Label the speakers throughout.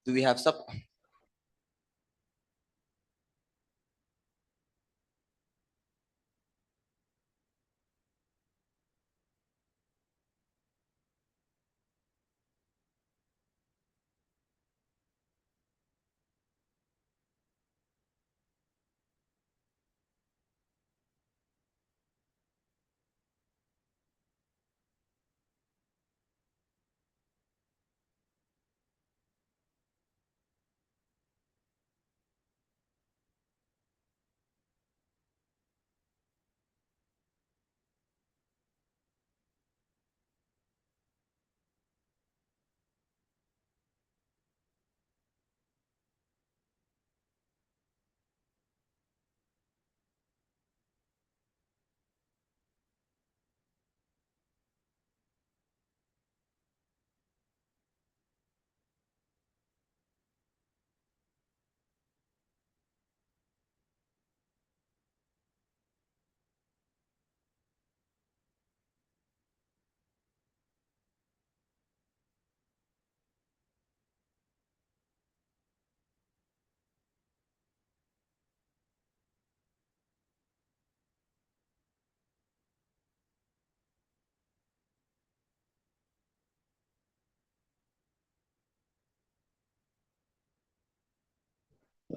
Speaker 1: Do we have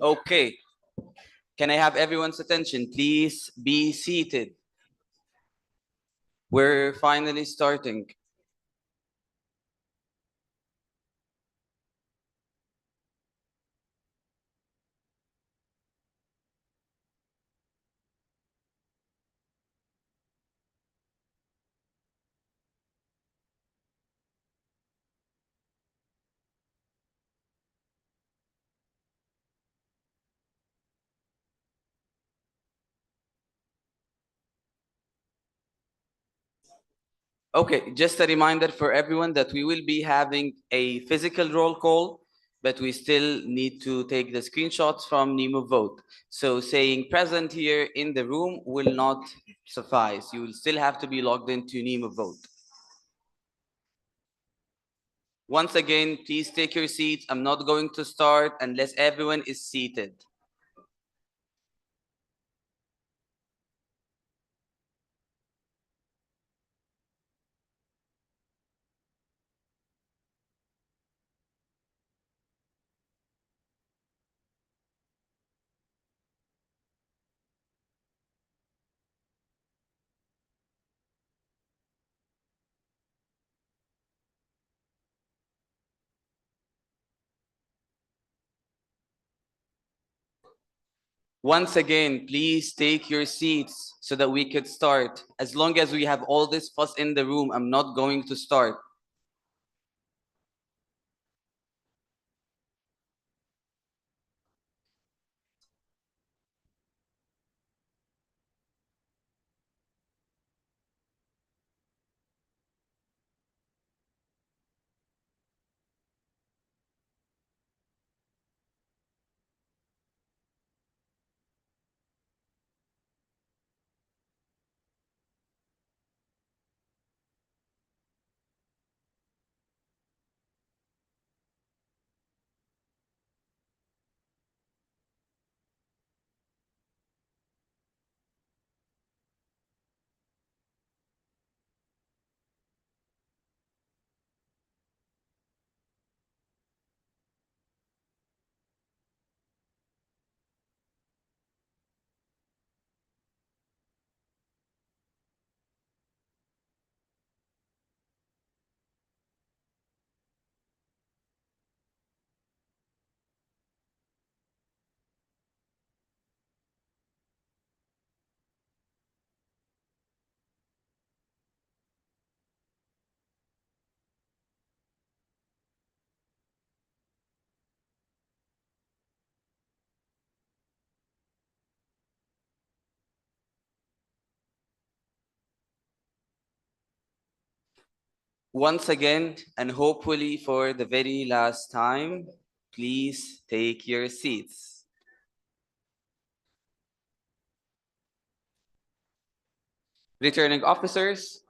Speaker 1: Okay. Can I have everyone's attention? Please be seated. We're finally starting. Okay, just a reminder for everyone that we will be having a physical roll call, but we still need to take the screenshots from Nemo Vote. So saying present here in the room will not suffice. You will still have to be logged into Nemo Vote. Once again, please take your seats. I'm not going to start unless everyone is seated. Once again, please take your seats so that we could start. As long as we have all this fuss in the room, I'm not going to start. Once again, and hopefully for the very last time, please take your seats. Returning officers.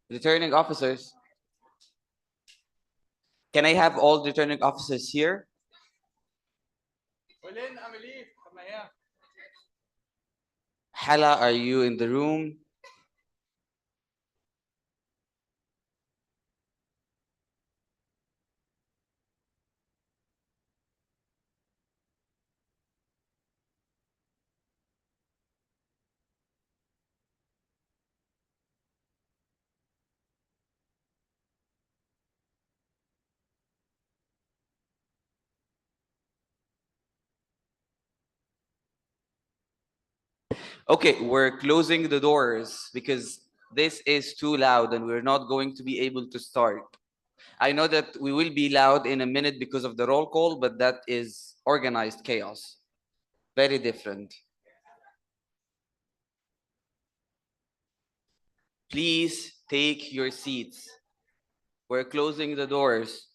Speaker 1: Returning officers. Can I have all returning officers here? Hala, are you in the room? Okay, we're closing the doors because this is too loud and we're not going to be able to start. I know that we will be loud in a minute because of the roll call, but that is organized chaos. Very different. Please take your seats. We're closing the doors.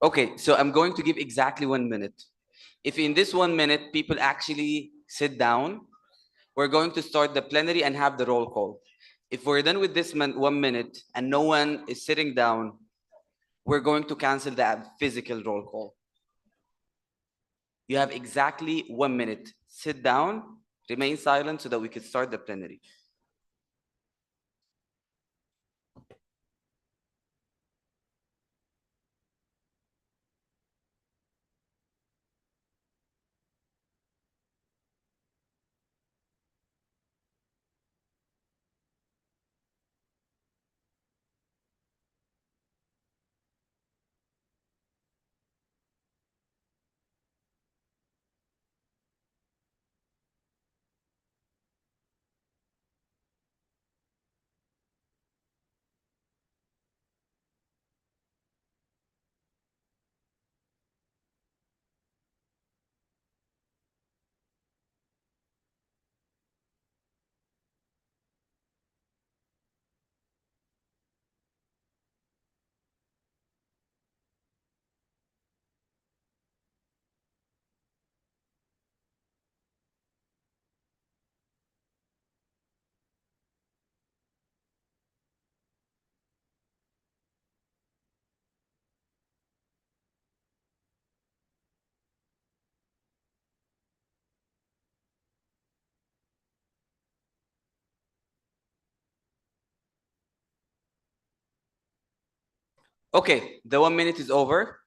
Speaker 1: Okay, so I'm going to give exactly 1 minute. If in this 1 minute people actually sit down, we're going to start the plenary and have the roll call. If we're done with this 1 minute and no one is sitting down, we're going to cancel the physical roll call. You have exactly 1 minute. Sit down, remain silent so that we can start the plenary. Okay, the 1 minute is over.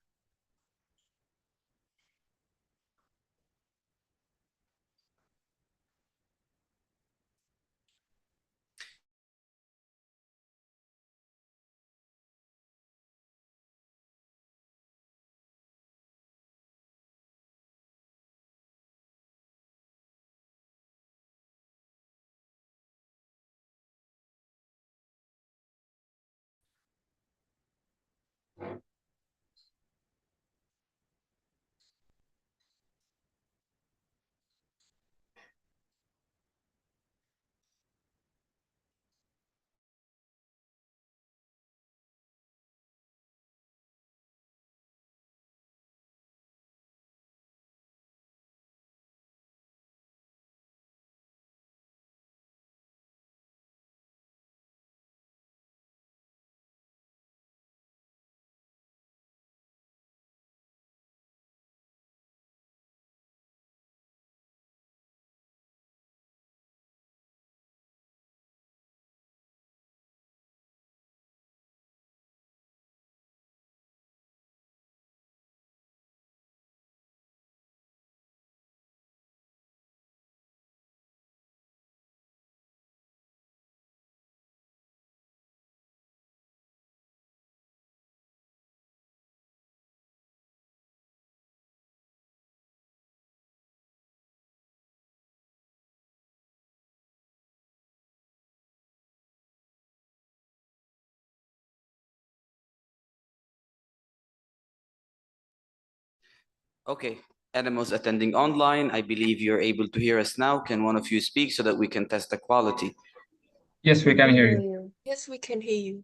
Speaker 1: Okay, animals attending online, I believe you're able to hear us now. Can one of you speak so that we can test the quality?
Speaker 2: Yes, we can hear you.
Speaker 3: Yes, we can hear you.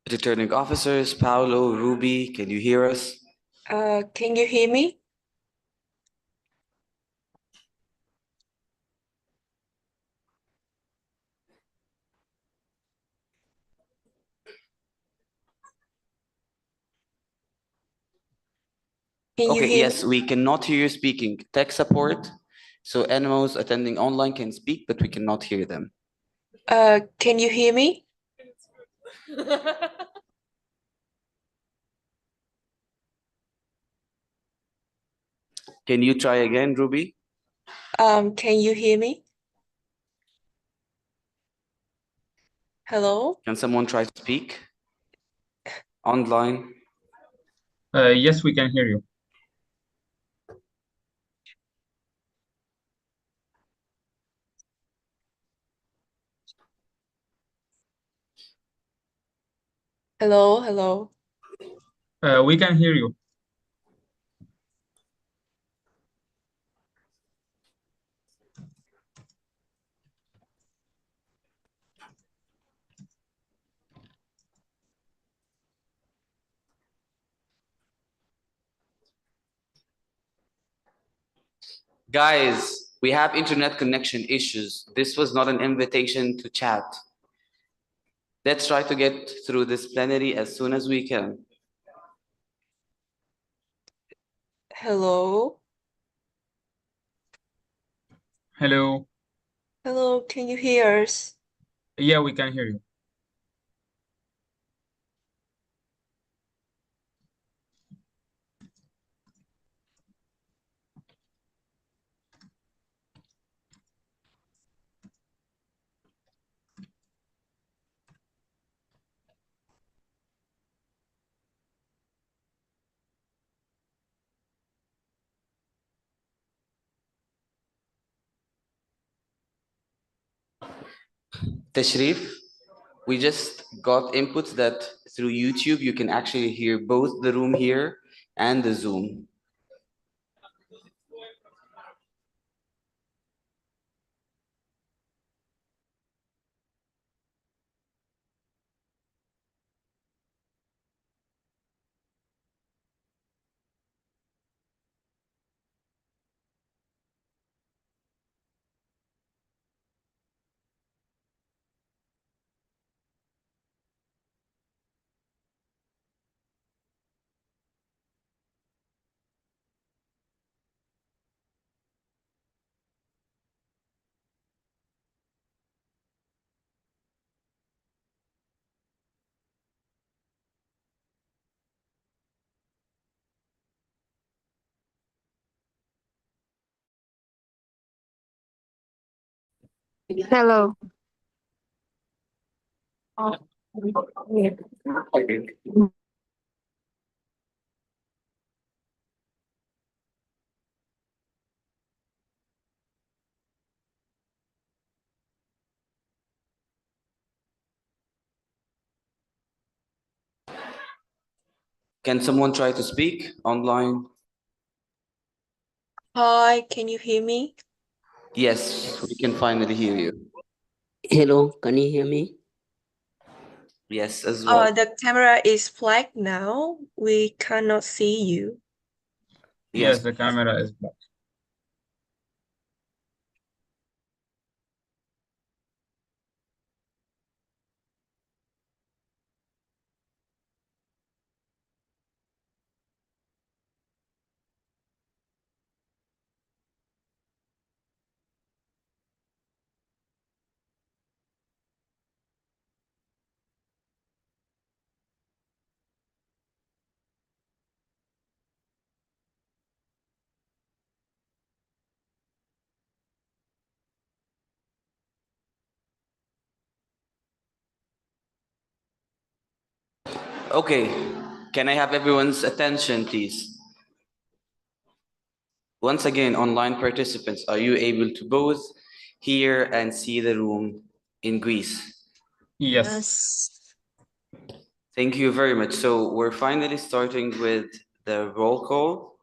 Speaker 1: Returning officers, Paolo, Ruby, can you hear us?
Speaker 3: Can you hear me? Can you
Speaker 1: Okay,
Speaker 3: hear
Speaker 1: yes,
Speaker 3: me?
Speaker 1: we cannot hear you speaking. Tech support. So animals attending online can speak, but we cannot hear them.
Speaker 3: Can you hear me?
Speaker 1: Can you try again, Ruby?
Speaker 3: Can you hear me? Hello?
Speaker 1: Can someone try to speak online?
Speaker 2: Yes, we can hear you.
Speaker 3: Hello, hello.
Speaker 2: We can hear you.
Speaker 1: Guys, we have internet connection issues. This was not an invitation to chat. Let's try to get through this plenary as soon as we can.
Speaker 3: Hello?
Speaker 2: Hello.
Speaker 3: Hello, can you hear us?
Speaker 2: Yeah, we can hear you.
Speaker 1: Tashrif, we just got inputs that through YouTube you can actually hear both the room here and the Zoom.
Speaker 4: Hello.
Speaker 1: Can someone try to speak online?
Speaker 3: Hi, can you hear me?
Speaker 1: Yes, we can finally hear you.
Speaker 5: Hello, can you hear me?
Speaker 1: Yes, as well.
Speaker 3: The camera is black now. We cannot see you.
Speaker 1: Yes.
Speaker 2: Yes, the camera is black.
Speaker 1: Okay, can I have everyone's attention, please? Once again, online participants, are you able to both hear and see the room in Greece?
Speaker 2: Yes.
Speaker 1: Thank you very much. So we're finally starting with the roll call.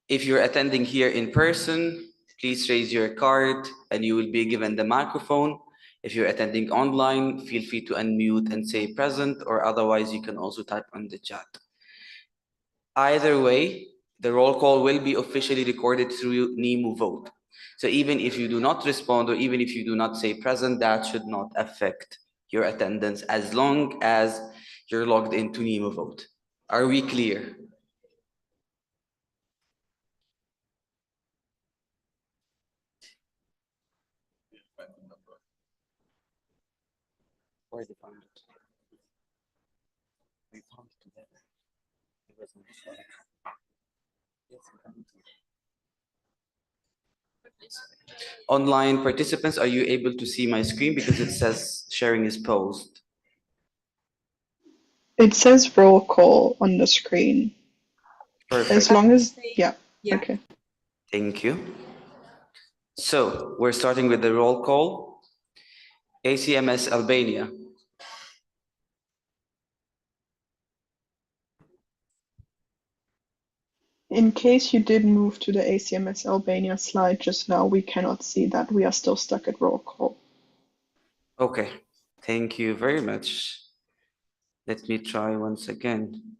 Speaker 1: If you're attending here in person, please raise your card and you will be given the microphone. If you're attending online, feel free to unmute and say present, or otherwise you can also type on the chat. Either way, the roll call will be officially recorded through NEMO vote. So even if you do not respond or even if you do not say present, that should not affect your attendance as long as you're logged into NEMO vote. Are we clear? Where did you find it? We found it together. It wasn't shared. Yes, we found it. Online participants, are you able to see my screen because it says sharing is paused?
Speaker 6: It says roll call on the screen.
Speaker 1: Perfect.
Speaker 6: As long as, yeah,
Speaker 3: Yeah.
Speaker 6: okay.
Speaker 1: Thank you. So we're starting with the roll call. ACMS Albania.
Speaker 6: In case you did move to the ACMS Albania slide just now, we cannot see that. We are still stuck at roll call.
Speaker 1: Okay, thank you very much. Let me try once again.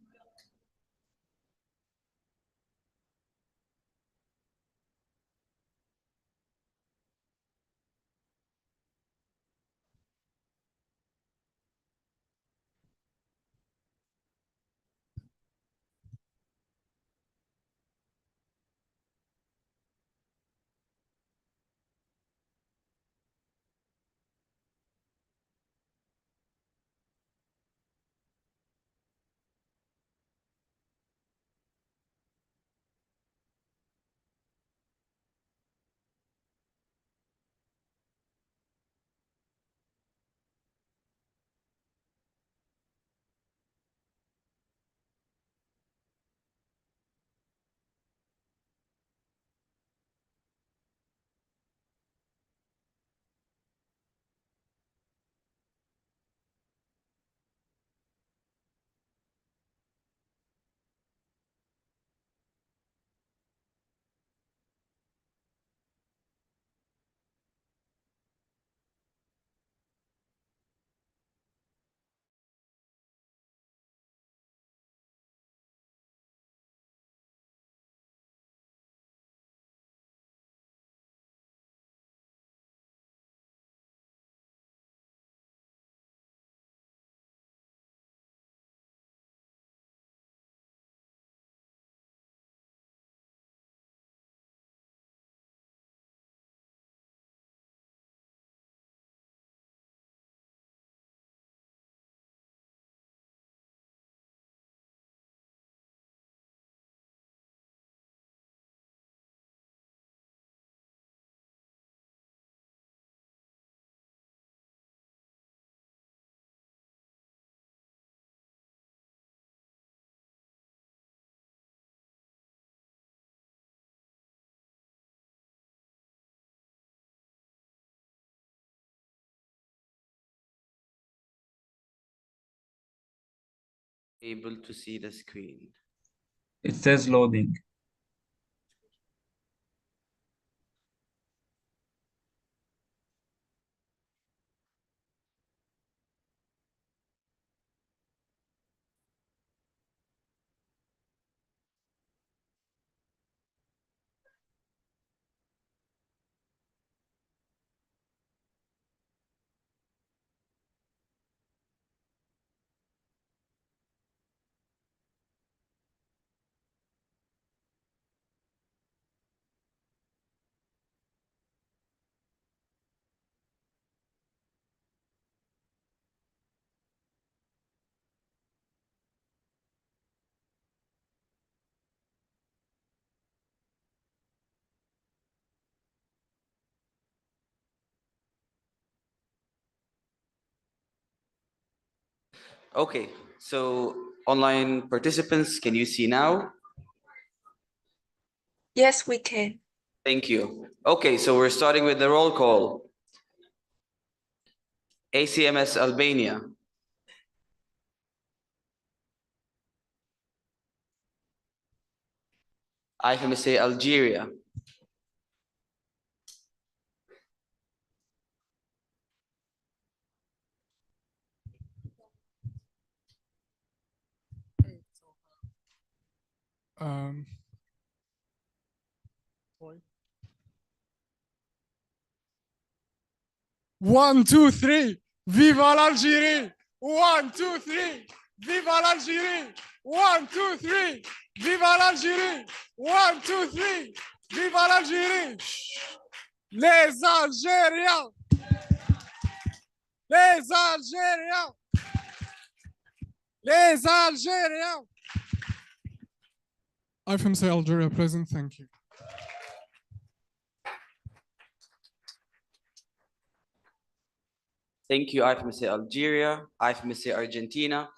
Speaker 1: Able to see the screen.
Speaker 2: It says loading.
Speaker 1: Okay, so online participants, can you see now?
Speaker 3: Yes, we can.
Speaker 1: Thank you. Okay, so we're starting with the roll call. ACMS Albania. IFMSA Algeria.
Speaker 7: One, two, three. Viva l'Algérie! 1, 2, 3. Viva l'Algérie! 1, 2, 3. Viva l'Algérie! 1, 2, 3. Viva l'Algérie! Les Algériens! Les Algériens! Les Algériens! IFMSA Algeria present, thank you.
Speaker 1: Thank you, IFMSA Algeria, IFMSA Argentina.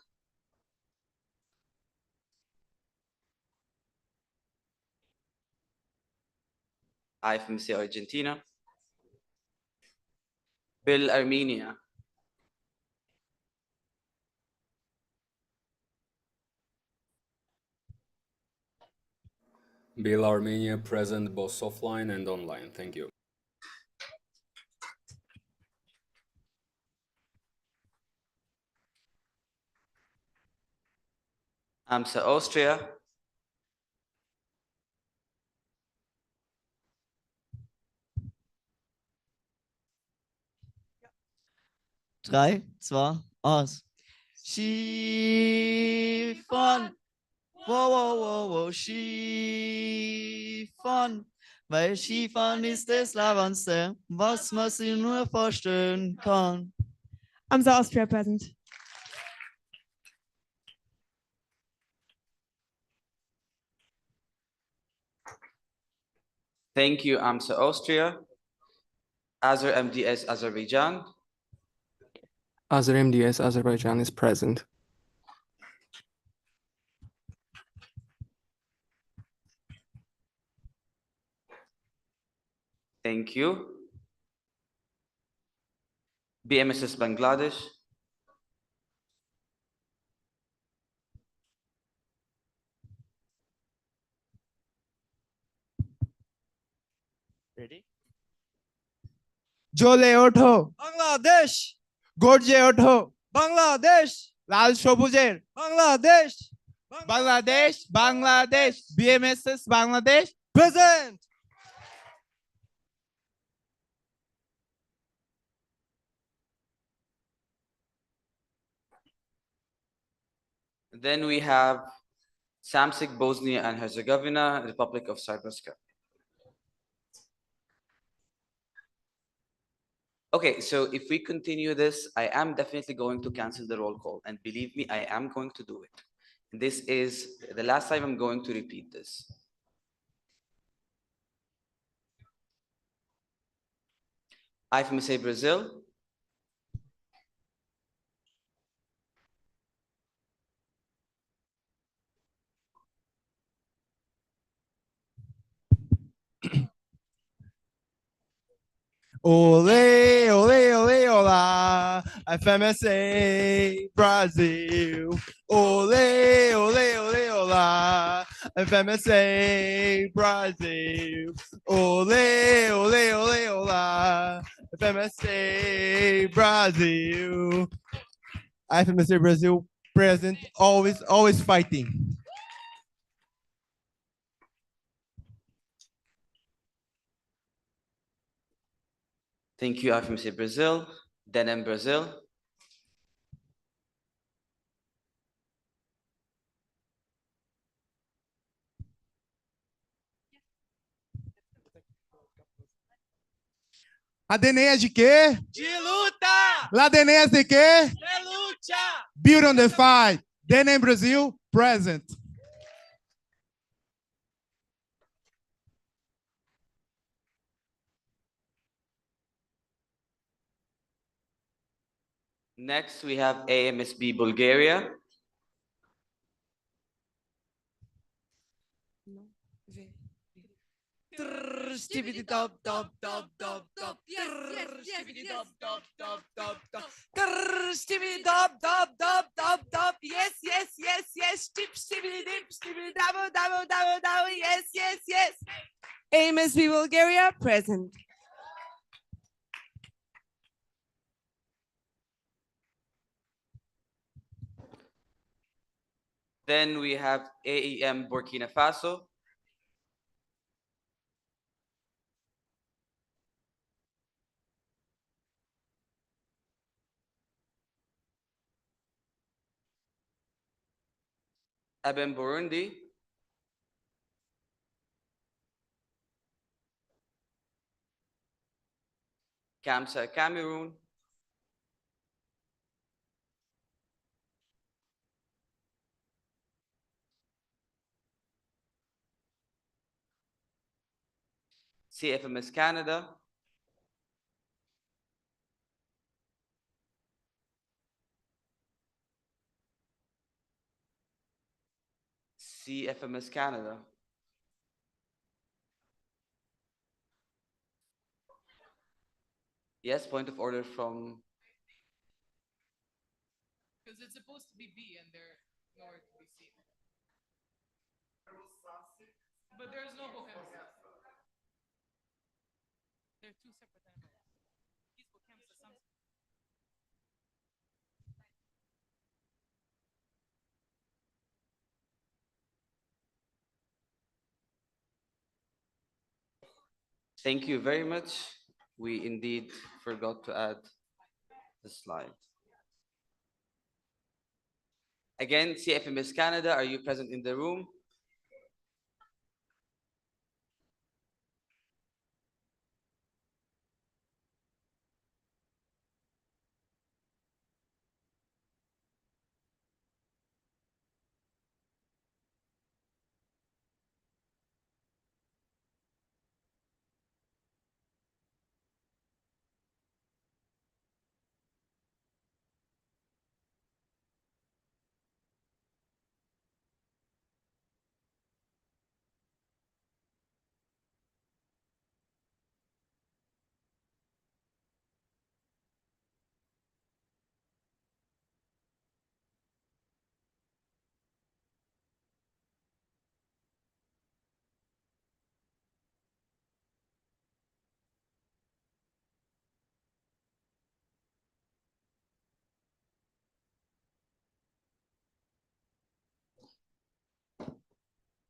Speaker 1: IFMSA Argentina. Bill Armenia.
Speaker 8: Bill Armenia present both offline and online. Thank you.
Speaker 1: AMSA Austria.
Speaker 9: Drei, zwei, eins. Skifahren. Wow, wow, wow, wow, Skifahren. Weil Skifahren ist das Leibendste, was man sich nur vorstellen kann.
Speaker 10: AMSA Austria present.
Speaker 1: Thank you, AMSA Austria. Azer MDS Azerbaijan.
Speaker 11: Azer MDS Azerbaijan is present.
Speaker 1: Thank you. BMSS Bangladesh.
Speaker 9: Ready?
Speaker 7: জ্বলে ওঠো
Speaker 9: বাংলাদেশ,
Speaker 7: গর্জে ওঠো
Speaker 9: বাংলাদেশ,
Speaker 7: লাল সবুজের
Speaker 9: Bangladesh,
Speaker 7: Bangladesh Bangladesh BMSS Bangladesh
Speaker 9: present.
Speaker 1: Then we have Samsic, Bosnia and Herzegovina, Republic of Cyprus. Okay, so if we continue this, I am definitely going to cancel the roll call. And believe me, I am going to do it. This is the last time I'm going to repeat this. IFMSA Brazil.
Speaker 7: Ole, ole, ole, olá, IFMSA Brasil. Ole, ole, ole, olá, IFMSA Brasil. Ole, ole, ole, olá, IFMSA Brasil. IFMSA Brasil present, always fighting.
Speaker 1: Thank you, IFMSA Brazil. Denim Brazil.
Speaker 7: Adeneias de quê?
Speaker 9: De luta!
Speaker 7: Ladeneias de quê?
Speaker 9: De luta!
Speaker 7: Build on the fight. Denem Brazil, present.
Speaker 1: Next, we have AMSB Bulgaria.
Speaker 9: Stibbity dub dub dub dub dub. Stibbity dub dub dub dub dub. Stibbity dub dub dub dub dub. Yes, yes, yes, yes. Stibbity dip, stibbity double, double, double, double. Yes, yes, yes.
Speaker 10: IFMSA Bulgaria, present.
Speaker 1: Then we have AEM Burkina Faso. ABEM Burundi. CAMSA Cameroon. CFMS Canada. CFMS Canada. Yes, point of order from.
Speaker 12: Because it's supposed to be B and they're nowhere to be seen. But there's no Bohemia. They're two separate animals. He's Bohemia, something.
Speaker 1: Thank you very much. We indeed forgot to add the slide. Again, CFMS Canada, are you present in the room?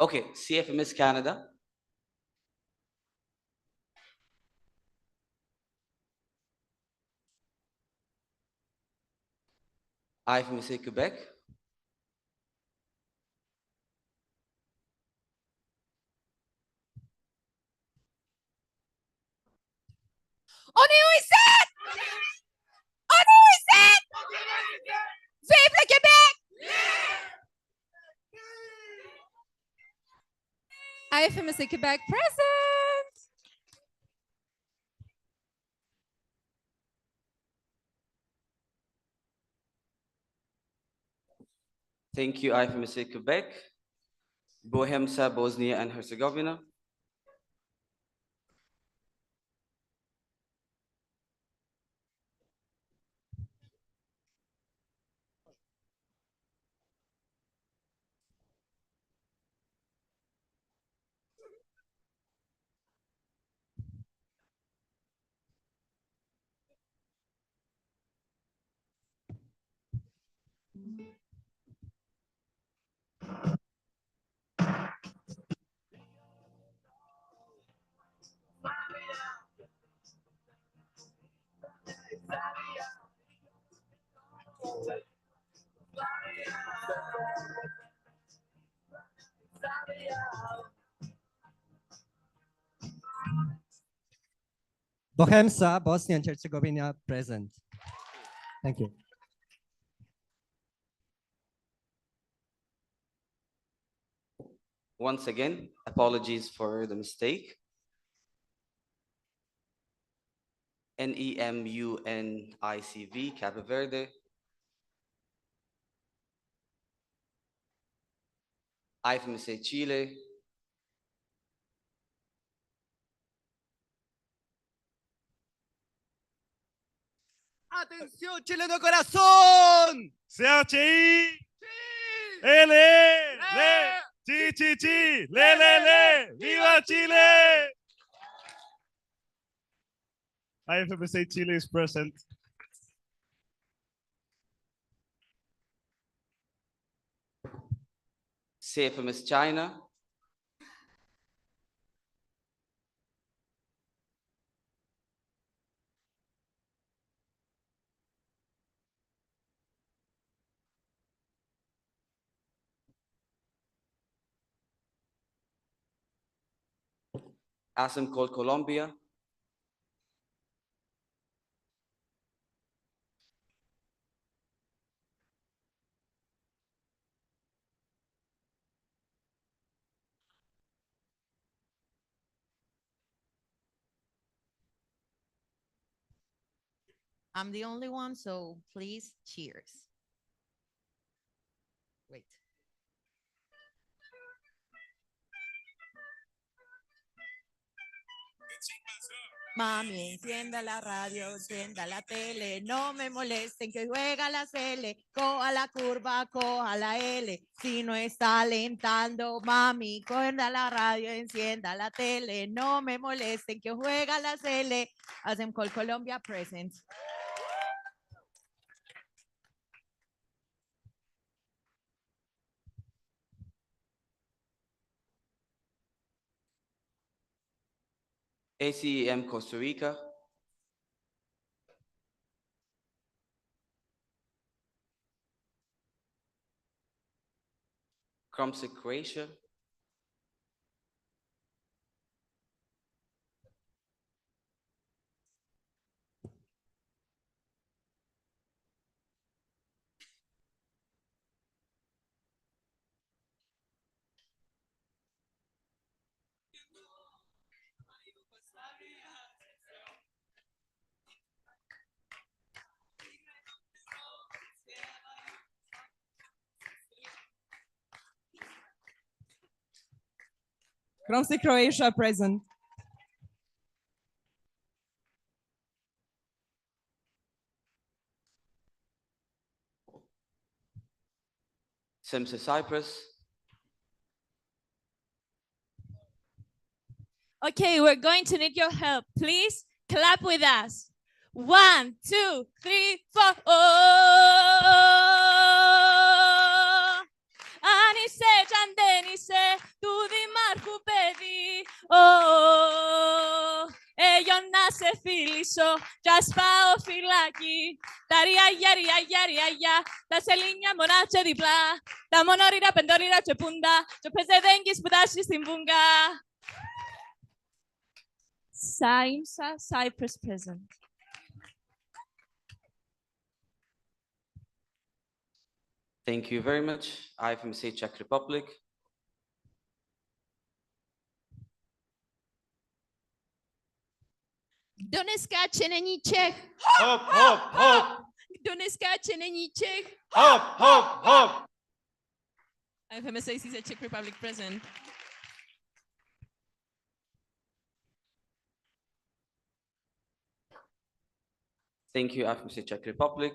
Speaker 1: Okay, CFMS Canada. IFMSA Quebec.
Speaker 10: On est où ici? On est où ici? Vive le Québec! IFMSA Quebec, present.
Speaker 1: Thank you, IFMSA Quebec. Bohemia, Bosnia and Herzegovina.
Speaker 13: Bohemia, Bosnia and Herzegovina, present. Thank you.
Speaker 1: Once again, apologies for the mistake. NEMUNICV, Cabo Verde. IFMSA Chile.
Speaker 9: Atención, chileno corazón.
Speaker 7: CHI. L. Le. Chi, chi, chi. Le, le, le. Viva Chile. IFMSA Chile is present.
Speaker 1: CFMS China. ASEM called Colombia.
Speaker 14: I'm the only one, so please cheers. Wait. Mami, encienda la radio, encienda la tele, no me molesten que juega la CL, coja la curva, coja la L, si no está alentando, mami, encienda la radio, encienda la tele, no me molesten que juega la CL, hacen call Colombia present.
Speaker 1: ACEM Costa Rica. CROMSIC Croatia.
Speaker 10: CROMSIC Croatia present.
Speaker 1: SIMSA Cyprus.
Speaker 10: Okay, we're going to need your help. Please clap with us. 1, 2, 3, 4. Oh, Anise, Chandenise, tu di Marco Pedi. Oh, ellos nace filiso, jaspa o filaki. Taria, yaria, yaria, ya. Ta selinha monache di pla. Ta monorira pendorira chepunda. Chopese dengis budashi simbunga. IFMSA Cyprus present.
Speaker 1: Thank you very much. IFMSA Czech Republic.
Speaker 10: Kdo neskáče, není Čech.
Speaker 7: Hop, hop, hop.
Speaker 10: Kdo neskáče, není Čech.
Speaker 7: Hop, hop, hop.
Speaker 10: IFMSA CZ Czech Republic present.
Speaker 1: Thank you, IFMSA Czech Republic.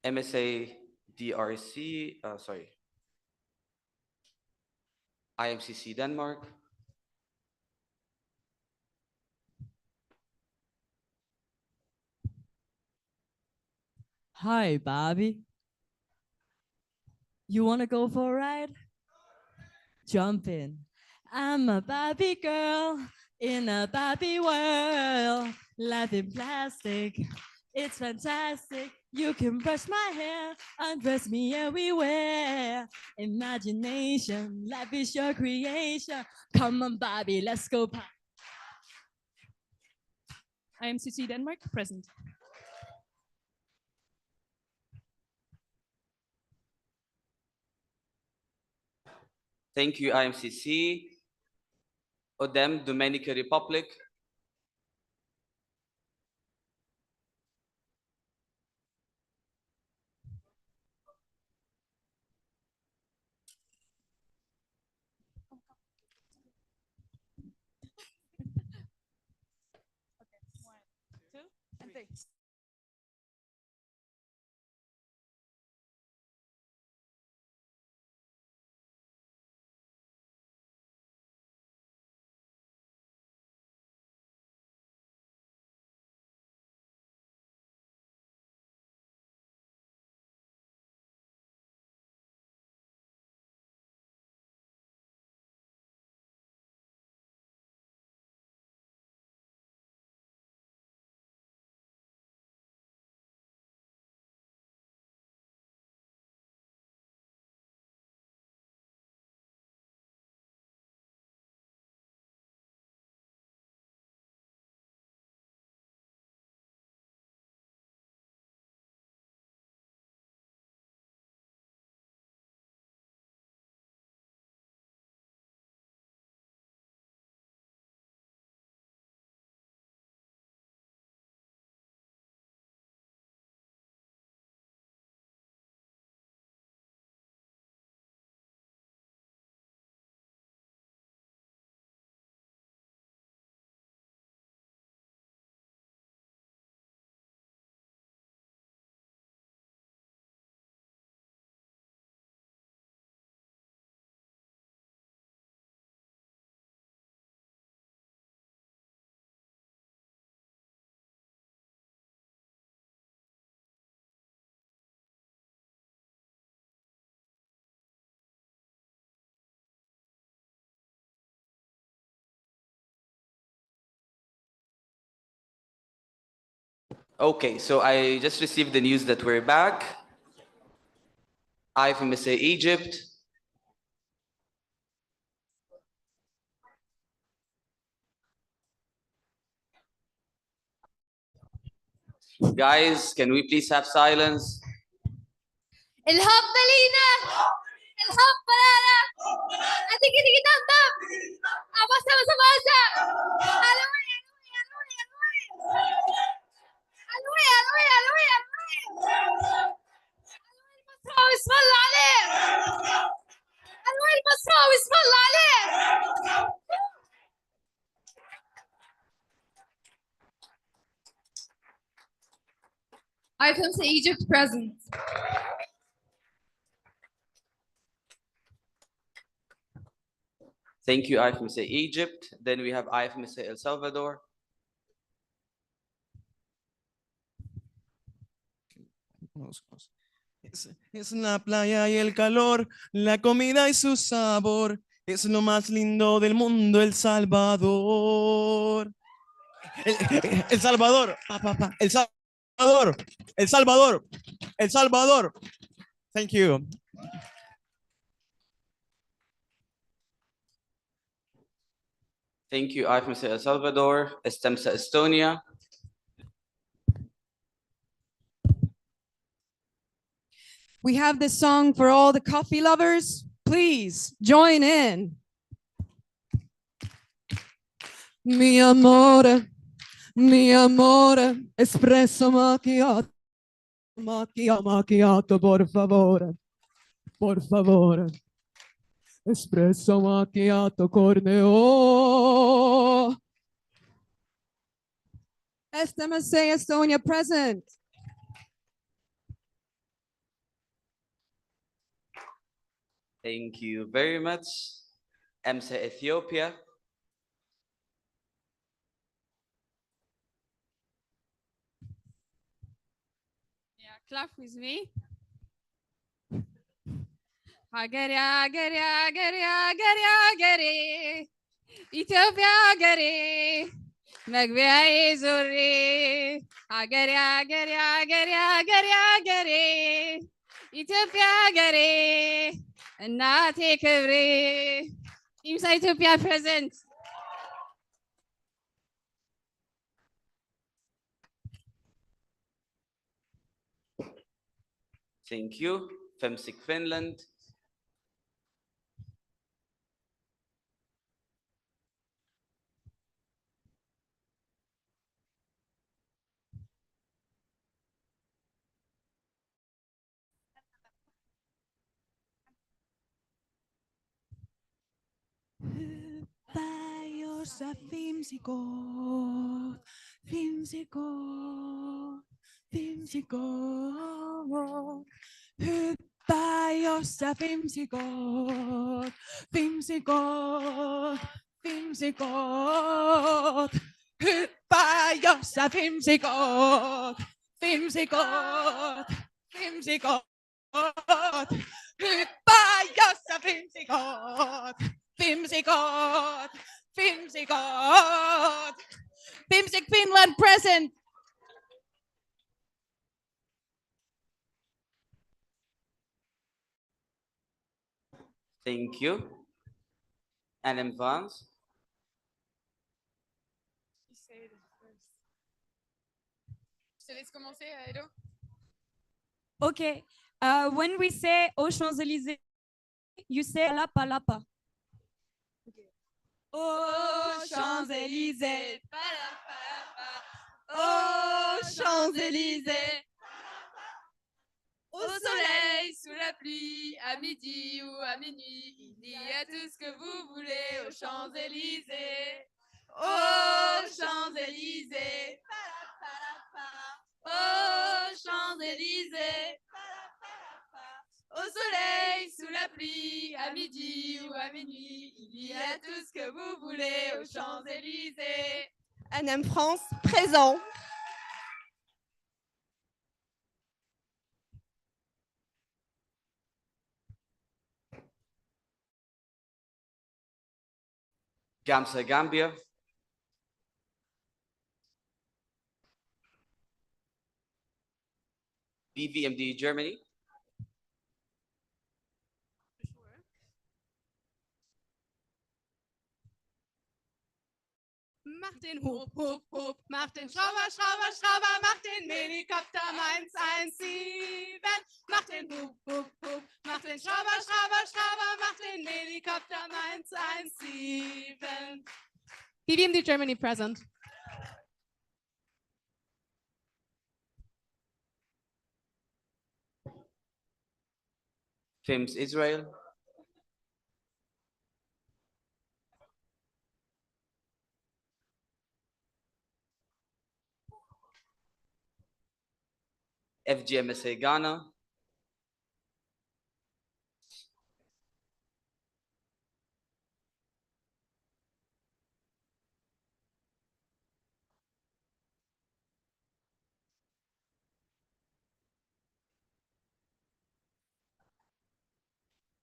Speaker 1: MSA DRC, sorry. IMCC Denmark.
Speaker 13: Hi, Bobby. You want to go for a ride? Jump in. I'm a Barbie girl in a Barbie world. Life in plastic, it's fantastic. You can brush my hair, undress me everywhere. Imagination, life is your creation. Come on, Barbie, let's go.
Speaker 10: IMCC Denmark present.
Speaker 1: Thank you, IMCC. ODEM, Dominican Republic.
Speaker 10: Okay, 1, 2, and 3.
Speaker 1: Okay, so I just received the news that we're back. IFMSA Egypt. Guys, can we please have silence?
Speaker 10: الحب لينا الحب لنا أديك تيجي تنطب أبوسة بوسة بوسة ألوي ألوي ألوي ألوي ألوي ألوي ألوي المصراوي اسم الله عليه ألوي المصراوي اسم الله عليه IFMSA Egypt present.
Speaker 1: Thank you, IFMSA Egypt. Then we have IFMSA El Salvador.
Speaker 15: Es la playa y el calor, la comida y su sabor. Es lo más lindo del mundo, El Salvador. El Salvador, El Salvador, El Salvador, El Salvador. Thank you.
Speaker 1: Thank you, IFMSA El Salvador. IFMSA Estonia.
Speaker 9: We have this song for all the coffee lovers. Please join in. Mi amore, espresso macchiato, macchiato, por favore, por favore. Espresso macchiato, corneo. IFMSA Estonia present.
Speaker 1: Thank you very much. IFMSA Ethiopia.
Speaker 10: Yeah, clap with me. Ageri, ageri, ageri, ageri, ageri. Ethiopia ageri. Magbiai zuri. Ageri, ageri, ageri, ageri, ageri. Ethiopia ageri. እናቴ ክብሬ IFMSA Ethiopia present.
Speaker 1: Thank you. FEMSIC Finland.
Speaker 9: Bayosa fimsiko, fimsiko, fimsiko. Bayosa fimsiko, fimsiko, fimsiko. Bayosa fimsiko, fimsiko, fimsiko. Bayosa fimsiko. Fimsikot, Fimsikot, Fimsik Finland present.
Speaker 1: Thank you. And in advance.
Speaker 12: Je te laisse commencer, Hello.
Speaker 13: Okay. When we say aux Champs-Élysées, you say lapa lapa.
Speaker 9: Aux Champs-Élysées, aux Champs-Élysées,
Speaker 12: Au soleil, sous la pluie, à midi ou à minuit, il y a tout ce que vous voulez aux Champs-Élysées. Aux Champs-Élysées. Aux Champs-Élysées. Au soleil, sous la pluie, à midi ou à minuit, il y a tout ce que vous voulez aux Champs-Élysées.
Speaker 14: NM France, présent.
Speaker 1: Gambia. BVMD Germany.
Speaker 9: Mach den Hub, Hub, Hub, mach den Schrauber, Schrauber, Schrauber, mach den Helikopter 117. Mach den Hub, Hub, Hub, mach den Schrauber, Schrauber, Schrauber, mach den Helikopter 117. BVMD Germany present.
Speaker 1: FIMS Israel. FGMSA Ghana.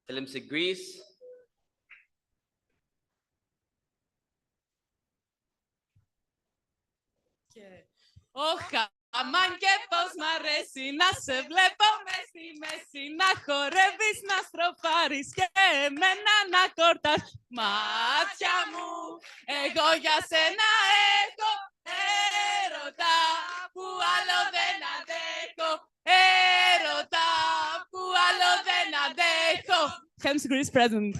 Speaker 1: IFMSA Greece.
Speaker 9: Όχα, αμάν και πως μ' αρέσει να σε βλέπω μες στη μέση, να χορεύεις, να στροφάρεις και εμένα να κορτάς. Μάτια μου, εγώ για σένα έχω έρωτα που άλλο δεν αντέχω. Έρωτα που άλλο δεν αντέχω. IFMSA Greece present.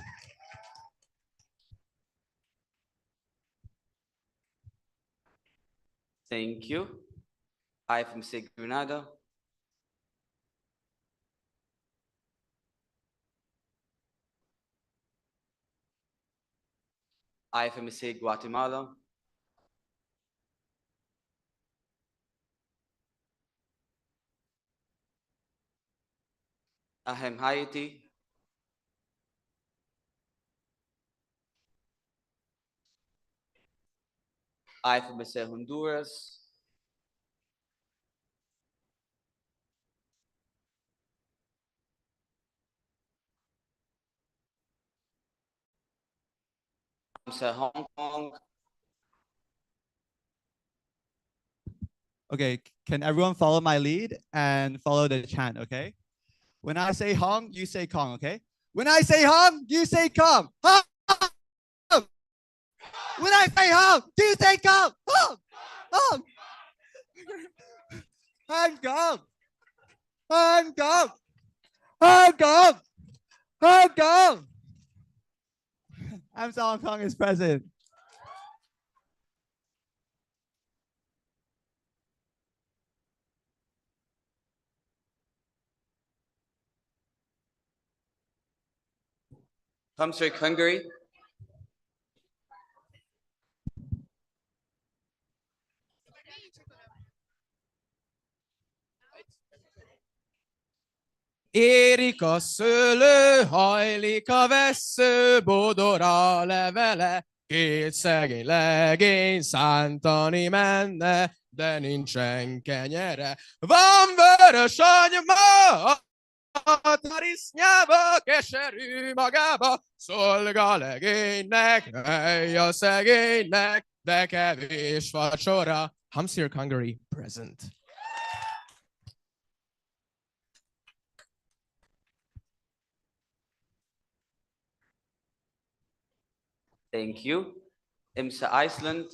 Speaker 1: Thank you. IFMSA Grenada. IFMSA Guatemala. Ahem Haiti. IFMSA Honduras. IFMSA Hong Kong.
Speaker 16: Okay, can everyone follow my lead and follow the chant, okay? When I say Hong, you say Kong, okay? When I say Hong, you say Kong. Hong! When I say Hong, you say Kong. Hong! Hong! Hong Kong! Hong Kong! Hong Kong! Hong Kong! IFMSA Hong Kong is present.
Speaker 1: IFMSA Hungary.
Speaker 15: Érik a szőlő, hajlik a vessző, bodor a levele, két szegény legény szántani menne, de nincsen kenyere. Van vörös anyma a tarisznyába, keserű magába, szolga legénynek, hely a szegénynek, de kevés vacsora. IFMSA Hungary present.
Speaker 1: Thank you. IFMSA Iceland.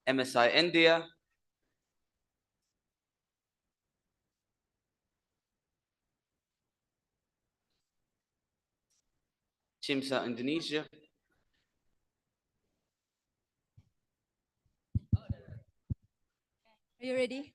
Speaker 1: MSI India. CHIMSA Indonesia.
Speaker 13: Are you ready?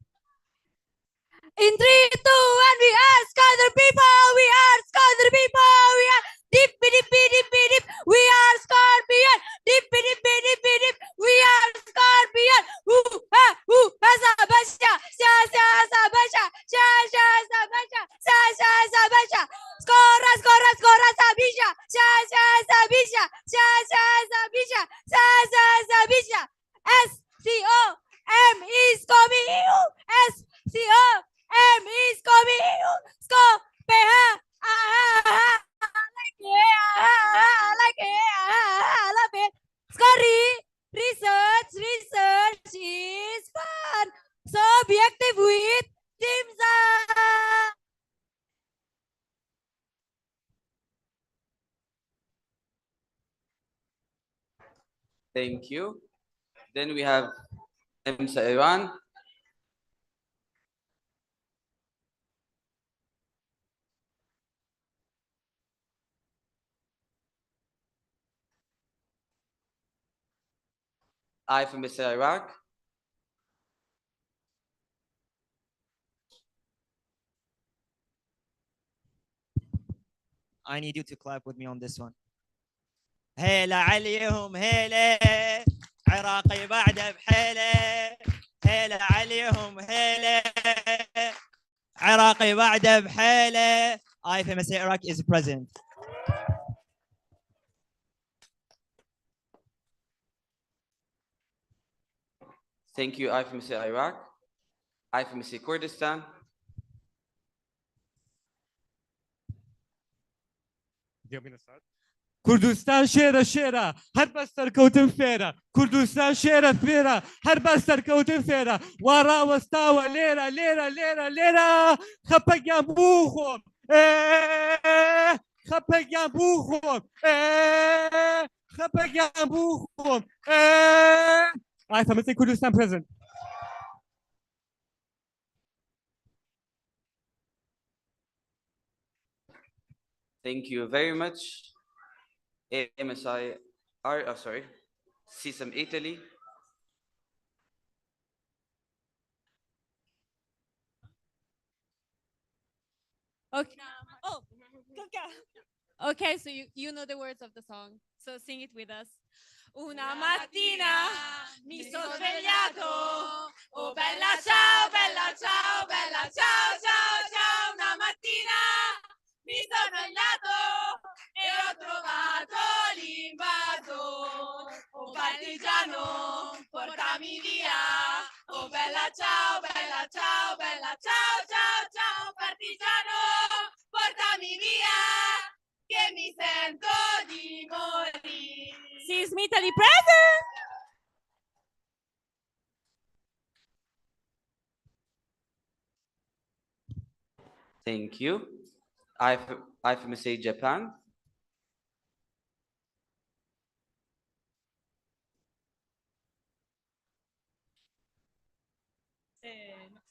Speaker 13: In 3, 2, 1, we ask other people, we ask other people, we are dippy dippy dippy dip, we are scorpion, dippy dippy dippy dip, we are scorpion. Ooh ha sabasha, sha sabasha, sha sabasha, sha sabasha, scora sabisha, sha sabisha, sha sabisha, sha sabisha. SCOM is coming. SCOM is coming. Sco, peha, aha,
Speaker 1: Thank you. Then we have IFMSA Iran. IFMSA Iraq.
Speaker 15: I need you to clap with me on this one. هيلا عليهم هيلا عراقي بعده بحيله هيلا عليهم هيلا عراقي بعده بحيله. IFMSA Iraq is present.
Speaker 1: Thank you, IFMSA Iraq. IFMSA Kurdistan.
Speaker 17: کوردستان شێرە شێرە هەر بەس سەرکەوتن فێرە کوردستان شێرە فێرە هەر بەس سەرکەوتن فێرە وا ڕاوەستاوە لێرە لێرە لێرە لێرە خەپەگیان بوو خۆم خەپەگیان بوو خۆم خەپەگیان بوو خۆم IFMSA Kurdistan present.
Speaker 1: Thank you very much. AMSI, sorry, CSM Italy.
Speaker 10: Okay. Oh, okay. So you know the words of the song. So sing it with us. Una mattina mi sono svegliato. Oh bella ciao, bella ciao, bella ciao, ciao, ciao. Una mattina mi sono svegliato e ho trovato l'invaso. Oh partigiano, portami via. Oh bella ciao, bella ciao, bella ciao, ciao, ciao. Partigiano, portami via, che mi sento di morire. CSM Italy present.
Speaker 1: Thank you. IFMSA Japan.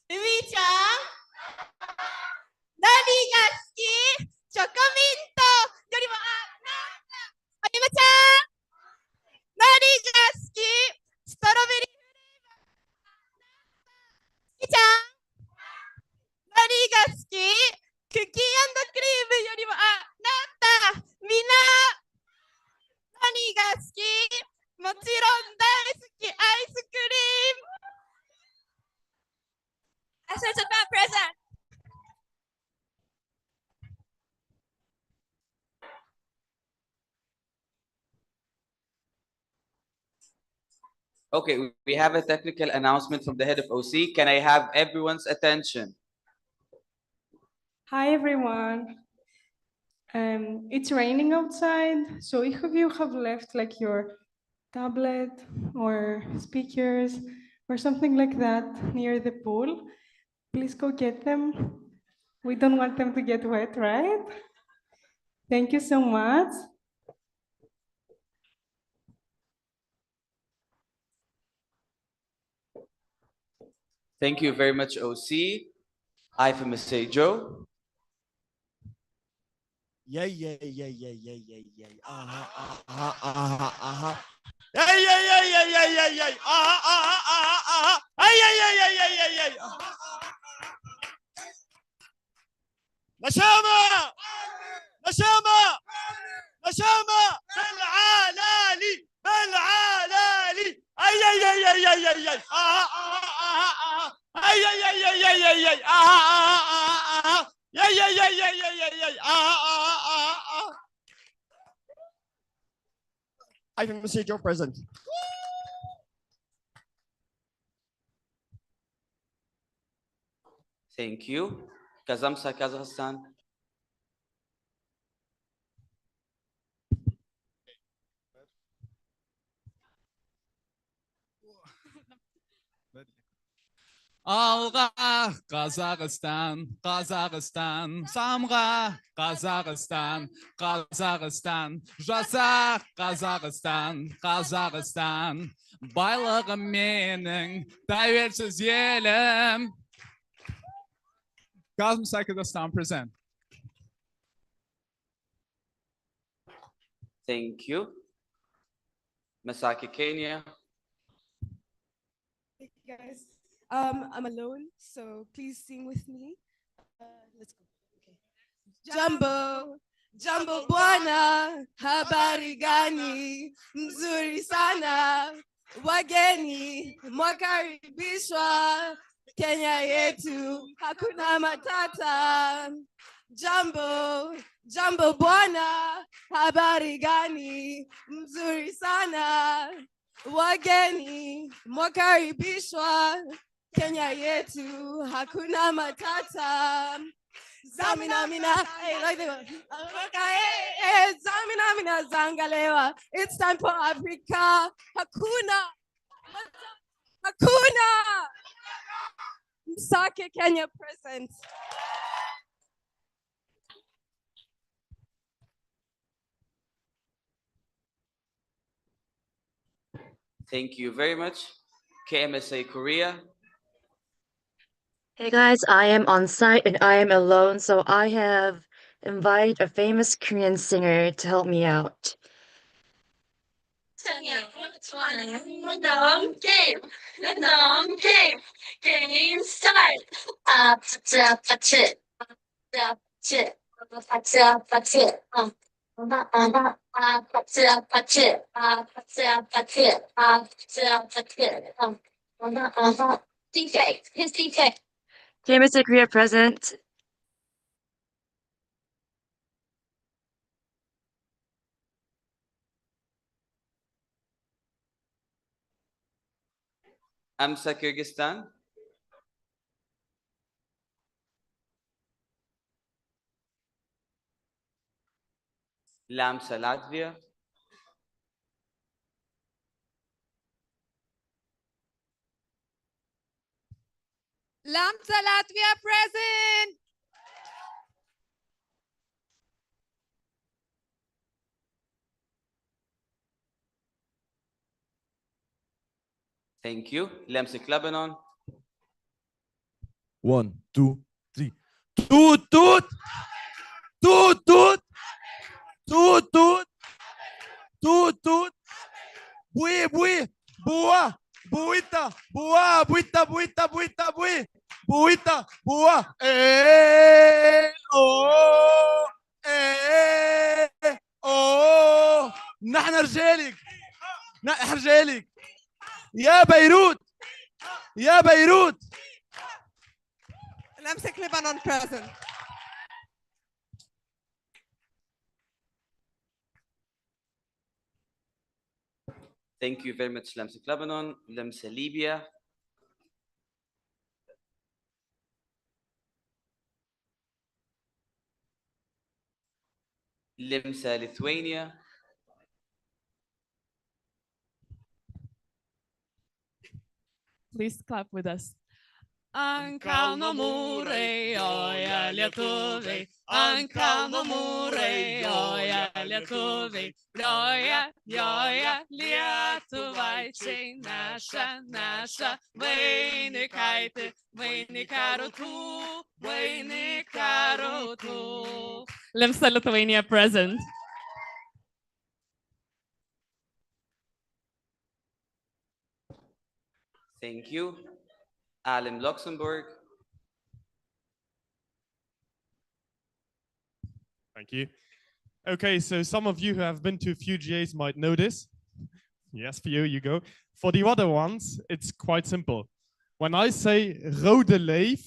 Speaker 14: Vicha, Nani ga suki? Chocominto. Yori mo Arimacha. Nani ga suki? Strawberry flavor. Vicha, Nani ga suki? Cookie and cream. Yori mo nata. Mina. Nani ga suki? Mochiron daisuki ice cream.
Speaker 10: Japan present.
Speaker 1: Okay, we have a technical announcement from the head of OC. Can I have everyone's attention?
Speaker 18: Hi everyone. It's raining outside, so if you have left like your tablet or speakers or something like that near the pool, please go get them. We don't want them to get wet, right? Thank you so much.
Speaker 1: Thank you very much, OC. IFMSA Joe.
Speaker 15: Yeah. Yeah. نشامة بالعالي IFMSA Joe present.
Speaker 1: Thank you. Kazamsa, Kazakhstan.
Speaker 19: Alga, Kazakhstan, Kazakhstan, Samra, Kazakhstan, Kazakhstan, Jasa, Kazakhstan, Kazakhstan, Bayrağım mening, tәуелсіз елім. Kazakhstan present.
Speaker 1: Thank you. Masaki, Kenya.
Speaker 20: Hey guys, I'm alone, so please sing with me. Let's go. Okay. Jumbo, Jumbo bwana, habari gani? Mzuri sana, wageni, mwakaribishwa. Kenya yetu, hakuna matata. Jumbo, Jumbo bwana, habari gani? Mzuri sana, wageni, mwakaribishwa. Kenya yetu, hakuna matata. Zamina mina, hey, like Zamina mina zangalewa. It's time for Africa. Hakuna, hakuna. Msake Kenya present.
Speaker 1: Thank you very much. KMSA Korea.
Speaker 21: Hey guys, I am on site and I am alone, so I have invited a famous Korean singer to help me out.
Speaker 22: Game start. DJ, his DJ.
Speaker 21: KMSA Korea present.
Speaker 1: AMSA Kyrgyzstan. LAMSA Latvia.
Speaker 9: LAMSA Latvia present.
Speaker 1: Thank you. LAMSA Lebanon.
Speaker 15: 1, 2, 3. Toot, toot. Toot, toot. Toot, toot. Toot, toot. Bui, bui. Bua. Buita. Bua. Buita, buita, buita, bui. Buita. Bua. Oh. Oh. نحن رجالك. نحن رجالك. يا بيروت. يا بيروت.
Speaker 9: LAMSA Lebanon present.
Speaker 1: Thank you very much, LAMSA Lebanon. LAMSA Libya. LAMSA Lithuania.
Speaker 13: Please clap with us. Ant kalno mūrai, oja lietuviai, ant kalno mūrai, oja lietuviai, joja, joja, lietuvaičiai, neša, neša, vainikaitį, vainikaro tų, vainikaro tų. LAMSA Lithuania present.
Speaker 1: Thank you. Alim Luxembourg.
Speaker 23: Thank you. Okay, so some of you who have been to a few GAs might know this. Yes, for you, you go. For the other ones, it's quite simple. When I say Rode Leif,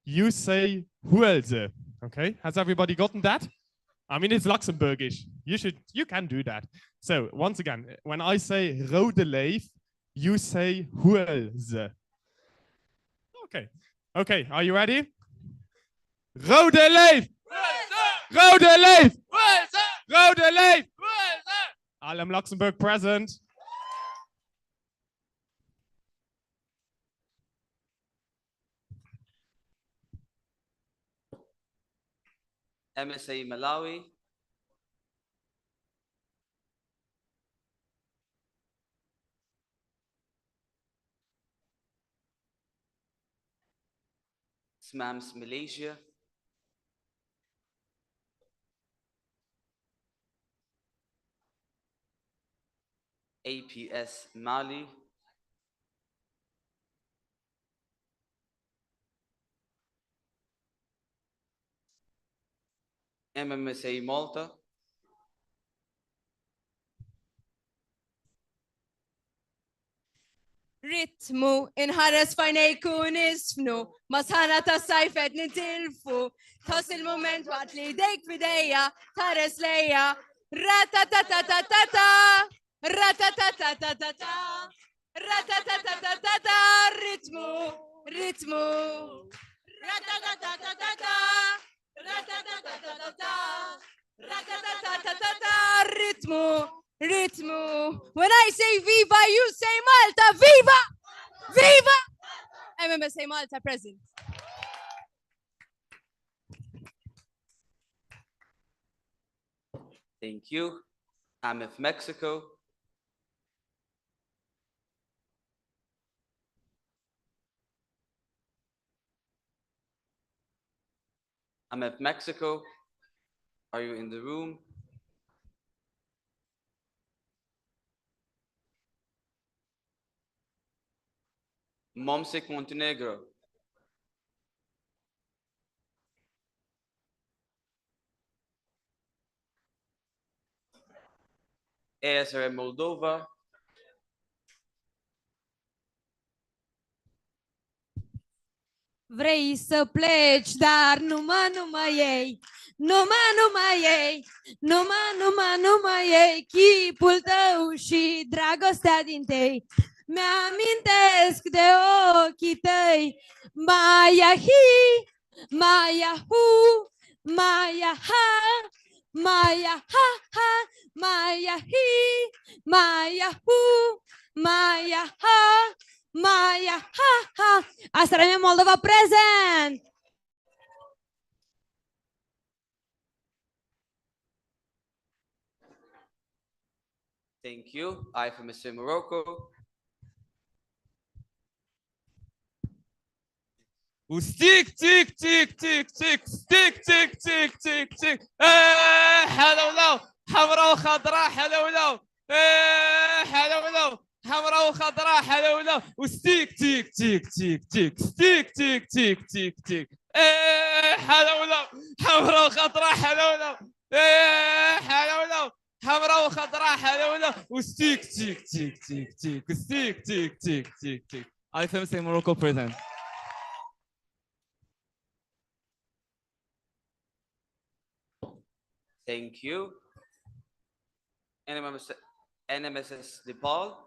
Speaker 23: you say Huelse. Okay, has everybody gotten that? I mean, it's Luxembourgish. You can do that. So once again, when I say Rode Leif, you say Huelse. Okay. Okay, are you ready? Rode Leif! Rode Leif! Rode Leif! Alam Luxembourg present.
Speaker 1: MSA Malawi, SMAMS Malaysia, APS Mali, MMSA Malta,
Speaker 20: رتمو انحرس فينيكون اسفنو مسحنة الصيفات نتلفو تصل المومنت وقت ليديك في ديا ترس ليا راتاتاتاتاتا راتاتاتاتاتا راتاتاتاتاتا رتمو راتاتاتاتاتا راتاتاتاتاتا راتاتاتاتاتا رتمو When I say viva, you say Malta. Viva! Viva! MMSA Malta present.
Speaker 1: thank you. AMF Mexico, AMF Mexico, are you in the room? Momsik Montenegro, ASRM Moldova,
Speaker 13: Vrei să pleci, dar numai ei, numai ei, numai ei, chipul tău și dragostea din tei. Mi-amintesc de ochii tăi, Maia hi, Maia hu, Maia ha, Maia ha ha, Maia hi, Maia hu, Maia ha, Maia ha ha. Australia Moldova present.
Speaker 1: thank you. IFMSA Morocco,
Speaker 4: وستيك تيك تيك تيك تيك ستيك تيك تيك تيك تيك حلولو حمراء وخضراء حلولو حلولو حمراء وخضراء حلولو وستيك تيك تيك تيك تيك ستيك تيك تيك تيك تيك حلولو حمراء وخضراء حلولو حلولو حمراء وخضراء حلولو وستيك تيك تيك تيك تيك ستيك تيك تيك تيك تيك IFMSA Morocco present.
Speaker 1: thank you. NMSS Nepal,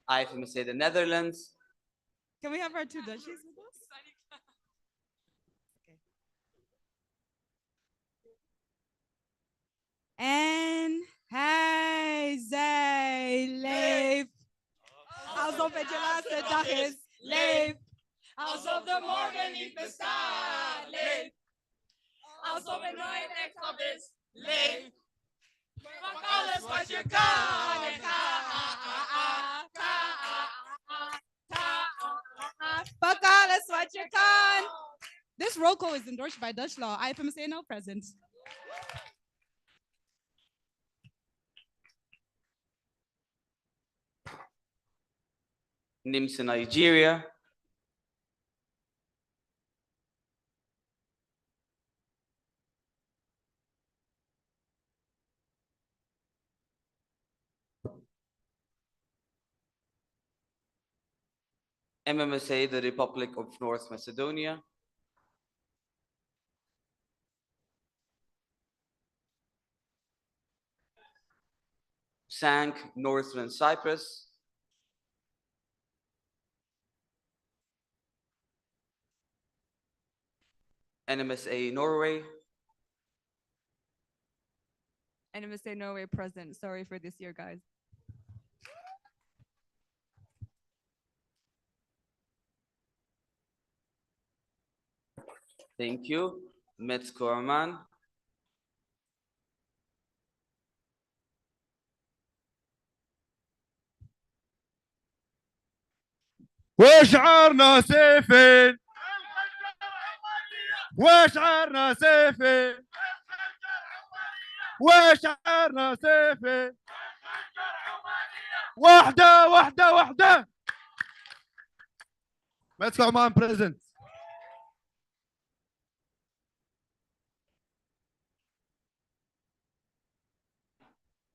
Speaker 1: IFMSA the Netherlands,
Speaker 9: Can we have our two Dutchies with us? En hij zei, leef alsof het je laatste dag is. Leef alsof de morgen niet bestaat. Leef alsof het nooit echt op is. Leef pak alles wat je kan en pak alles wat je kan. This roll call is endorsed by Dutch law. IFMSA now present.
Speaker 1: NIMSA Nigeria, MMSA the Republic of North Macedonia, SANC Northern Cyprus, NMSA Norway,
Speaker 9: IFMSA Norway present. Sorry for this year, guys.
Speaker 1: Thank you. Metz Korman.
Speaker 15: وشعرنا سيفين وشعرنا سيفين وشعرنا سيفين وحدة وحدة وحدة. Metz Korman present.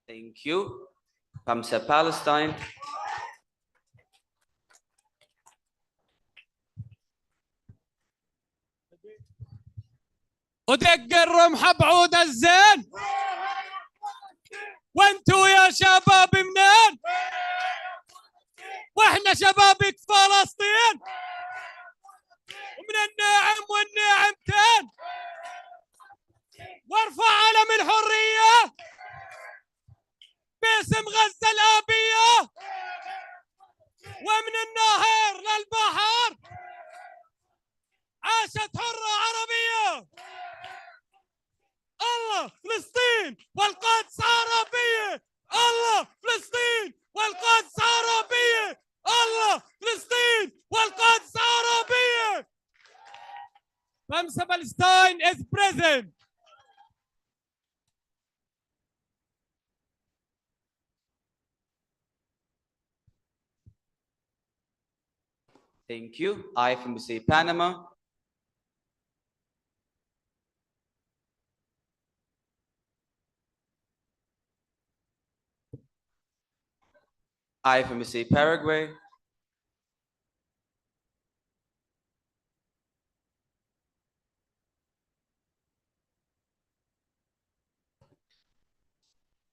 Speaker 1: Thank you. IFMSA Palestine.
Speaker 4: ودق الرمح بعود الزين وانتو يا شباب منين واحنا شبابك فلسطين ومن الناعم والناعمتين وارفع علم الحرية باسم غزة الآبية ومن النهر للبحر عاشت حرة عربية. الله فلسطين والقدس عربية. الله فلسطين والقدس عربية. الله فلسطين والقدس عربية. IFMSA Palestine is present.
Speaker 1: Thank you. IFMSA Panama. IFMSA Paraguay.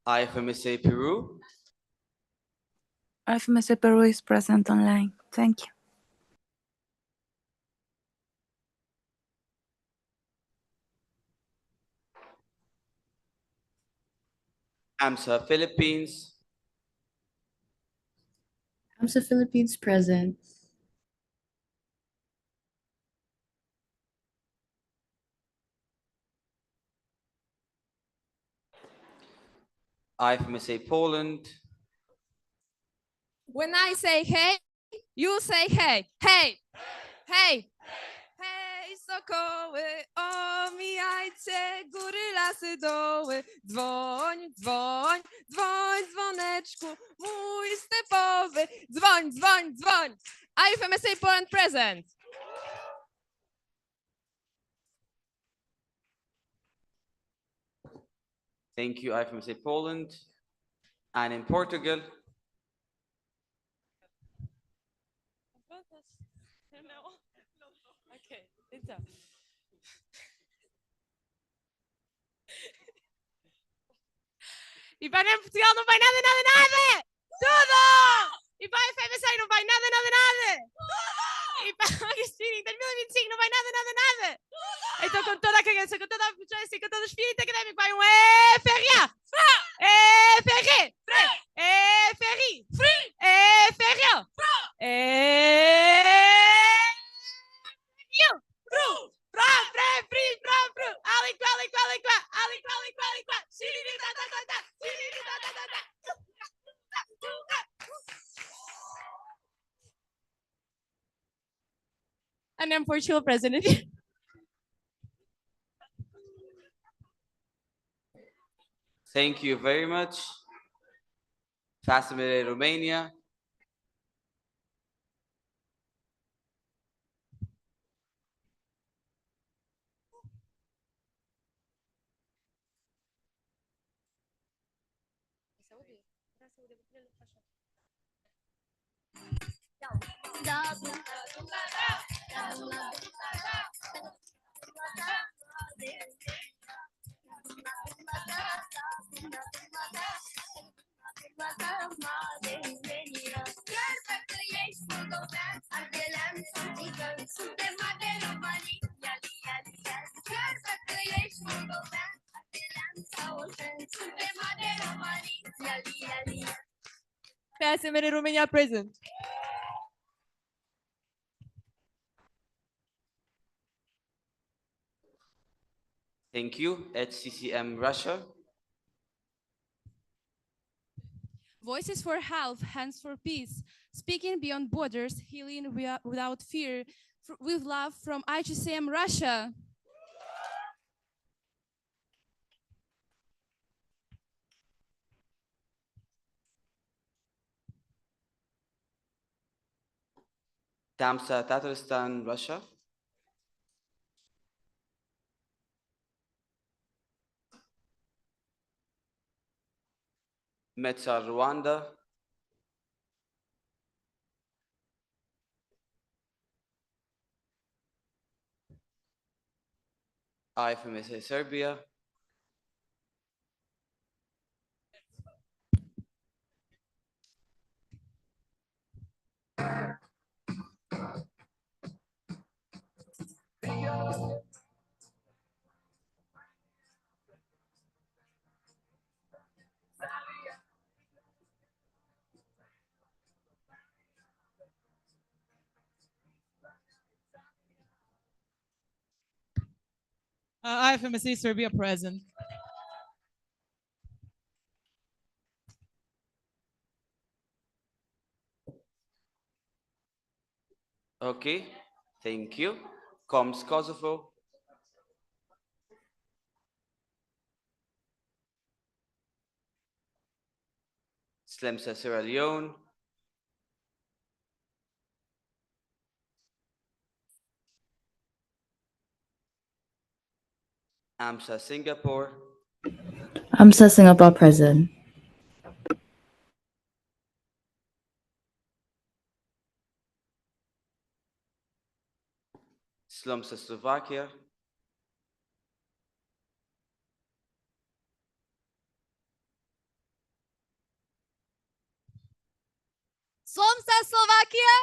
Speaker 1: IFMSA Peru.
Speaker 2: IFMSA Peru is present online. Thank you.
Speaker 1: IFMSA Philippines.
Speaker 5: IFMSA Philippines present.
Speaker 1: IFMSA Poland.
Speaker 20: When I say hey, you say hey. Hey, hey. Hej, sokoły, omijajcie góry, lasy, doły. Dzwoń, dzwoń, dzwoń, dzwoneczku, mój stepowy. Dzwoń, dzwoń, dzwoń. IFMSA Poland present.
Speaker 1: Thank you, IFMSA Poland. And in Portugal.
Speaker 10: Okay, então. E para Portugal não vai nada, nada, nada! Tudo! E para a IFMSA não vai nada, nada, nada! Tudo! E para a Cristina em 2025 não vai nada, nada, nada! Tudo! Então com toda a cabeça, com toda a potência, com todo o espírito académico vai um FRA! FRI! FRI! FRA! And then Portugal president.
Speaker 1: Thank you very much. Fascinated Romania.
Speaker 20: PSMR Romania present.
Speaker 1: Thank you. HCCM Russia.
Speaker 12: Voices for health, hands for peace, speaking beyond borders, healing without fear, with love from IGCM Russia.
Speaker 1: Tamsa Tatarstan Russia. Metsa Rwanda. IFMSA Serbia.
Speaker 9: IFMSA Serbia present.
Speaker 1: Okay, thank you. Comes Kosovo. Slemsa Sierra Leone. AMSA Singapore.
Speaker 2: AMSA Singapore present.
Speaker 1: Slumsa Slovakia.
Speaker 20: Slomsa Slovakia.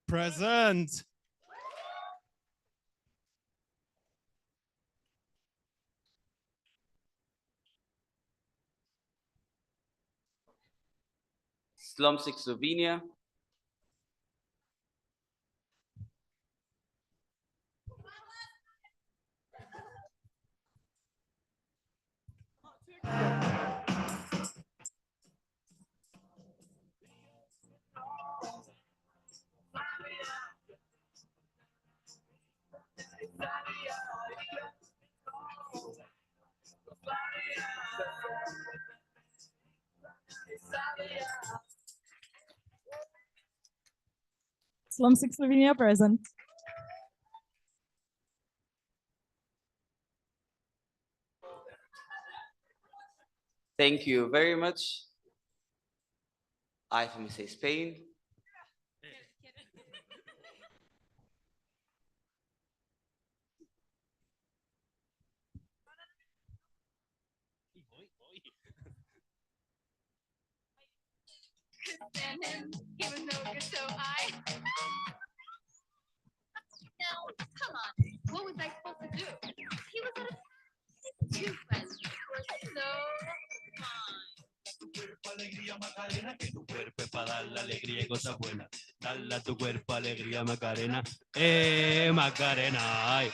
Speaker 15: Present.
Speaker 1: Slomsik Slovenia.
Speaker 13: Slumsick Slovenia present.
Speaker 1: Thank you very much. IFMSA Spain.
Speaker 22: Stand him. He was no good, so I. Now, come on. What was I supposed to do? He was at a two friends were so
Speaker 15: Alegría Macarena, que tu cuerpo es para dar la alegría y cosas buenas. Dale a tu cuerpo alegría Macarena, Macarena. Ay.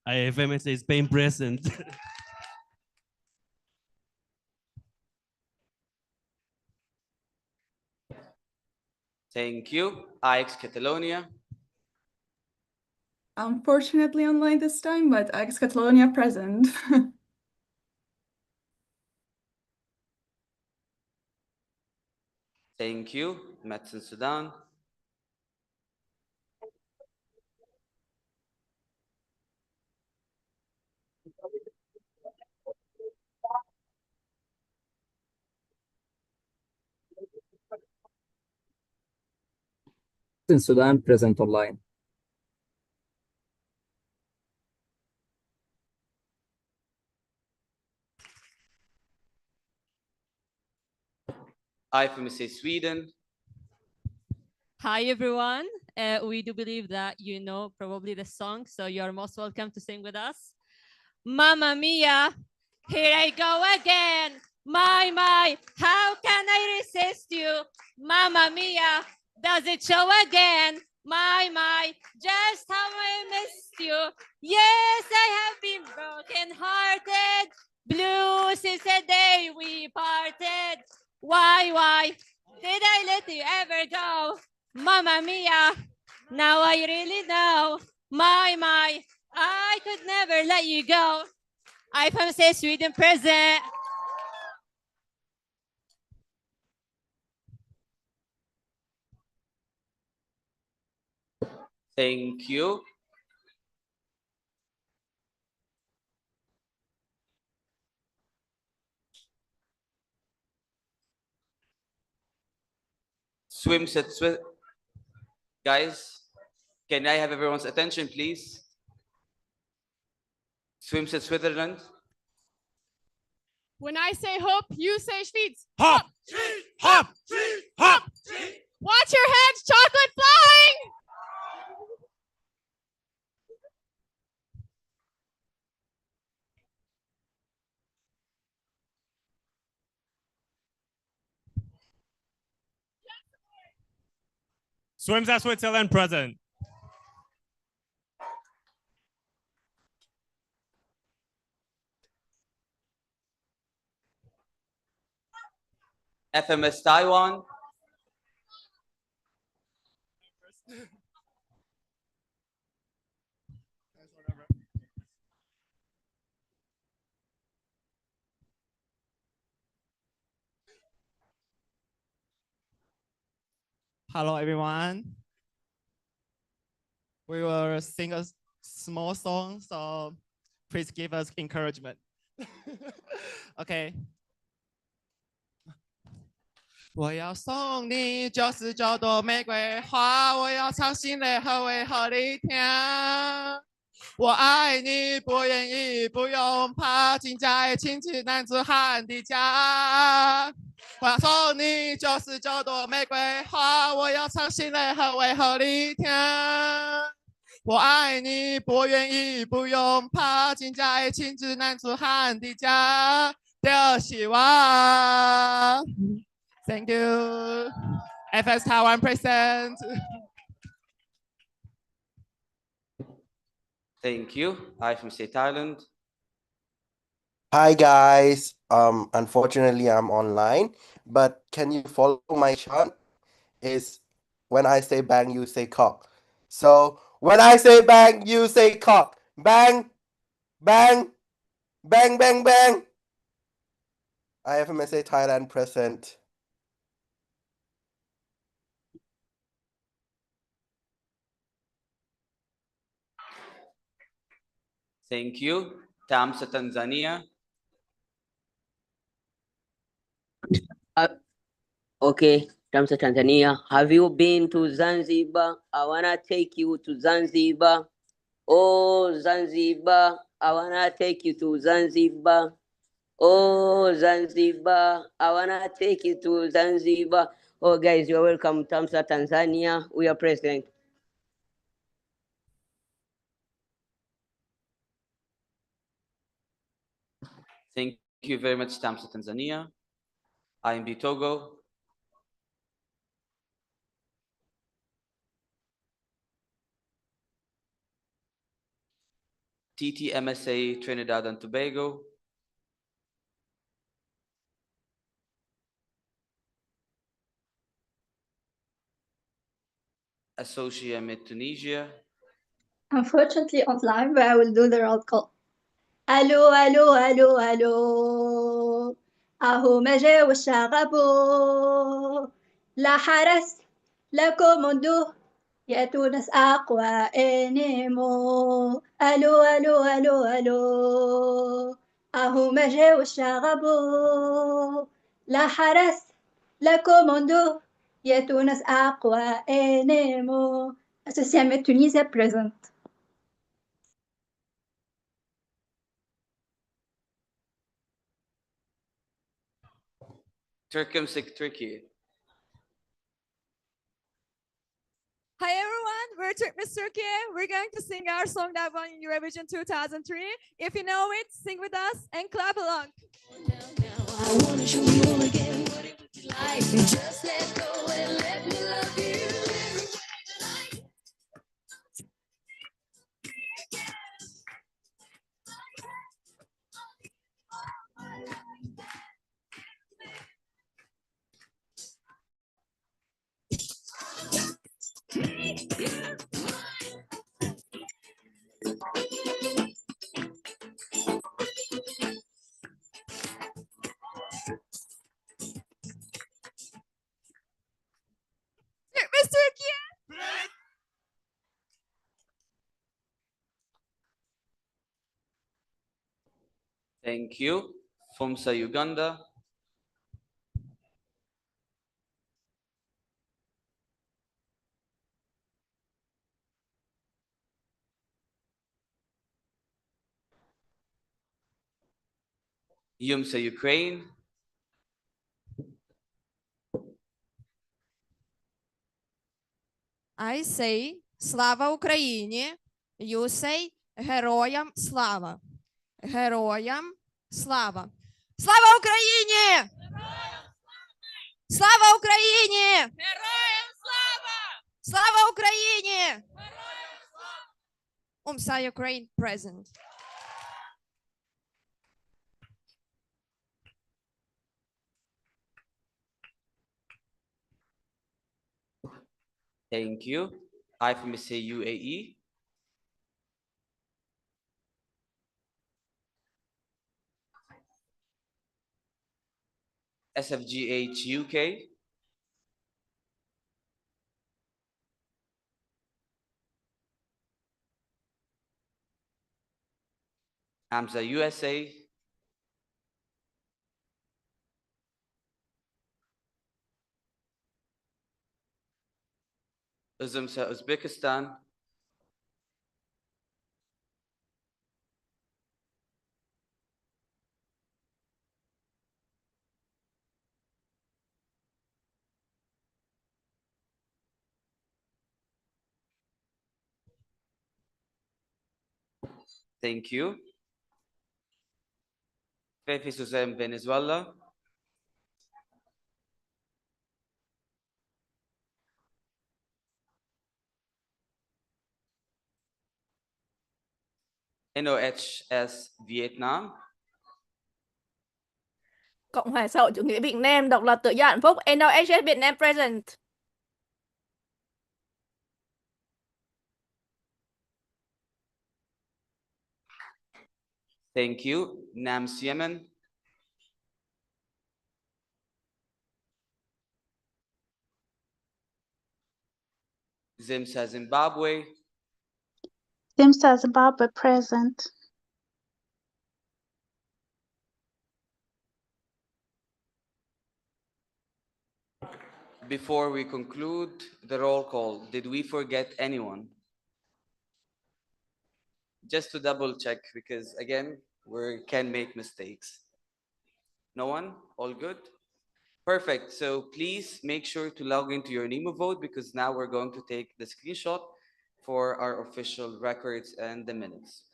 Speaker 15: IFMSA Spain present.
Speaker 1: Thank you. IX Catalonia.
Speaker 3: Unfortunately online this time, but ex Catalonia present.
Speaker 1: Thank you. Medicine Sudan.
Speaker 6: In Sudan present online.
Speaker 1: IFMSA Sweden.
Speaker 10: Hi, everyone. We do believe that you know probably the song, so you're most welcome to sing with us. Mamma mia, Here I go again. My, how can I resist you? Mamma mia, does it show again? My, just how I missed you. Yes, I have been broken-hearted. Blue since the day we parted. Why did I let you ever go? Mamma mia, now I really know. My, I could never let you go. IFMSA Sweden present.
Speaker 1: Thank you. Swim set guys, can I have everyone's attention, please? Swim set Switzerland.
Speaker 12: When I say hop, you say Schweiz.
Speaker 17: Hop, hop, hop.
Speaker 12: Watch your heads, chocolate flying.
Speaker 17: Swims at Switzerland present.
Speaker 1: FMS Taiwan.
Speaker 15: Hello, everyone. We will sing a small song, so please give us encouragement. Okay. 我要送你99朵玫瑰花，我要唱心里和为和你听。我爱你，不愿意，不用怕，请在亲戚男子汉的家。我要送你99朵玫瑰花，我要唱心里和为和你听。我爱你，不愿意，不用怕，请在亲子男子汉的家的希望。Thank you. FS Taiwan present.
Speaker 1: Thank you. IFMSA Thailand.
Speaker 6: Hi guys. Unfortunately I'm online, but can you follow my chant? Is when I say bang, you say cock. So when I say bang, you say cock. Bang, bang, bang, bang, bang. IFMSA Thailand present.
Speaker 1: Thank you. Tamsa Tanzania.
Speaker 8: Okay, Tamsa Tanzania. Have you been to Zanzibar? I wanna take you to Zanzibar. Oh, Zanzibar, I wanna take you to Zanzibar. Oh, Zanzibar, I wanna take you to Zanzibar. Oh, guys, you're welcome, Tamsa Tanzania. We are present.
Speaker 1: Thank you very much, Tamsa Tanzania. IMB Togo. TTMSA Trinidad and Tobago. Associate Tunisia.
Speaker 11: Unfortunately, on live, but I will do the roll call. Allô, allô, allô, allô. أهو ما جا والشغبو. لا حرس لا كوموندو. يا تونس أقوى إنيمو. ألو ألو ألو ألو. أهو ما جا والشغبو. لا حرس لا كوموندو. يا تونس أقوى إنيمو. Association Tunisia present.
Speaker 1: Turkey.
Speaker 20: Hi everyone, we're Miss Turkey. We're going to sing our song that won in Eurovision 2003. If you know it, sing with us and clap along.
Speaker 7: I wanna show you all again what it would be like. Just let go and let me love you.
Speaker 20: Miss Turkey.
Speaker 1: Thank you. FMSA Uganda. IFMSA Ukraine.
Speaker 20: I say Слава Україні. You say Героям слава. Героям слава. Слава Україні! Слава Україні! Героям слава! Слава Україні! Героям слава! FMSA Ukraine present.
Speaker 1: Thank you. IFMSA UAE. SFGH UK. AMSA USA. UZMSA Uzbekistan. Thank you. Fefi Suzanne, Venezuela. NOHS Vietnam.
Speaker 14: Cộng hòa xã hội chủ nghĩa Việt Nam, độc lập tự do hạnh phúc, NOHS Việt Nam present.
Speaker 1: Thank you. NAMS Yemen. ZIMSA Zimbabwe.
Speaker 16: IFMSA Zimbabwe present.
Speaker 1: Before we conclude the roll call, did we forget anyone? Just to double check, because again, we can make mistakes. No one? All good? Perfect. So please make sure to log into your NEMO vote, because now we're going to take the screenshot for our official records and the minutes.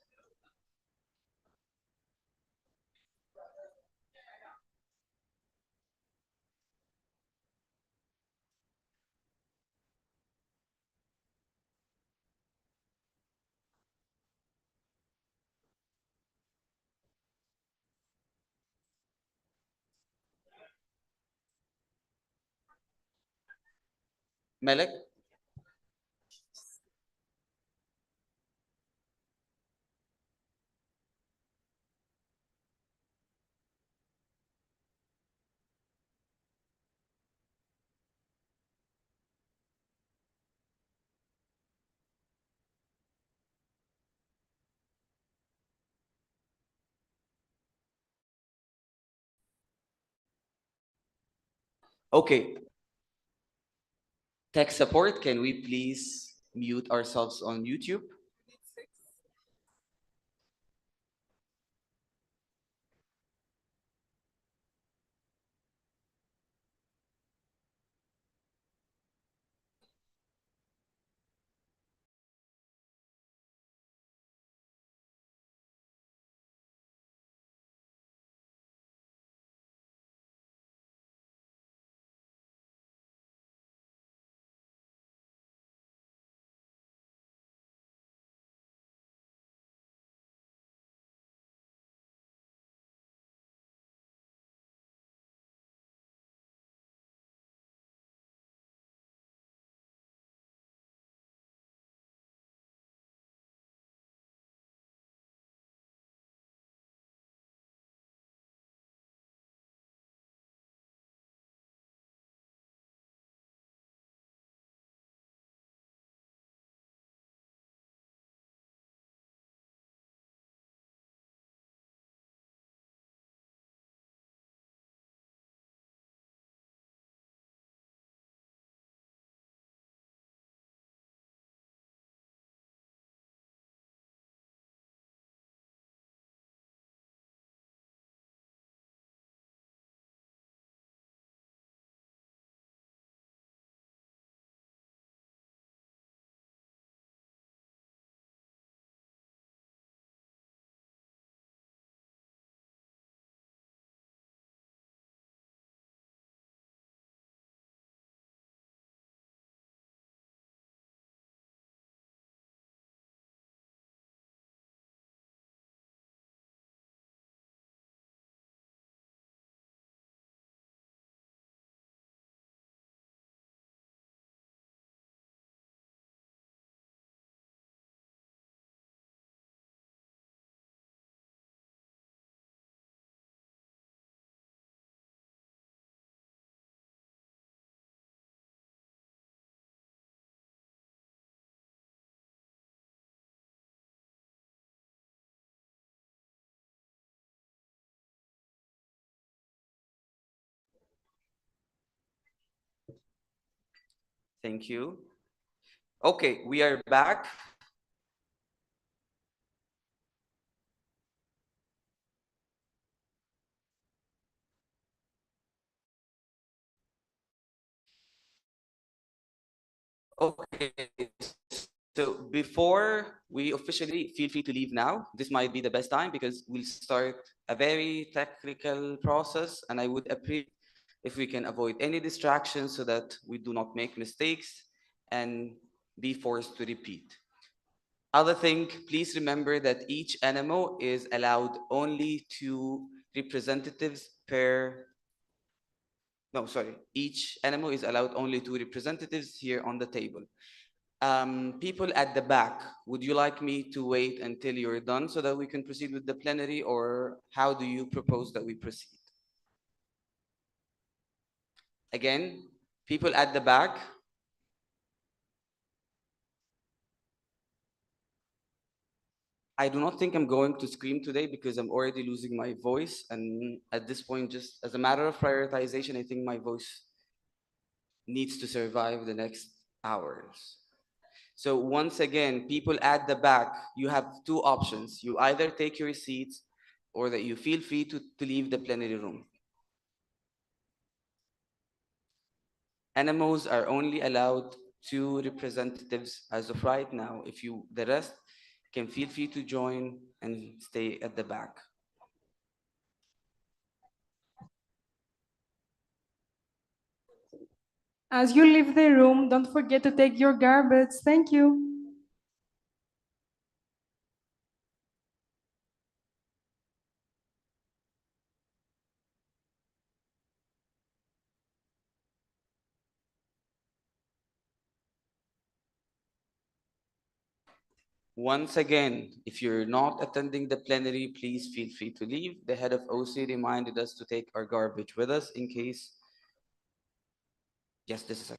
Speaker 1: Melek? Okay. Tech support, can we please mute ourselves on YouTube? Thank you. Okay, we are back. Okay, so before we officially feel free to leave now, this might be the best time because we'll start a very technical process, and I would appreciate if we can avoid any distractions so that we do not make mistakes and be forced to repeat. Other thing, please remember that each NMO is allowed only 2 representatives per, no, sorry, each NMO is allowed only 2 representatives here on the table. People at the back, would you like me to wait until you're done so that we can proceed with the plenary, or how do you propose that we proceed? Again, people at the back. I do not think I'm going to scream today because I'm already losing my voice. And at this point, just as a matter of prioritization, I think my voice needs to survive the next hours. So once again, people at the back, you have 2 options. You either take your seats or that you feel free to leave the plenary room. NMOs are only allowed 2 representatives as of right now. If you, the rest can feel free to join and stay at the back.
Speaker 18: As you leave the room, don't forget to take your garbage. Thank you.
Speaker 1: Once again, if you're not attending the plenary, please feel free to leave. The head of OC reminded us to take our garbage with us in case. Yes, this is a.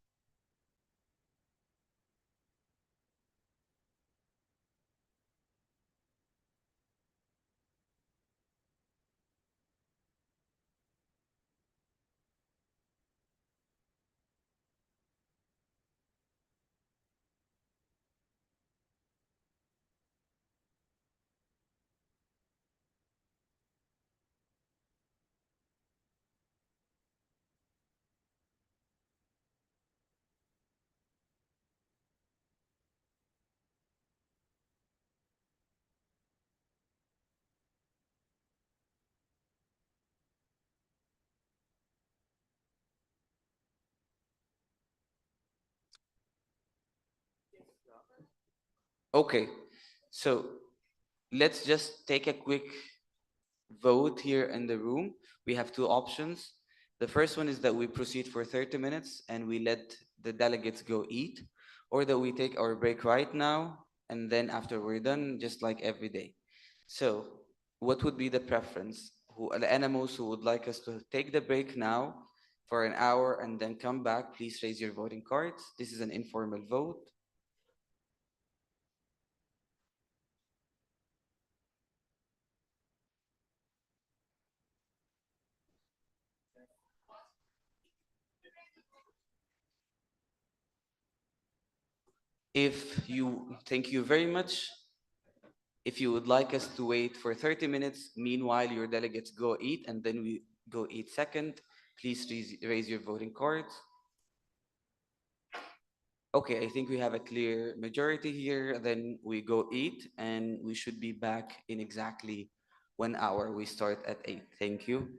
Speaker 1: Okay, so let's just take a quick vote here in the room. We have 2 options. The first one is that we proceed for 30 minutes and we let the delegates go eat, or that we take our break right now and then after we're done, just like every day. So what would be the preference? The NMOs who would like us to take the break now for an hour and then come back, please raise your voting cards. This is an informal vote. Thank you very much. If you would like us to wait for 30 minutes, meanwhile your delegates go eat and then we go eat second, please raise your voting cards. Okay, I think we have a clear majority here. Then we go eat and we should be back in exactly 1 hour. We start at 8. Thank you.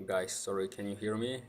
Speaker 19: Guys, sorry, can you hear me?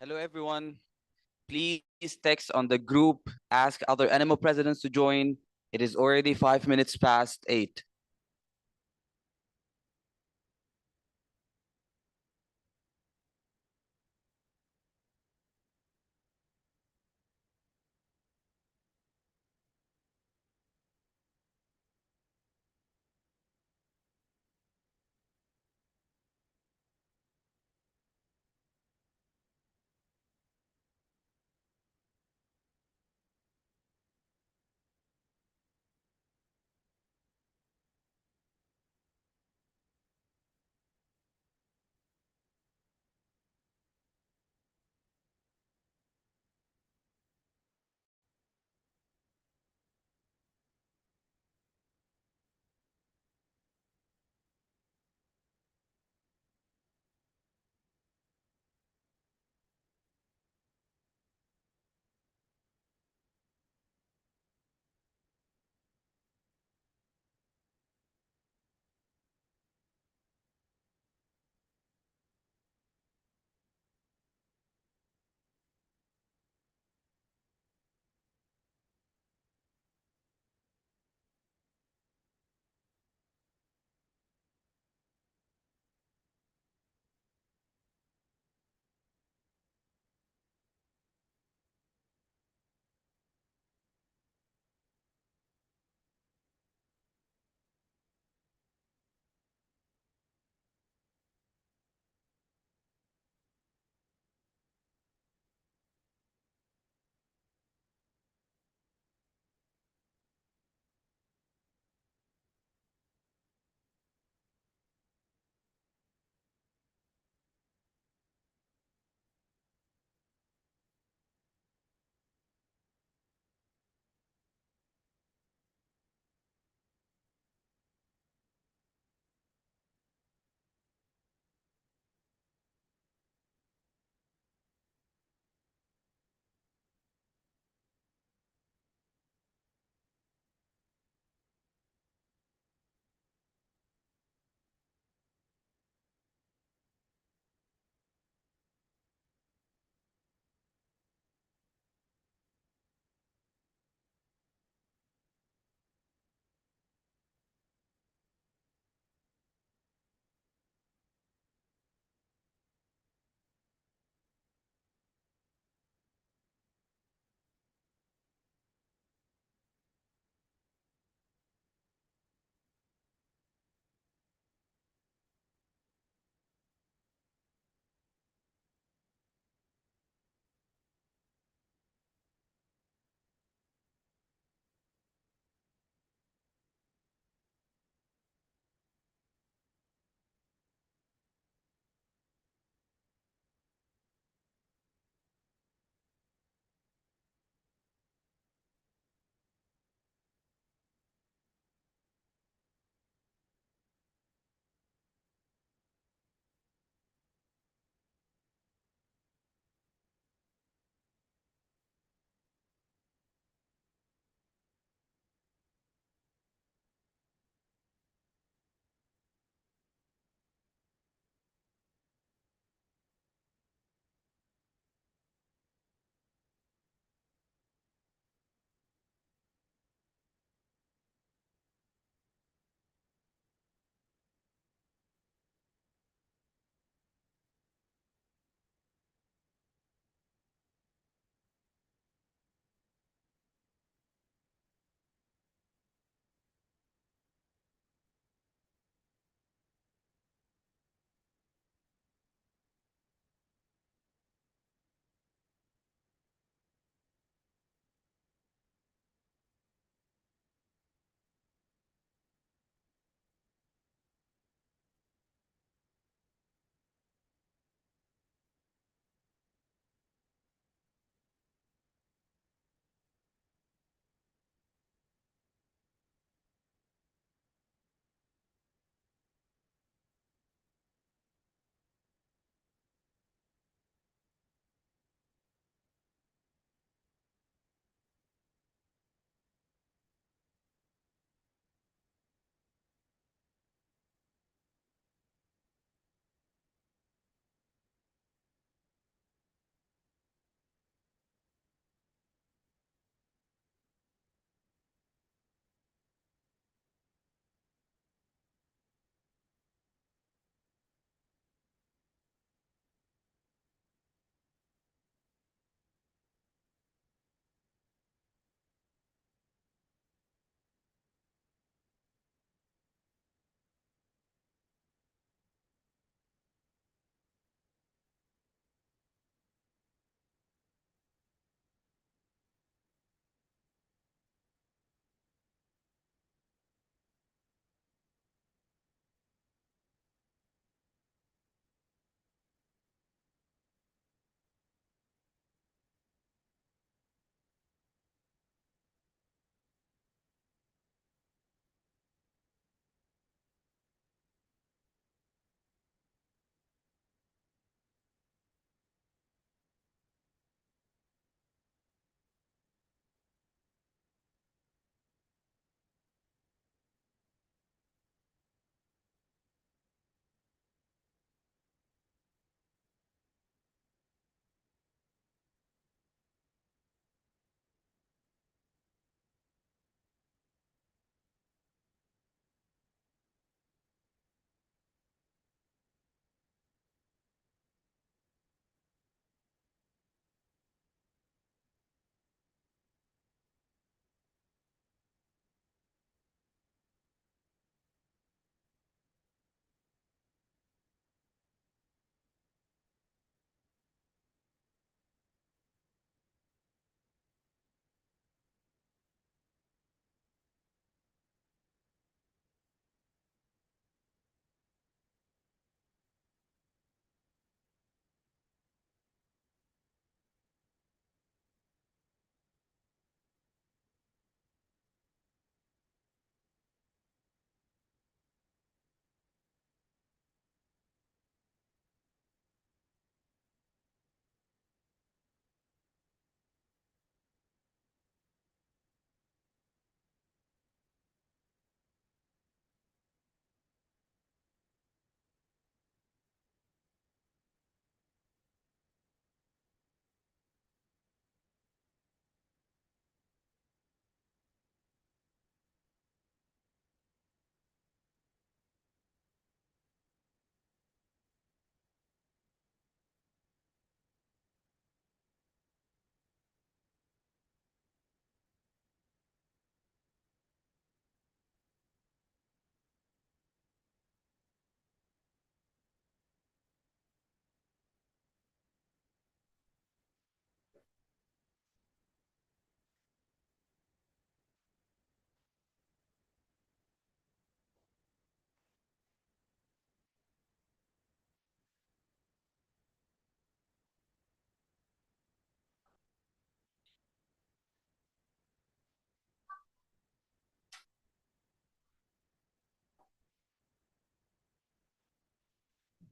Speaker 1: Hello, everyone. Please text on the group, ask other animal presidents to join. It is already 5 minutes past 8.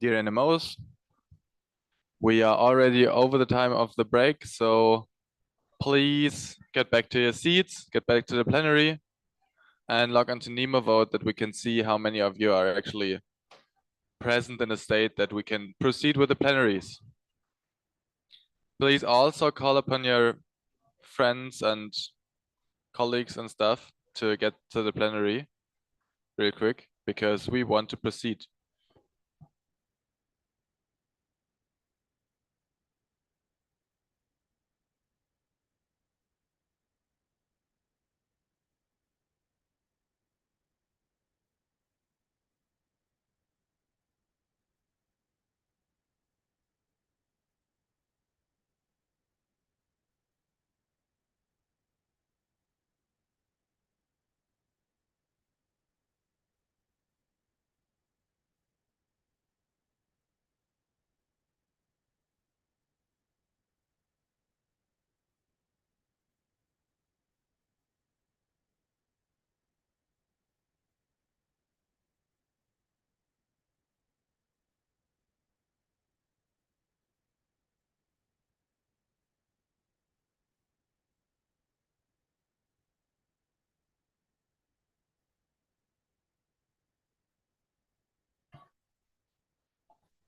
Speaker 4: Dear NMOs, we are already over the time of the break, so please get back to your seats, get back to the plenary, and log onto Nemo Vote that we can see how many of you are actually present in a state that we can proceed with the plenaries. Please also call upon your friends and colleagues and stuff to get to the plenary real quick, because we want to proceed.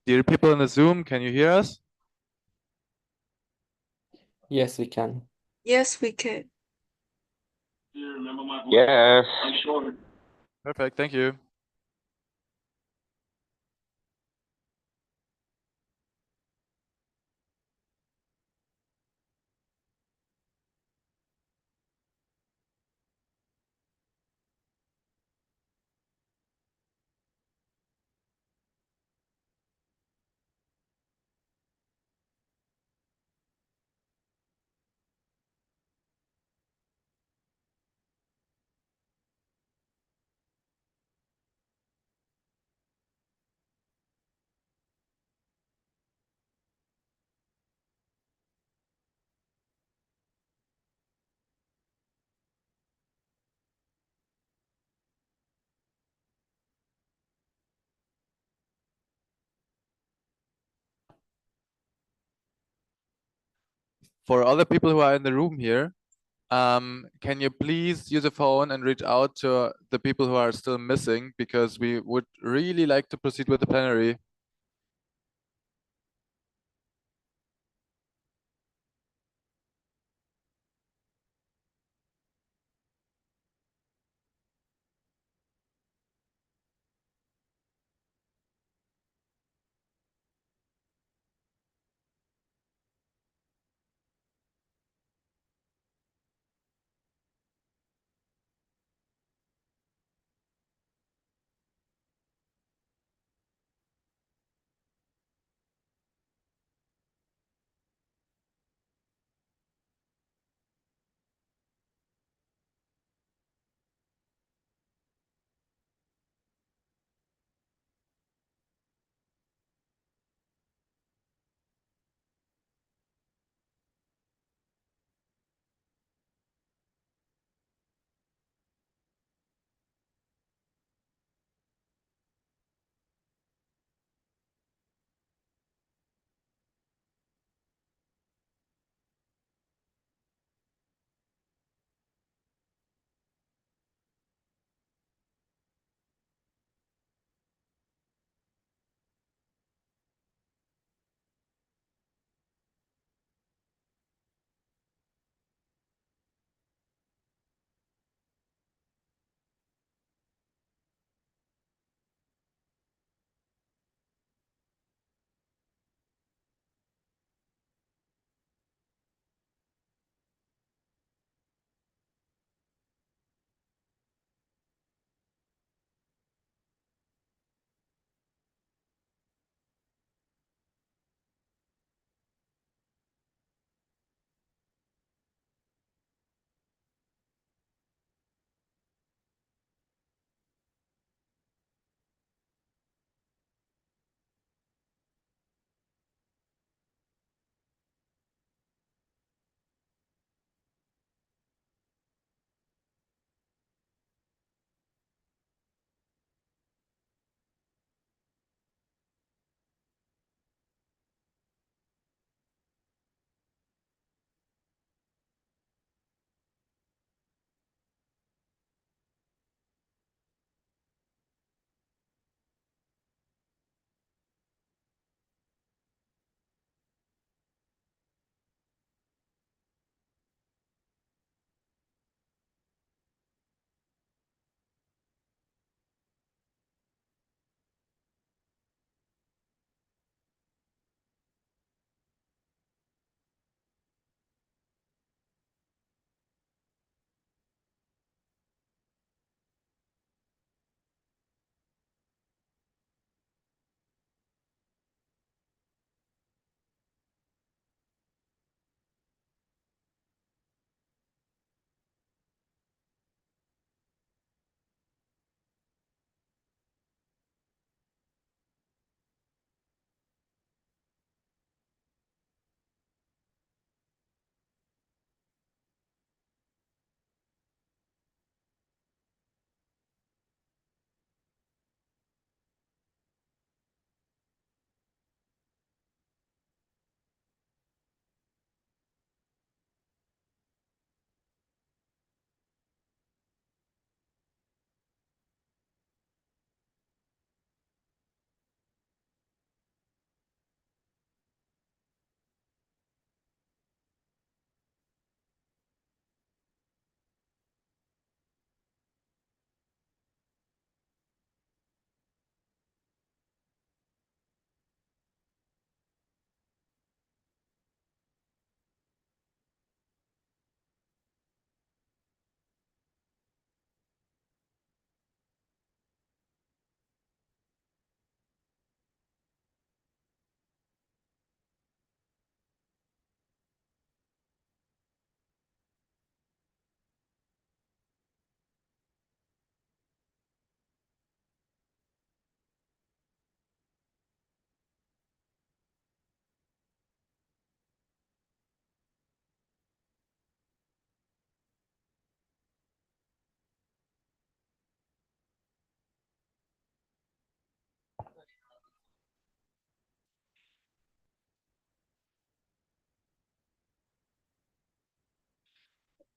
Speaker 4: Dear people in the Zoom, can you hear us?
Speaker 21: Yes, we can.
Speaker 20: Yes, we can.
Speaker 21: Yes.
Speaker 4: Perfect, thank you. For other people who are in the room here, can you please use a phone and reach out to the people who are still missing, because we would really like to proceed with the plenary.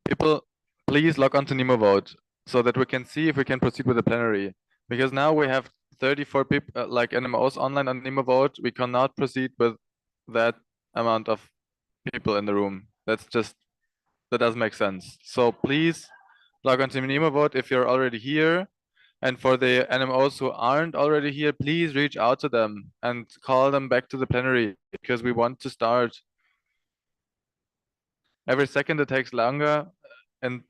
Speaker 4: People, please log on to NemoVote so that we can see if we can proceed with the plenary. Because now we have 34 people, like NMOs online on NemoVote. We cannot proceed with that amount of people in the room. That doesn't make sense. So please log on to NemoVote if you're already here. And for the NMOs who aren't already here, please reach out to them and call them back to the plenary because we want to start. Every second it takes longer, and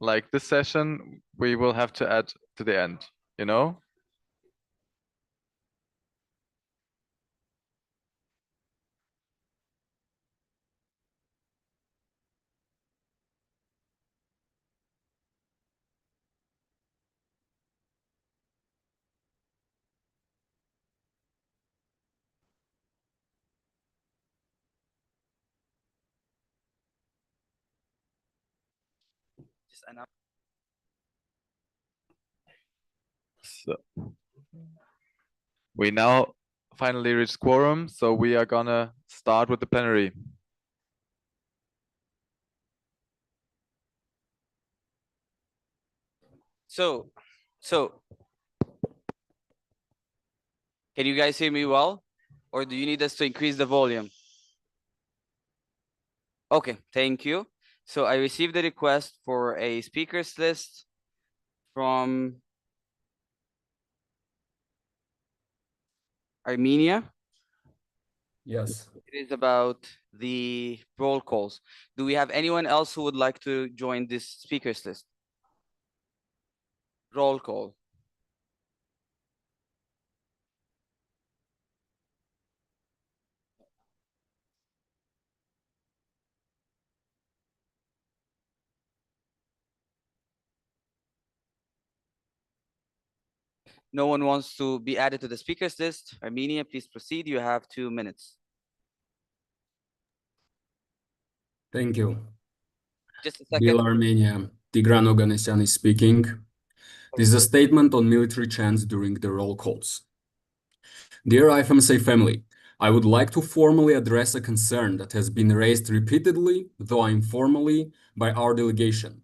Speaker 4: like this session, we will have to add to the end, you know?
Speaker 1: Just announce.
Speaker 4: So we now finally reached quorum, so we are gonna start with the plenary.
Speaker 1: So, can you guys hear me well? Or do you need us to increase the volume? Okay, thank you. So I received a request for a speakers list from Armenia.
Speaker 19: Yes.
Speaker 1: It is about the roll calls. Do we have anyone else who would like to join this speakers list? Roll call. No one wants to be added to the speakers list. Armenia, please proceed. You have 2 minutes.
Speaker 19: Thank you.
Speaker 1: Just a
Speaker 19: Bill
Speaker 1: second.
Speaker 19: Armenia, Tigran Oganessian is speaking. This is a statement on military chants during the roll calls. Dear IFMSA family, I would like to formally address a concern that has been raised repeatedly, though informally, by our delegation.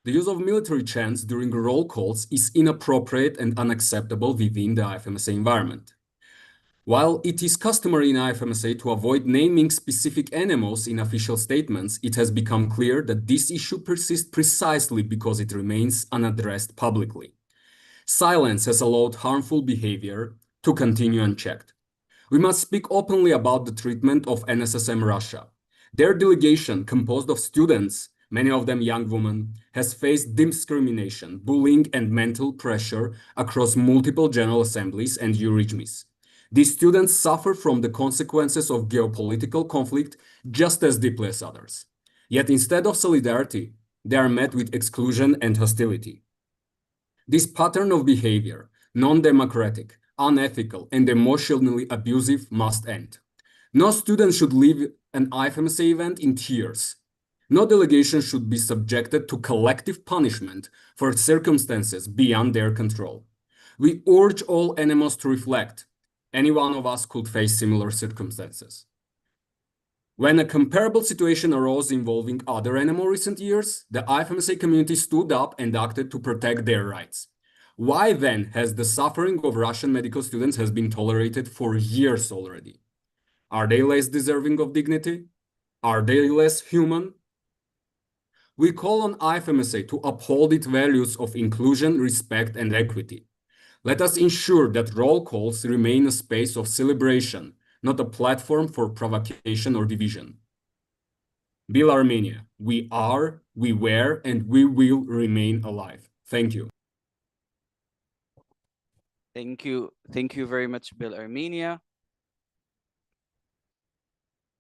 Speaker 19: The use of military chants during roll calls is inappropriate and unacceptable within the IFMSA environment. While it is customary in IFMSA to avoid naming specific animals in official statements, it has become clear that this issue persists precisely because it remains unaddressed publicly. Silence has allowed harmful behavior to continue unchecked. We must speak openly about the treatment of NSSM Russia. Their delegation, composed of students, many of them young women, has faced discrimination, bullying, and mental pressure across multiple General Assemblies and Eurythmies. These students suffer from the consequences of geopolitical conflict just as deeply as others. Yet instead of solidarity, they are met with exclusion and hostility. This pattern of behavior, non-democratic, unethical, and emotionally abusive, must end. No student should leave an IFMSA event in tears. No delegation should be subjected to collective punishment for circumstances beyond their control. We urge all NMOs to reflect. Any one of us could face similar circumstances. When a comparable situation arose involving other NMO recent years, the IFMSA community stood up and acted to protect their rights. Why then has the suffering of Russian medical students has been tolerated for years already? Are they less deserving of dignity? Are they less human? We call on IFMSA to uphold its values of inclusion, respect, and equity. Let us ensure that roll calls remain a space of celebration, not a platform for provocation or division. Bill Armenia, we are, we were, and we will remain alive. Thank you.
Speaker 1: Thank you. Thank you very much, Bill Armenia.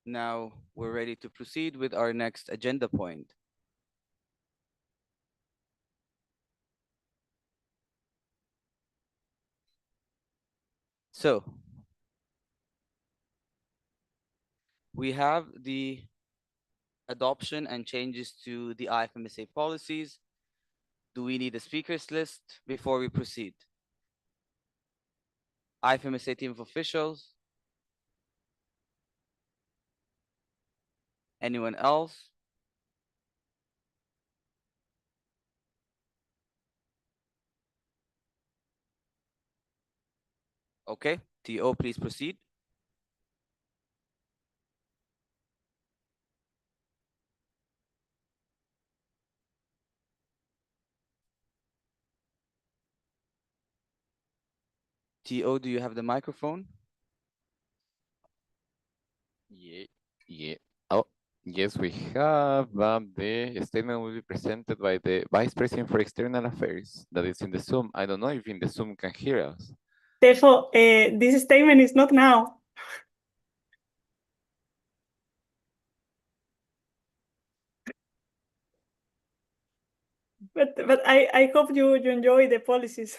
Speaker 1: Now we're ready to proceed with our next agenda point. So we have the adoption and changes to the IFMSA policies. Do we need a speakers list before we proceed? IFMSA team of officials? Anyone else? Okay, TO, please proceed. TO, do you have the microphone?
Speaker 5: Yeah. Oh, yes, we have. The statement will be presented by the Vice President for External Affairs that is in the Zoom. I don't know if in the Zoom can hear us.
Speaker 9: Therefore, this statement is not now. But I hope you enjoy the policies.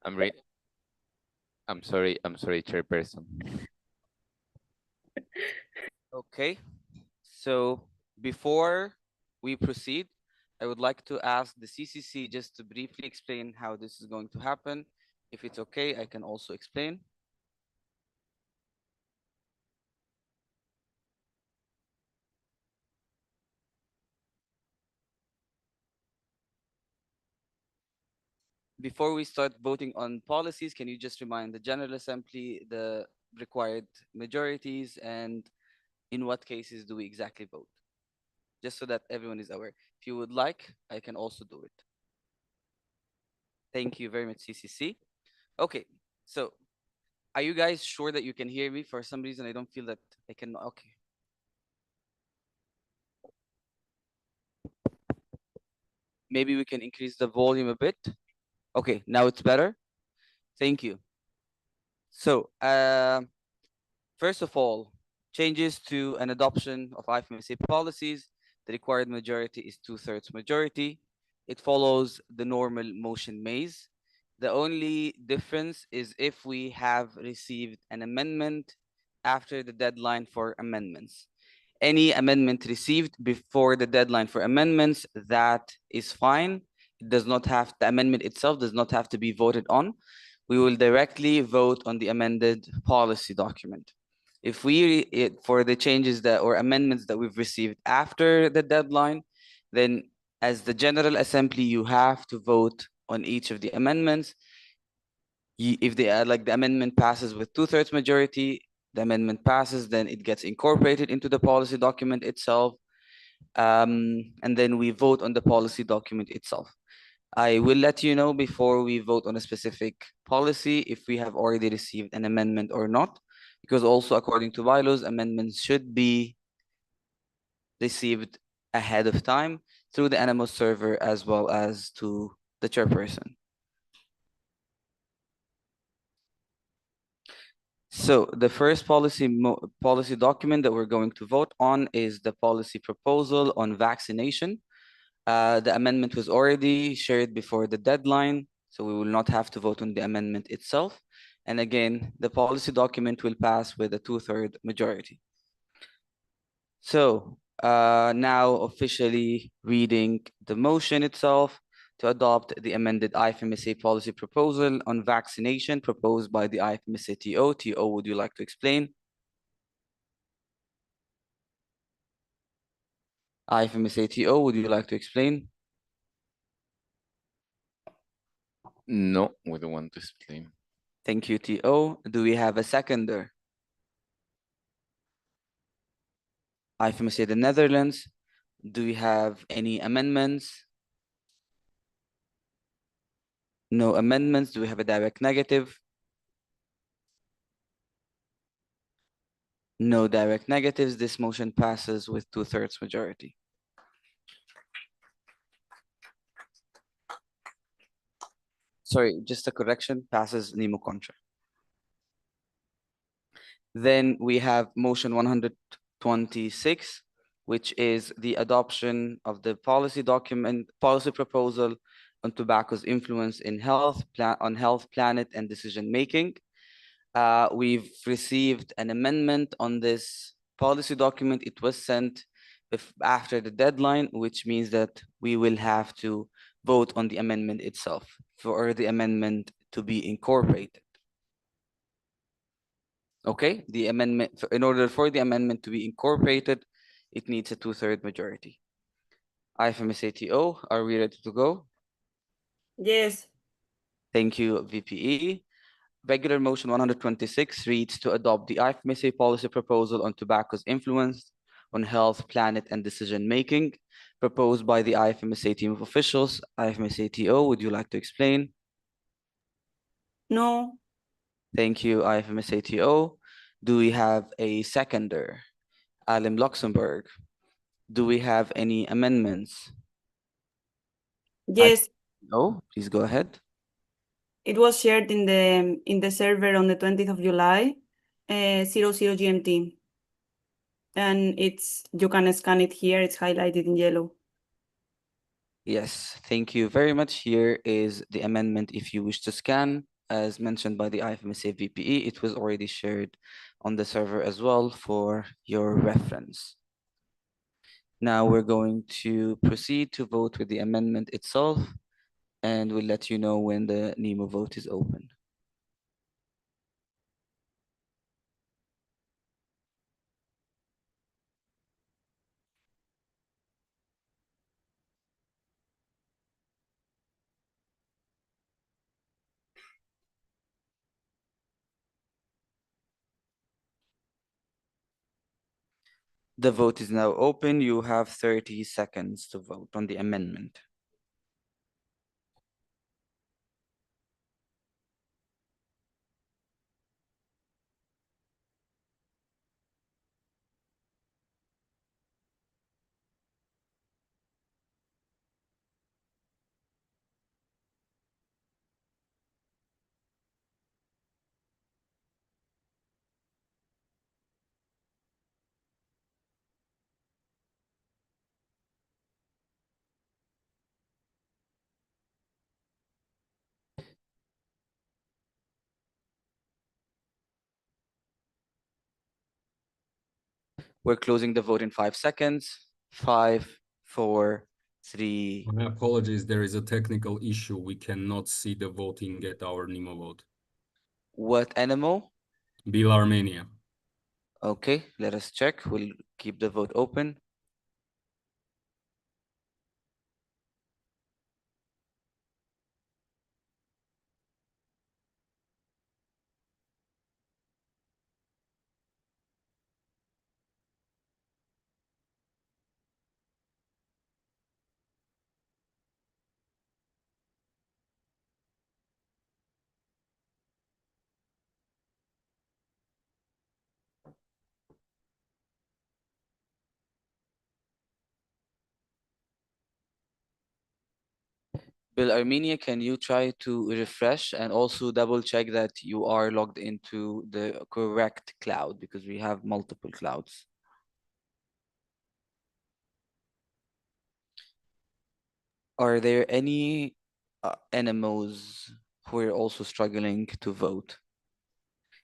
Speaker 5: I'm sorry, Chairperson.
Speaker 1: Okay, so before we proceed, I would like to ask the CCC just to briefly explain how this is going to happen. If it's okay, I can also explain. Before we start voting on policies, can you just remind the General Assembly the required majorities and in what cases do we exactly vote? Just so that everyone is aware. If you would like, I can also do it. Thank you very much, CCC. Okay, so are you guys sure that you can hear me? For some reason, I don't feel that I can. Okay. Maybe we can increase the volume a bit. Okay, now it's better. Thank you. So, first of all, changes to an adoption of IFMSA policies. The required majority is 2/3 majority. It follows the normal motion maze. The only difference is if we have received an amendment after the deadline for amendments. Any amendment received before the deadline for amendments, that is fine. It does not have, the amendment itself does not have to be voted on. We will directly vote on the amended policy document. If we, for the changes that or amendments that we've received after the deadline, then as the General Assembly, you have to vote on each of the amendments. If they are like the amendment passes with 2/3 majority, the amendment passes, then it gets incorporated into the policy document itself. And then we vote on the policy document itself. I will let you know before we vote on a specific policy if we have already received an amendment or not, because also according to bylaws, amendments should be received ahead of time through the Animal server as well as to the chairperson. So the first policy document that we're going to vote on is the policy proposal on vaccination. The amendment was already shared before the deadline, so we will not have to vote on the amendment itself. And again, the policy document will pass with a 2/3 majority. So now officially reading the motion itself to adopt the amended IFMSA policy proposal on vaccination proposed by the IFMSA TO. TO, would you like to explain? IFMSA TO, would you like to explain?
Speaker 5: No, we don't want to explain.
Speaker 1: Thank you, TO. Do we have a seconder? IFMSA the Netherlands. Do we have any amendments? No amendments. Do we have a direct negative? No direct negatives. This motion passes with 2/3 majority. Sorry, just a correction, passes nemo contra. Then we have motion 126, which is the adoption of the policy document, policy proposal on tobacco's influence in health, on health, planet, and decision-making. We've received an amendment on this policy document. It was sent after the deadline, which means that we will have to vote on the amendment itself for the amendment to be incorporated. Okay, the amendment, in order for the amendment to be incorporated, it needs a 2/3 majority. IFMSA TO, are we ready to go?
Speaker 9: Yes.
Speaker 1: Thank you, VPE. Regular motion 126 reads to adopt the IFMSA policy proposal on tobacco's influence on health, planet, and decision-making, proposed by the IFMSA team of officials. IFMSA TO, would you like to explain?
Speaker 2: No.
Speaker 1: Thank you, IFMSA TO. Do we have a seconder? Alim Luxembourg. Do we have any amendments?
Speaker 2: Yes,
Speaker 1: No, please go ahead.
Speaker 2: it was shared in the server on the 20th of July, 00 GMT. And you can scan it here, it's highlighted in yellow.
Speaker 1: Yes, thank you very much. Here is the amendment if you wish to scan. As mentioned by the IFMSA VPE, it was already shared on the server as well for your reference. Now we're going to proceed to vote with the amendment itself, and we'll let you know when the NEMO vote is open. The vote is now open. You have 30 seconds to vote on the amendment. We're closing the vote in 5 seconds. 5, 4, 3.
Speaker 19: My apologies, there is a technical issue. We cannot see the voting at our NEMO vote.
Speaker 1: What animal?
Speaker 19: Bill Armenia.
Speaker 1: Okay, let us check. We'll keep the vote open. Bill Armenia, can you try to refresh and also double check that you are logged into the correct cloud because we have multiple clouds. Are there any NMOs who are also struggling to vote?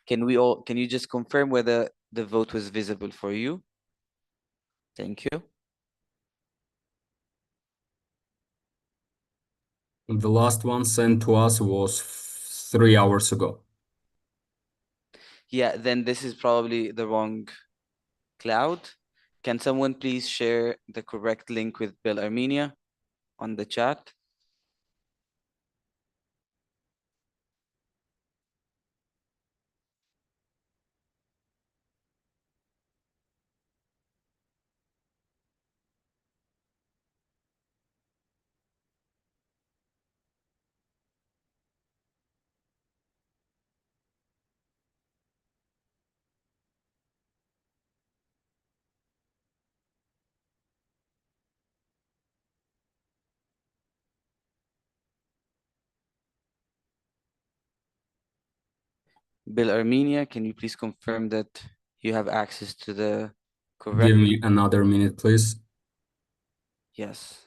Speaker 1: Can you just confirm whether the vote was visible for you? Thank you.
Speaker 19: The last one sent to us was 3 hours ago.
Speaker 1: Yeah, then this is probably the wrong cloud. Can someone please share the correct link with Bill Armenia on the chat? Bill Armenia, can you please confirm that you have access to the correct?
Speaker 19: Give me another minute, please.
Speaker 1: Yes.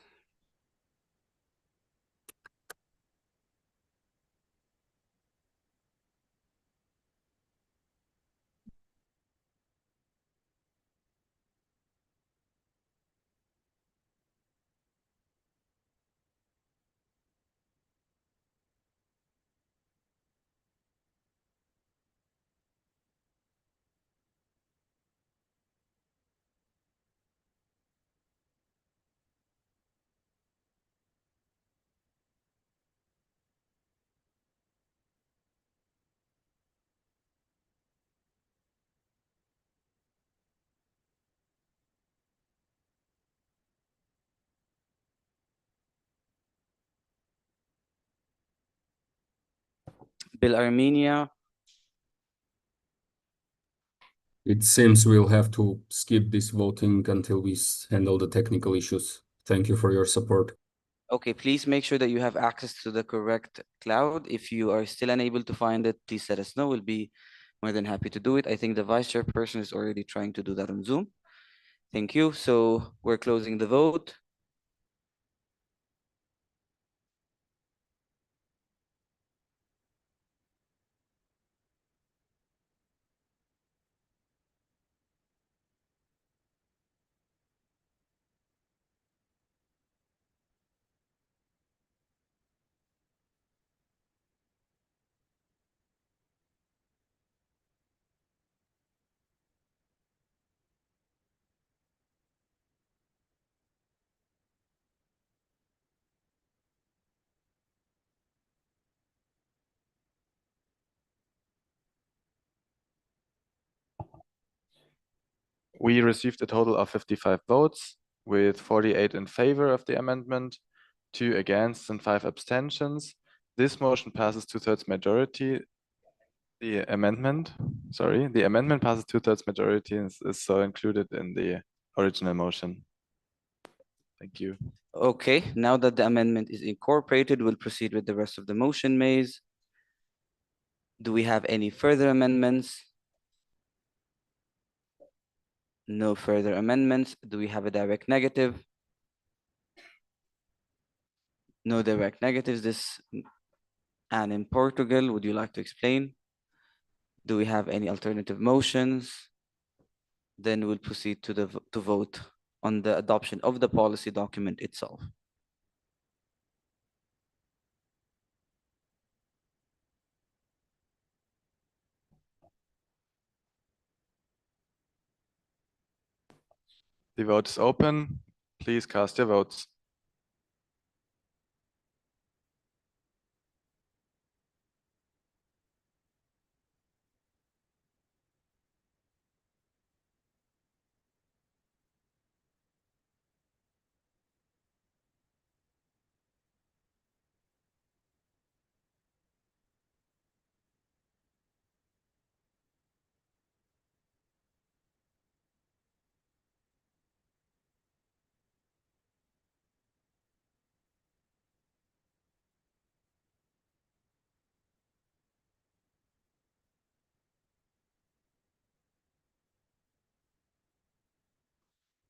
Speaker 1: Bill Armenia.
Speaker 19: It seems we'll have to skip this voting until we handle the technical issues. Thank you for your support.
Speaker 1: Okay, please make sure that you have access to the correct cloud. If you are still unable to find it, please let us know. We'll be more than happy to do it. I think the vice chairperson is already trying to do that on Zoom. Thank you. So we're closing the vote.
Speaker 4: We received a total of 55 votes, with 48 in favor of the amendment, 2 against, and 5 abstentions. This motion passes 2/3 majority. The amendment passes 2/3 majority and is so included in the original motion. Thank you.
Speaker 1: Okay, now that the amendment is incorporated, we'll proceed with the rest of the motion, Mays. Do we have any further amendments? No further amendments. Do we have a direct negative? No direct negatives. And in Portugal, would you like to explain? Do we have any alternative motions? Then we'll proceed to vote on the adoption of the policy document itself.
Speaker 4: The vote is open. Please cast your votes.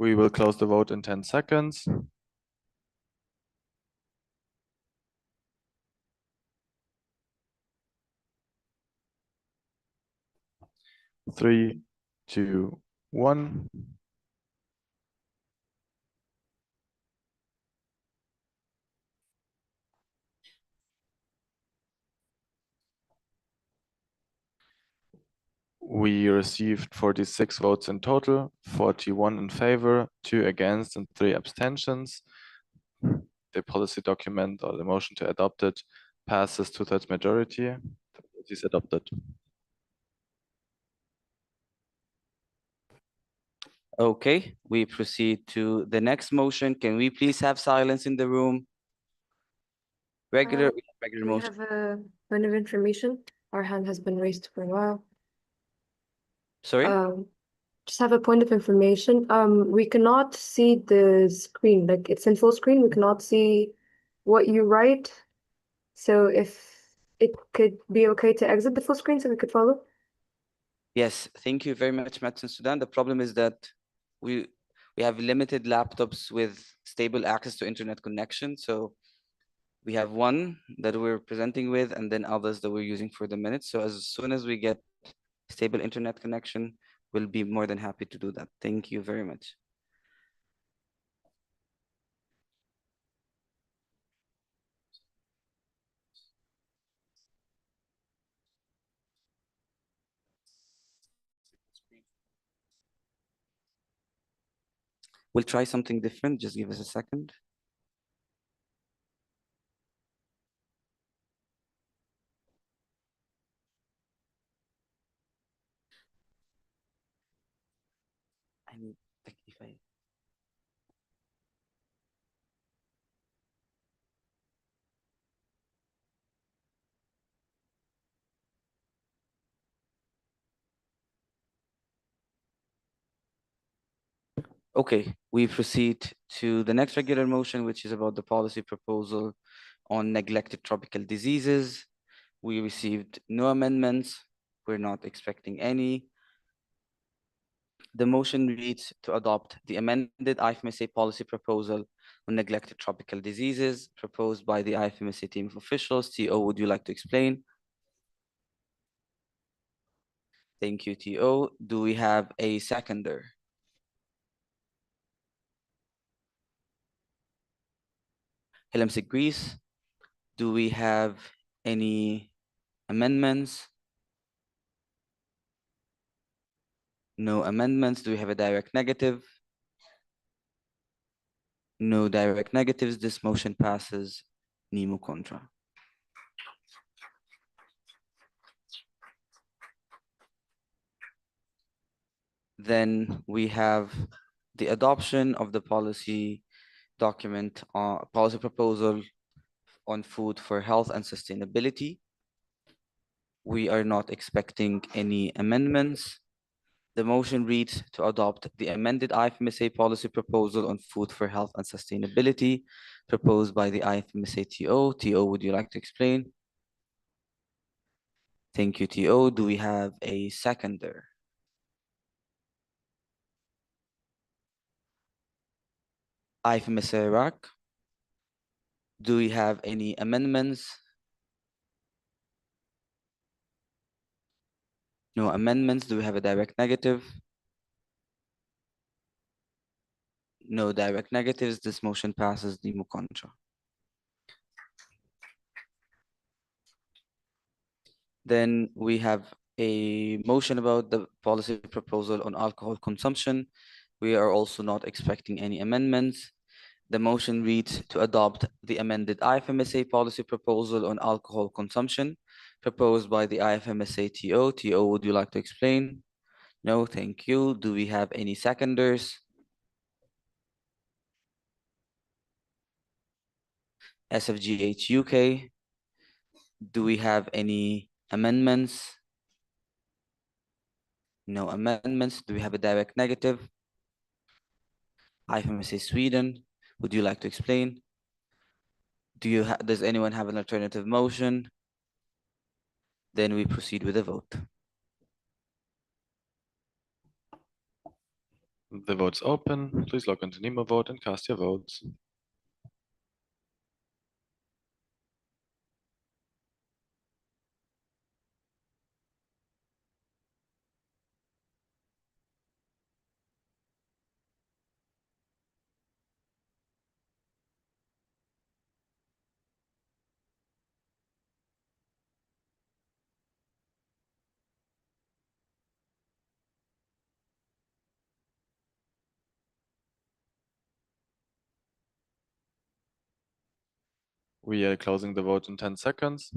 Speaker 4: We will close the vote in 10 seconds. Three, two, one. We received 46 votes in total, 41 in favor, 2 against, and 3 abstentions. The policy document or the motion to adopt it passes 2/3 majority. The policy is adopted.
Speaker 1: Okay, we proceed to the next motion. Can we please have silence in the room? Regular
Speaker 13: We
Speaker 1: motion.
Speaker 13: have a point of information. Our hand has been raised for a while.
Speaker 1: Sorry?
Speaker 13: Just have a point of information. We cannot see the screen, like it's in full screen. We cannot see what you write. So if it could be okay to exit the full screen so we could follow.
Speaker 1: Yes, thank you very much, Madsen Sudan. The problem is that we have limited laptops with stable access to internet connection. So we have one that we're presenting with and then others that we're using for the minutes. So as soon as we get stable internet connection, we'll be more than happy to do that. Thank you very much. We'll try something different. Just give us a second. I need if I Okay, we proceed to the next regular motion, which is about the policy proposal on neglected tropical diseases. We received no amendments. We're not expecting any. The motion reads to adopt the amended IFMSA policy proposal on neglected tropical diseases proposed by the IFMSA team of officials. TO, would you like to explain? Thank you, TO. Do we have a seconder? Helms agrees. Do we have any amendments? No amendments. Do we have a direct negative? No direct negatives. This motion passes nemo contra. Then we have the adoption of the policy document, policy proposal on food for health and sustainability. We are not expecting any amendments. The motion reads to adopt the amended IFMSA policy proposal on food for health and sustainability proposed by the IFMSA TO. TO, would you like to explain? Thank you, TO. Do we have a seconder? IFMSA Iraq. Do we have any amendments? No amendments. Do we have a direct negative? No direct negatives. This motion passes nemo contra. Then we have a motion about the policy proposal on alcohol consumption. We are also not expecting any amendments. The motion reads to adopt the amended IFMSA policy proposal on alcohol consumption proposed by the IFMSA TO. TO, would you like to explain? No, thank you. Do we have any seconders? SFGH UK. Do we have any amendments? No amendments. Do we have a direct negative? IFMSA Sweden. Would you like to explain? Does anyone have an alternative motion? Then we proceed with the vote.
Speaker 4: The vote's open. Please log into Nemo Vote and cast your votes. We are closing the vote in 10 seconds.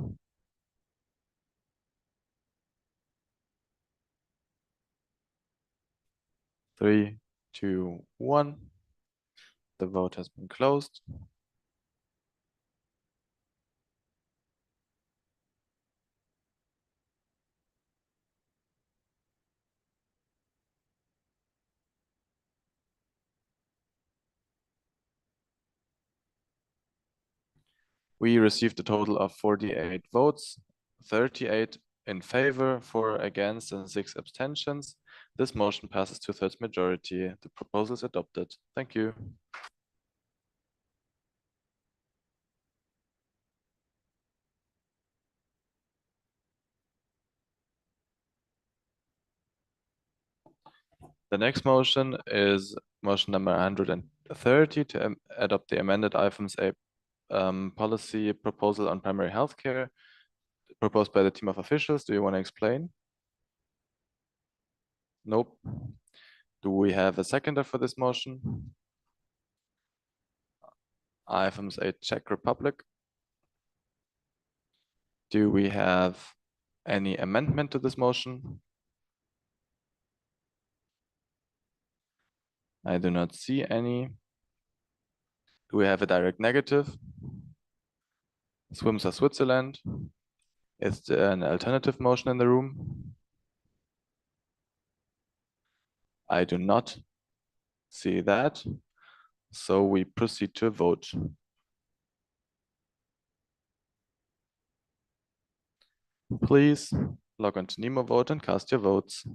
Speaker 4: Three, two, one. The vote has been closed. We received a total of 48 votes, 38 in favor, 4 against, and 6 abstentions. This motion passes 2/3 majority. The proposal is adopted. Thank you. The next motion is motion number 130 to adopt the amended IFMSA policy proposal on primary healthcare proposed by the team of officials. Do you want to explain? Nope. Do we have a seconder for this motion? IFMSA Czech Republic. Do we have any amendment to this motion? I do not see any. Do we have a direct negative? IFMSA Switzerland. Is there an alternative motion in the room? I do not see that. So we proceed to vote. Please log on to NemoVote and cast your votes.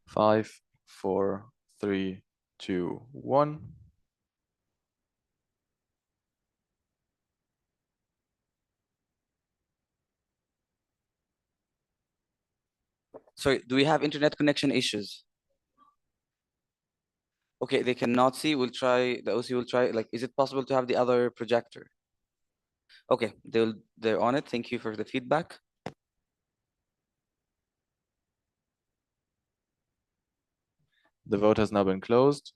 Speaker 4: Five, four, three, two, one.
Speaker 1: Sorry, do we have internet connection issues? Okay, they cannot see. We'll try, the OC will try, like, is it possible to have the other projector? Okay, they're on it. Thank you for the feedback.
Speaker 4: The vote has now been closed.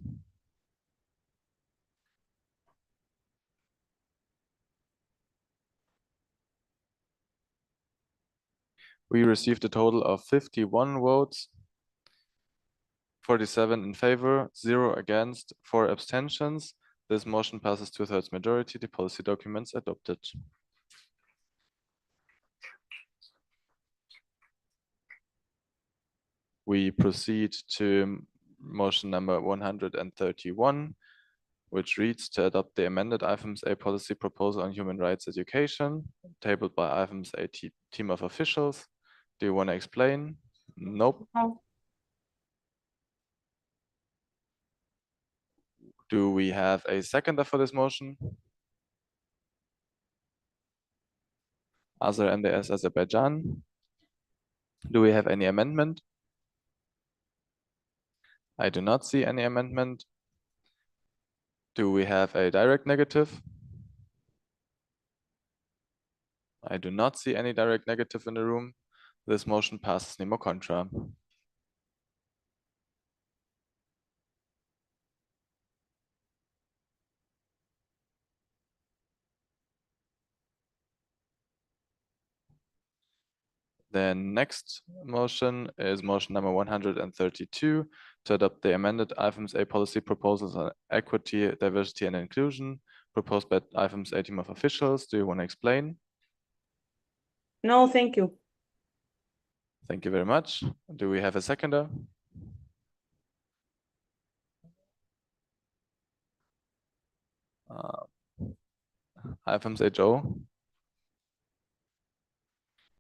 Speaker 4: We received a total of 51 votes, 47 in favor, 0 against, 4 abstentions. This motion passes 2/3 majority. The policy documents adopted. We proceed to motion number 131, which reads to adopt the amended IFMSA policy proposal on human rights education, tabled by IFMSA team of officials. Do you want to explain? Nope.
Speaker 9: No.
Speaker 4: Do we have a seconder for this motion? Azer MDS Azerbaijan. Do we have any amendment? I do not see any amendment. Do we have a direct negative? I do not see any direct negative in the room. This motion passes nemo contra. The next motion is motion number 132 to adopt the amended IFMSA policy proposals on equity, diversity, and inclusion proposed by IFMSA team of officials. Do you want to explain?
Speaker 9: No, thank you.
Speaker 4: Thank you very much. Do we have a seconder? IFMSA Joe?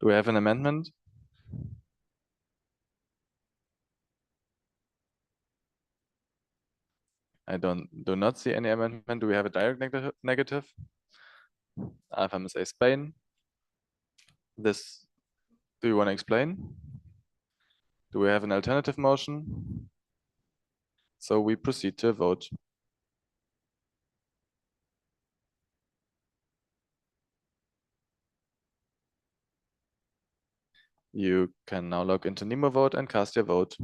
Speaker 4: Do we have an amendment? I do not see any amendment. Do we have a direct negative? IFMSA Spain. This, do you want to explain? Do we have an alternative motion? So we proceed to a vote. You can now log into NemoVote and cast your vote.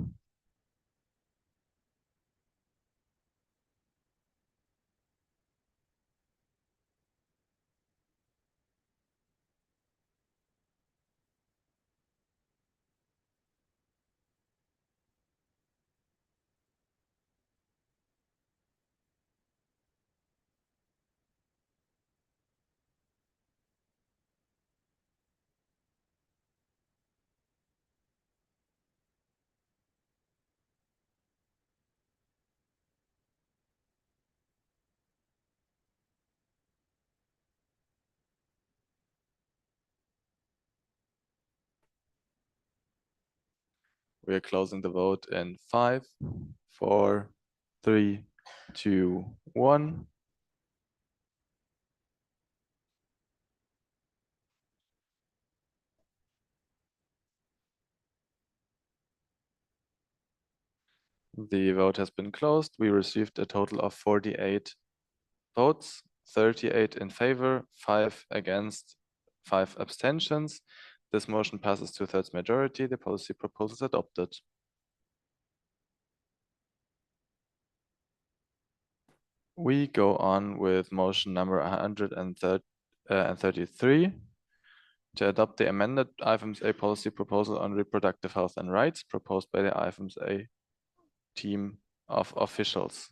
Speaker 4: We are closing the vote in 5, 4, 3, 2, 1. The vote has been closed. We received a total of 48 votes, 38 in favor, 5 against, 5 abstentions. This motion passes 2/3 majority. The policy proposal is adopted. We go on with motion number 133 to adopt the amended IFMSA policy proposal on reproductive health and rights proposed by the IFMSA team of officials.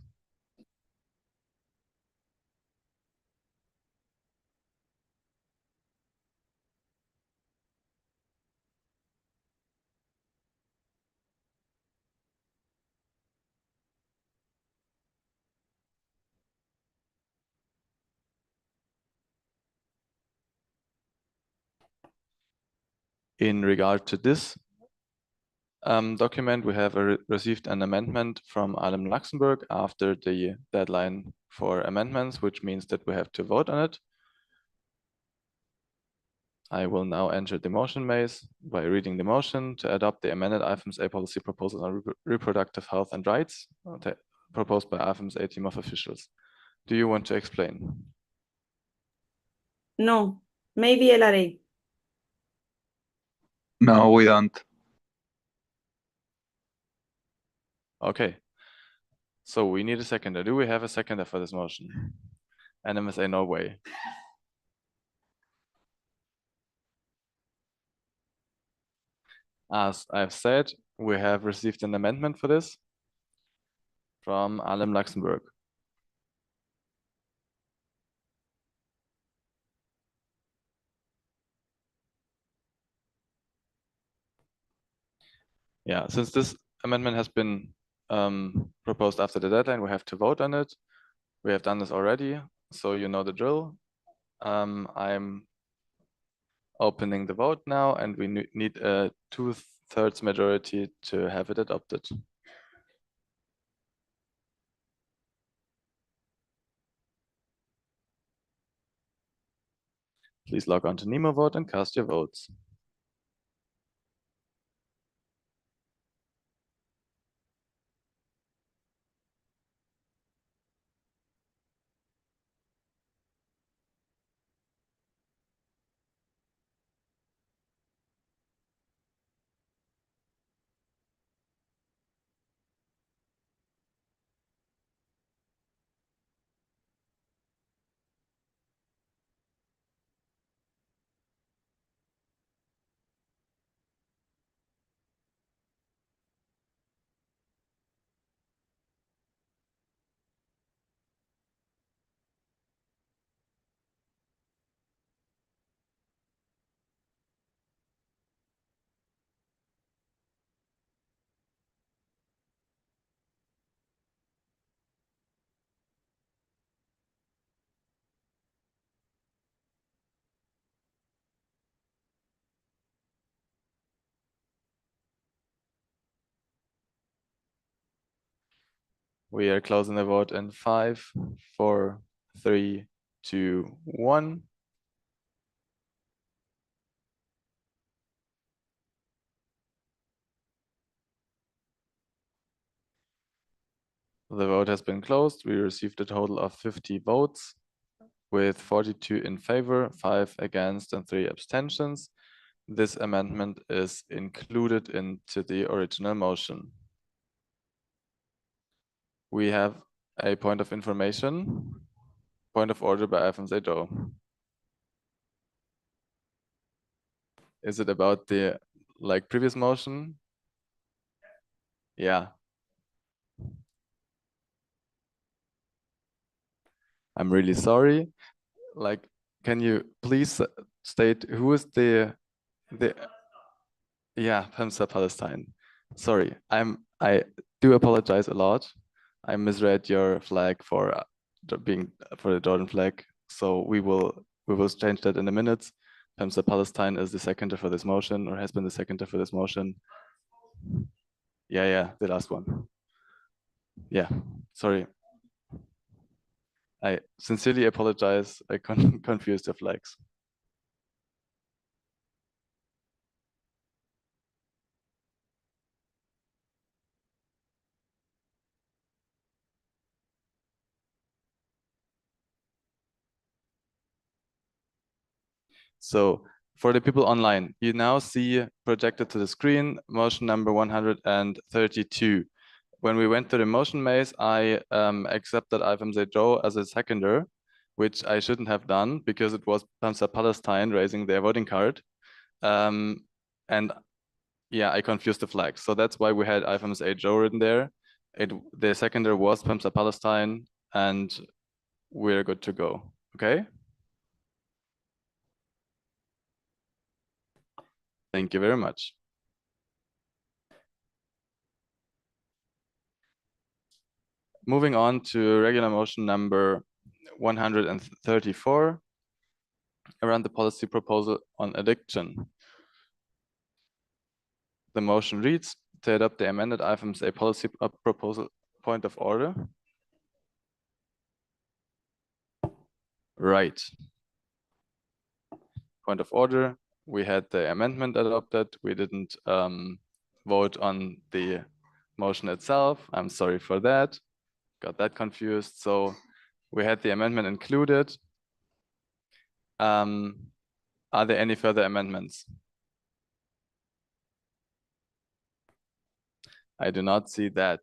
Speaker 4: In regard to this document, we have received an amendment from Alem Luxembourg after the deadline for amendments, which means that we have to vote on it. I will now enter the motion maze by reading the motion to adopt the amended IFMSA policy proposal on reproductive health and rights proposed by IFMSA team of officials. Do you want to explain?
Speaker 9: No, maybe LRA.
Speaker 3: No, we don't.
Speaker 4: Okay. So we need a seconder. Do we have a seconder for this motion? NMSA Norway. As I've said, we have received an amendment for this from Alem Luxembourg. Yeah, since this amendment has been proposed after the deadline, we have to vote on it. We have done this already, so you know the drill. I'm opening the vote now, and we need a 2/3 majority to have it adopted. Please log on to NemoVote and cast your votes. We are closing the vote in 5, 4, 3, 2, 1. The vote has been closed. We received a total of 50 votes with 42 in favor, 5 against, and 3 abstentions. This amendment is included into the original motion. We have a point of information, point of order by IFMSA Joe. Is it about the previous motion? Yeah. I'm really sorry. Can you please state who is the yeah, IFMSA Palestine. Sorry, I do apologize a lot. I misread your flag for being for the Jordan flag. So we will change that in a minute. IFMSA Palestine is the seconder for this motion, or has been the seconder for this motion. Yeah, the last one. Yeah, sorry. I sincerely apologize. I confused the flags. So for the people online, you now see projected to the screen motion number 132. When we went to the motion maze, I accepted IFMSA Joe as a seconder, which I shouldn't have done because it was PEMSA Palestine raising their voting card. And yeah, I confused the flags. So that's why we had IFMSA Joe written there. The seconder was PEMSA Palestine, and we're good to go. Okay? Thank you very much. Moving on to regular motion number 134, around the policy proposal on addiction. The motion reads to adopt the amended IFMSA policy proposal. Point of order. Right. Point of order. We had the amendment adopted. We didn't vote on the motion itself. I'm sorry for that. Got that confused. So we had the amendment included. Are there any further amendments? I do not see that.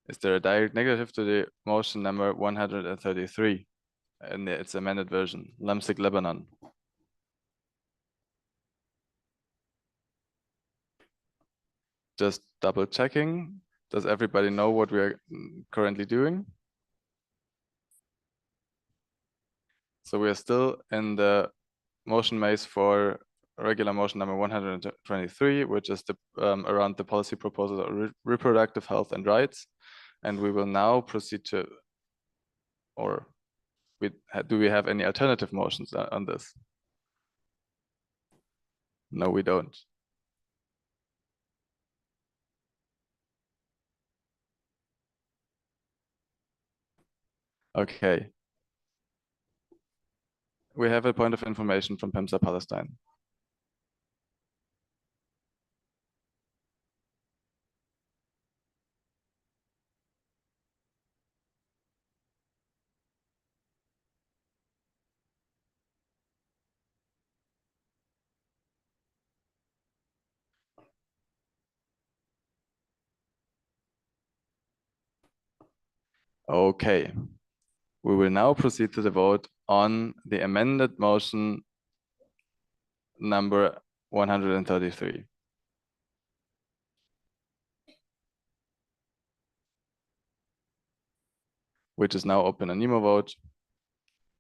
Speaker 4: Is there a direct negative to the motion number 133 in its amended version? Lamsik Lebanon. Just double checking. Does everybody know what we are currently doing? So we are still in the motion maze for regular motion number 123, which is the around the policy proposal on reproductive health and rights. And we will now proceed to, or do we have any alternative motions on this? No, we don't. Okay. We have a point of information from PEMSA Palestine. Okay. We will now proceed to the vote on the amended motion number 133. Which is now open on Nemo Vote.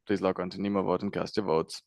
Speaker 4: Please log on to Nemo Vote and cast your votes.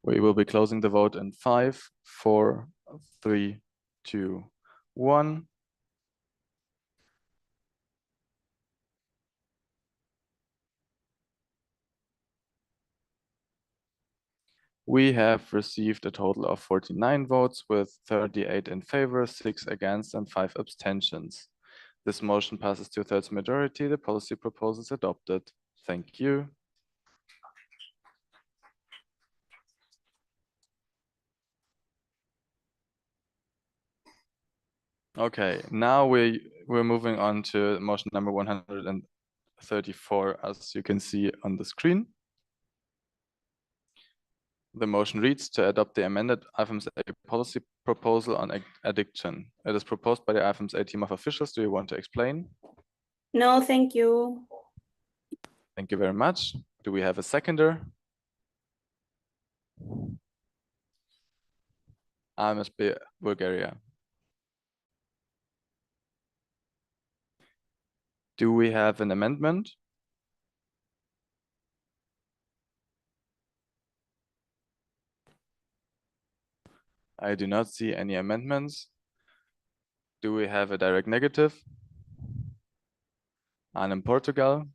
Speaker 4: We will be closing the vote in 5, 4, 3, 2, 1. We have received a total of 49 votes with 38 in favor, 6 against, and 5 abstentions. This motion passes 2/3 majority. The policy proposal is adopted. Thank you. Okay, now we're moving on to motion number 134, as you can see on the screen. The motion reads to adopt the amended IFMSA policy proposal on addiction. It is proposed by the IFMSA team of officials. Do you want to explain?
Speaker 9: No, thank you.
Speaker 4: Thank you very much. Do we have a seconder? IMSB Bulgaria. Do we have an amendment? I do not see any amendments. Do we have a direct negative? And in Portugal?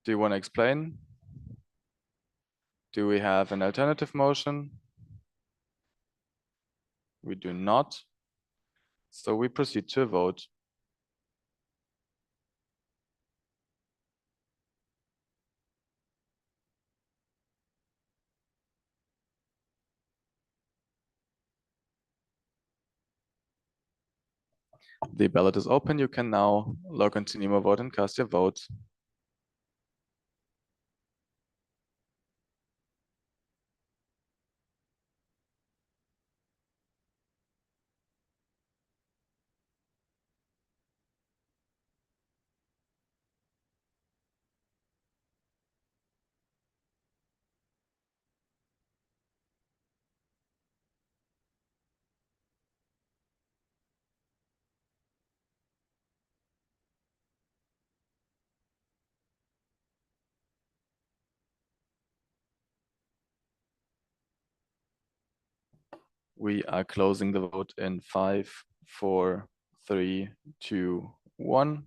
Speaker 4: Do you want to explain? Do we have an alternative motion? We do not. So we proceed to a vote. The ballot is open. You can now log into Nemo Vote and cast your vote. We are closing the vote in 5, 4, 3, 2, 1.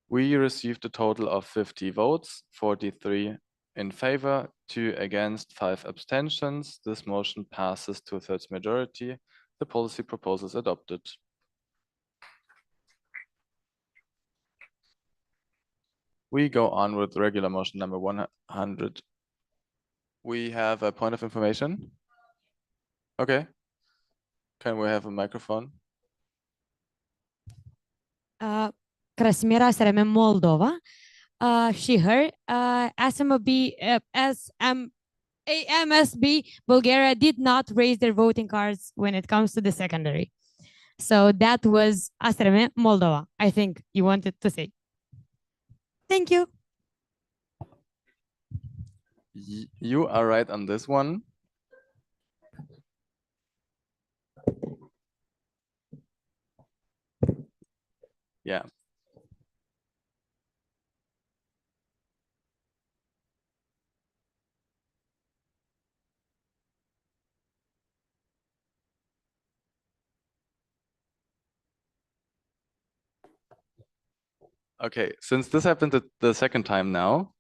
Speaker 4: We received a total of 50 votes, 43 in favor, 2 against, 5 abstentions. This motion passes 2/3 majority. The policy proposal is adopted. We go on with regular motion number 100. We have a point of information. Okay. Can we have a microphone?
Speaker 3: Krasimira Sereme, Moldova. She heard AMSB Bulgaria did not raise their voting cards when it comes to the secondary. So that was Astreme, Moldova. I think you wanted to say. Thank you.
Speaker 4: You are right on this one. Yeah. Okay, since this happened the second time now,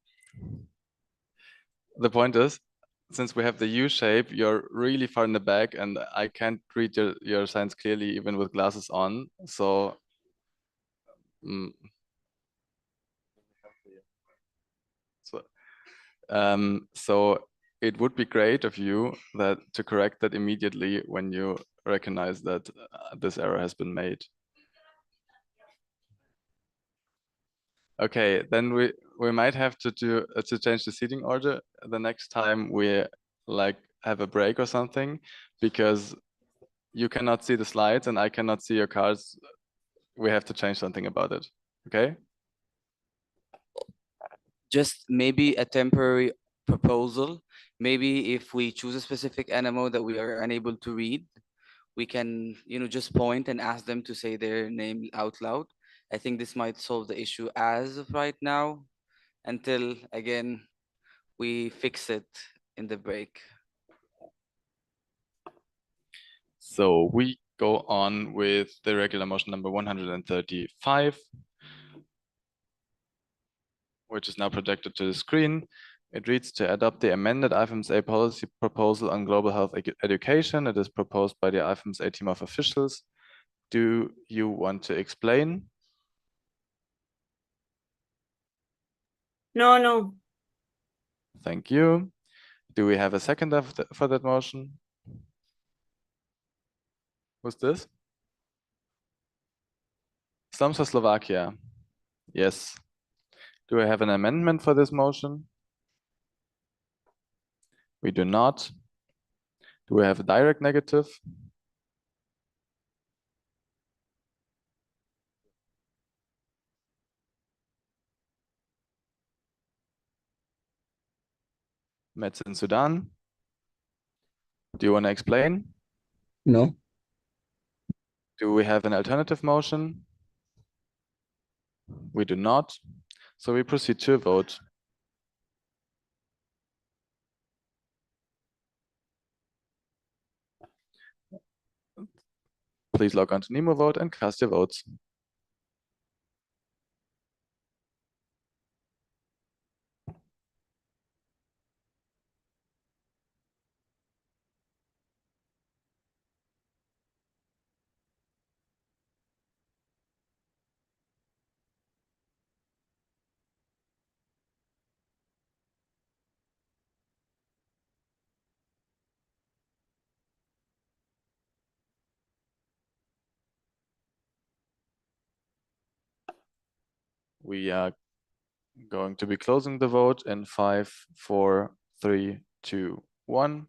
Speaker 4: the point is, since we have the U shape, you're really far in the back and I can't read your signs clearly even with glasses on. So, so it would be great of you to correct that immediately when you recognize that this error has been made. Okay, then we might have to change the seating order the next time we have a break or something, because you cannot see the slides and I cannot see your cards. We have to change something about it. Okay?
Speaker 1: Just maybe a temporary proposal. Maybe if we choose a specific NMO that we are unable to read, we can, just point and ask them to say their name out loud. I think this might solve the issue as of right now, until again we fix it in the break.
Speaker 4: So we go on with the regular motion number 135, which is now projected to the screen. It reads to adopt the amended IFMSA policy proposal on global health education. It is proposed by the IFMSA team of officials. Do you want to explain?
Speaker 9: No.
Speaker 4: Thank you. Do we have a second for that motion? Who's this? Slamsa Slovakia. Yes. Do we have an amendment for this motion? We do not. Do we have a direct negative? Metz in Sudan. Do you want to explain?
Speaker 21: No.
Speaker 4: Do we have an alternative motion? We do not. So we proceed to a vote. Please log on to Nemo Vote and cast your votes. We are going to be closing the vote in 5, 4, 3, 2, 1.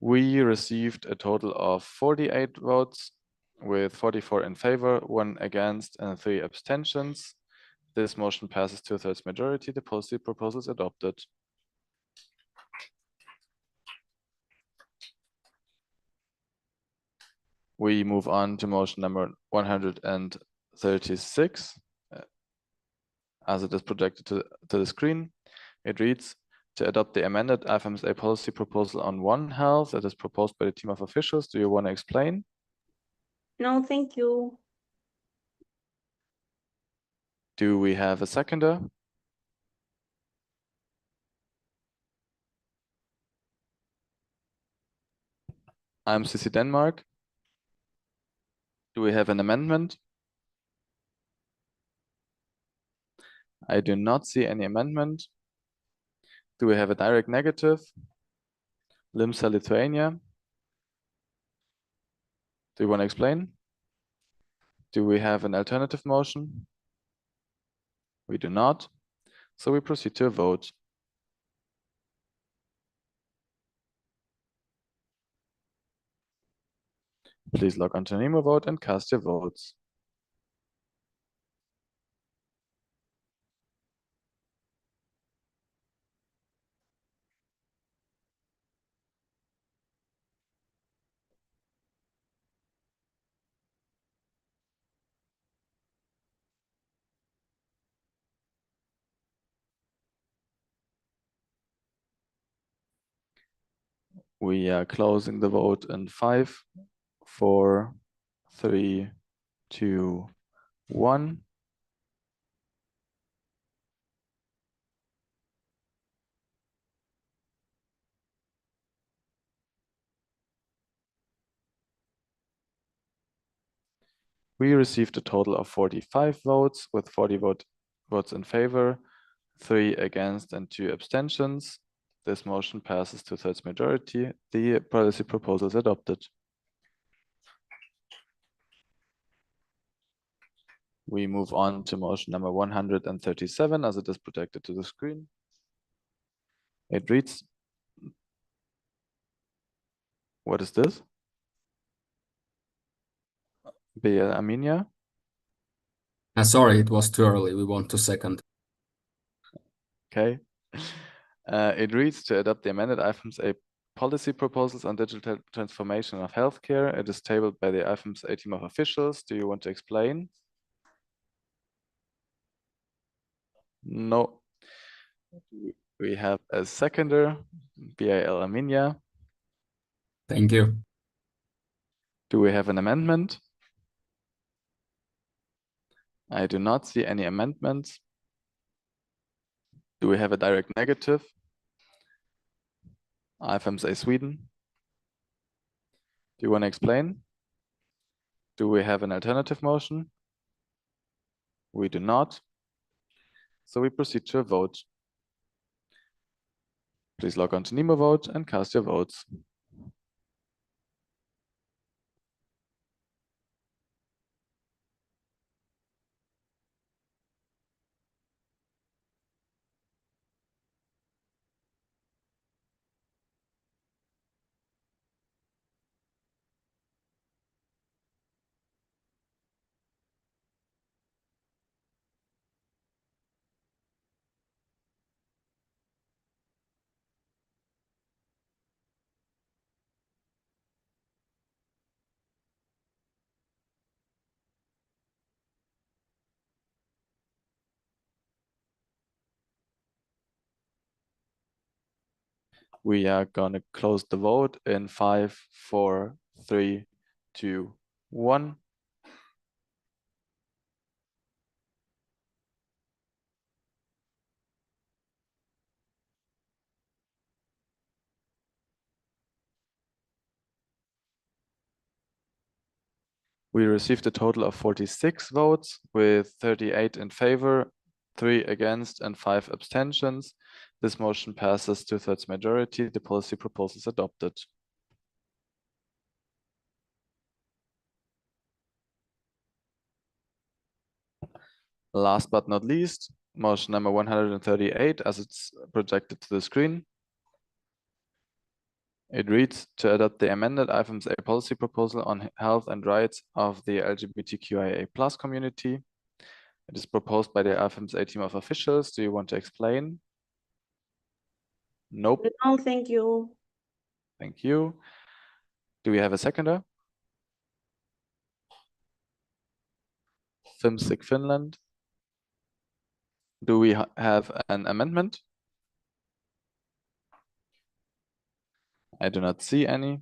Speaker 4: We received a total of 48 votes, with 44 in favor, 1 against, and 3 abstentions. This motion passes 2/3 majority. The policy proposal is adopted. We move on to motion number 136, as it is projected to the screen. It reads, to adopt the amended IFMSA policy proposal on One Health that is proposed by the team of officials. Do you want to explain?
Speaker 9: No, thank you.
Speaker 4: Do we have a seconder? I'm CC Denmark. Do we have an amendment? I do not see any amendment. Do we have a direct negative? LIMSA Lithuania. Do you want to explain? Do we have an alternative motion? We do not. So we proceed to a vote. Please log on to Nemo Vote and cast your votes. We are closing the vote in 5, 4, 3, 2, 1. We received a total of 45 votes, with 40 votes in favor, 3 against, and 2 abstentions. This motion passes 2/3 majority. The policy proposal is adopted. We move on to motion number 137, as it is projected to the screen. It reads, what is this? Ioannina?
Speaker 19: Sorry, it was too early. We want to second.
Speaker 4: Okay. It reads to adopt the amended IFMSA policy proposals on digital transformation of healthcare. It is tabled by the IFMSA team of officials. Do you want to explain? No. We have a seconder, Ioannina.
Speaker 19: Thank you.
Speaker 4: Do we have an amendment? I do not see any amendments. Do we have a direct negative? IFMSA Sweden. Do you want to explain? Do we have an alternative motion? We do not. So we proceed to a vote. Please log on to Nemo Vote and cast your votes. We are gonna close the vote in 5, 4, 3, 2, 1. We received a total of 46 votes with 38 in favor, 3 against, and 5 abstentions. This motion passes 2/3 majority. The policy proposal is adopted. Last but not least, motion number 138 as it's projected to the screen. It reads to adopt the amended IFMSA policy proposal on health and rights of the LGBTQIA+ community. It is proposed by the IFMSA team of officials. Do you want to explain? Nope.
Speaker 9: No, thank you.
Speaker 4: Thank you. Do we have a seconder? FIMSIC Finland. Do we have an amendment? I do not see any.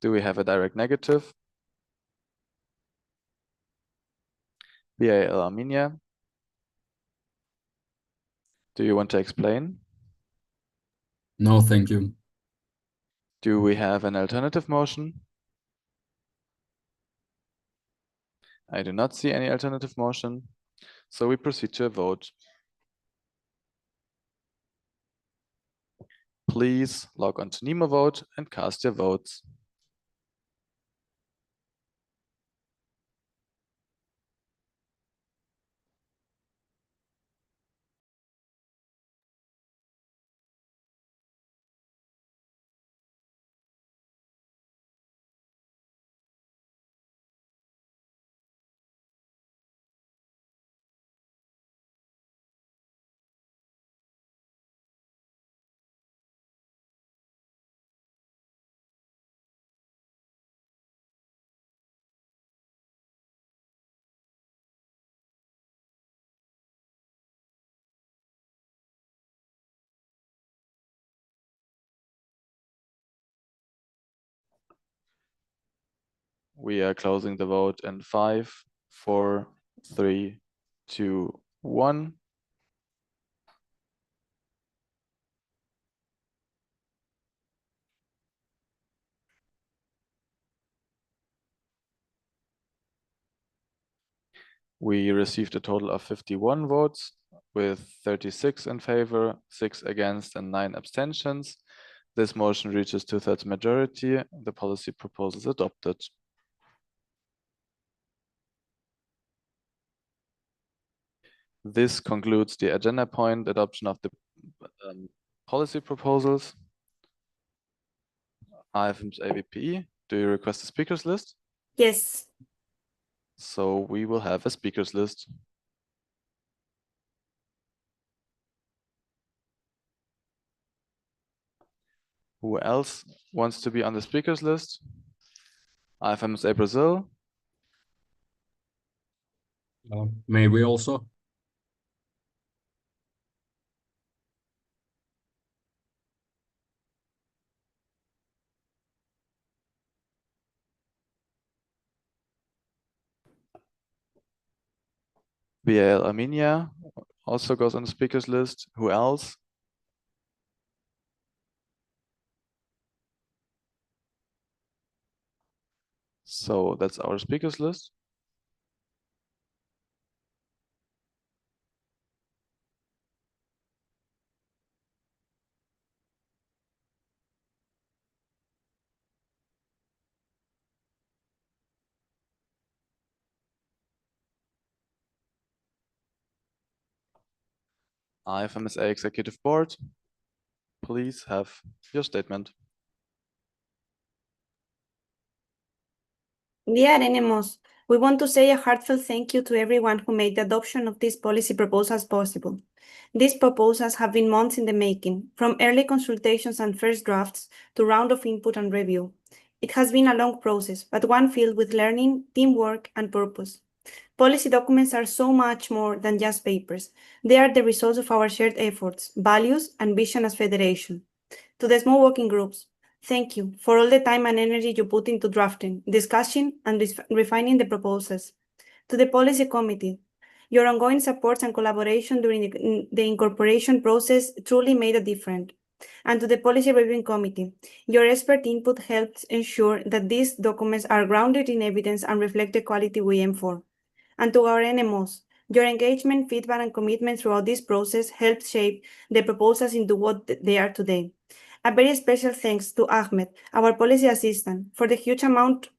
Speaker 4: Do we have a direct negative? BAL Armenia. Do you want to explain?
Speaker 19: No, thank you.
Speaker 4: Do we have an alternative motion? I do not see any alternative motion, so we proceed to a vote. Please log on to NemoVote and cast your votes. We are closing the vote in 5, 4, 3, 2, 1. We received a total of 51 votes with 36 in favor, 6 against, and 9 abstentions. This motion reaches 2/3 majority. The policy proposal is adopted. This concludes the agenda point adoption of the policy proposals. IFMSA AVP, do you request a speakers list?
Speaker 2: Yes.
Speaker 4: So we will have a speakers list. Who else wants to be on the speakers list? IFMSA Brazil.
Speaker 19: May we also?
Speaker 4: BAL Armenia also goes on the speakers list. Who else? So that's our speakers list. IFMSA Executive Board, please have your statement.
Speaker 2: Dear NMOs, we want to say a heartfelt thank you to everyone who made the adoption of these policy proposals possible. These proposals have been months in the making, from early consultations and first drafts to round of input and review. It has been a long process, but one filled with learning, teamwork, and purpose. Policy documents are so much more than just papers. They are the results of our shared efforts, values, and vision as Federation. To the small working groups, thank you for all the time and energy you put into drafting, discussing, and refining the proposals. To the policy committee, your ongoing support and collaboration during the incorporation process truly made a difference. And to the policy reviewing committee, your expert input helps ensure that these documents are grounded in evidence and reflect the quality we aim for. And to our NMOs, your engagement, feedback, and commitment throughout this process helped shape the proposals into what they are today. A very special thanks to Ahmed, our policy assistant, for the huge amount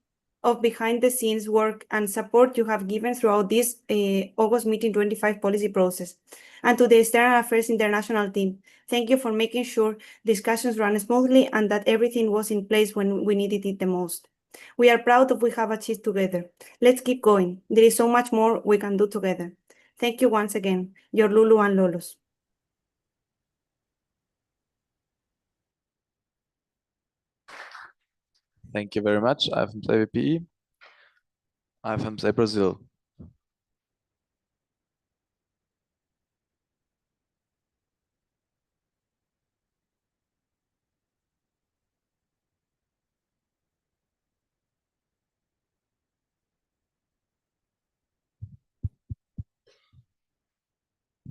Speaker 2: of behind-the-scenes work and support you have given throughout this August meeting 25 policy process. And to the External Affairs International team, thank you for making sure discussions ran smoothly and that everything was in place when we needed it the most. We are proud of what we have achieved together. Let's keep going. There is so much more we can do together. Thank you once again, your Lulu and Lolos.
Speaker 4: Thank you very much, IFMSA VPE. IFMSA Brazil.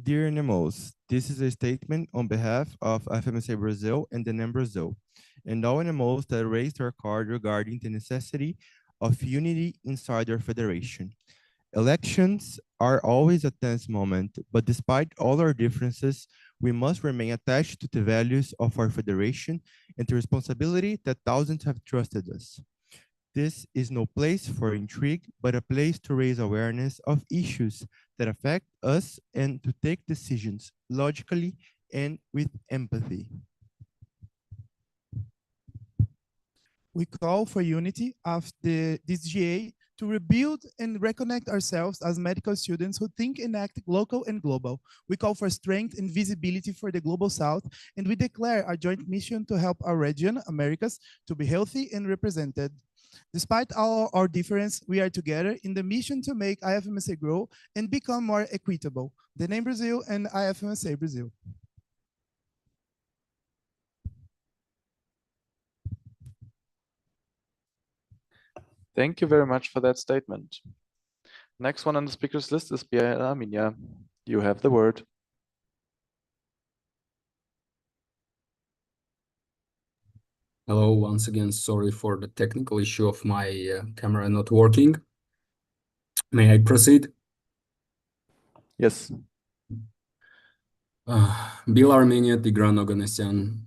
Speaker 15: Dear NMOs, this is a statement on behalf of IFMSA Brazil and the NEM Brazil, and all NMOs that raised their card regarding the necessity of unity inside our federation. Elections are always a tense moment, but despite all our differences, we must remain attached to the values of our federation and the responsibility that thousands have trusted us. This is no place for intrigue, but a place to raise awareness of issues that affect us and to take decisions logically and with empathy.
Speaker 10: We call for unity of this GA to rebuild and reconnect ourselves as medical students who think and act local and global. We call for strength and visibility for the Global South, and we declare our joint mission to help our region, Americas, to be healthy and represented. Despite all our difference, we are together in the mission to make IFMSA grow and become more equitable. The NEM Brazil and IFMSA Brazil.
Speaker 4: Thank you very much for that statement. Next one on the speakers list is Ioannina. You have the word.
Speaker 19: Hello, once again, sorry for the technical issue of my camera not working. May I proceed?
Speaker 4: Yes.
Speaker 19: Bill Armenia Tigran Oganessian,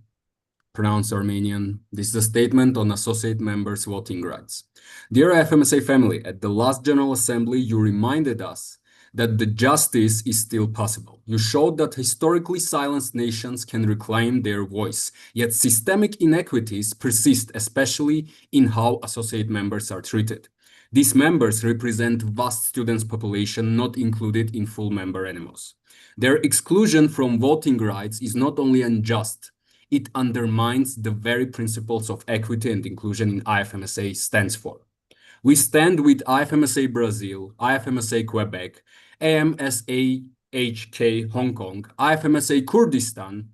Speaker 19: pronounced Armenian. This is a statement on associate members' voting rights. Dear IFMSA family, at the last General Assembly, you reminded us that the justice is still possible. You showed that historically silenced nations can reclaim their voice, yet systemic inequities persist, especially in how associate members are treated. These members represent vast students' population not included in full member NMOs. Their exclusion from voting rights is not only unjust, it undermines the very principles of equity and inclusion in IFMSA stands for. We stand with IFMSA Brazil, IFMSA Quebec, AMSA HK Hong Kong, IFMSA Kurdistan,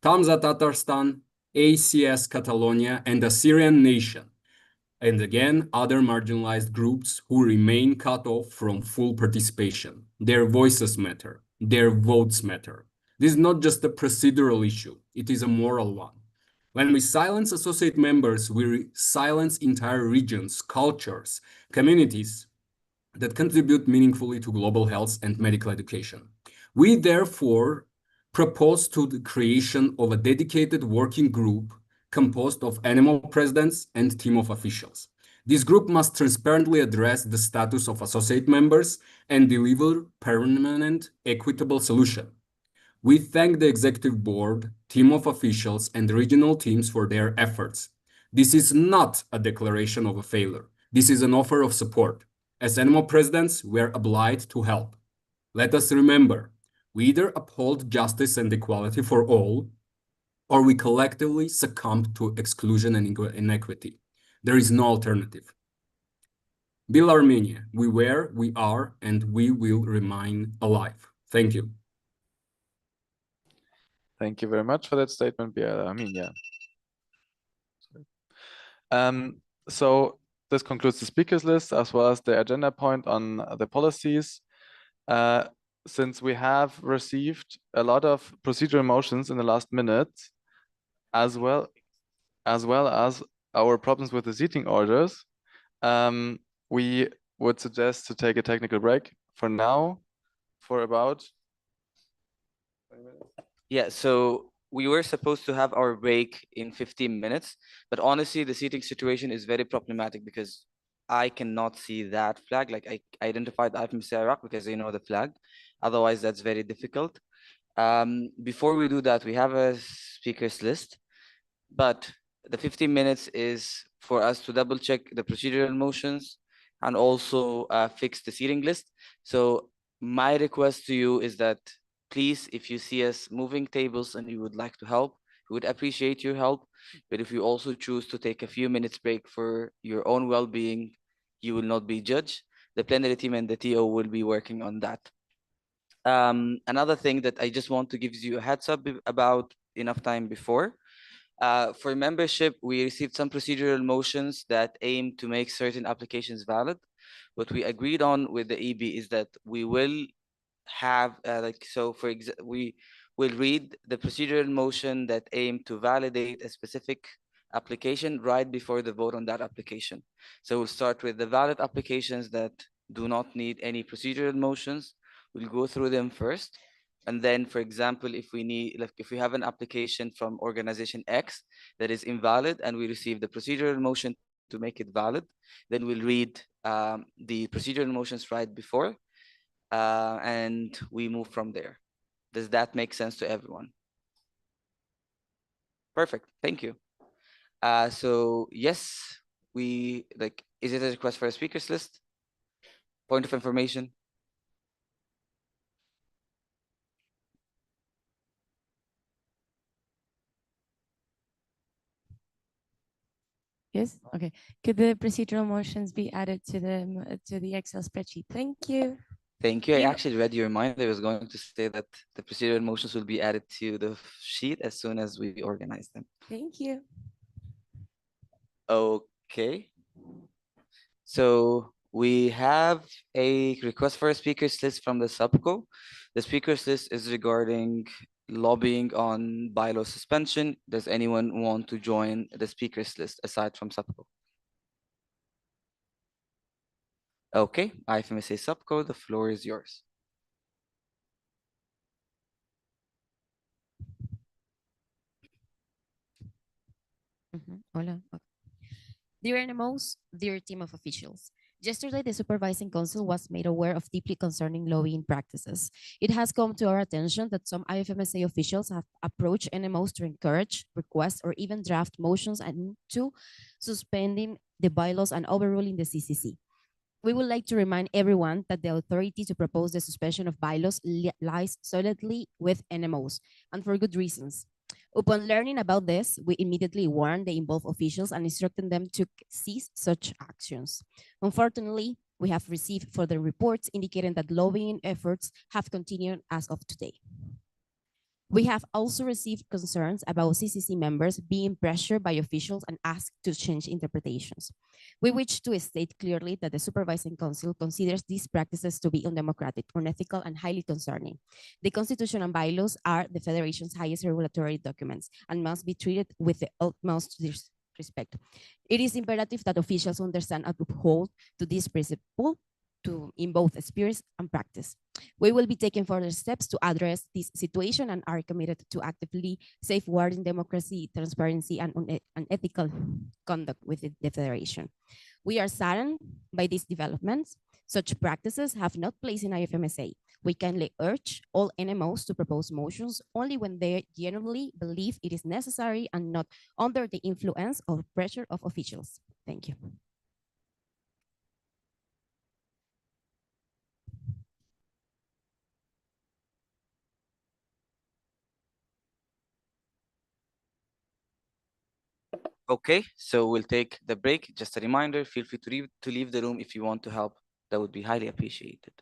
Speaker 19: Tamza Tatarstan, ACS Catalonia, and the Syrian nation, and again, other marginalized groups who remain cut off from full participation. Their voices matter. Their votes matter. This is not just a procedural issue. It is a moral one. When we silence associate members, we silence entire regions, cultures, communities that contribute meaningfully to global health and medical education. We therefore propose to the creation of a dedicated working group composed of NMO presidents and team of officials. This group must transparently address the status of associate members and deliver permanent, equitable solution. We thank the executive board, team of officials, and regional teams for their efforts. This is not a declaration of a failure. This is an offer of support. As NMO presidents, we are obliged to help. Let us remember, we either uphold justice and equality for all, or we collectively succumb to exclusion and inequity. There is no alternative. Bill Armenia, we were, we are, and we will remain alive. Thank you.
Speaker 4: Thank you very much for that statement, Bill Armenia. So this concludes the speakers list as well as the agenda point on the policies. Since we have received a lot of procedural motions in the last minute, as well as our problems with the seating orders, we would suggest to take a technical break for now for about 20 minutes.
Speaker 1: Yeah, so we were supposed to have our break in 15 minutes, but honestly, the seating situation is very problematic because I cannot see that flag. Like I identified IFMSA Iraq because I know the flag. Otherwise, that's very difficult. Before we do that, we have a speakers list, but the 15 minutes is for us to double check the procedural motions and also fix the seating list. So my request to you is that please, if you see us moving tables and you would like to help, we would appreciate your help. But if you also choose to take a few minutes break for your own well-being, you will not be judged. The plenary team and the TO will be working on that. Another thing that I just want to give you a heads up about enough time before. For membership, we received some procedural motions that aim to make certain applications valid. What we agreed on with the EB is that we will have we will read the procedural motion that aim to validate a specific application right before the vote on that application. So we'll start with the valid applications that do not need any procedural motions. We'll go through them first. And then, for example, if we have an application from organization X that is invalid and we receive the procedural motion to make it valid, then we'll read the procedural motions right before, and we move from there. Does that make sense to everyone? Perfect. Thank you. So yes, is it a request for a speakers list? Point of information?
Speaker 12: Yes. Okay. Could the procedural motions be added to the Excel spreadsheet? Thank you.
Speaker 1: Thank you. I
Speaker 12: You-
Speaker 1: actually read your mind. I was going to say that the procedural motions will be added to the sheet as soon as we organize them.
Speaker 12: Thank you.
Speaker 1: Okay. So we have a request for a speakers list from the subco. The speakers list is regarding lobbying on bylaw suspension. Does anyone want to join the speakers list aside from subco? Okay, IFMSA subco, the floor is yours.
Speaker 22: Hola. Dear NMOs, dear team of officials, yesterday the Supervising Council was made aware of deeply concerning lobbying practices. It has come to our attention that some IFMSA officials have approached NMOs to encourage, request, or even draft motions and to suspending the bylaws and overruling the CCC. We would like to remind everyone that the authority to propose the suspension of bylaws lies solidly with NMOs, and for good reasons. Upon learning about this, we immediately warned the involved officials and instructed them to cease such actions. Unfortunately, we have received further reports indicating that lobbying efforts have continued as of today. We have also received concerns about CCC members being pressured by officials and asked to change interpretations. We wish to state clearly that the Supervising Council considers these practices to be undemocratic, unethical, and highly concerning. The Constitution and bylaws are the Federation's highest regulatory documents and must be treated with the utmost respect. It is imperative that officials understand and uphold to this principle in both experience and practice. We will be taking further steps to address this situation and are committed to actively safeguarding democracy, transparency, and ethical conduct within the Federation. We are saddened by these developments. Such practices have not place in IFMSA. We kindly urge all NMOs to propose motions only when they genuinely believe it is necessary and not under the influence or pressure of officials. Thank you.
Speaker 1: Okay, so we'll take the break. Just a reminder, feel free to leave the room if you want to help. That would be highly appreciated.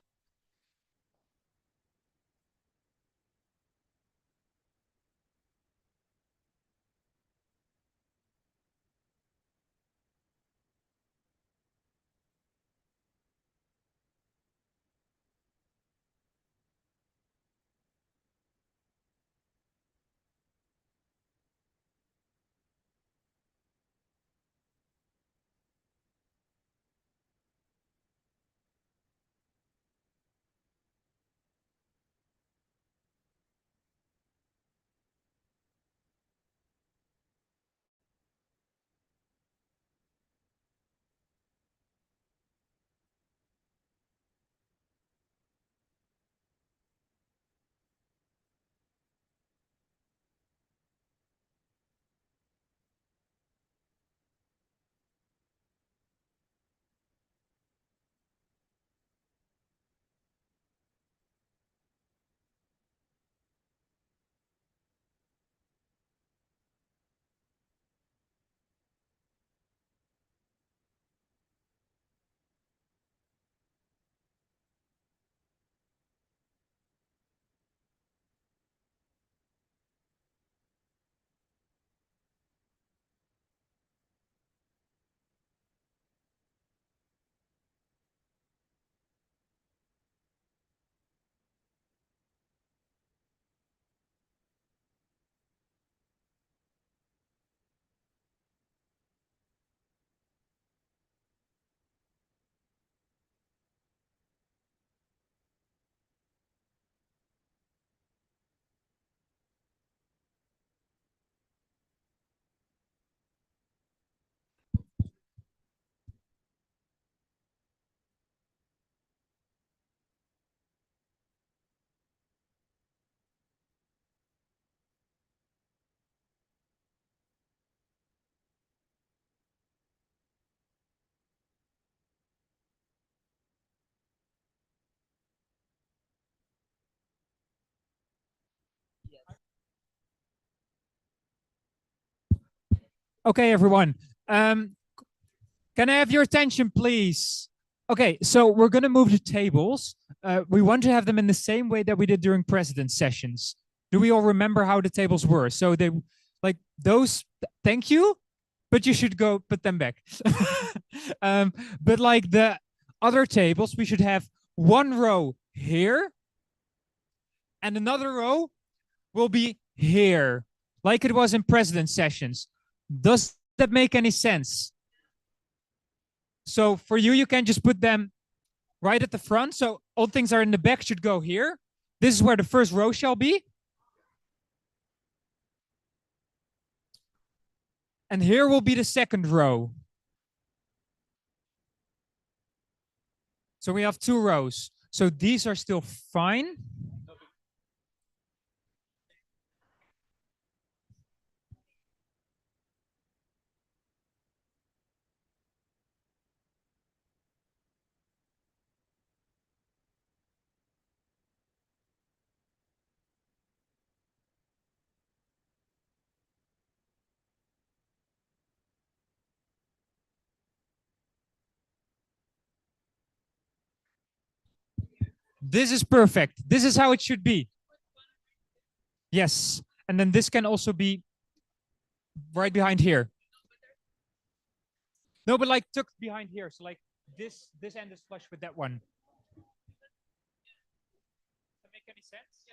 Speaker 6: Okay, everyone. Can I have your attention, please? Okay, so we're going to move the tables. We want to have them in the same way that we did during president sessions. Do we all remember how the tables were? So they, like those, thank you, but you should go put them back. But like the other tables, we should have one row here and another row will be here, like it was in president sessions. Does that make any sense? So for you, you can just put them right at the front. So all things are in the back should go here. This is where the first row shall be. And here will be the second row. So we have 2 rows. So these are still fine. This is perfect. This is how it should be. Yes. And then this can also be right behind here. No, but like tucked behind here. So like this end is flush with that one. Does that make any sense?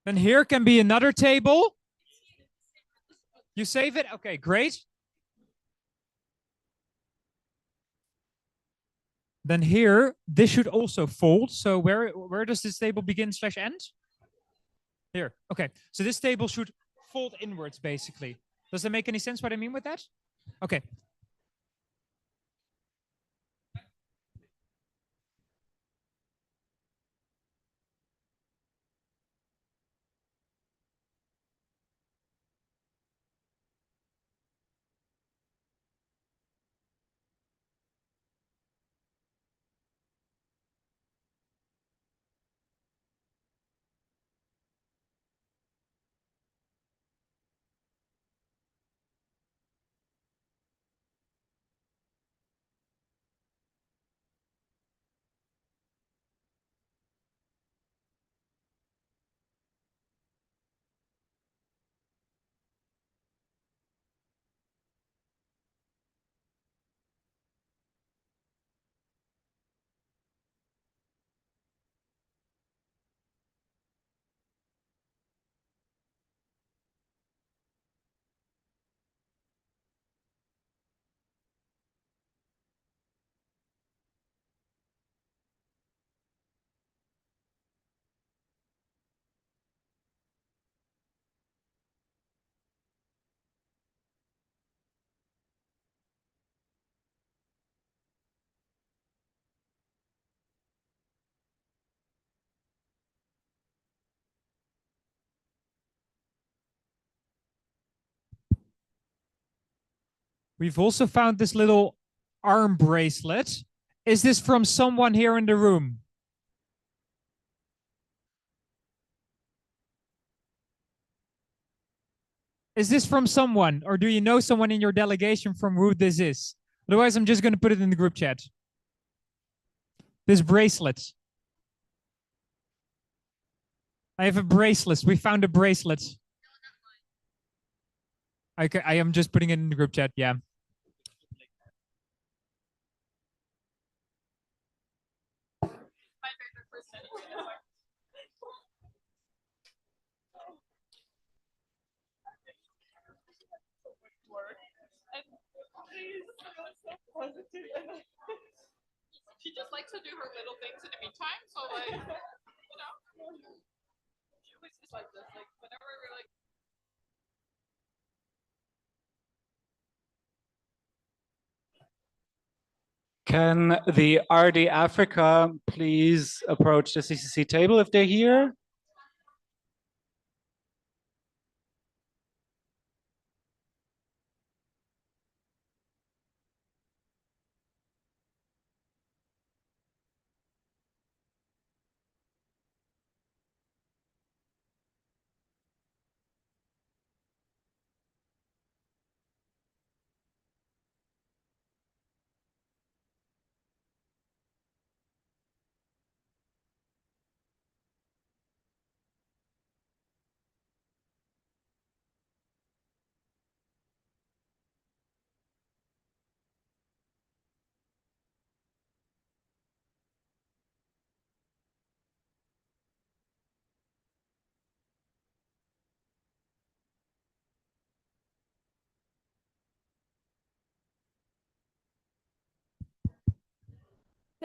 Speaker 6: Then here can be another table. You save it? Okay, great. Then here, this should also fold. So where does this table begin / end? Here. Okay. So this table should fold inwards, basically. Does that make any sense what I mean with that? Okay. We've also found this little arm bracelet. Is this from someone here in the room? Is this from someone, or do you know someone in your delegation from who this is? Otherwise, I'm just going to put it in the group chat. This bracelet. I have a bracelet. We found a bracelet. Okay, I am just putting it in the group chat. Yeah.
Speaker 17: She just likes to do her little things in the meantime. So like, she always is like this. Like whenever we're like.
Speaker 23: Can the RD Africa please approach the CCC table if they're here?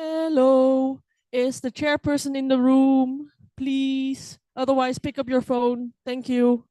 Speaker 7: Hello, is the chairperson in the room? Please. Otherwise, pick up your phone. Thank you.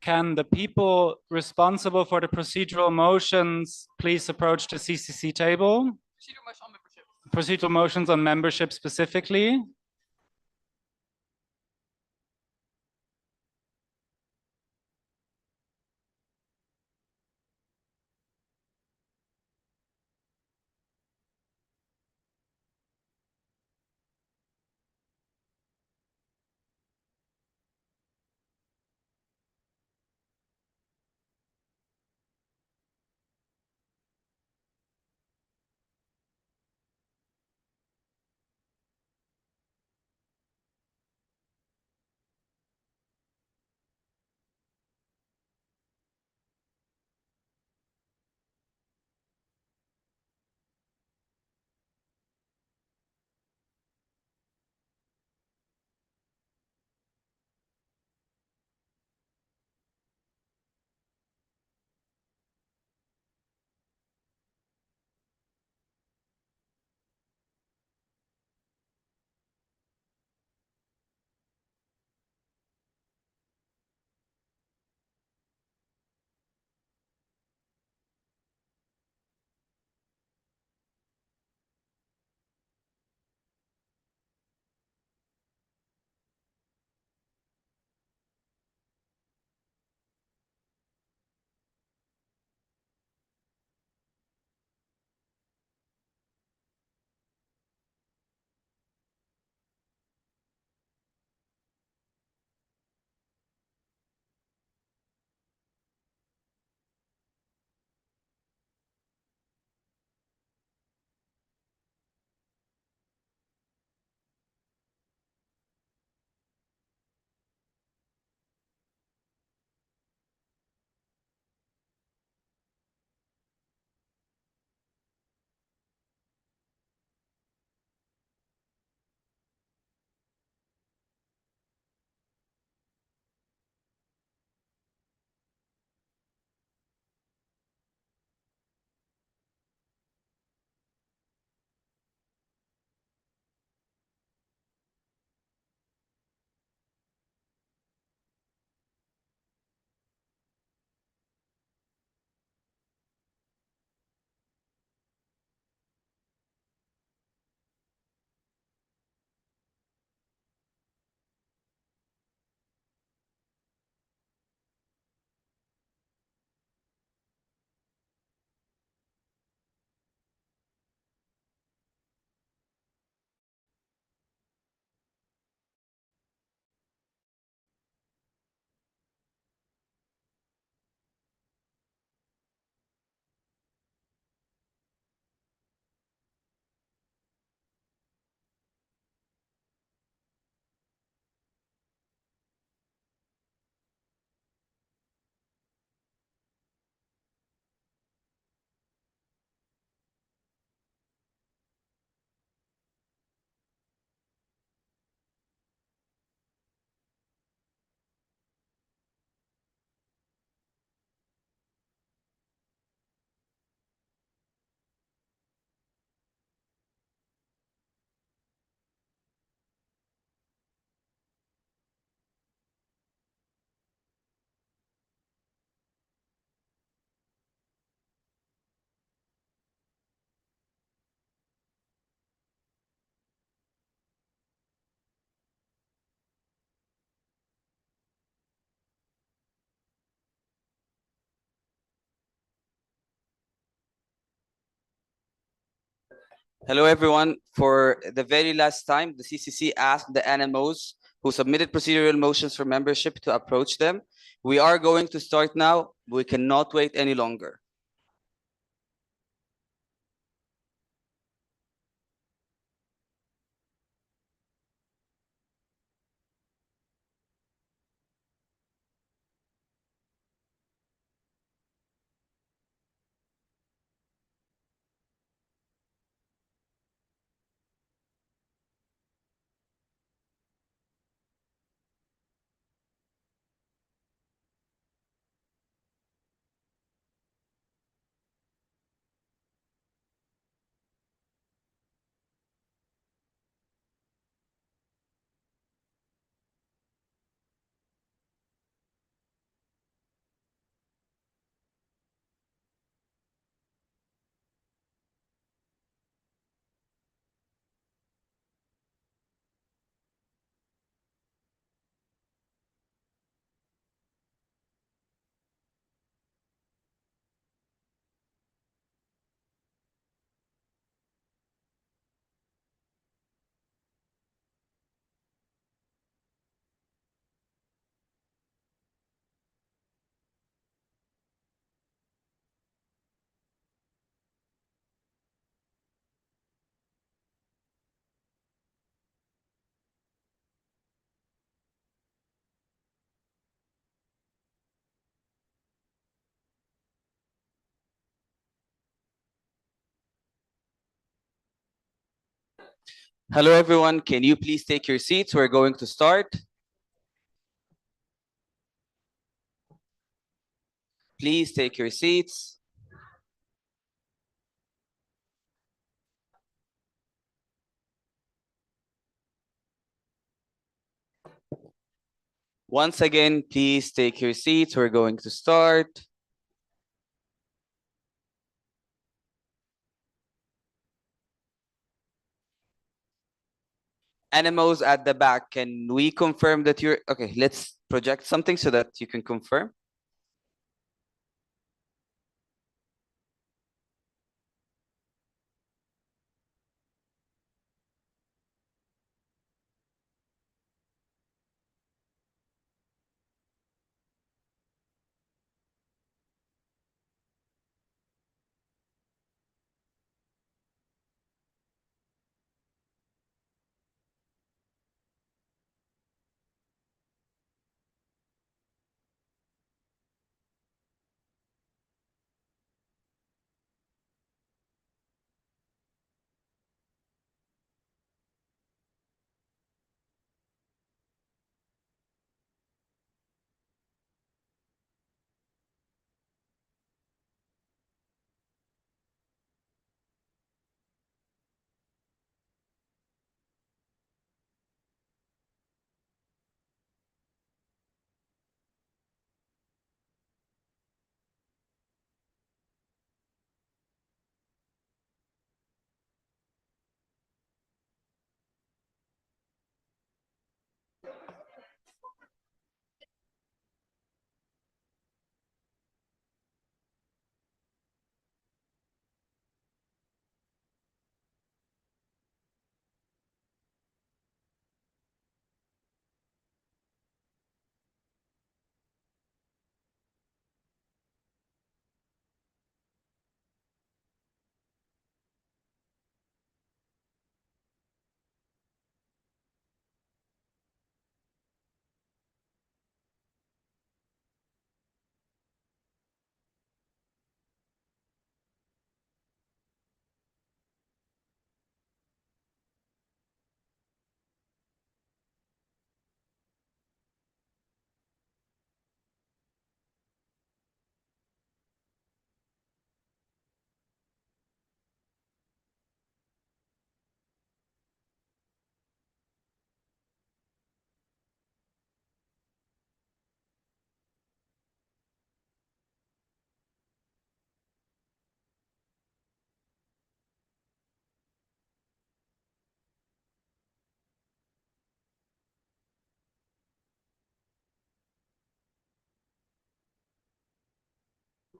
Speaker 23: Can the people responsible for the procedural motions please approach the CCC table? Procedural motions on membership specifically.
Speaker 1: Hello, everyone. For the very last time, the CCC asked the NMOs who submitted procedural motions for membership to approach them. We are going to start now. We cannot wait any longer. Hello, everyone. Can you please take your seats? We're going to start. Please take your seats. Once again, please take your seats. We're going to start. NMOs at the back, can we confirm that you're okay? Let's project something so that you can confirm.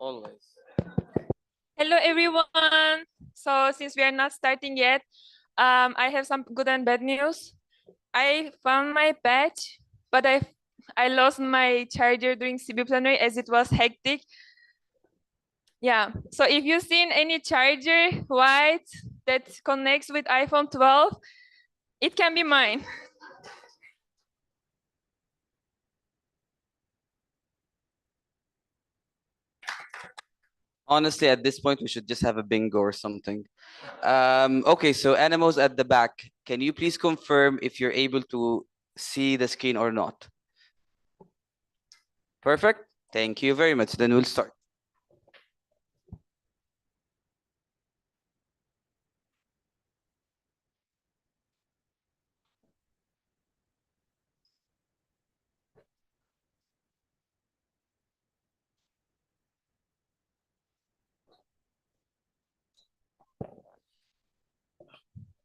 Speaker 1: Always.
Speaker 8: Hello, everyone. So since we are not starting yet, I have some good and bad news. I found my badge, but I lost my charger during CB Plenary as it was hectic. Yeah, so if you've seen any charger white that connects with iPhone 12, it can be mine.
Speaker 1: Honestly, at this point, we should just have a bingo or something. Okay, so animals at the back, can you please confirm if you're able to see the screen or not? Perfect. Thank you very much. Then we'll start.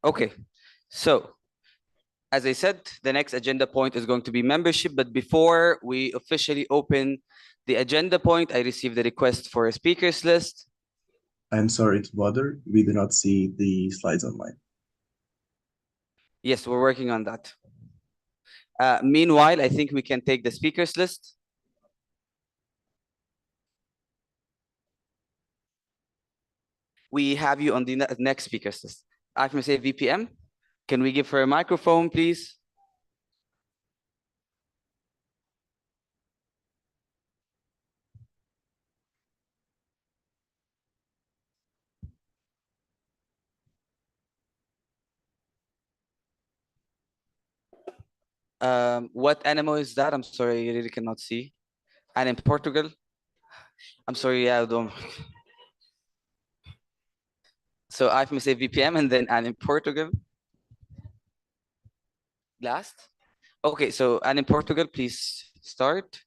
Speaker 1: Okay, so as I said, the next agenda point is going to be membership. But before we officially open the agenda point, I received a request for a speakers list.
Speaker 11: I'm sorry to bother. We do not see the slides online.
Speaker 1: Yes, we're working on that. Meanwhile, I think we can take the speakers list. We have you on the next speakers list. IFMSA VPM, can we give her a microphone, please? What animal is that? I'm sorry, I really cannot see. And in Portugal? I'm sorry, yeah, don't. So IFMSA VPM and then and in Portugal. Last? Okay, so and in Portugal, please start.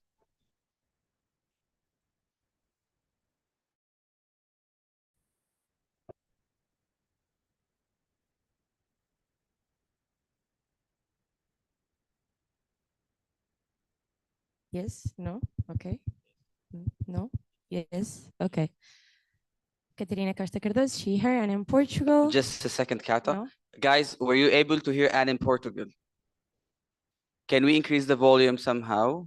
Speaker 12: Yes, no, okay. No, yes, okay. Catarina Costa Cardoso, she, her, and in Portugal.
Speaker 1: Just a second, Kata.
Speaker 12: No.
Speaker 1: Guys, were you able to hear and in Portugal? Can we increase the volume somehow?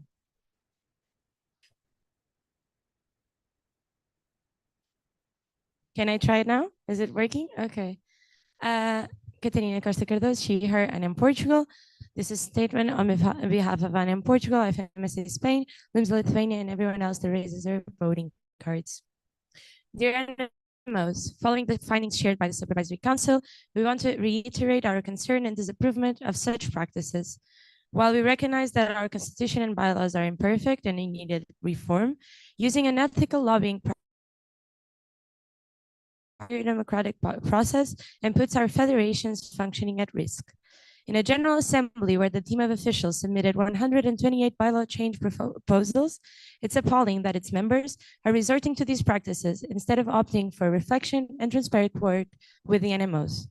Speaker 12: Can I try it now? Is it working? Okay. Catarina Costa Cardoso, she, her, and in Portugal. This is a statement on behalf of Anna in Portugal, IFMSA Spain, LIMS Lithuania, and everyone else that raises their voting cards. Dear NMOs, following the findings shared by the Supervisory Council, we want to reiterate our concern and disapproval of such practices. While we recognize that our constitution and bylaws are imperfect and in needed reform, using an ethical lobbying democratic process and puts our federations functioning at risk. In a General Assembly where the team of officials submitted 128 bylaw change proposals, it's appalling that its members are resorting to these practices instead of opting for reflection and transparent work with the NMOs.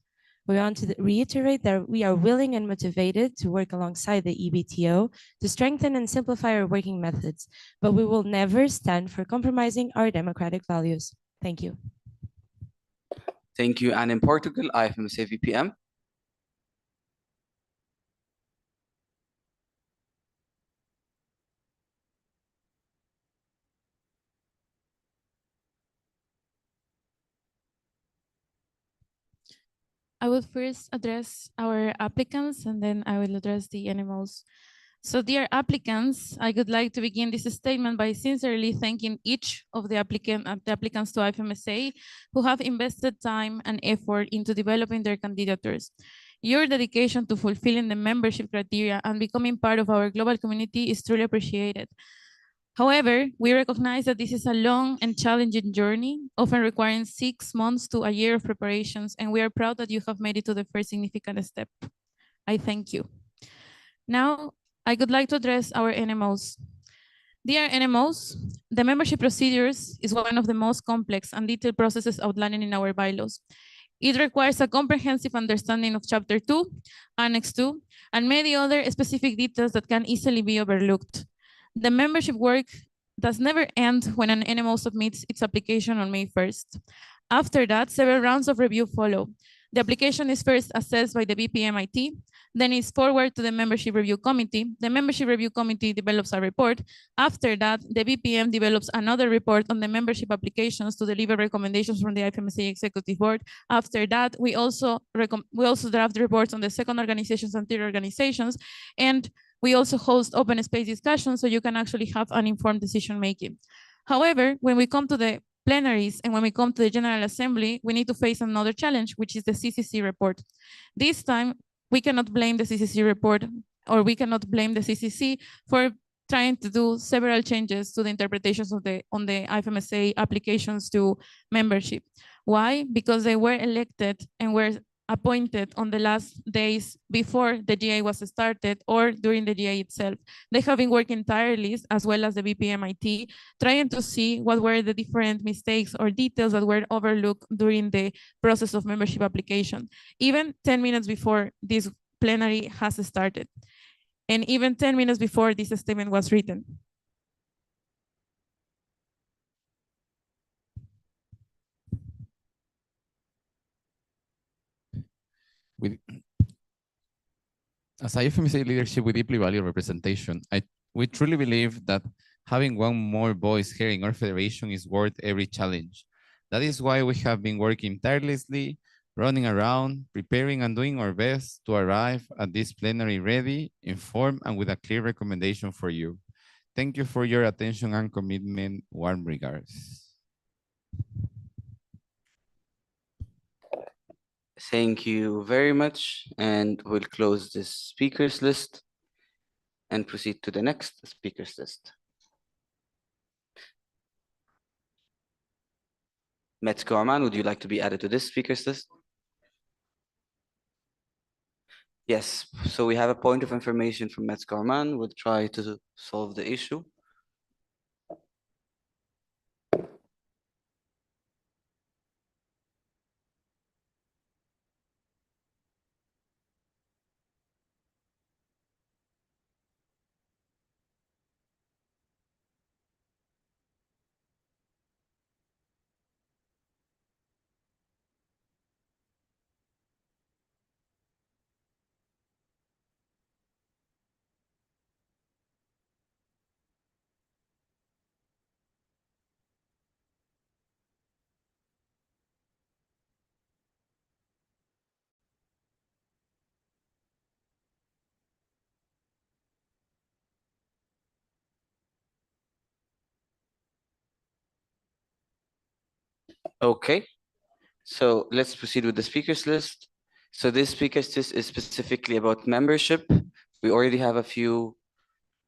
Speaker 12: We want to reiterate that we are willing and motivated to work alongside the EBTO to strengthen and simplify our working methods, but we will never stand for compromising our democratic values. Thank you.
Speaker 1: Thank you. And in Portugal, IFMSA VPM.
Speaker 14: I will first address our applicants and then I will address the animals. So dear applicants, I would like to begin this statement by sincerely thanking each of the applicants to IFMSA who have invested time and effort into developing their candidatures. Your dedication to fulfilling the membership criteria and becoming part of our global community is truly appreciated. However, we recognize that this is a long and challenging journey, often requiring 6 months to a year of preparations, and we are proud that you have made it to the first significant step. I thank you. Now, I would like to address our NMOs. Dear NMOs, the membership procedures is one of the most complex and detailed processes outlined in our bylaws. It requires a comprehensive understanding of Chapter 2, Annex 2, and many other specific details that can easily be overlooked. The membership work does never end when an NMO submits its application on May 1st. After that, several rounds of review follow. The application is first assessed by the BPMIT, then is forwarded to the Membership Review Committee. The Membership Review Committee develops a report. After that, the BPM develops another report on the membership applications to deliver recommendations from the IFMSA Executive Board. After that, we also draft reports on the second organizations and third organizations, and we also host open space discussions so you can actually have an informed decision making. However, when we come to the plenaries and when we come to the General Assembly, we need to face another challenge, which is the CCC report. This time, we cannot blame the CCC report, or we cannot blame the CCC for trying to do several changes to the interpretations on the IFMSA applications to membership. Why? Because they were elected and were appointed on the last days before the GA was started or during the GA itself. They have been working tirelessly, as well as the BPMIT, trying to see what were the different mistakes or details that were overlooked during the process of membership application, even 10 minutes before this plenary has started, and even 10 minutes before this statement was written.
Speaker 16: As IFMSA leadership, we deeply value representation. We truly believe that having one more voice here in our federation is worth every challenge. That is why we have been working tirelessly, running around, preparing and doing our best to arrive at this plenary ready, informed, and with a clear recommendation for you. Thank you for your attention and commitment. Warm regards.
Speaker 1: Thank you very much, and we'll close this speakers list and proceed to the next speakers list. Metzko Oman, would you like to be added to this speakers list? Yes, so we have a point of information from Metzko Oman. We'll try to solve the issue. Okay, so let's proceed with the speakers list. So this speakers list is specifically about membership. We already have a few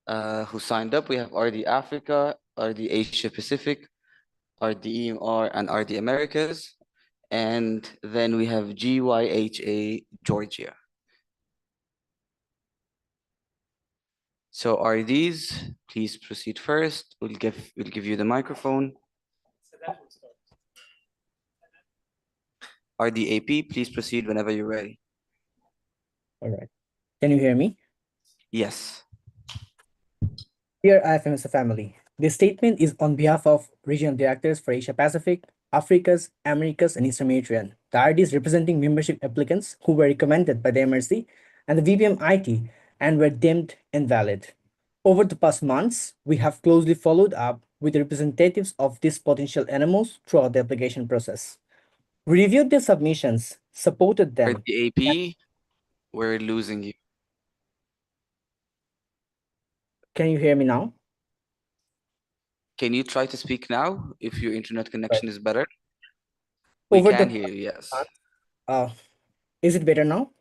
Speaker 1: who signed up. We have RD Africa, RD Asia Pacific, RD EMR, and RD Americas. And then we have GYHA Georgia. So RDs, please proceed first. We'll give you the microphone. RDAP, please proceed whenever you're ready.
Speaker 18: All right. Can you hear me?
Speaker 1: Yes.
Speaker 18: Dear IFMSA family, this statement is on behalf of regional directors for Asia Pacific, Africas, Americas, and Eastern Mediterranean. The RDs representing membership applicants who were recommended by the MRC and the VPMIT and were deemed invalid. Over the past months, we have closely followed up with the representatives of these potential NMOs throughout the application process. We reviewed their submissions, supported them.
Speaker 1: RDAP, we're losing you.
Speaker 18: Can you hear me now?
Speaker 1: Can you try to speak now if your internet connection is better? We can hear you, yes.
Speaker 18: Is it better now?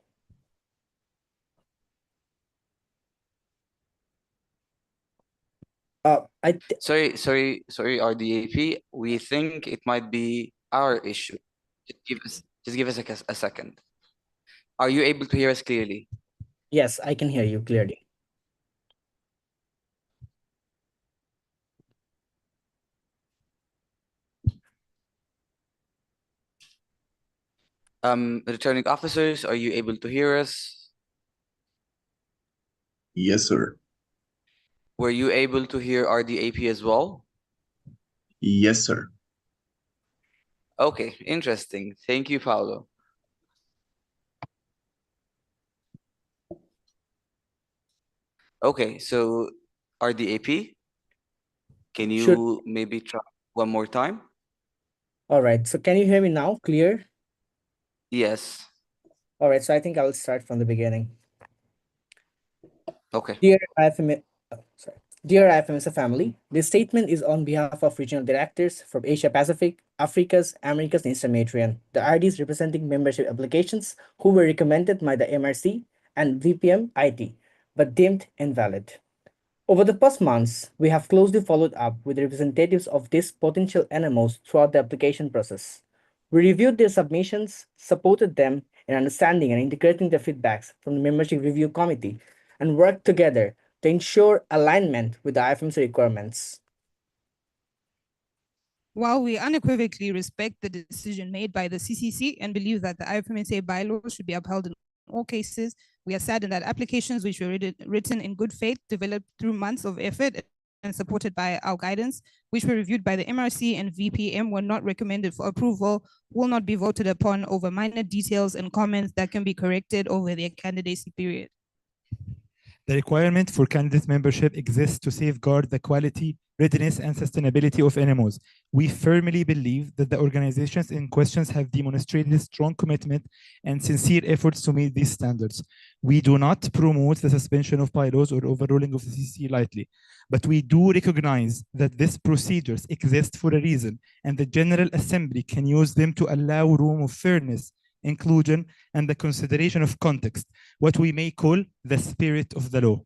Speaker 1: Sorry, RDAP. We think it might be our issue. Just give us a second. Are you able to hear us clearly?
Speaker 18: Yes, I can hear you clearly.
Speaker 1: Returning officers, are you able to hear us?
Speaker 11: Yes, sir.
Speaker 1: Were you able to hear RDAP as well?
Speaker 11: Yes, sir.
Speaker 1: Okay, interesting. Thank you, Paulo. Okay, so RDAP, can you
Speaker 18: Sure.
Speaker 1: maybe try one more time?
Speaker 18: All right. So can you hear me now? Clear?
Speaker 1: Yes.
Speaker 18: All right. So I think I'll start from the beginning.
Speaker 1: Okay.
Speaker 18: Dear IFMSA family, this statement is on behalf of regional directors from Asia Pacific, Africas, Americas, and Eastern Mediterranean. The IDs representing membership applications who were recommended by the MRC and VPM IT, but deemed invalid. Over the past months, we have closely followed up with representatives of these potential NMOs throughout the application process. We reviewed their submissions, supported them in understanding and integrating the feedbacks from the Membership Review Committee, and worked together to ensure alignment with the IFMC requirements.
Speaker 5: While we unequivocally respect the decision made by the CCC and believe that the IFMSA bylaws should be upheld in all cases, we are saddened that applications which were written in good faith, developed through months of effort and supported by our guidance, which were reviewed by the MRC and VPM, were not recommended for approval, will not be voted upon over minor details and comments that can be corrected over their candidacy period.
Speaker 6: The requirement for candidate membership exists to safeguard the quality, readiness, and sustainability of NMOs. We firmly believe that the organizations in questions have demonstrated strong commitment and sincere efforts to meet these standards. We do not promote the suspension of bylaws or overruling of the CCC lightly, but we do recognize that these procedures exist for a reason, and the General Assembly can use them to allow room of fairness, inclusion, and the consideration of context, what we may call the spirit of the law.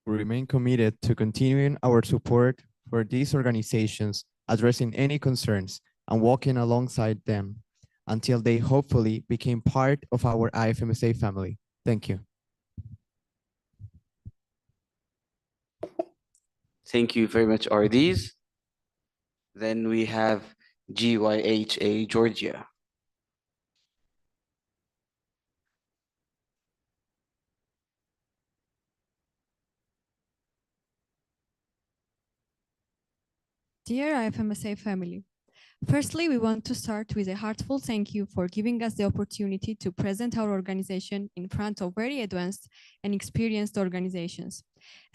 Speaker 13: We remain committed to continuing our support for these organizations, addressing any concerns and walking alongside them until they hopefully become part of our IFMSA family. Thank you.
Speaker 1: Thank you very much, RDs. Then we have GYHA Georgia.
Speaker 20: Dear IFMSA family, firstly, we want to start with a heartfelt thank you for giving us the opportunity to present our organization in front of very advanced and experienced organizations.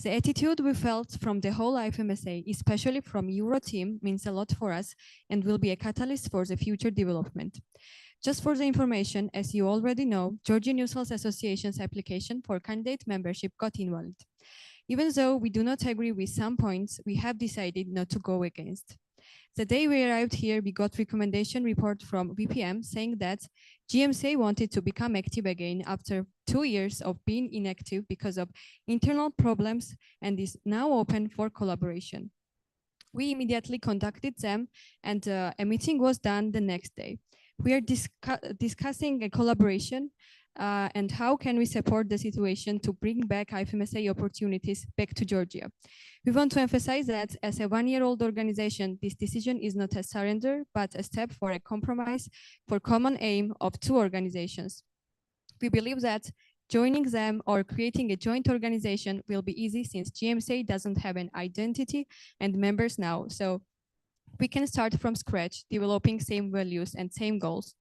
Speaker 20: The attitude we felt from the whole IFMSA, especially from Euro team, means a lot for us and will be a catalyst for the future development. Just for the information, as you already know, Georgian Youth Health Association's application for candidate membership got invalid. Even though we do not agree with some points, we have decided not to go against. The day we arrived here, we got recommendation report from VPM saying that GMCA wanted to become active again after 2 years of being inactive because of internal problems and is now open for collaboration. We immediately contacted them and a meeting was done the next day. We are discussing a collaboration and how can we support the situation to bring back IFMSA opportunities back to Georgia. We want to emphasize that as a one-year-old organization, this decision is not a surrender, but a step for a compromise for common aim of two organizations. We believe that joining them or creating a joint organization will be easy since GMCA doesn't have an identity and members now. So we can start from scratch, developing same values and same goals.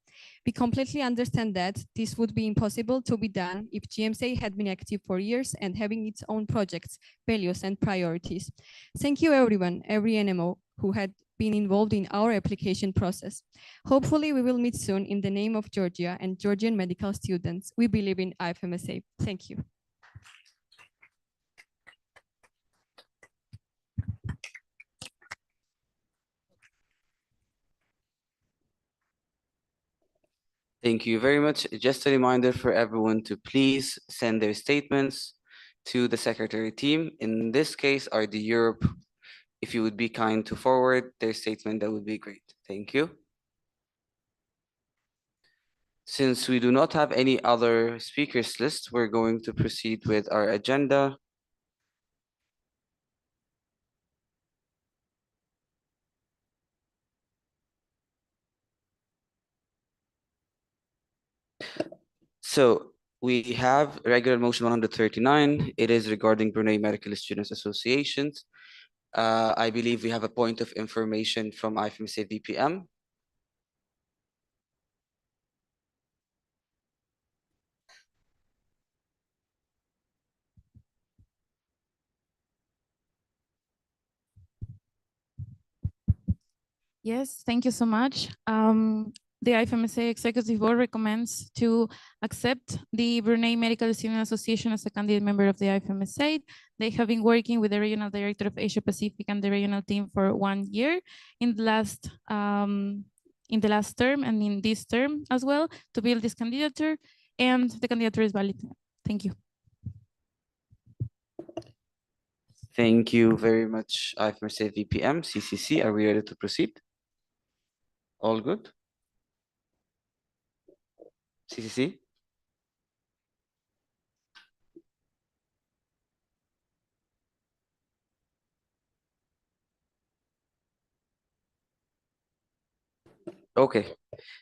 Speaker 20: We completely understand that this would be impossible to be done if GMCA had been active for years and having its own projects, values, and priorities. Thank you everyone, every NMO who had been involved in our application process. Hopefully we will meet soon in the name of Georgia and Georgian medical students. We believe in IFMSA. Thank you.
Speaker 1: Thank you very much. Just a reminder for everyone to please send their statements to the secretary team. In this case, RD Europe. If you would be kind to forward their statement, that would be great. Thank you. Since we do not have any other speakers list, we're going to proceed with our agenda. So we have regular motion 139. It is regarding Brunei Medical Students Associations. I believe we have a point of information from IFMSA VPM.
Speaker 14: Yes, thank you so much. The IFMSA Executive Board recommends to accept the Brunei Medical Student Association as a candidate member of the IFMSA. They have been working with the Regional Director of Asia Pacific and the regional team for 1 year in the last term and in this term as well to build this candidature, and the candidature is valid. Thank you.
Speaker 1: Thank you very much, IFMSA VPM, CCC. Are we ready to proceed? All good? CCC? Okay,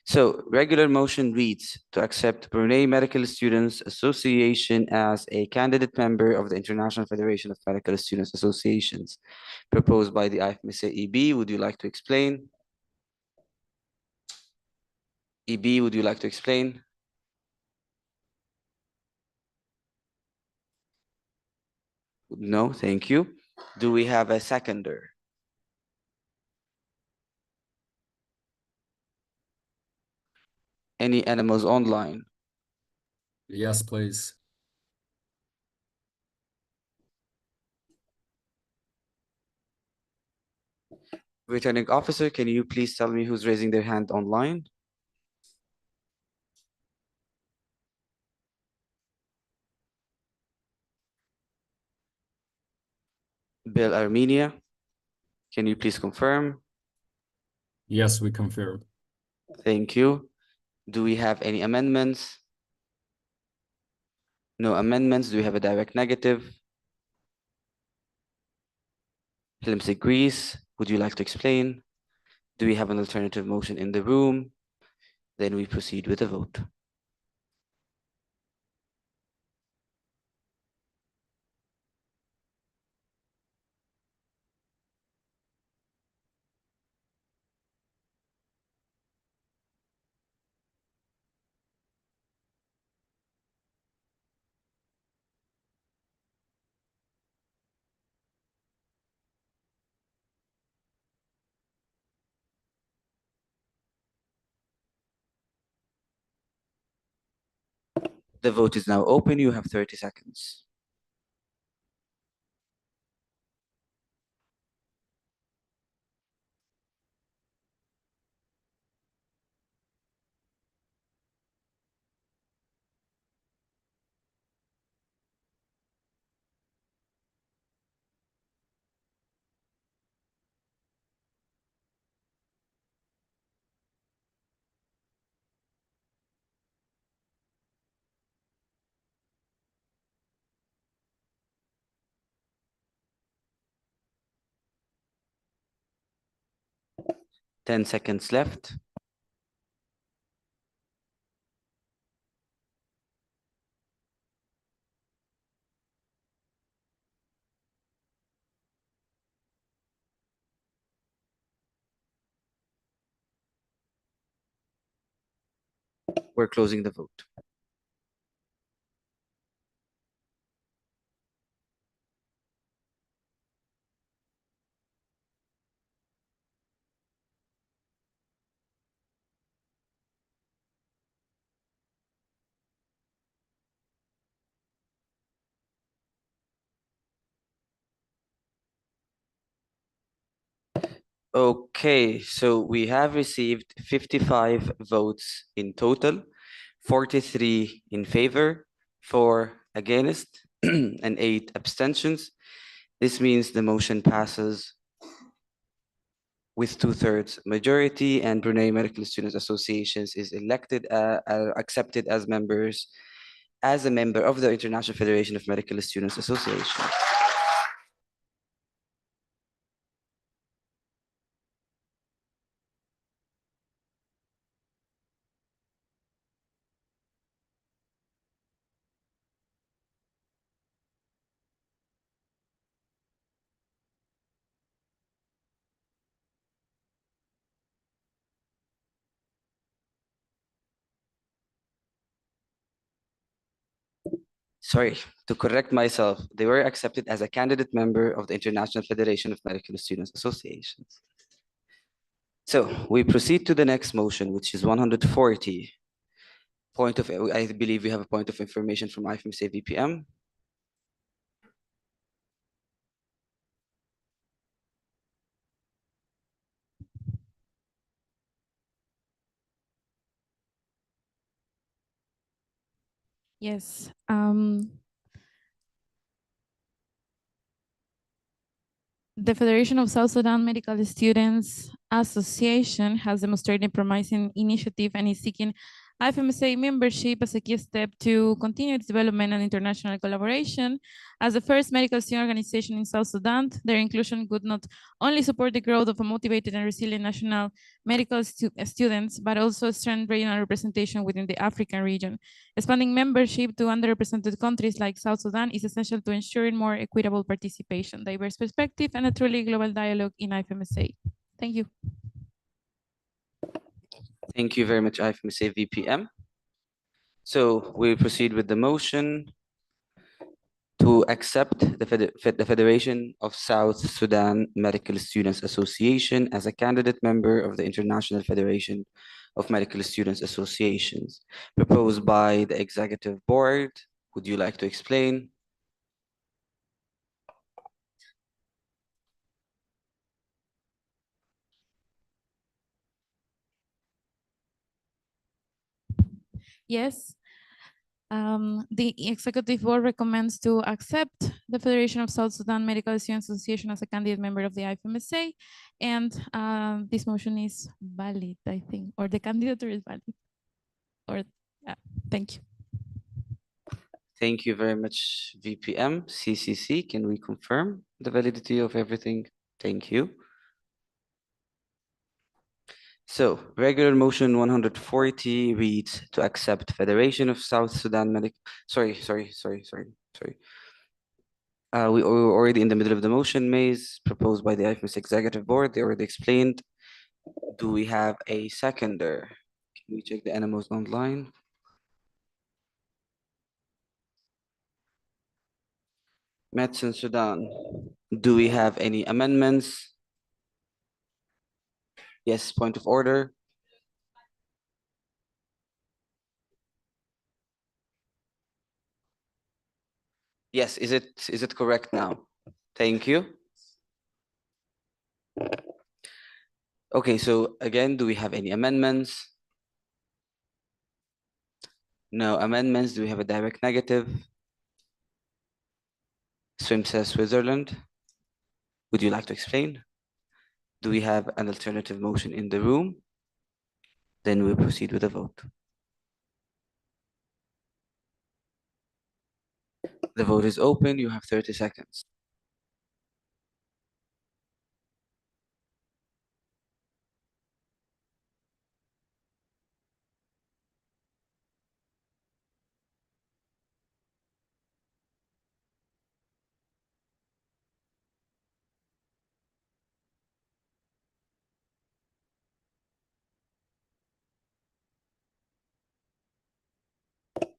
Speaker 1: so regular motion reads to accept Brunei Medical Students Association as a candidate member of the International Federation of Medical Students Associations, proposed by the IFMSA EB. Would you like to explain? EB, would you like to explain? No, thank you. Do we have a seconder? Any animals online?
Speaker 19: Yes, please.
Speaker 1: Returning officer, can you please tell me who's raising their hand online? Bill Armenia, can you please confirm?
Speaker 19: Yes, we confirm.
Speaker 1: Thank you. Do we have any amendments? No amendments. Do we have a direct negative? Helms agrees. Would you like to explain? Do we have an alternative motion in the room? Then we proceed with the vote. The vote is now open. You have 30 seconds. Ten seconds left. We're closing the vote. Okay, so we have received 55 votes in total, 43 in favor, 4 against, and 8 abstentions. This means the motion passes with 2/3 majority, and Brunei Medical Students Associations is accepted as a member of the International Federation of Medical Students Association. Sorry, to correct myself, they were accepted as a candidate member of the International Federation of Medical Students Associations. So we proceed to the next motion, which is 140. I believe we have a point of information from IFMSA VPM.
Speaker 14: Yes. The Federation of South Sudan Medical Students Association has demonstrated promising initiative and is seeking IFMSA membership as a key step to continue its development and international collaboration. As the first medical student organization in South Sudan, their inclusion could not only support the growth of a motivated and resilient national medical students, but also strengthen regional representation within the African region. Expanding membership to underrepresented countries like South Sudan is essential to ensuring more equitable participation, diverse perspective, and a truly global dialogue in IFMSA. Thank you.
Speaker 1: Thank you very much, IFMSA VPM. So we proceed with the motion to accept the Federation of South Sudan Medical Students Association as a candidate member of the International Federation of Medical Students Associations, proposed by the Executive Board. Would you like to explain?
Speaker 14: Yes. The Executive Board recommends to accept the Federation of South Sudan Medical Students Association as a candidate member of the IFMSA, and this motion is valid, I think, or the candidature is valid. Or thank you.
Speaker 1: Thank you very much, VPM. CCC, can we confirm the validity of everything? Thank you. So, regular motion 140 reads to accept Federation of South Sudan Medical. Sorry. We were already in the middle of the motion, Maze, proposed by the IFMS Executive Board. They already explained. Do we have a seconder? Can we check the animals online? Medicine Sudan. Do we have any amendments? Yes, point of order. Yes, is it correct now? Thank you. Okay, so again, do we have any amendments? No amendments. Do we have a direct negative? Swim says Switzerland. Would you like to explain? Do we have an alternative motion in the room? Then we'll proceed with the vote. The vote is open. You have 30 seconds.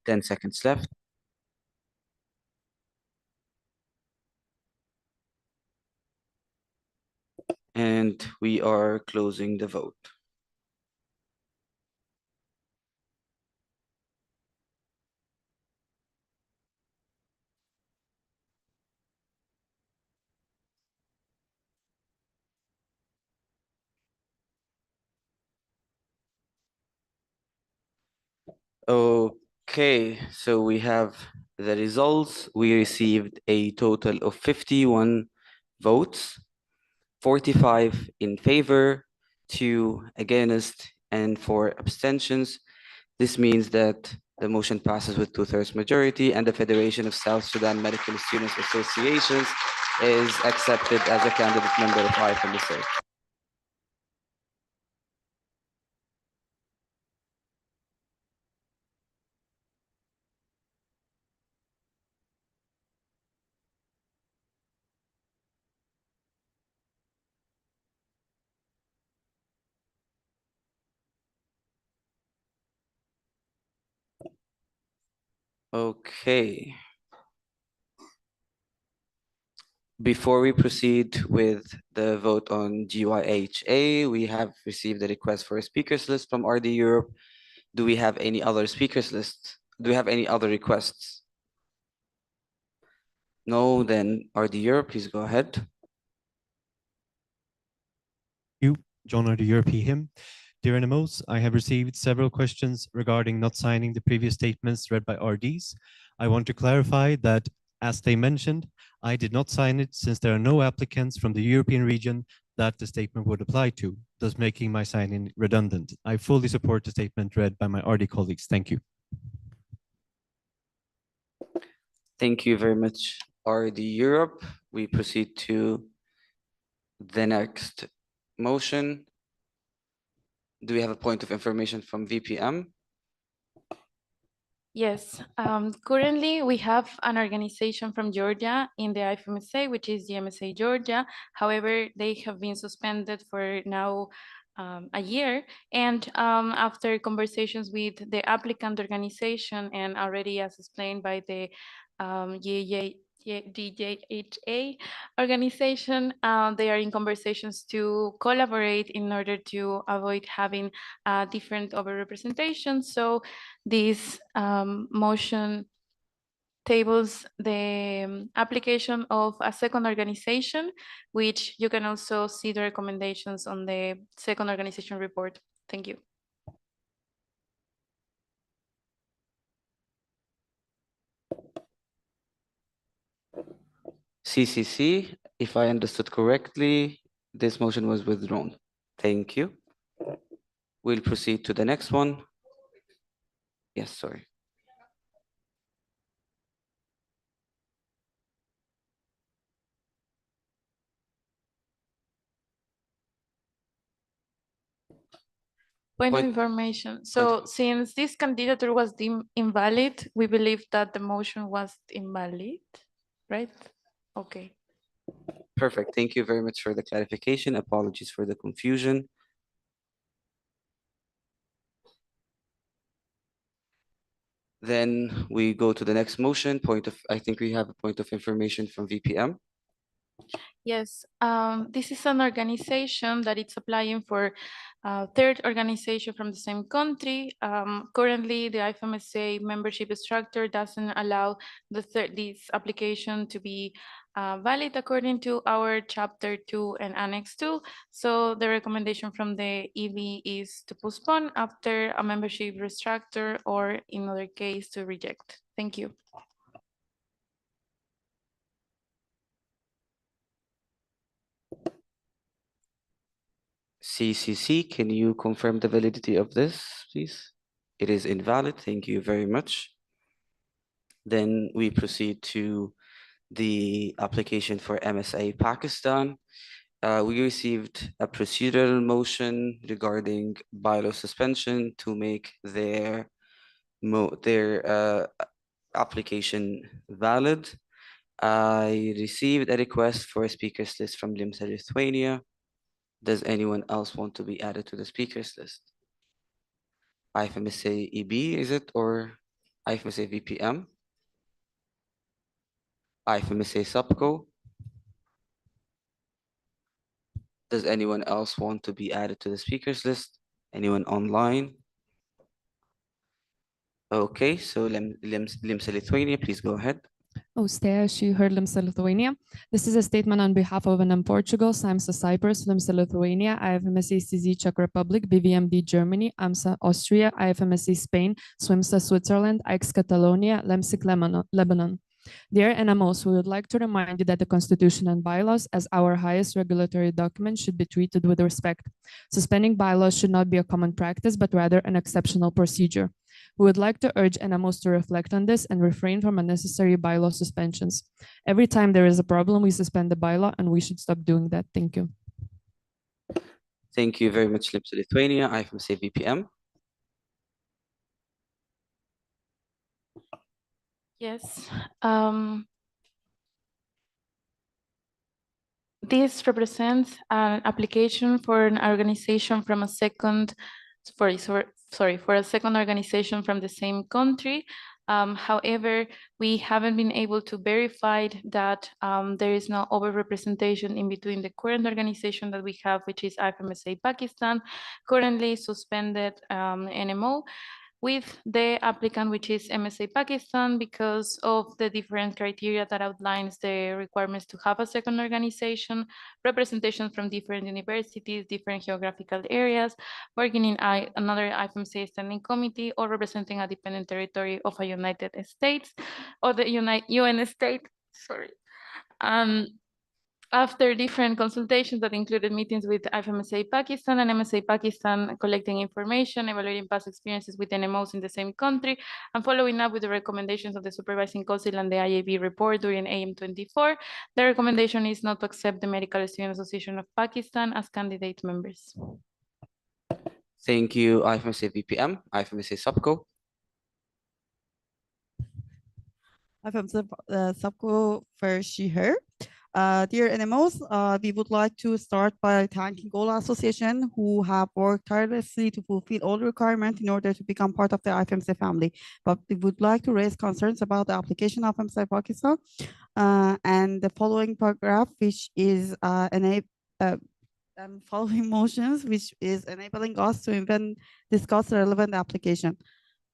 Speaker 1: Ten seconds left. And we are closing the vote. Okay, so we have the results. We received a total of 51 votes, 45 in favor, 2 against, and 4 abstentions. This means that the motion passes with 2/3 majority, and the Federation of South Sudan Medical Students Associations is accepted as a candidate member of IFMSA. Okay. Before we proceed with the vote on GYHA, we have received a request for a speakers list from RD Europe. Do we have any other speakers lists? Do we have any other requests? No, then RD Europe, please go ahead.
Speaker 3: You, John R. European. Dear NMOs, I have received several questions regarding not signing the previous statements read by RDs. I want to clarify that, as they mentioned, I did not sign it since there are no applicants from the European region that the statement would apply to, thus making my signing redundant. I fully support the statement read by my RD colleagues. Thank you.
Speaker 1: Thank you very much, RD Europe. We proceed to the next motion. Do we have a point of information from VPM?
Speaker 14: Yes, currently we have an organization from Georgia in the IFMSA, which is the MSA Georgia. However, they have been suspended for now a year. And after conversations with the applicant organization and already as explained by the DJHA organization, they are in conversations to collaborate in order to avoid having different overrepresentation. So this motion tables the application of a second organization, which you can also see the recommendations on the second organization report. Thank you.
Speaker 1: CCC, if I understood correctly, this motion was withdrawn. Thank you. We'll proceed to the next one. Yes, sorry.
Speaker 14: Point of information. So since this candidature was deemed invalid, we believe that the motion was invalid, right? Okay.
Speaker 1: Perfect. Thank you very much for the clarification. Apologies for the confusion. Then we go to the next motion. I think we have a point of information from VPM.
Speaker 14: Yes, this is an organization that it's applying for third organization from the same country. Currently, the IFMSA membership structure doesn't allow this application to be valid according to our chapter 2 and annex 2. So the recommendation from the EB is to postpone after a membership restructure or in other case to reject. Thank you.
Speaker 1: CCC, can you confirm the validity of this, please? It is invalid. Thank you very much. Then we proceed to the application for MSA Pakistan. We received a procedural motion regarding bylaw suspension to make their application valid. I received a request for a speakers list from LIMSA Lithuania. Does anyone else want to be added to the speakers list? IFMSA EB, is it, or IFMSA VPM? IFMSA SUBCO? Does anyone else want to be added to the speakers list? Anyone online? Okay, so LIMSA Lithuania, please go ahead.
Speaker 9: She heard LIMSA Lithuania. This is a statement on behalf of NM Portugal, SIMSA Cyprus, LIMSA Lithuania, IFMSA CZ Czech Republic, BVMD Germany, AMSA Austria, IFMSA Spain, SWIMSA Switzerland, IX Catalonia, LEMSIC Lebanon. Dear NMOs, we would like to remind you that the Constitution and bylaws, as our highest regulatory document, should be treated with respect. Suspending bylaws should not be a common practice, but rather an exceptional procedure. We would like to urge NMOs to reflect on this and refrain from unnecessary bylaw suspensions. Every time there is a problem, we suspend the bylaw, and we should stop doing that. Thank you.
Speaker 1: Thank you very much, LIMSA Lithuania. IFMSA VPM.
Speaker 14: Yes. This represents an application for an organization from a second, for a second organization from the same country. However, we haven't been able to verify that there is no overrepresentation in between the current organization that we have, which is IFMSA Pakistan, currently suspended NMO, with the applicant, which is MSA Pakistan, because of the different criteria that outlines the requirements to have a second organization, representation from different universities, different geographical areas, working in another IFMSA standing committee, or representing a dependent territory of a United States or the UN state. Sorry. After different consultations that included meetings with IFMSA Pakistan and MSA Pakistan, collecting information, evaluating past experiences with NMOs in the same country, and following up with the recommendations of the Supervising Council and the IAB report during AM24, the recommendation is not to accept the Medical Student Association of Pakistan as candidate members.
Speaker 1: Thank you, IFMSA VPM, IFMSA SUBCO.
Speaker 2: IFMSA SUBCO for she/her. Dear NMOs, we would like to start by thanking all associations who have worked tirelessly to fulfill all requirements in order to become part of the IFMSA family. But we would like to raise concerns about the application of IFMSA Pakistan and the following paragraph, which is following motions, which is enabling us to even discuss the relevant application.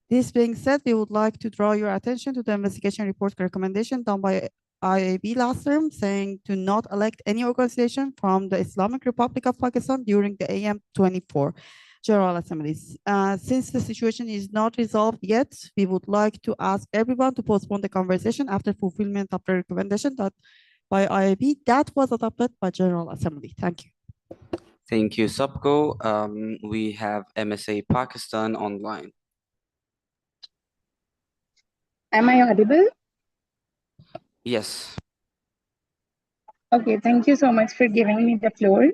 Speaker 2: This being said, we would like to draw your attention to the investigation report recommendation done by IAB last term, saying to not elect any organization from the Islamic Republic of Pakistan during the AM24 General Assemblies. Since the situation is not resolved yet, we would like to ask everyone to postpone the conversation after fulfillment of the recommendation that by IAB that was adopted by General Assembly. Thank you.
Speaker 1: Thank you, SUBCO. We have MSA Pakistan online.
Speaker 15: Am I audible?
Speaker 1: Yes.
Speaker 15: Okay, thank you so much for giving me the floor.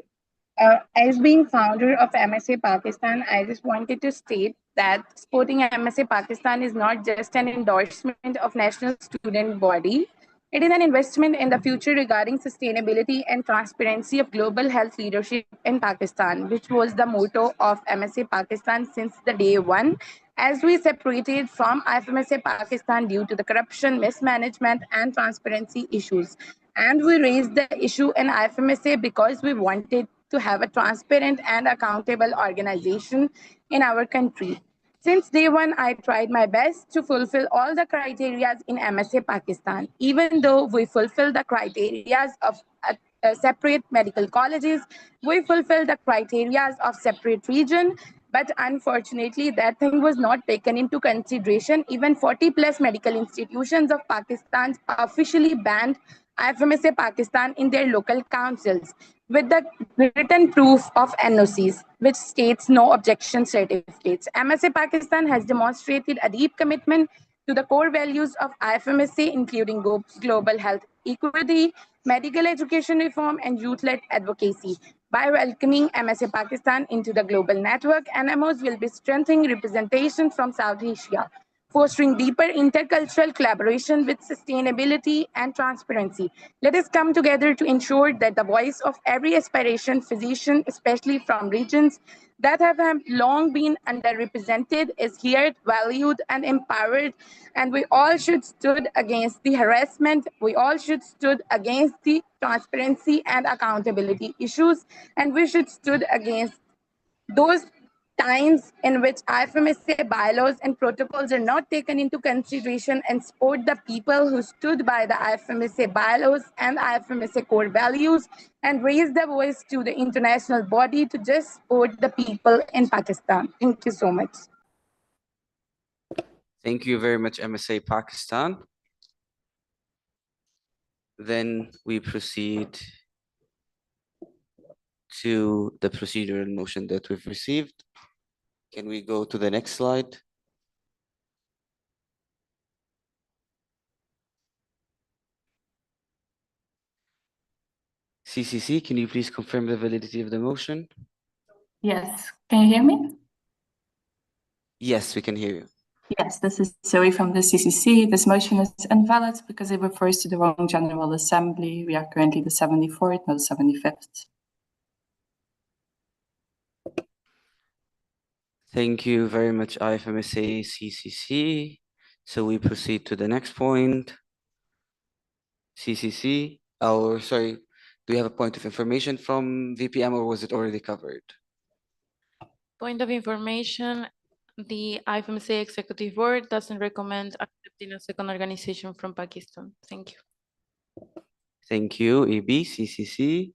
Speaker 15: As being founder of MSA Pakistan, I just wanted to state that supporting MSA Pakistan is not just an endorsement of national student body. It is an investment in the future regarding sustainability and transparency of global health leadership in Pakistan, which was the motto of MSA Pakistan since the day one, as we separated from IFMSA Pakistan due to the corruption, mismanagement, and transparency issues. And we raised the issue in IFMSA because we wanted to have a transparent and accountable organization in our country. Since day one, I tried my best to fulfill all the criteria in MSA Pakistan. Even though we fulfill the criteria of separate medical colleges, we fulfill the criteria of separate region, but unfortunately, that thing was not taken into consideration. Even 40 plus medical institutions of Pakistan officially banned IFMSA Pakistan in their local councils with the written proof of NOCs, which states no objection certificates. MSA Pakistan has demonstrated a deep commitment to the core values of IFMSA, including global health equity, medical education reform, and youth-led advocacy. By welcoming MSA Pakistan into the global network, NMOs will be strengthening representation from South Asia, fostering deeper intercultural collaboration with sustainability and transparency. Let us come together to ensure that the voice of every aspiration physician, especially from regions that have long been underrepresented, is heard, valued, and empowered. And we all should stood against the harassment. We all should stood against the transparency and accountability issues. And we should stood against those times in which IFMSA bylaws and protocols are not taken into consideration, and support the people who stood by the IFMSA bylaws and IFMSA core values, and raise the voice to the international body to just support the people in Pakistan. Thank you so much.
Speaker 1: Thank you very much, MSA Pakistan. Then we proceed to the procedural motion that we've received. Can we go to the next slide? CCC, can you please confirm the validity of the motion?
Speaker 21: Yes, can you hear me?
Speaker 1: Yes, we can hear you.
Speaker 21: Yes, this is Zoe from the CCC. This motion is invalid because it refers to the wrong General Assembly. We are currently the 74th, not the 75th.
Speaker 1: Thank you very much, IFMSA CCC. So we proceed to the next point. CCC, or sorry, do you have a point of information from VPM or was it already covered?
Speaker 14: Point of information, the IFMSA Executive Board doesn't recommend accepting a second organization from Pakistan. Thank you.
Speaker 1: Thank you, EB, CCC.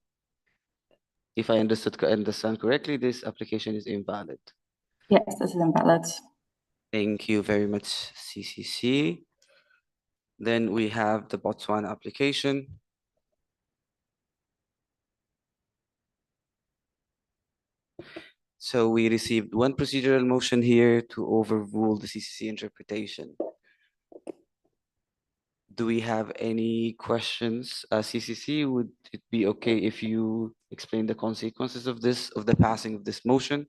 Speaker 1: If I understand correctly, this application is invalid.
Speaker 21: Yes, this is invalid.
Speaker 1: Thank you very much, CCC. Then we have the Botswana application. So we received one procedural motion here to overrule the CCC interpretation. Do we have any questions? CCC, would it be okay if you explain the consequences of this, of the passing of this motion?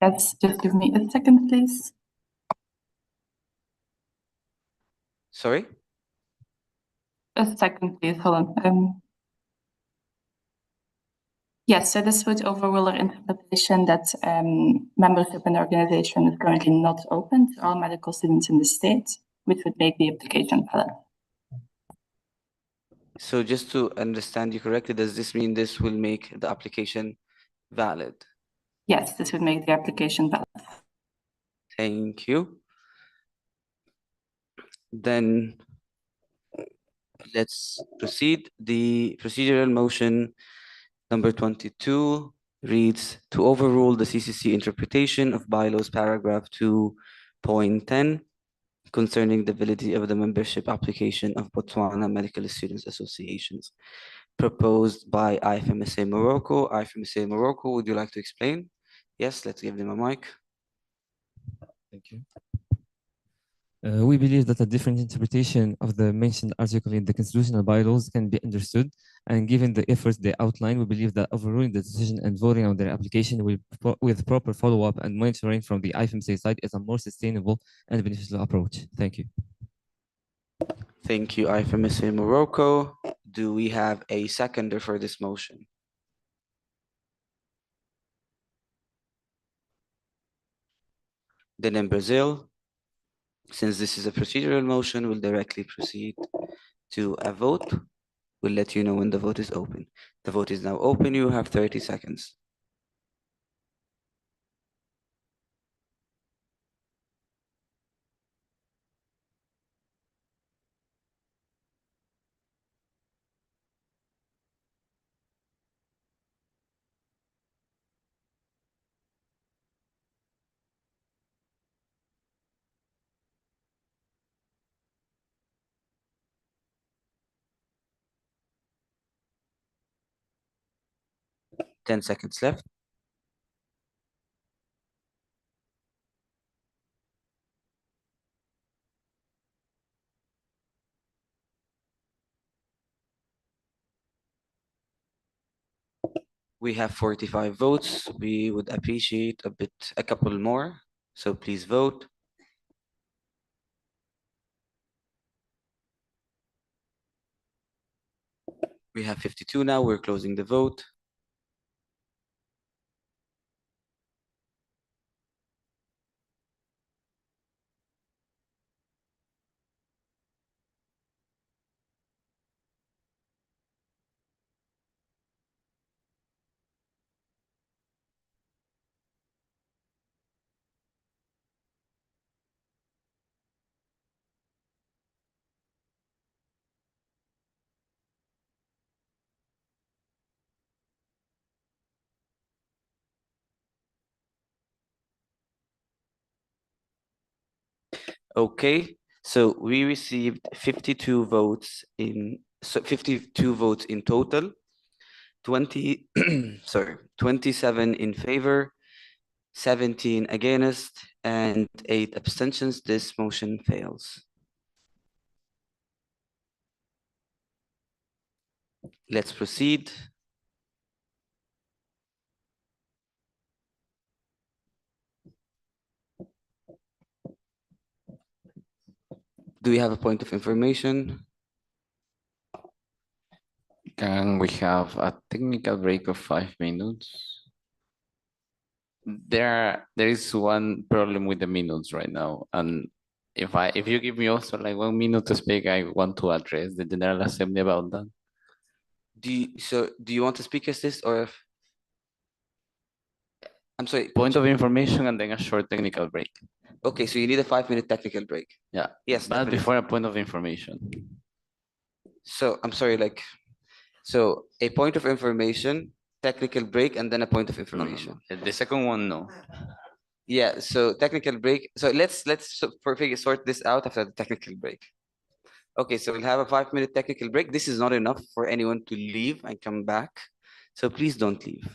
Speaker 21: Yes, just give me a second, please.
Speaker 1: Sorry?
Speaker 21: A second, please. Hold on. Yes, so this would overrule our interpretation that membership in the organization is currently not open to all medical students in the state, which would make the application valid.
Speaker 1: So just to understand you correctly, does this mean this will make the application valid?
Speaker 21: Yes, this would make the application valid.
Speaker 1: Thank you. Then let's proceed. The procedural motion number 22 reads to overrule the CCC interpretation of bylaws paragraph 2.10 concerning the validity of the membership application of Botswana Medical Students Associations proposed by IFMSA Morocco. IFMSA Morocco, would you like to explain? Yes, let's give them a mic.
Speaker 4: Thank you. We believe that a different interpretation of the mentioned article in the constitutional bylaws can be understood, and given the efforts they outline, we believe that overruling the decision and voting on their application with proper follow-up and monitoring from the IFMSA side is a more sustainable and beneficial approach. Thank you.
Speaker 1: Thank you, IFMSA Morocco. Do we have a seconder for this motion? Then in Brazil, since this is a procedural motion, we'll directly proceed to a vote. We'll let you know when the vote is open. The vote is now open. You have 30 seconds. Ten seconds left. We have 45 votes. We would appreciate a couple more. So please vote. We have 52 now. We're closing the vote. Okay, so we received 52 votes in 52 votes in total. 27 in favor, 17 against, and 8 abstentions. This motion fails. Let's proceed. Do we have a point of information?
Speaker 10: Can we have a technical break of 5 minutes?
Speaker 16: there is one problem with the minutes right now, and if you give me also like 1 minute to speak, I want to address the General Assembly about that.
Speaker 1: Do you want to speak as this, or if I'm sorry,
Speaker 16: Point of information and then a short technical break.
Speaker 1: Okay, so you need a 5-minute technical break.
Speaker 16: Yeah.
Speaker 1: Yes,
Speaker 16: But
Speaker 1: definitely.
Speaker 16: before a point of information.
Speaker 1: So I'm sorry, like, so a point of information, technical break, and then a point of information.
Speaker 16: The second one, no.
Speaker 1: Yeah, so technical break. So let's sort this out after the technical break. Okay, so we'll have a 5-minute technical break. This is not enough for anyone to leave and come back. So please don't leave.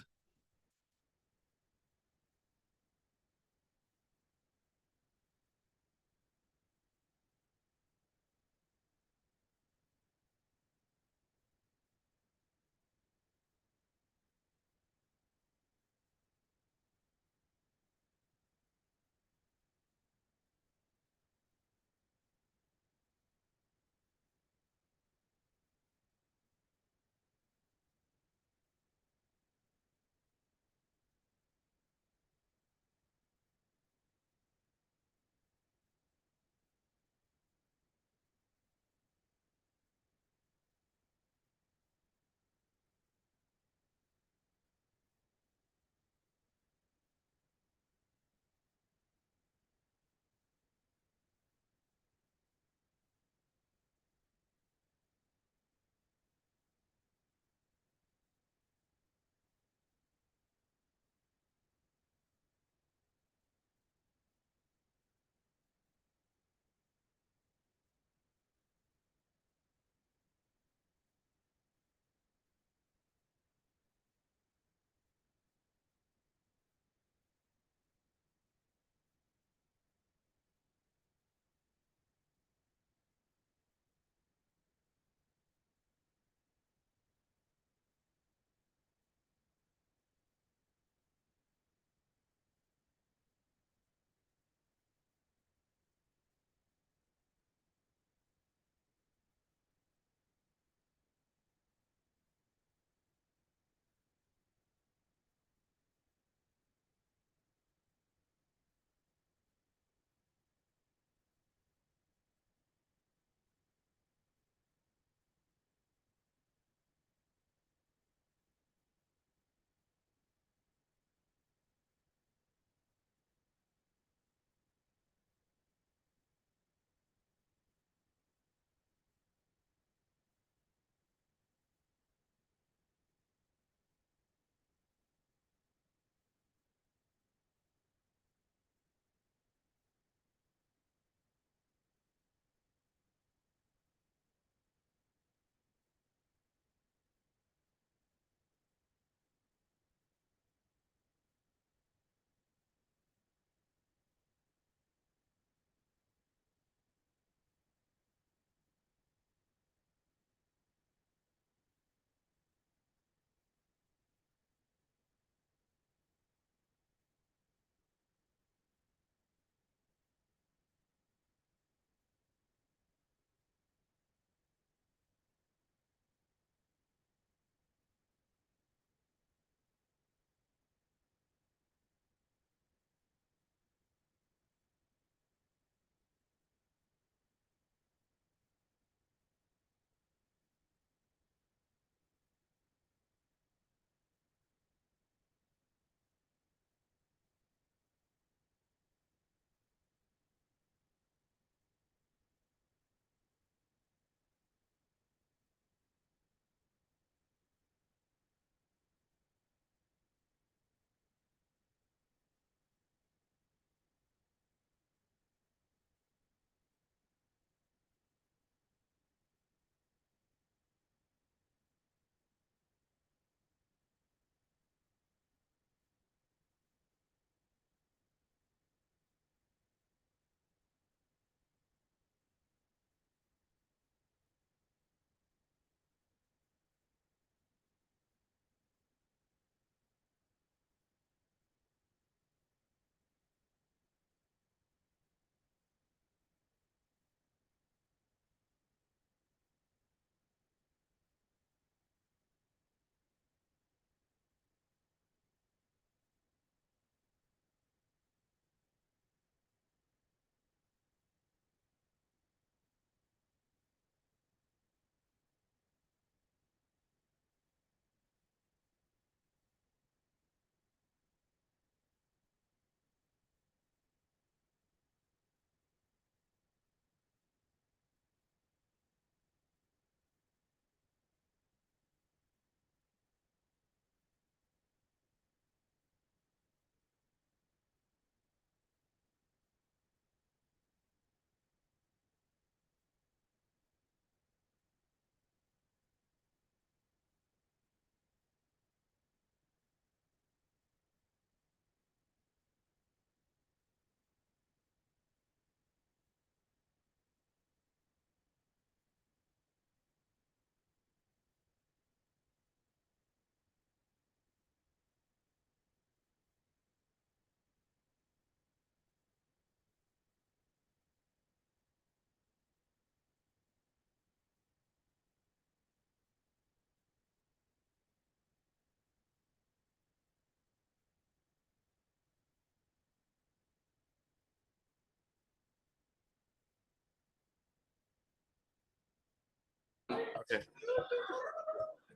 Speaker 10: Okay.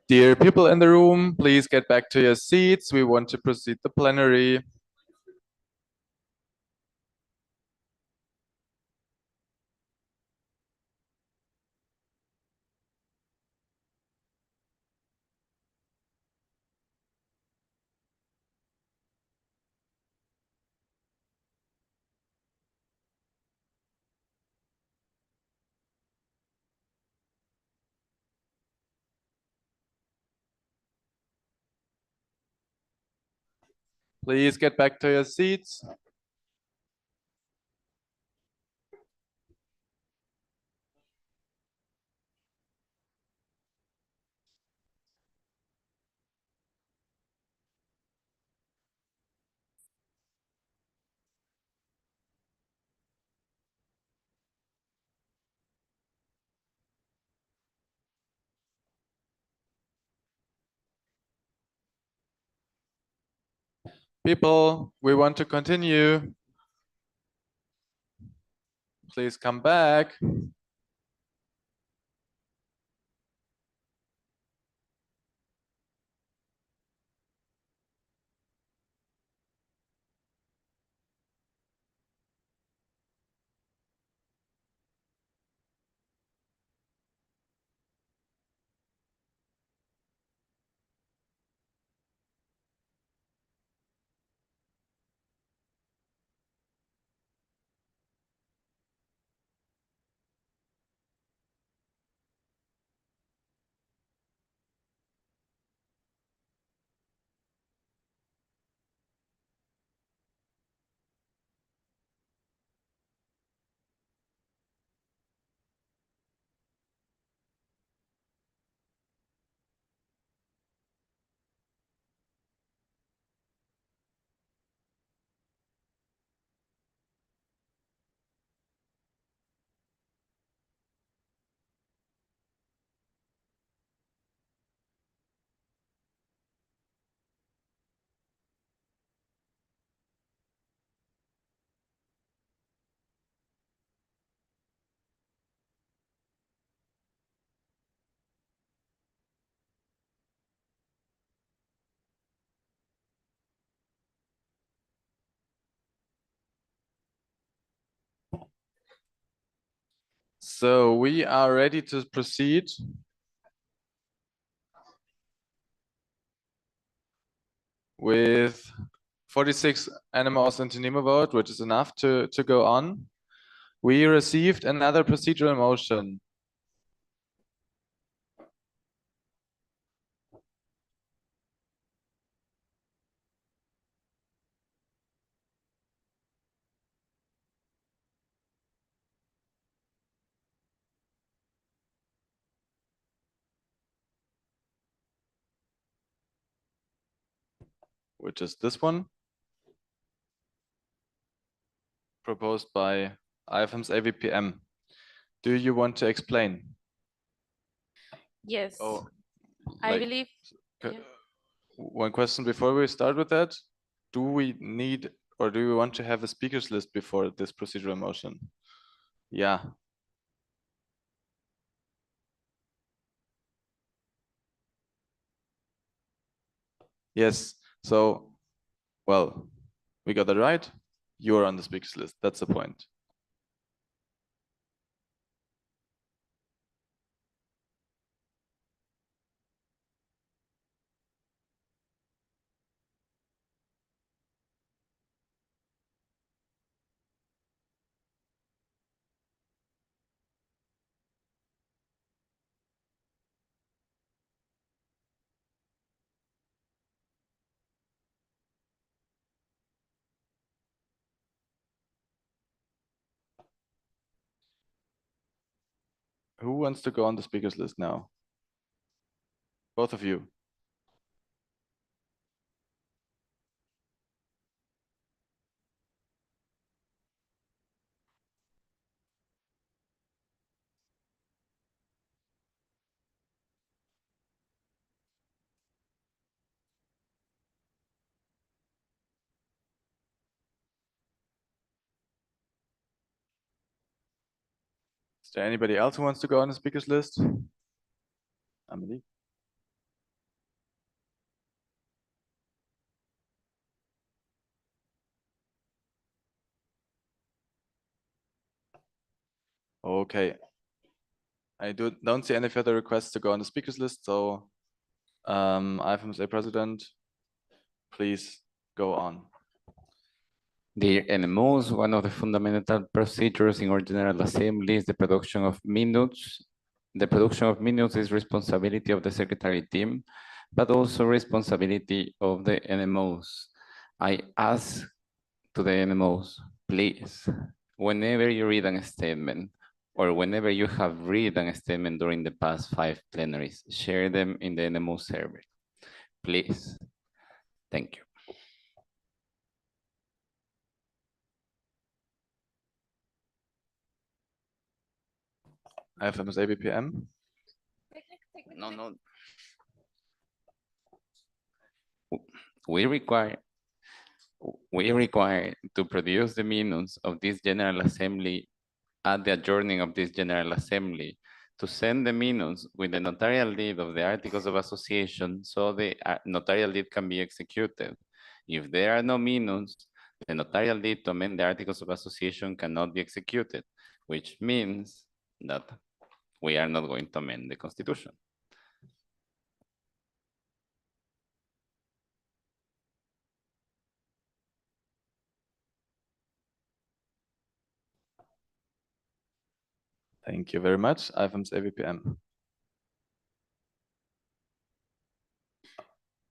Speaker 10: Dear people in the room, please get back to your seats. We want to proceed the plenary. Please get back to your seats. People, we want to continue. Please come back. So we are ready to proceed. With 46 animals and Nemo vote, which is enough to go on. We received another procedural motion. Which is this one, proposed by IFMSA VPM. Do you want to explain?
Speaker 14: Yes.
Speaker 10: Oh,
Speaker 14: I
Speaker 10: like,
Speaker 14: believe.
Speaker 10: one question before we start with that. Do we need, or do we want to have a speakers list before this procedural motion? Yeah. Yes. So, well, we got that right. You're on the speakers list. That's the point. Who wants to go on the speakers list now? Both of you. Is there anybody else who wants to go on the speakers list? Amelie. Okay. I don't see any further requests to go on the speakers list, so IFMSA President, please go on.
Speaker 7: Dear NMOs, one of the fundamental procedures in our General Assembly is the production of minutes. The production of minutes is responsibility of the Secretary team, but also responsibility of the NMOs. I ask to the NMOs, please, whenever you read a statement, or whenever you have read a statement during the past 5 plenaries, share them in the NMO server. Please. Thank you.
Speaker 10: IFMSA BPM.
Speaker 7: No. We require to produce the minutes of this General Assembly at the adjourning of this General Assembly, to send the minutes with the notarial deed of the Articles of Association so the notarial deed can be executed. If there are no minutes, the notarial deed to amend the Articles of Association cannot be executed, which means that we are not going to amend the Constitution.
Speaker 10: Thank you very much. IFMSA BPM.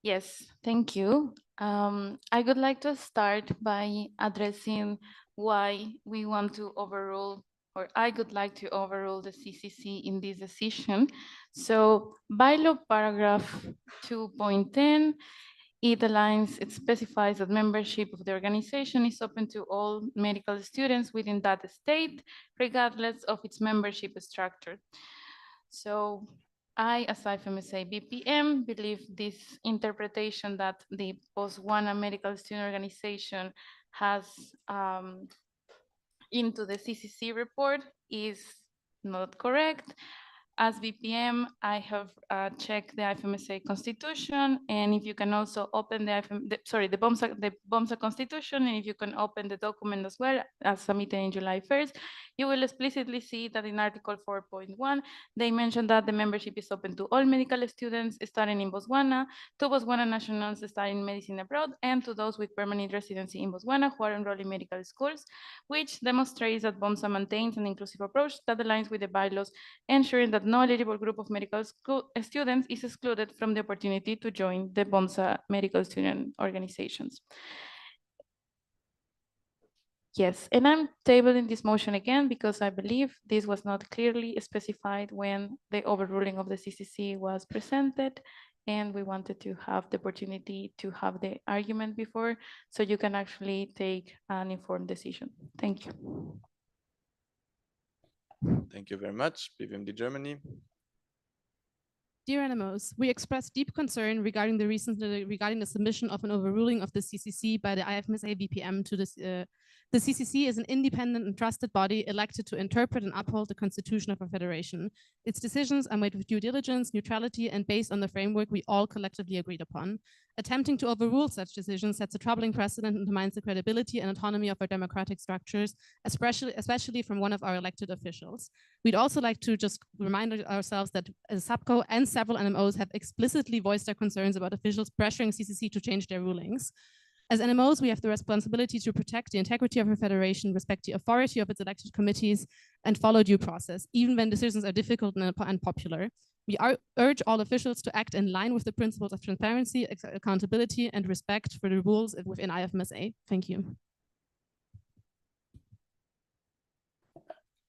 Speaker 14: Yes, thank you. I would like to start by addressing why we want to overrule, or I would like to overrule the CCC in this decision. So bylaw paragraph 2.10, it aligns, it specifies that membership of the organization is open to all medical students within that state, regardless of its membership structure. So I, as IFMSA BPM, believe this interpretation that the Botswana Medical Student Organization has into the CCC report is not correct. As BPM, I have checked the IFMSA constitution, and if you can also open the BOMSA constitution, and if you can open the document as well, as submitted in July 1st, you will explicitly see that in Article 4.1, they mention that the membership is open to all medical students studying in Botswana, to Botswana nationals studying medicine abroad, and to those with permanent residency in Botswana who are enrolled in medical schools, which demonstrates that BOMSA maintains an inclusive approach that aligns with the bylaws, ensuring that no eligible group of medical students is excluded from the opportunity to join the BOMSA medical student organizations. Yes, and I'm tabling this motion again because I believe this was not clearly specified when the overruling of the CCC was presented, and we wanted to have the opportunity to have the argument before, so you can actually take an informed decision. Thank you.
Speaker 10: Thank you very much. BVMD Germany.
Speaker 17: Dear NMOs, we express deep concern regarding the submission of an overruling of the CCC by the IFMSA BPM to this. The CCC is an independent and trusted body elected to interpret and uphold the constitution of a federation. Its decisions are made with due diligence, neutrality, and based on the framework we all collectively agreed upon. Attempting to overrule such decisions sets a troubling precedent and undermines the credibility and autonomy of our democratic structures, especially from one of our elected officials. We'd also like to just remind ourselves that SAPCO and several NMOs have explicitly voiced their concerns about officials pressuring CCC to change their rulings. As NMOs, we have the responsibility to protect the integrity of our federation, respect the authority of its elected committees, and follow due process, even when decisions are difficult and unpopular. We urge all officials to act in line with the principles of transparency, accountability, and respect for the rules within IFMSA. Thank you.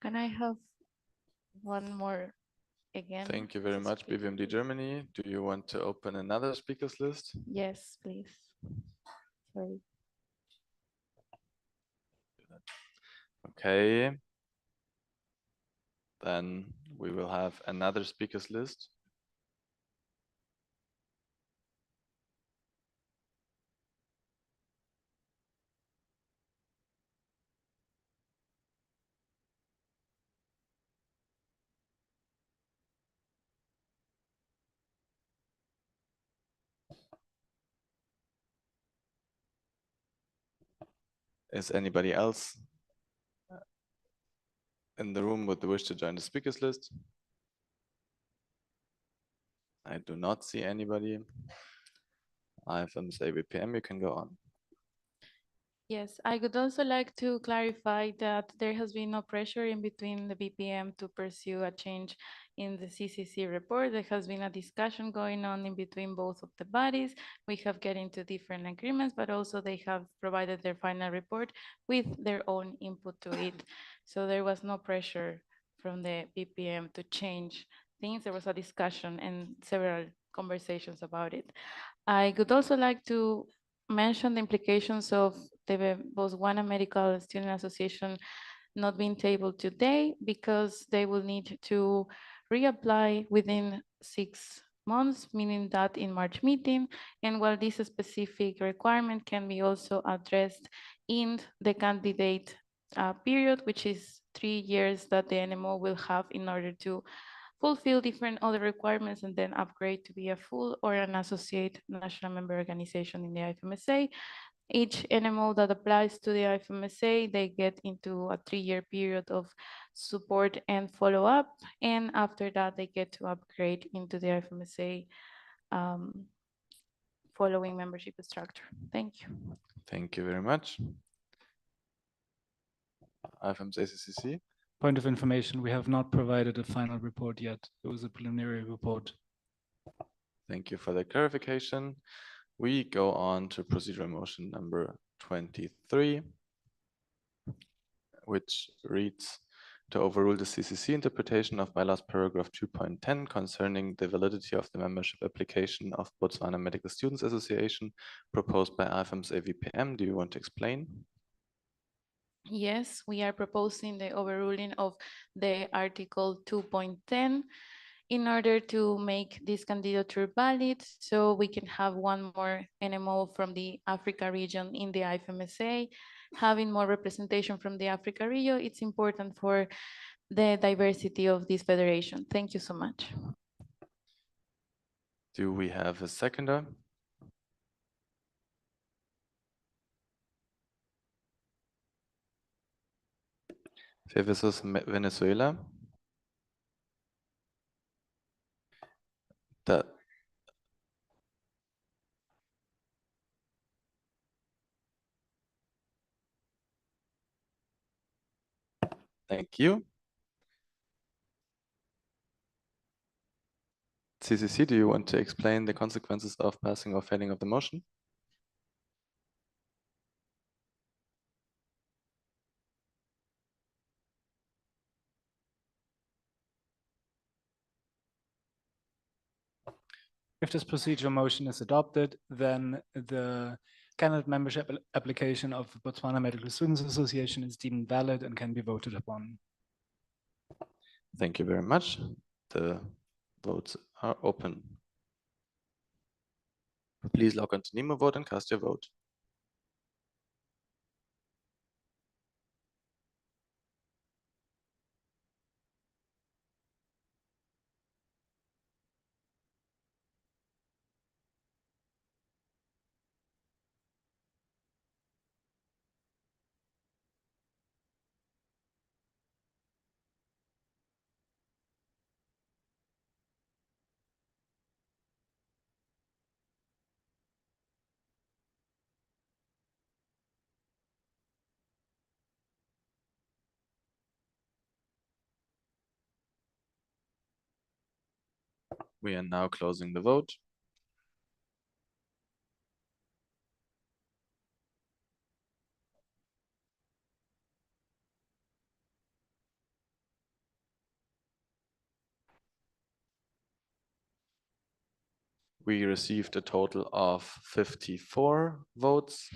Speaker 14: Can I have one more again?
Speaker 10: Thank you very much, BVMD Germany. Do you want to open another speakers list?
Speaker 14: Yes, please. Sorry.
Speaker 10: Okay. Then we will have another speakers list. Is anybody else in the room with the wish to join the speakers list? I do not see anybody. IFMSA VPM, you can go on.
Speaker 14: Yes, I would also like to clarify that there has been no pressure in between the BPM to pursue a change in the CCC report. There has been a discussion going on in between both of the bodies. We have get into different agreements, but also they have provided their final report with their own input to it. So there was no pressure from the BPM to change things. There was a discussion and several conversations about it. I would also like to mention the implications of the Botswana Medical Student Association not being tabled today because they will need to reapply within 6 months, meaning that in March meeting. And while this specific requirement can be also addressed in the candidate period, which is 3 years that the NMO will have in order to fulfill different other requirements and then upgrade to be a full or an associate national member organization in the IFMSA. Each NMO that applies to the IFMSA, they get into a 3-year period of support and follow-up. And after that, they get to upgrade into the IFMSA following membership structure. Thank you.
Speaker 10: Thank you very much. IFMSA CCC.
Speaker 8: Point of information, we have not provided a final report yet. It was a preliminary report.
Speaker 10: Thank you for the clarification. We go on to procedural motion number 23, which reads to overrule the CCC interpretation of bylaws paragraph 2.10 concerning the validity of the membership application of Botswana Medical Students Association proposed by IFMSA VPM. Do you want to explain?
Speaker 14: Yes, we are proposing the overruling of the Article 2.10 in order to make this candidature valid, so we can have one more NMO from the Africa region in the IFMSA. Having more representation from the Africa region, it's important for the diversity of this federation. Thank you so much.
Speaker 10: Do we have a seconder? Versus Venezuela. Thank you. CCC, do you want to explain the consequences of passing or failing of the motion?
Speaker 8: If this procedural motion is adopted, then the candidate membership application of the Botswana Medical Students Association is deemed valid and can be voted upon.
Speaker 10: Thank you very much. The votes are open. Please log on to Nemo Vote and cast your vote. We are now closing the vote. We received a total of 54 votes,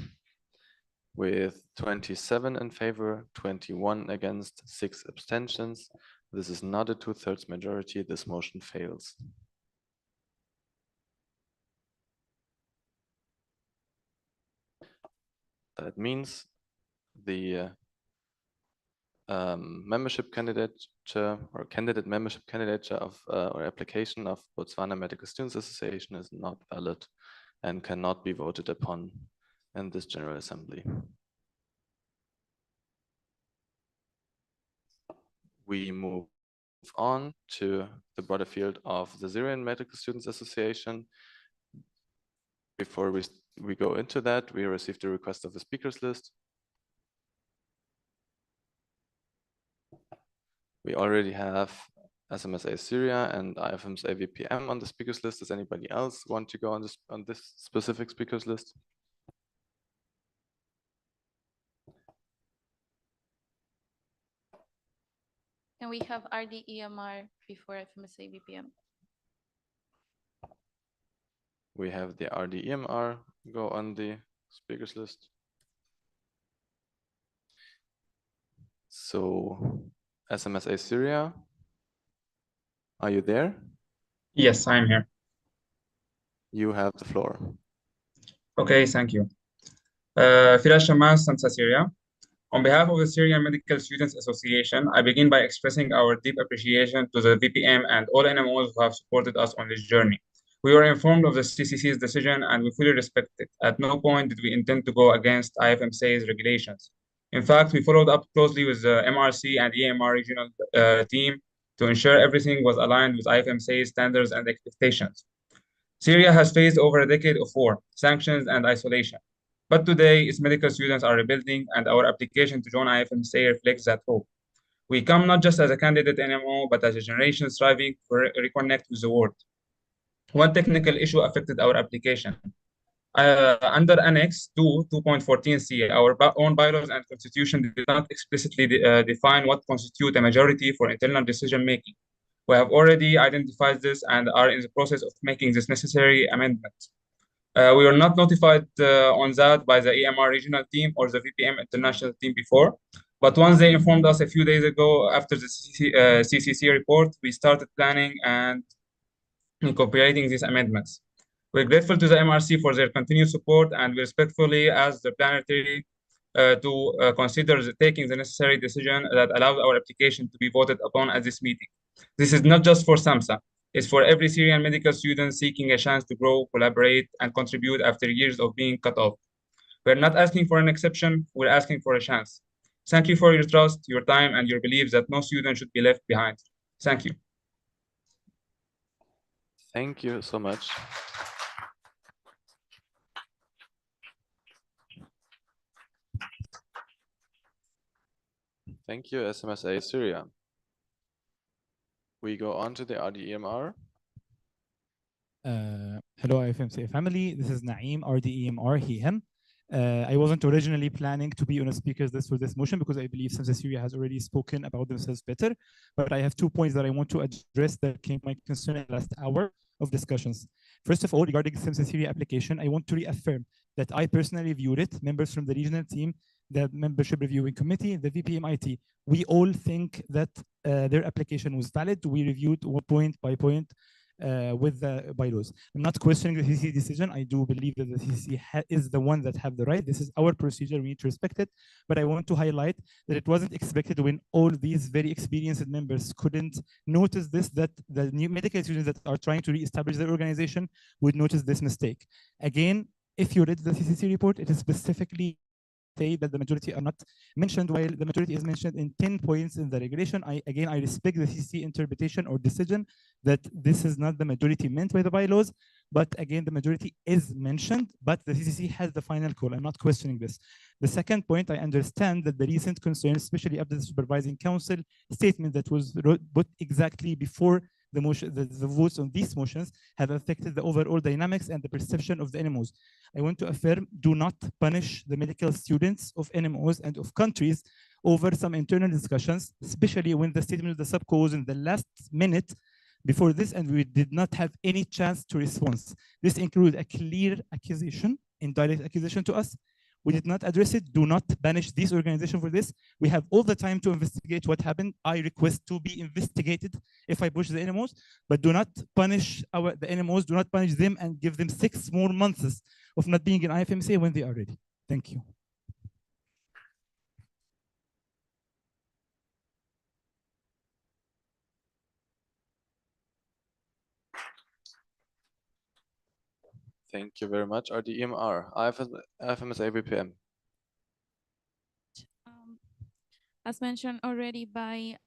Speaker 10: with 27 in favor, 21 against, 6 abstentions. This is not a 2/3 majority. This motion fails. That means the membership candidature or candidate membership candidature of or application of Botswana Medical Students Association is not valid and cannot be voted upon in this General Assembly. we move on to the broader field of the Syrian Medical Students Association. Before we go into that, we received a request of the speakers list. We already have SMSA Syria and IFMSA VPM on the speakers list. Does anybody else want to go on this specific speakers list?
Speaker 14: And we have RDEMR before IFMSA VPM.
Speaker 10: We have the RDEMR go on the speakers list. So SMSA Syria, are you there?
Speaker 12: Yes, I'm here.
Speaker 10: You have the floor.
Speaker 12: Okay, thank you. Firas Shamas, Samsa Syria. On behalf of the Syrian Medical Students Association, I begin by expressing our deep appreciation to the VPM and all NMOs who have supported us on this journey. We were informed of the CCC's decision and we fully respect it. At no point did we intend to go against IFMSA's regulations. In fact, we followed up closely with the MRC and EMR regional team to ensure everything was aligned with IFMSA's standards and expectations. Syria has faced over a decade of war, sanctions, and isolation. But today, its medical students are rebuilding, and our application to join IFMSA reflects that hope. We come not just as a candidate NMO, but as a generation striving to reconnect with the world. One technical issue affected our application. Under Annex 2, 2.14c, our own bylaws and constitution did not explicitly define what constitutes a majority for internal decision-making. We have already identified this and are in the process of making this necessary amendment. We were not notified on that by the EMR regional team or the VPM international team before, but once they informed us a few days ago after the CCC report, we started planning and incorporating these amendments. We're grateful to the MRC for their continued support, and we respectfully ask the plenary to consider taking the necessary decision that allows our application to be voted upon at this meeting. This is not just for SAMSA, it's for every Syrian medical student seeking a chance to grow, collaborate, and contribute after years of being cut off. We're not asking for an exception, we're asking for a chance. Thank you for your trust, your time, and your belief that no student should be left behind. Thank you.
Speaker 10: Thank you so much. Thank you, SMSA Syria. We go on to the RDEMR.
Speaker 22: Hello, IFMSA family. This is Naeem, RDEMR, he, him. I wasn't originally planning to be on a speaker's list for this motion because I believe SMSA Syria has already spoken about themselves better. But I have 2 points that I want to address that came my concern in the last hour of discussions. First of all, regarding the SMSA Syria application, I want to reaffirm that I personally reviewed it, members from the regional team, the membership reviewing committee, the VPMIT, we all think that their application was valid. We reviewed point by point with the bylaws. I'm not questioning the CCC decision. I do believe that the CCC is the one that have the right. This is our procedure. We need to respect it. But I want to highlight that it wasn't expected when all these very experienced members couldn't notice this, that the new medical students that are trying to reestablish their organization would notice this mistake. Again, if you read the CCC report, it is specifically that the majority are not mentioned, while the majority is mentioned in 10 points in the regulation. I respect the CCC interpretation or decision that this is not the majority meant by the bylaws, but again, the majority is mentioned, but the CCC has the final call. I'm not questioning this. The second point, I understand that the recent concerns, especially after the supervising council statement that was put exactly before the motion, the votes on these motions have affected the overall dynamics and the perception of the NMOs. I want to affirm, do not punish the medical students of NMOs and of countries over some internal discussions, especially when the statement of the subco was in the last minute before this, and we did not have any chance to respond. This included a clear accusation, indirect accusation to us. We did not address it. Do not banish this organization for this. We have all the time to investigate what happened. I request to be investigated if I push the NMOs, but do not punish the NMOs. Do not punish them and give them 6 more months of not being in IFMSA when they are ready. Thank you.
Speaker 10: Thank you very much. RDEMR, IFMSA VPM.
Speaker 14: As mentioned already by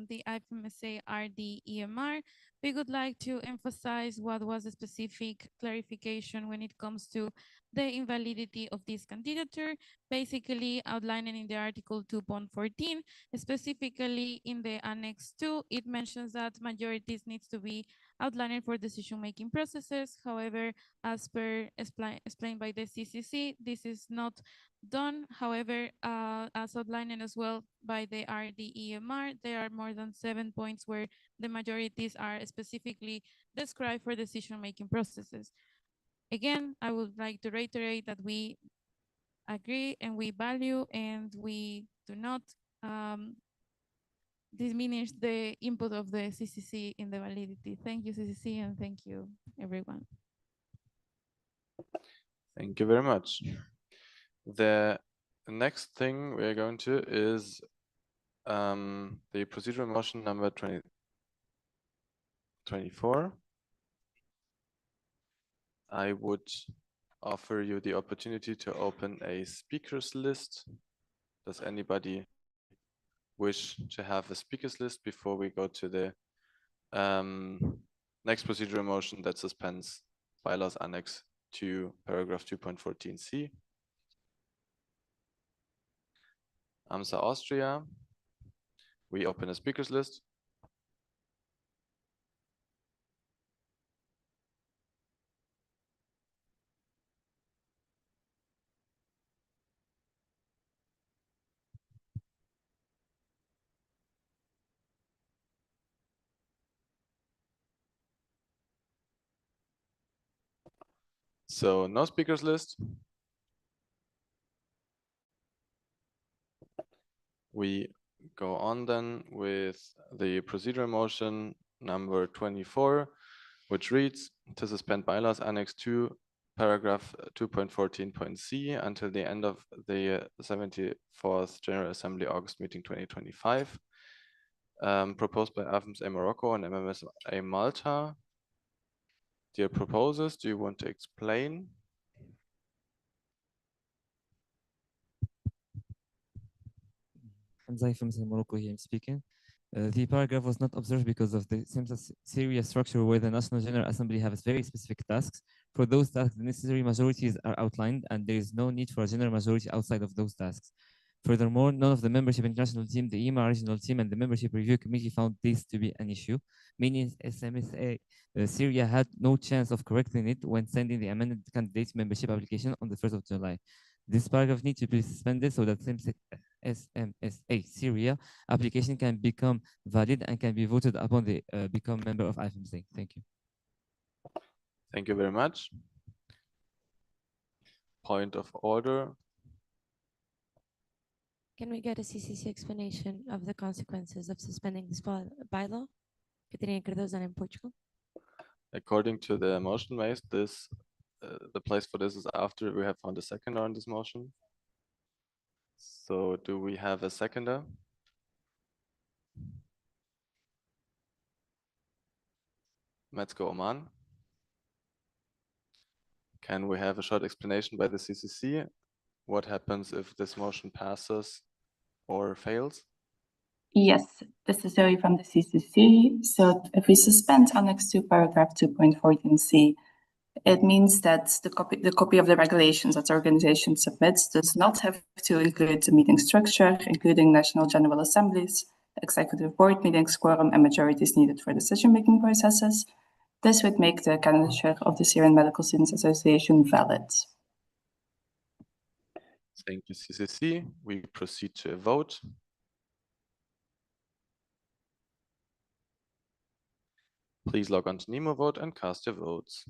Speaker 14: the IFMSA RD EMR, we would like to emphasize what was a specific clarification when it comes to the invalidity of this candidature, basically outlining in the Article 2.14, specifically in the Annex 2, it mentions that majorities needs to be outlined for decision-making processes. However, as per explained by the CCC, this is not done. However, as outlined as well by the RDEMR, there are more than 7 points where the majorities are specifically described for decision-making processes. Again, I would like to reiterate that we agree and we value and we do not diminish the input of the CCC in the validity. Thank you, CCC, and thank you, everyone.
Speaker 10: Thank you very much. The next thing we are going to is the procedural motion number 24. I would offer you the opportunity to open a speakers list. Does anybody wish to have a speakers list before we go to the next procedural motion that suspends bylaws annex to paragraph 2.14c? IFMSA Austria, we open a speakers list. So no speakers list. We go on then with the procedural motion number 24, which reads to suspend bylaws annex 2 paragraph 2.14.c until the end of the 74th General Assembly August meeting 2025. Proposed by IFMSA Morocco and MMSA Malta. Dear proposers, do you want to explain?
Speaker 4: Hamza from Morocco here speaking. The paragraph was not observed because of the Syria structure where the National General Assembly has very specific tasks. For those tasks, the necessary majorities are outlined and there is no need for a general majority outside of those tasks. Furthermore, none of the membership international team, the EMA regional team, and the membership review committee found this to be an issue, meaning SMSA Syria had no chance of correcting it when sending the amended candidate membership application on the 1st of July. This paragraph needs to be suspended so that SMSA Syria application can become valid and can be voted upon the become member of IFMSA. Thank you.
Speaker 10: Thank you very much. Point of order.
Speaker 11: Can we get a CCC explanation of the consequences of suspending this bylaw? Catarina Cardoso in Portugal.
Speaker 10: According to the motion raised, this the place for this is after we have found a seconder on this motion. So do we have a seconder? Metzger Oman. Can we have a short explanation by the CCC? What happens if this motion passes or fails?
Speaker 21: Yes, this is Zoe from the CCC. So if we suspend Annex 2, paragraph 2.14c, it means that the copy of the regulations that the organization submits does not have to include the meeting structure, including national general assemblies, executive board meetings, quorum, and majorities needed for decision-making processes. This would make the candidature of the Syrian Medical Students Association valid.
Speaker 10: Thank you, CCC. We proceed to a vote. Please log on to Nemo Vote and cast your votes.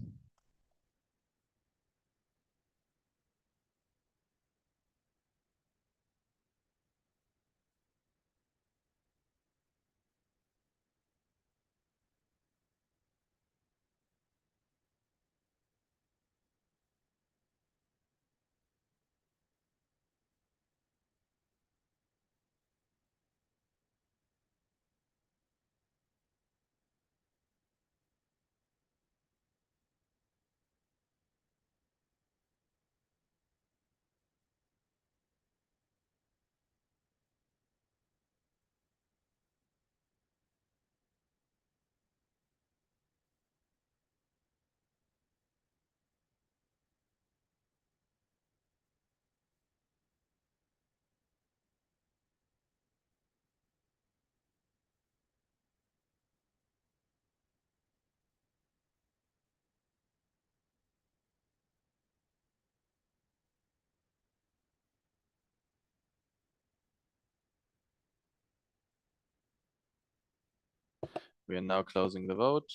Speaker 10: We are now closing the vote.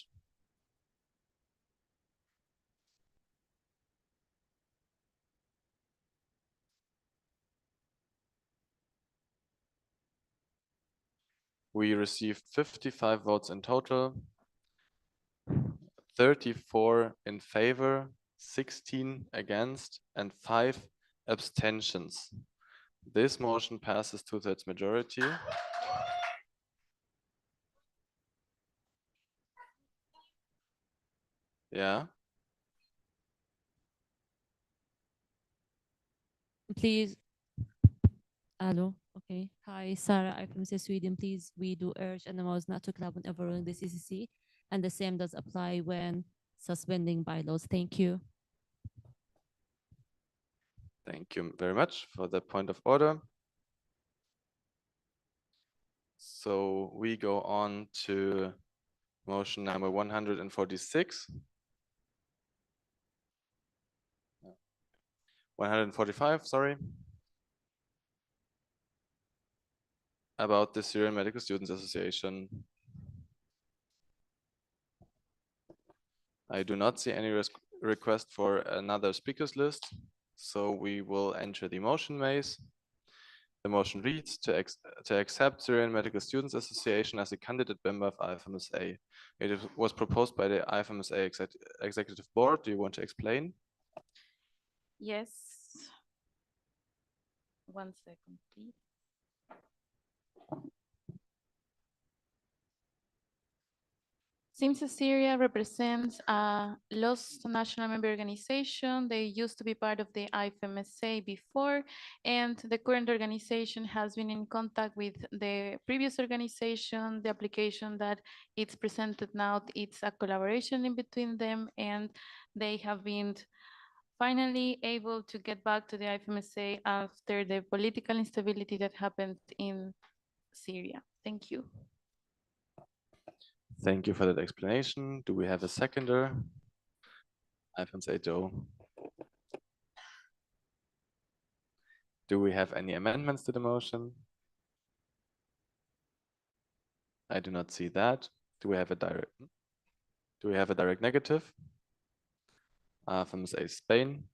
Speaker 10: We received 55 votes in total, 34 in favor, 16 against, and 5 abstentions. This motion passes 2/3 majority. Yeah.
Speaker 5: Please. Hello. Okay. Hi, Sarah, IFMSA Sweden. Please, we do urge NMOs not to club when overruling the CCC, and the same does apply when suspending bylaws. Thank you.
Speaker 10: Thank you very much for the point of order. So we go on to motion number 146. 145, sorry. About the Syrian Medical Students Association. I do not see any request for another speakers list, so we will enter the motion maze. The motion reads to accept Syrian Medical Students Association as a candidate member of IFMSA. It was proposed by the IFMSA Executive Board. Do you want to explain?
Speaker 14: Yes. 1 second, please. Since Syria represents a lost national member organization, they used to be part of the IFMSA before, and the current organization has been in contact with the previous organization. The application that it's presented now, it's a collaboration in between them, and they have been finally able to get back to the IFMSA after the political instability that happened in Syria. Thank you.
Speaker 10: Thank you for that explanation. Do we have a seconder? IFMSA Joe. Do we have any amendments to the motion? I do not see that. Do we have a direct negative? IFMSA Spain.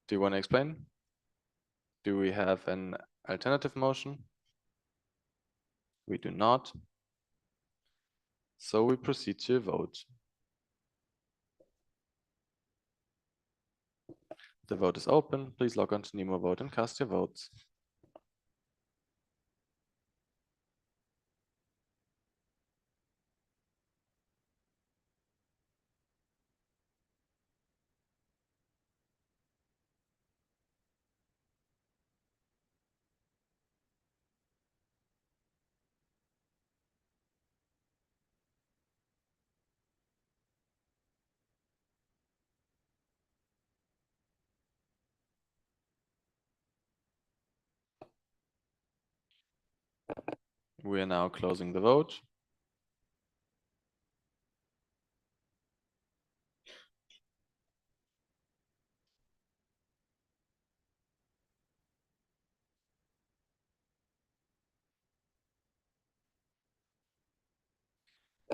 Speaker 10: Do you want to explain? Do we have an alternative motion? We do not. So we proceed to a vote. The vote is open. Please log on to Nemo Vote and cast your votes. We are now closing the vote.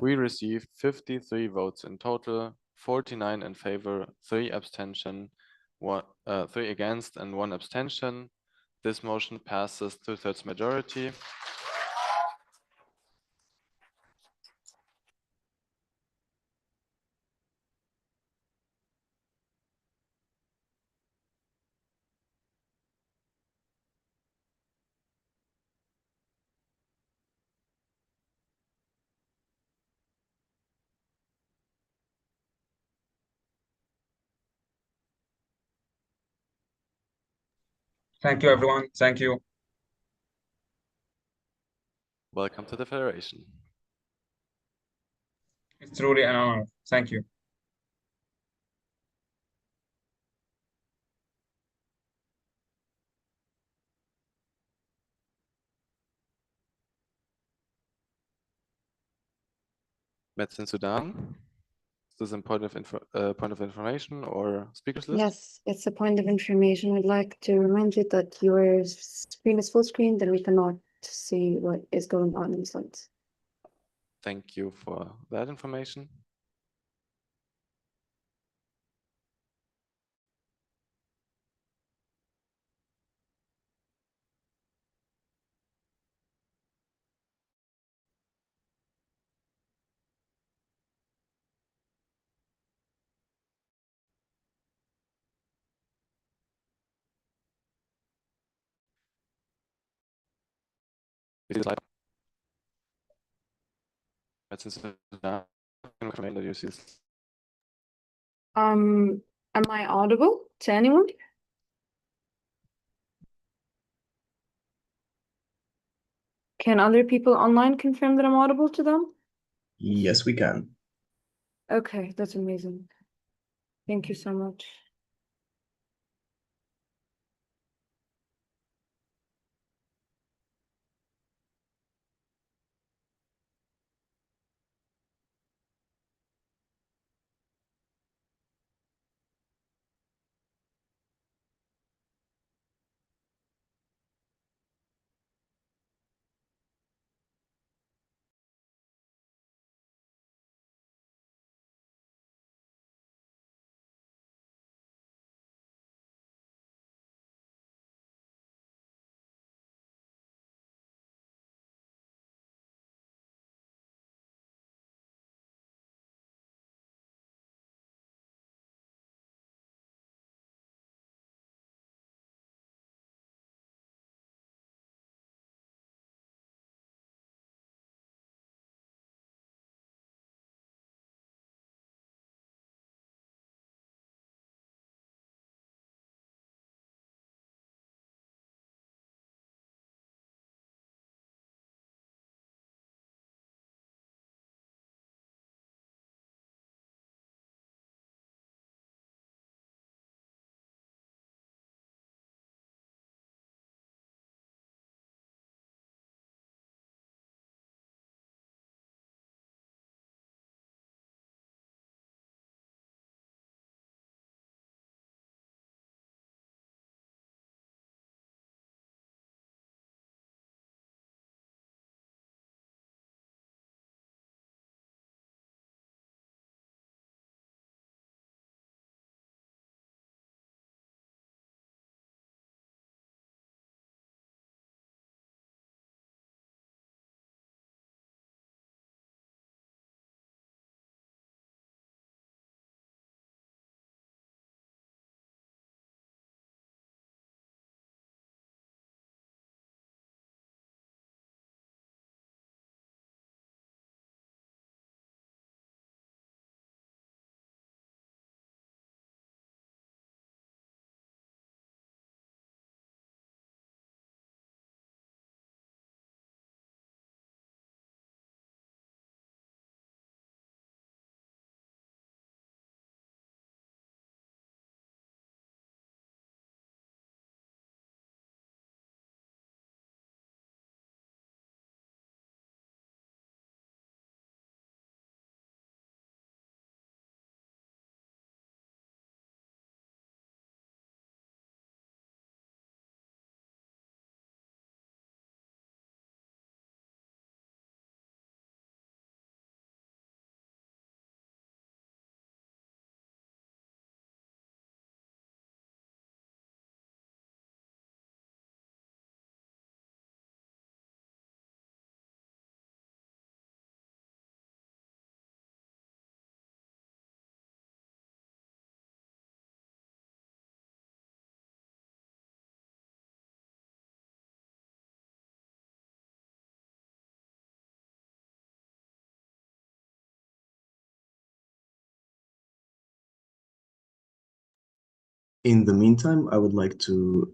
Speaker 10: We received 53 votes in total, 49 in favor, 3 abstention, 3 against, and 1 abstention. This motion passes 2/3 majority.
Speaker 12: Thank you, everyone. Thank you.
Speaker 10: Welcome to the Federation.
Speaker 12: It's truly an honor. Thank you.
Speaker 10: Medicine Sudan. Is this a point of information or speakers list?
Speaker 18: Yes, it's a point of information. I'd like to remind you that your screen is full screen, then we cannot
Speaker 6: to see what is going on in slides.
Speaker 10: Thank you for that information.
Speaker 6: Am I audible to anyone? Can other people online confirm that I'm audible to them?
Speaker 18: Yes, we can.
Speaker 6: Okay, that's amazing. Thank you so much.
Speaker 18: In the meantime, I would like to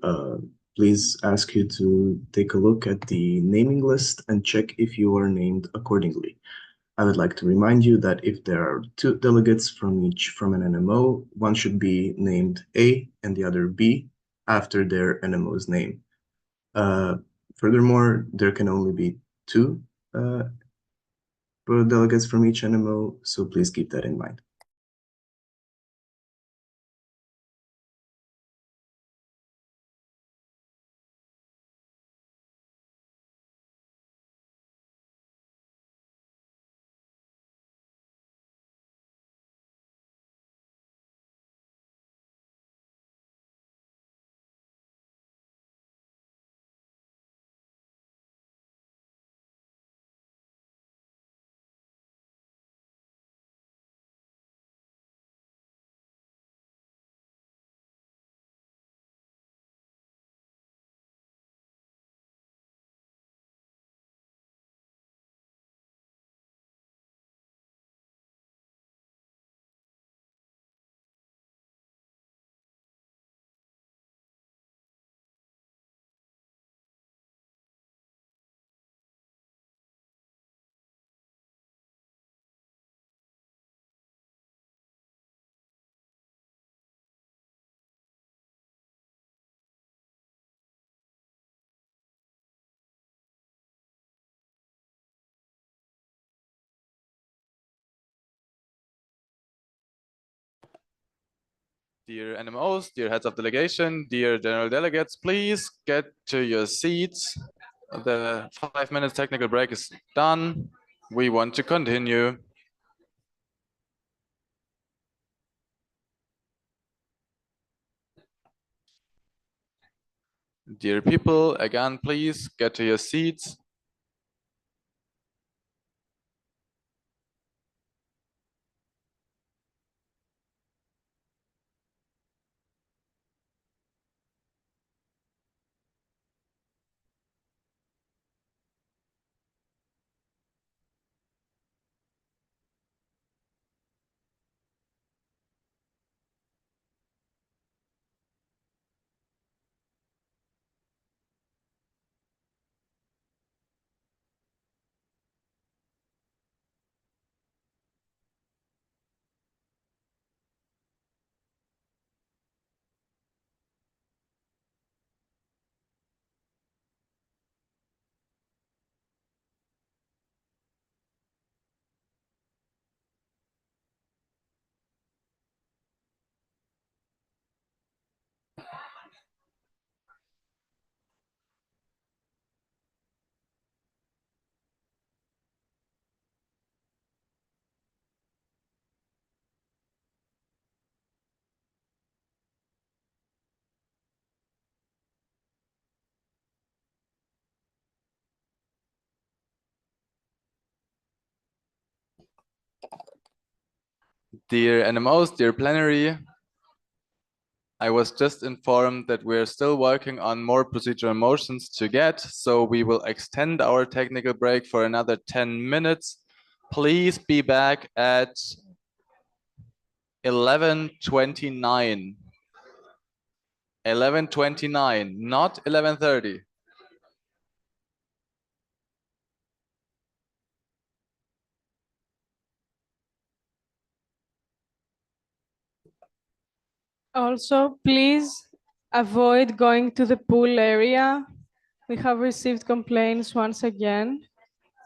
Speaker 18: please ask you to take a look at the naming list and check if you are named accordingly. I would like to remind you that if there are two delegates from an NMO, one should be named A and the other B after their NMO's name. Furthermore, there can only be two delegates from each NMO, so please keep that in mind.
Speaker 10: Dear NMOs, dear heads of delegation, dear general delegates, please get to your seats. The 5 minutes technical break is done. We want to continue. Dear people, again, please get to your seats. Dear NMOs, dear Plenary, I was just informed that we're still working on more procedural motions to get, so we will extend our technical break for another 10 minutes. Please be back at 11:29. 11:29, not 11:30.
Speaker 13: Also, please avoid going to the pool area. We have received complaints once again.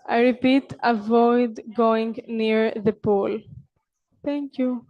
Speaker 13: I repeat, avoid going near the pool. Thank you.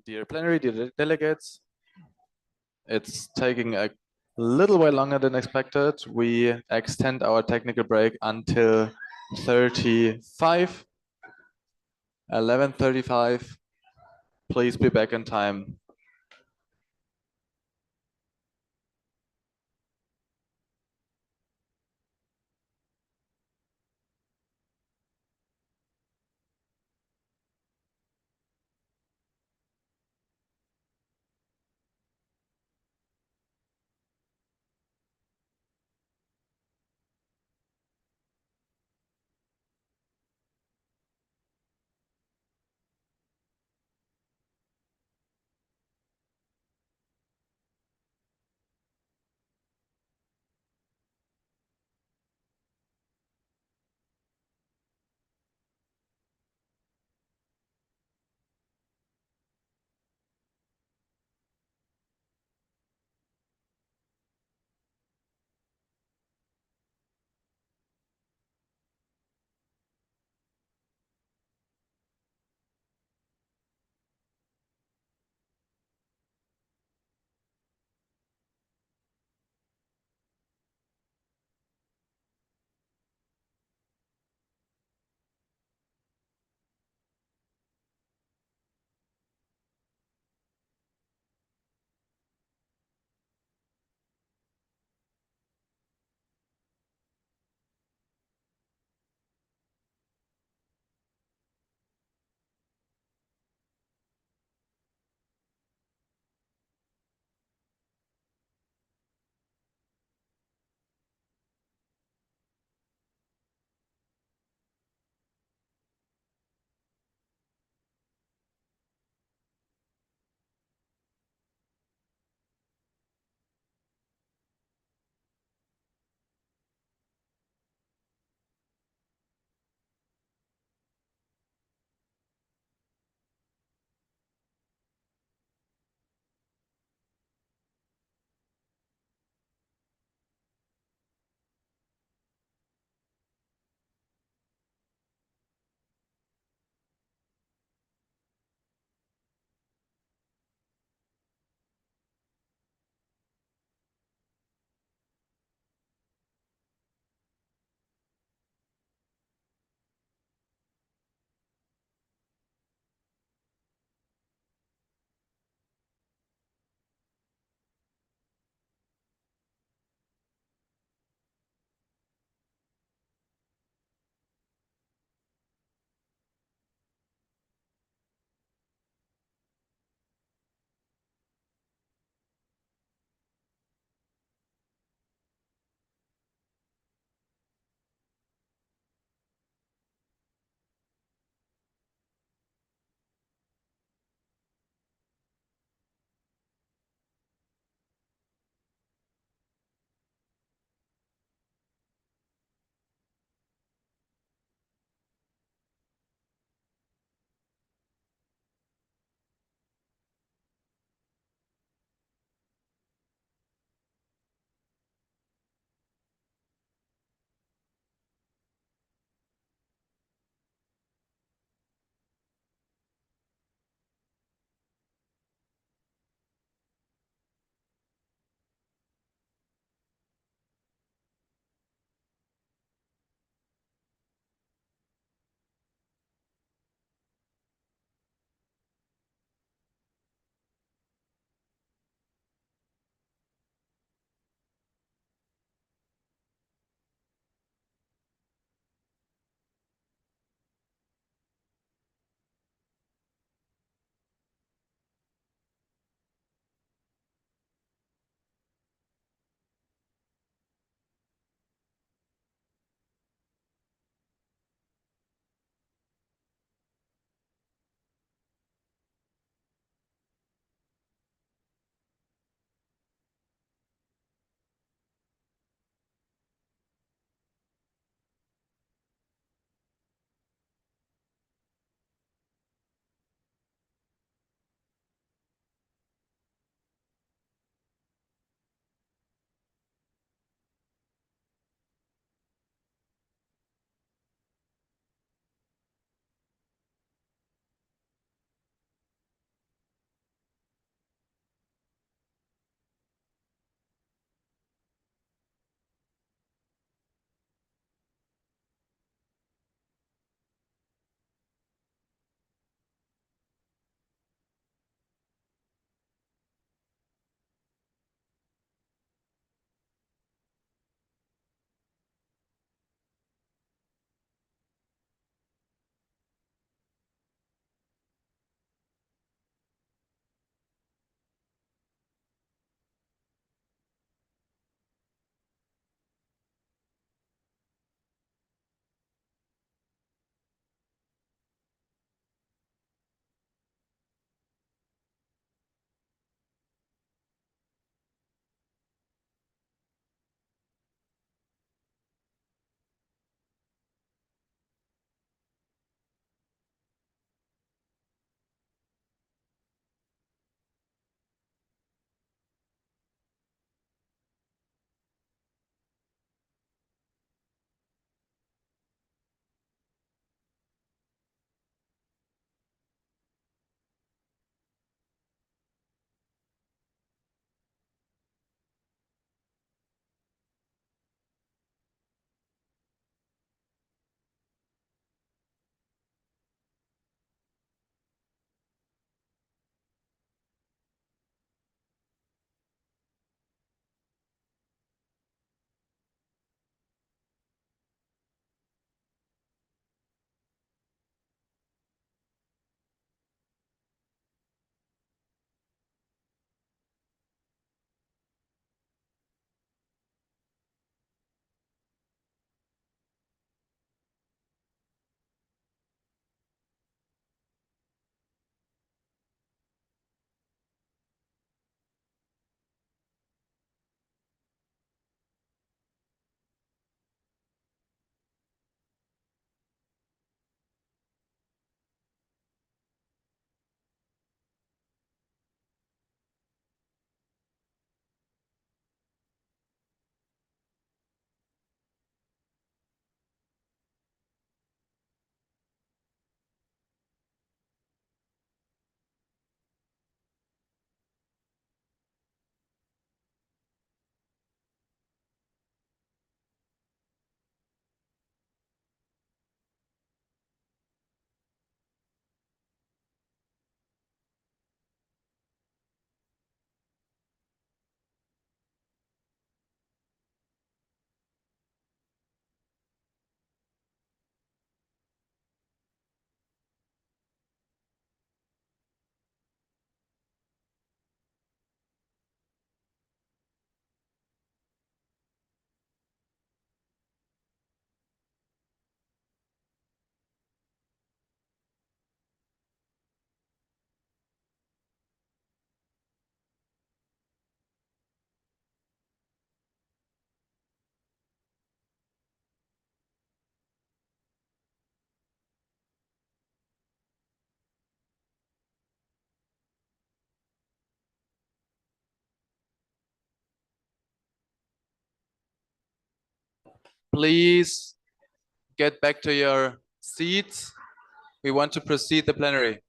Speaker 10: Dear plenary, dear delegates, it's taking a little while longer than expected. We extend our technical break until 11:35. Please be back in time. Please get back to your seats. We want to proceed the plenary.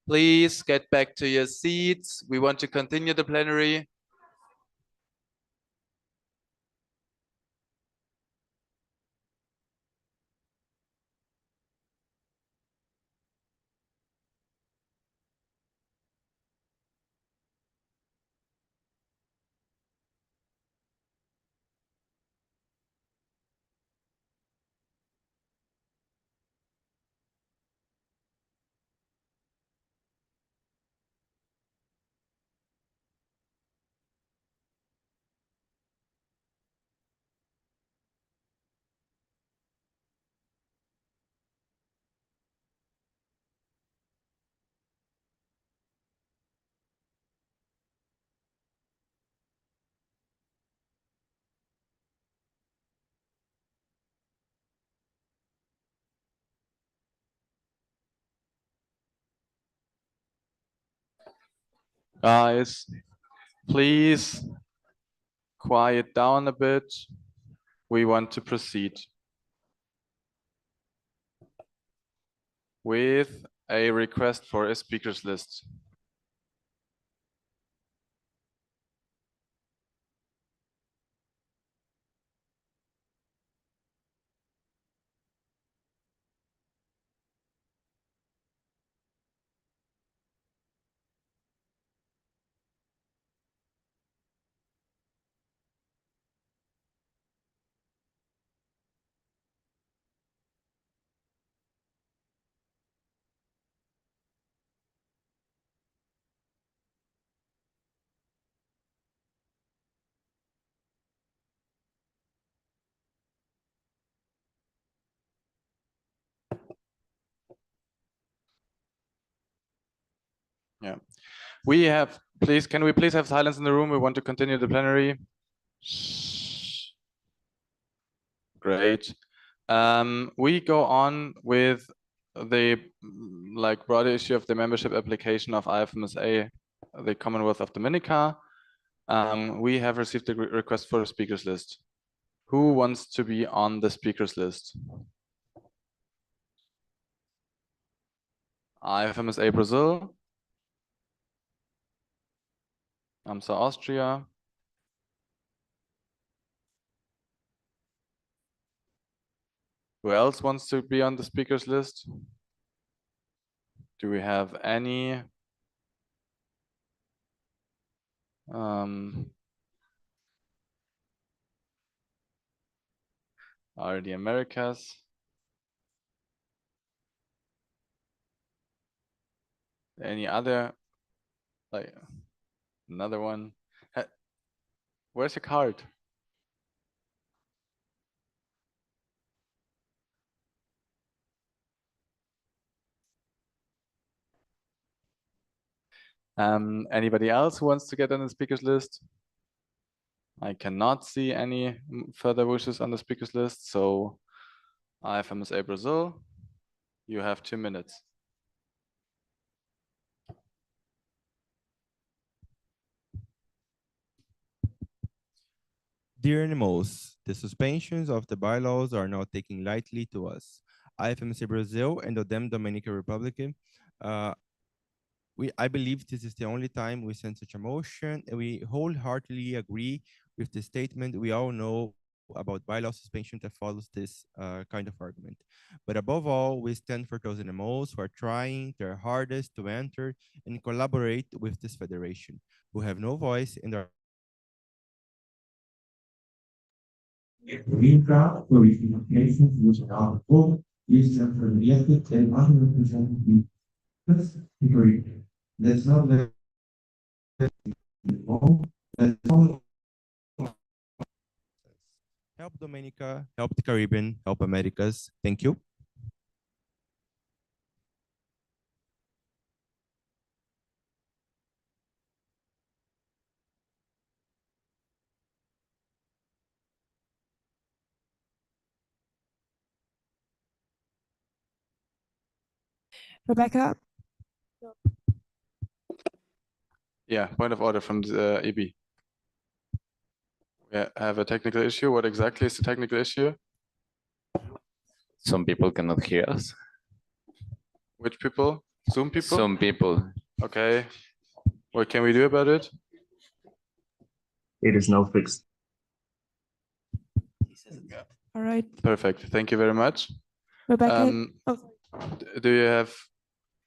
Speaker 10: Please get back to your seats. We want to continue the plenary. Guys, please quiet down a bit. We want to proceed with a request for a speakers list. Yeah, we have, please, can we please have silence in the room? We want to continue the plenary. Shh. Great. We go on with the broader issue of the membership application of IFMSA, the Commonwealth of Dominica. We have received a request for a speakers list. Who wants to be on the speakers list? IFMSA Brazil, IFMSA Austria, who else wants to be on the speakers list? Do we have any? Are the Americas? Any other, like another one? Where's your card? Anybody else who wants to get on the speakers list? I cannot see any further wishes on the speakers list, so IFMSA Brazil, you have 2 minutes.
Speaker 19: Dear animals, the suspensions of the bylaws are not taken lightly to us. IFMSA Brazil and the Dominican Republic, I believe this is the only time we send such a motion, and we wholeheartedly agree with the statement we all know about bylaw suspension that follows this kind of argument. But above all, we stand for those animals who are trying their hardest to enter and collaborate with this federation, who have no voice in their
Speaker 20: Nations which are full, is affiliated and unrepresented. Let's agree. Let's not let
Speaker 19: help Dominica, help the Caribbean, help Americas. Thank you.
Speaker 2: Rebecca?
Speaker 10: Yeah, point of order from the EB. We have a technical issue. What exactly is the technical issue?
Speaker 7: Some people cannot hear us.
Speaker 10: Which people? Zoom people?
Speaker 7: Some people.
Speaker 10: Okay. What can we do about it?
Speaker 18: It is now fixed.
Speaker 2: All right.
Speaker 10: Perfect. Thank you very much.
Speaker 2: Rebecca?
Speaker 10: Do you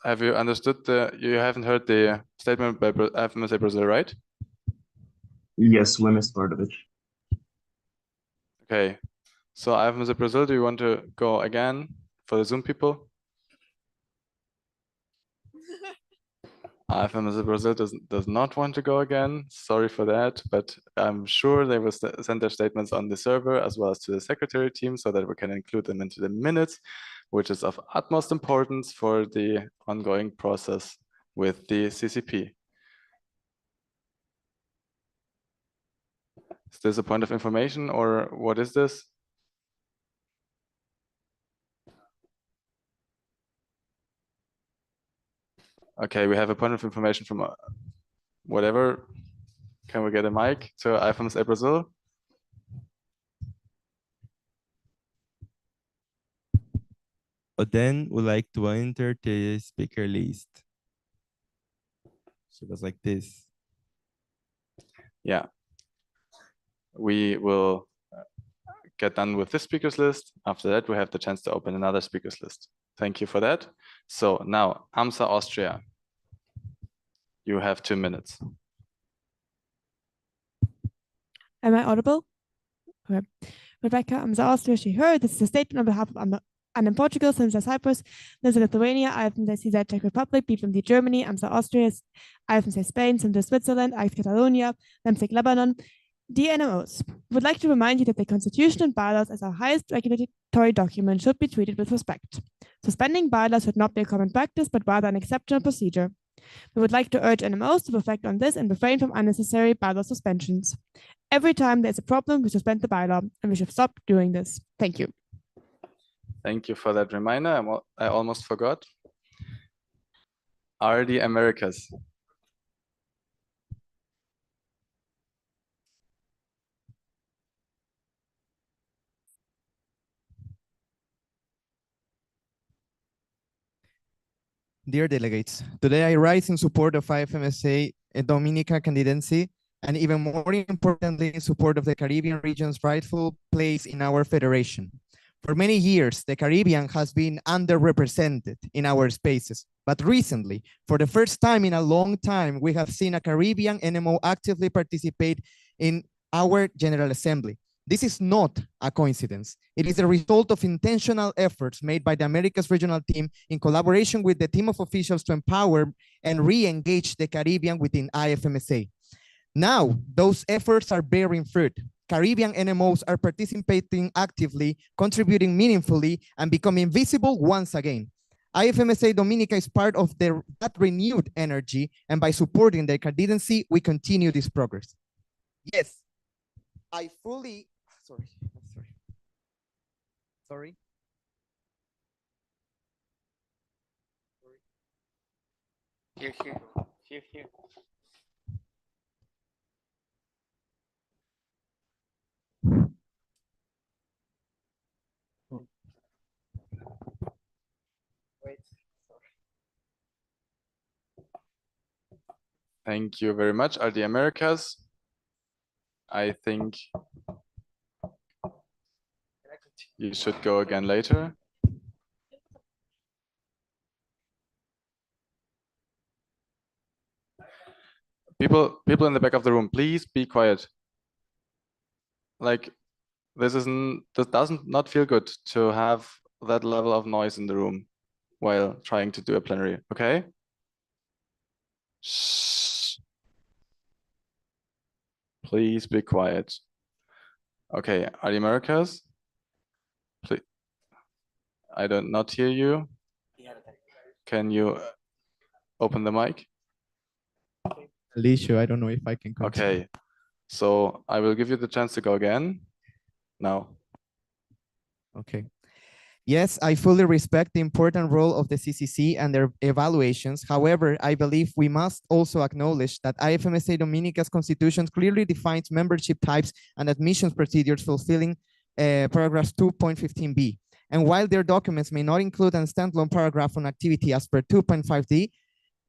Speaker 10: have you understood you haven't heard the statement by IFMSA Brazil, right?
Speaker 18: Yes, we missed part of it.
Speaker 10: Okay. So IFMSA Brazil, do you want to go again for the Zoom people? IFMSA Brazil does not want to go again. Sorry for that, but I'm sure they will send their statements on the server as well as to the secretary team so that we can include them into the minutes, which is of utmost importance for the ongoing process with the CCP. Is this a point of information or what is this? Okay, we have a point of information from whatever. Can we get a mic to IFMSA Brazil?
Speaker 19: But then we like to enter the speaker list. So it goes like this.
Speaker 10: Yeah. We will get done with this speakers list. After that, we have the chance to open another speakers list. Thank you for that. So now, IFMSA Austria. You have 2 minutes.
Speaker 2: Am I audible? Okay. Rebecca, IFMSA Austria, she heard. This is a statement on behalf of in Portugal, IFMSA Cyprus, IFMSA Lithuania, IFMSA CZ Czech Republic, BFMD Germany, IFMSA Austria, IFMSA Spain, IFMSA Switzerland, IFMSA Catalonia, IFMSA Lebanon. Dear NMOs, would like to remind you that the Constitution and bylaws as our highest regulatory document should be treated with respect. Suspending bylaws should not be a common practice, but rather an exceptional procedure. We would like to urge NMOs to reflect on this and refrain from unnecessary bylaw suspensions. Every time there's a problem, we suspend the bylaw, and we should stop doing this. Thank you.
Speaker 10: Thank you for that reminder. I almost forgot. Are the Americas?
Speaker 3: Dear delegates, today I rise in support of IFMSA Dominica candidacy, and even more importantly, in support of the Caribbean region's rightful place in our federation. For many years, the Caribbean has been underrepresented in our spaces, but recently, for the first time in a long time, we have seen a Caribbean NMO actively participate in our General Assembly. This is not a coincidence. It is a result of intentional efforts made by the Americas regional team in collaboration with the team of officials to empower and re-engage the Caribbean within IFMSA. Now, those efforts are bearing fruit. Caribbean NMOs are participating actively, contributing meaningfully, and becoming visible once again. IFMSA Dominica is part of that renewed energy, and by supporting their candidacy, we continue this progress. Yes, I fully, sorry.
Speaker 7: Here.
Speaker 10: Thank you very much. Are the Americas? I think you should go again later. People in the back of the room, please be quiet. Like, this doesn't not feel good to have that level of noise in the room while trying to do a plenary, okay? Shh. Please be quiet. Okay, are the Americas? Please. I don't not hear you. Can you open the mic?
Speaker 3: Alicia, I don't know if I can continue.
Speaker 10: Okay, so I will give you the chance to go again now.
Speaker 3: Okay. Yes, I fully respect the important role of the CCC and their evaluations. However, I believe we must also acknowledge that IFMSA Dominica's constitution clearly defines membership types and admissions procedures fulfilling paragraph 2.15b. And while their documents may not include a standalone paragraph on activity as per 2.5d,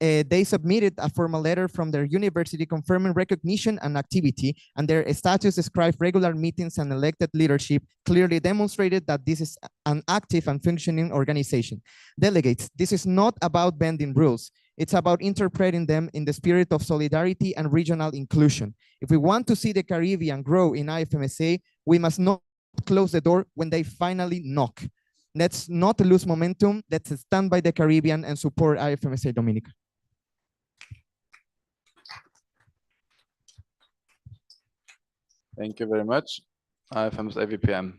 Speaker 3: they submitted a formal letter from their university confirming recognition and activity, and their status described regular meetings and elected leadership clearly demonstrated that this is an active and functioning organization. Delegates, this is not about bending rules. It's about interpreting them in the spirit of solidarity and regional inclusion. If we want to see the Caribbean grow in IFMSA, we must not close the door when they finally knock. Let's not lose momentum. Let's stand by the Caribbean and support IFMSA Dominica.
Speaker 10: Thank you very much. IFMSA VPM.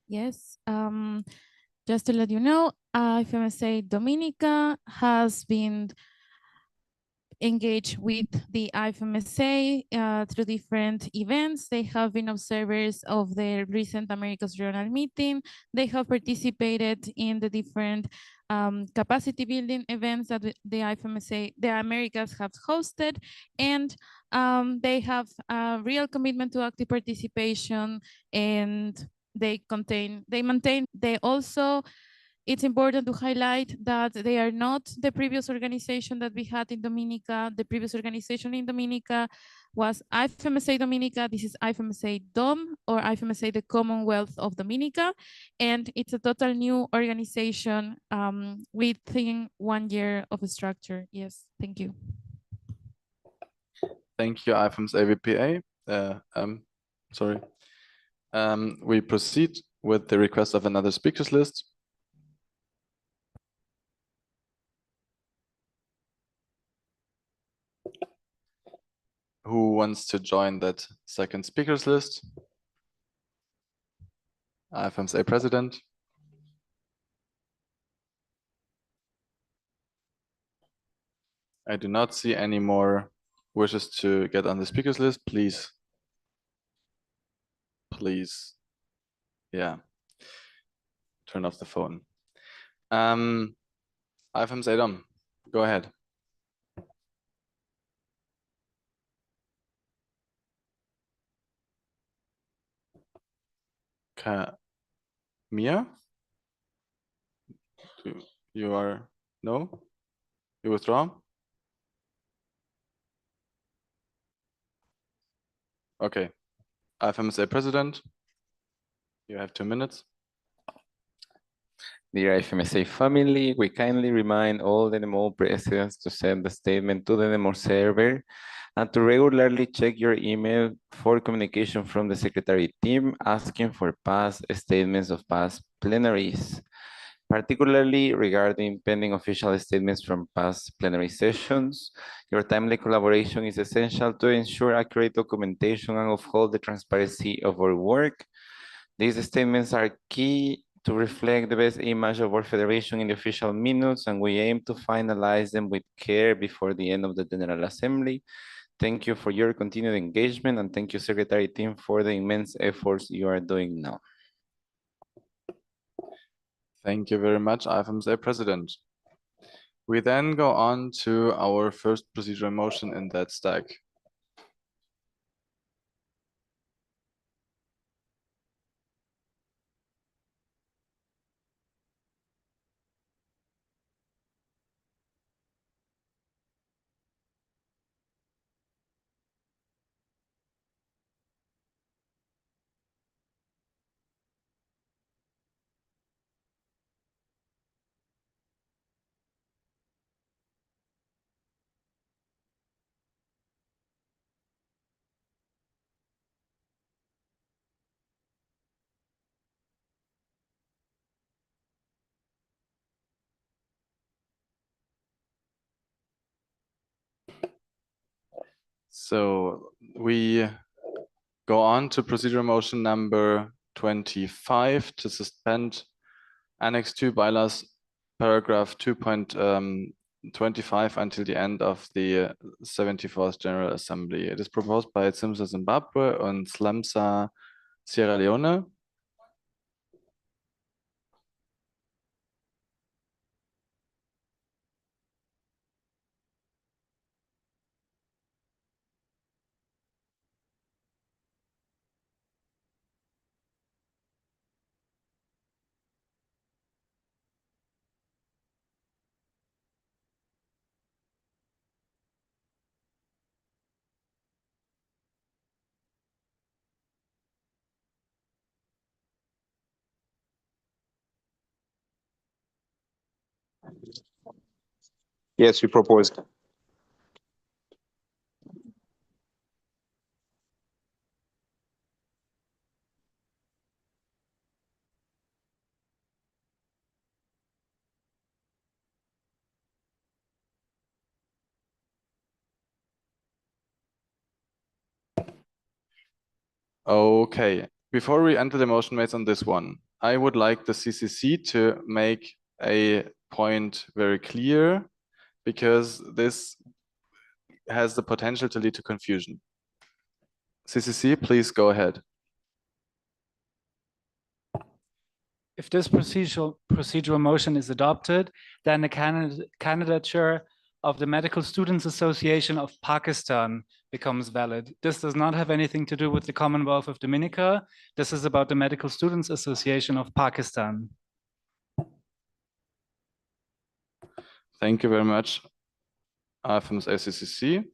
Speaker 14: Yes, just to let you know, IFMSA Dominica has been engaged with the IFMSA through different events. They have been observers of the recent Americas Regional Meeting. They have participated in the different capacity building events that the IFMSA, the Americas have hosted, and they have a real commitment to active participation, and they maintain. They also, it's important to highlight that they are not the previous organization that we had in Dominica. The previous organization in Dominica was IFMSA Dominica. This is IFMSA DOM, or IFMSA the Commonwealth of Dominica. And it's a total new organization within 1 year of a structure. Yes, thank you.
Speaker 10: Thank you, IFMSA VPA. Sorry. We proceed with the request of another speakers list. Who wants to join that second speakers list? IFMSA President. I do not see any more wishes to get on the speakers list. Please. Yeah. Turn off the phone. IFMSA Dom, go ahead. Mia? You are, no? You withdraw? Okay. IFMSA President, you have 2 minutes.
Speaker 7: Dear IFMSA family, we kindly remind all the NMO presidents to send the statement to the NMO server and to regularly check your email for communication from the secretary team asking for past statements of past plenaries, particularly regarding pending official statements from past plenary sessions. Your timely collaboration is essential to ensure accurate documentation and uphold the transparency of our work. These statements are key to reflect the best image of our federation in the official minutes, and we aim to finalize them with care before the end of the General Assembly. Thank you for your continued engagement, and thank you, Secretary team, for the immense efforts you are doing now.
Speaker 10: Thank you very much, IFMSA President. We then go on to our first procedural motion in that stack. So we go on to procedural motion number 25 to suspend Annex 2 bylaws paragraph 2.25 until the end of the 74th General Assembly. It is proposed by IFMSA Zimbabwe and SLAMSA Sierra Leone,
Speaker 9: Yes, we proposed.
Speaker 10: Okay, before we enter the motion mates on this one, I would like the CCC to make a point very clear, because this has the potential to lead to confusion. CCC, please go ahead.
Speaker 8: If this procedural motion is adopted, then the candidature of the Medical Students Association of Pakistan becomes valid. This does not have anything to do with the Commonwealth of Dominica. This is about the Medical Students Association of Pakistan.
Speaker 10: Thank you very much, IFMSA CCC.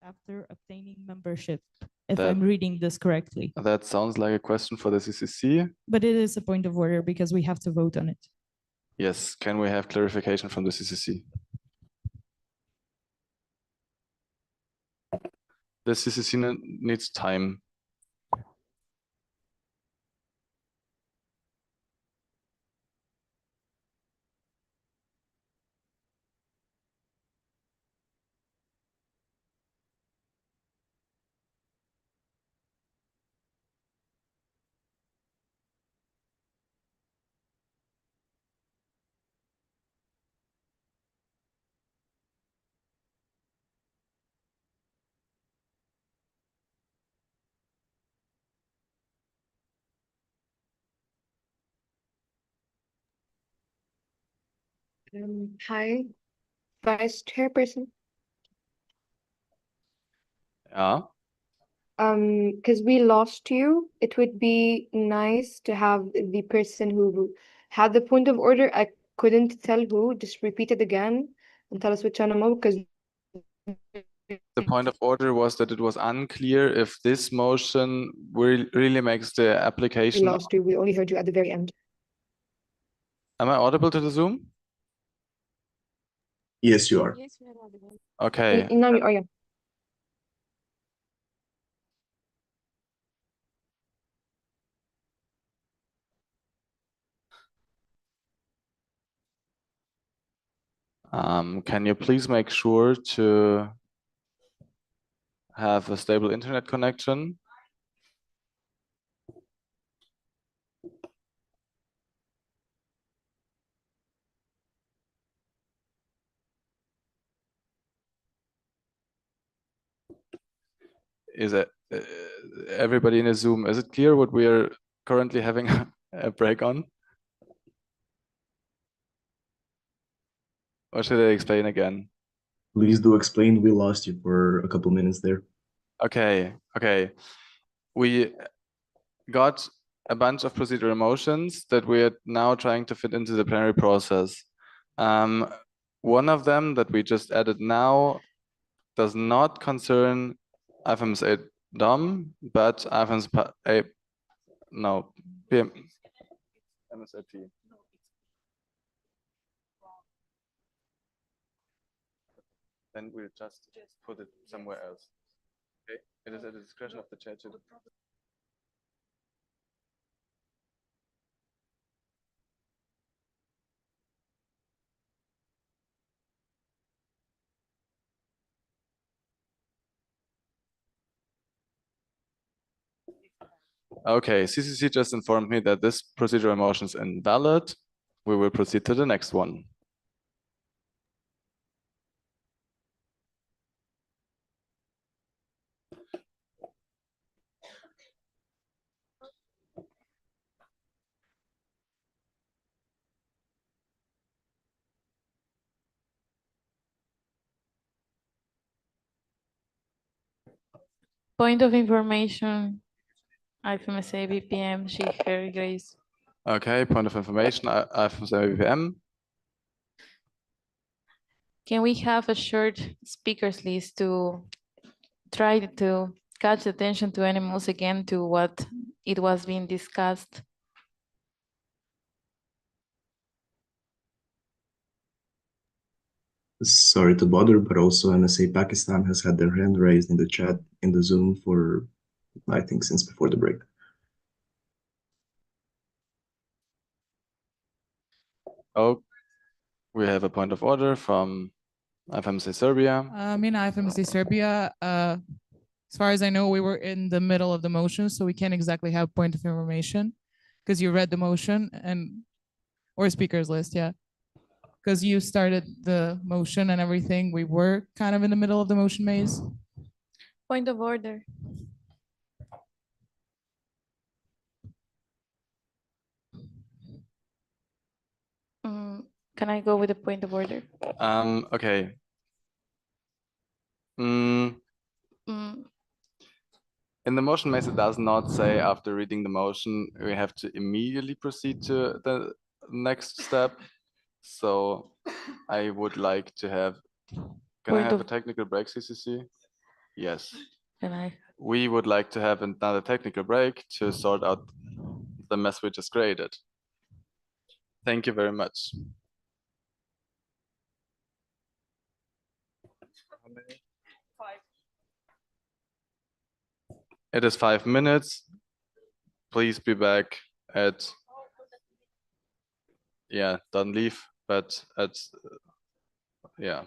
Speaker 15: After obtaining membership, if
Speaker 10: That-
Speaker 15: I'm reading this correctly.
Speaker 10: That sounds like a question for the CCC.
Speaker 15: But it is a point of order because we have to vote on it.
Speaker 10: Yes, can we have clarification from the CCC? The CCC needs time.
Speaker 23: Hi, Vice Chairperson.
Speaker 10: Ja.
Speaker 6: Because we lost you, it would be nice to have the person who had the point of order. I couldn't tell who. Just repeat it again and tell us which animal, because
Speaker 10: The point of order was that it was unclear if this motion really makes the
Speaker 6: we
Speaker 10: application.
Speaker 6: lost you. We only heard you at the very end.
Speaker 10: Am I audible to the Zoom?
Speaker 18: Yes, you are.
Speaker 10: Okay.
Speaker 6: Now you are, yeah.
Speaker 10: Can you please make sure to have a stable internet connection? Is it everybody in a Zoom? Is it clear what we are currently having a break on? Or should I explain again?
Speaker 18: Please do explain. We lost you for a couple minutes there.
Speaker 10: Okay. We got a bunch of procedural motions that we are now trying to fit into the plenary process. One of them that we just added now does not concern IFMSA DOM, but IFMSA MSAP. Then we'll just put it somewhere else. Okay, it is at the discretion of the chair to. Okay, CCC just informed me that this procedural motion is invalid. We will proceed to the next one.
Speaker 14: Point of information, IFMSA, BPM, she, her, Grace.
Speaker 10: Okay, point of information, IFMSA BPM.
Speaker 14: Can we have a short speakers list to try to catch attention to animals again to what it was being discussed?
Speaker 18: Sorry to bother, but also NSA Pakistan has had their hand raised in the chat in the Zoom for, I think, since before the break.
Speaker 10: Oh, we have a point of order from IFMSA Serbia.
Speaker 1: In IFMSA Serbia, as far as I know, we were in the middle of the motion, so we can't exactly have point of information because you read the motion or speakers list, yeah. Because you started the motion and everything, we were kind of in the middle of the motion maze.
Speaker 11: Point of order.
Speaker 14: Can I go with a point of order?
Speaker 10: Okay. In the motion maze, it does not say after reading the motion, we have to immediately proceed to the next step. So I would like to have, can I have a technical break, CCC? Yes.
Speaker 14: Can I?
Speaker 10: We would like to have another technical break to sort out the mess we just created. Thank you very much. It is 5 minutes. Please be back at, yeah, don't leave, but at, yeah.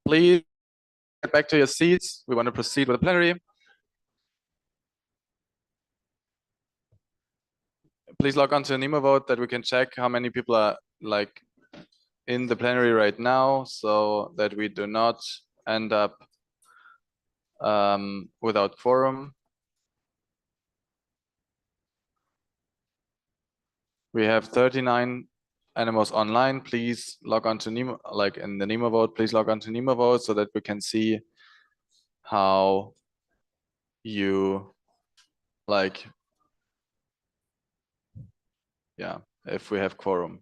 Speaker 10: Please get back to your seats. We want to proceed with the plenary. Please log on to NemoVote that we can check how many people are like in the plenary right now, so that we do not end up without quorum. We have 39 animals online. Please log on to Nemo, like in the NemoVote, please log on to NemoVote so that we can see how you like, yeah, if we have quorum.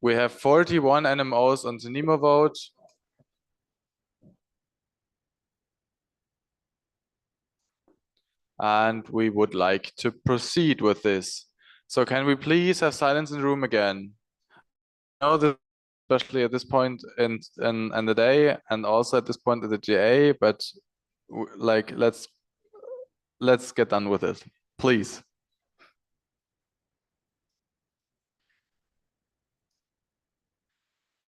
Speaker 10: We have 41 NMOs on the NemoVote. And we would like to proceed with this. So can we please have silence in the room again? I know that especially at this point in the day and also at this point in the GA, but like let's get done with it, please.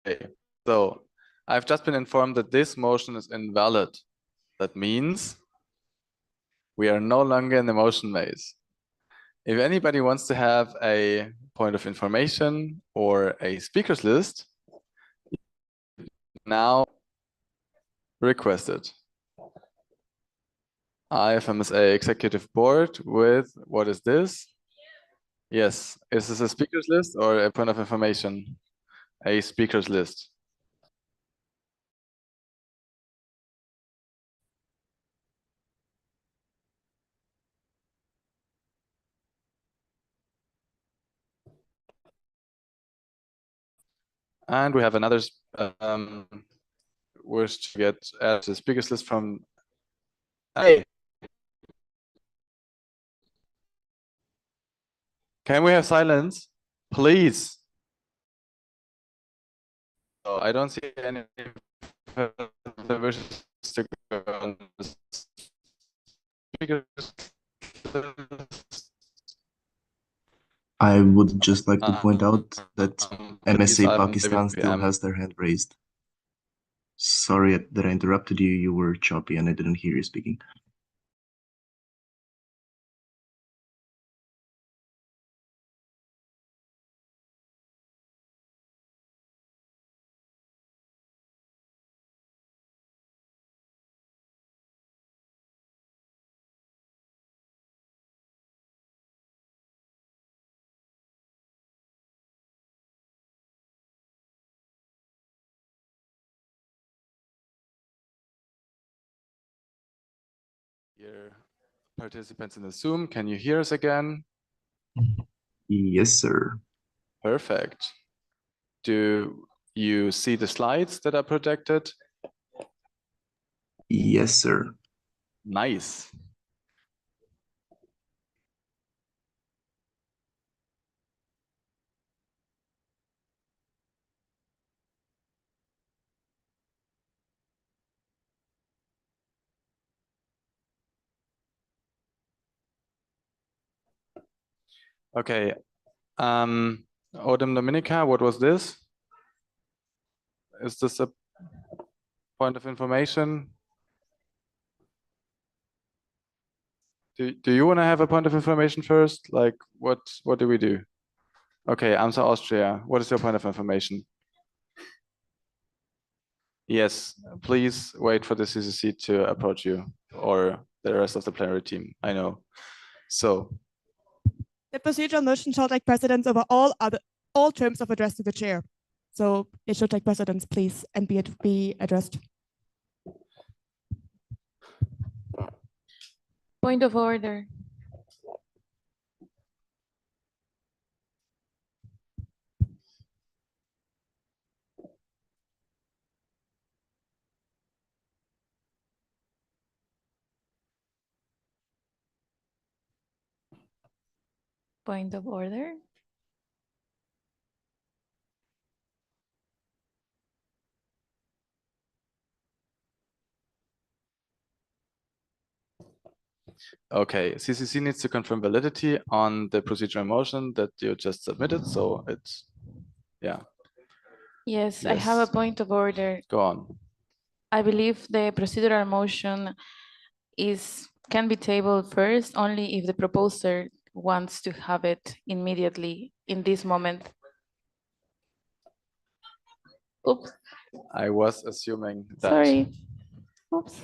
Speaker 10: Okay. So I've just been informed that this motion is invalid. That means we are no longer in the motion maze. If anybody wants to have a point of information or a speakers list, now requested. IFMSA Executive Board with, what is this? Yes, is this a speakers list or a point of information? A speakers list. And we have another wish to get added to the speakers list from, hey. Can we have silence, please? Oh, I don't see any further wishes to go on the speakers list.
Speaker 18: I would just like to point out that
Speaker 10: Please,
Speaker 18: MSA Pakistan
Speaker 10: WPM.
Speaker 18: still has their hand raised. Sorry that I interrupted you. You were choppy and I didn't hear you speaking.
Speaker 10: Dear participants in the Zoom, can you hear us again?
Speaker 18: Yes, sir.
Speaker 10: Perfect. Do you see the slides that are projected?
Speaker 18: Yes, sir.
Speaker 10: Nice. Okay. Odem Dominica, what was this? Is this a point of information? Do you want to have a point of information first? Like what do we do? Okay, AMSA Austria, what is your point of information? Yes, please wait for the CCC to approach you or the rest of the plenary team. I know. So
Speaker 16: the procedural motion shall take precedence over all terms of address to the chair. So it should take precedence, please, and be addressed.
Speaker 11: Point of order. Point of order.
Speaker 10: Okay, CCC needs to confirm validity on the procedural motion that you just submitted, so it's, yeah.
Speaker 14: Yes, I have a
Speaker 10: Yes.
Speaker 14: point of order.
Speaker 10: Go on.
Speaker 14: I believe the procedural motion can be tabled first only if the proposer wants to have it immediately in this moment. Oops,
Speaker 10: I was assuming that.
Speaker 14: sorry. Oops.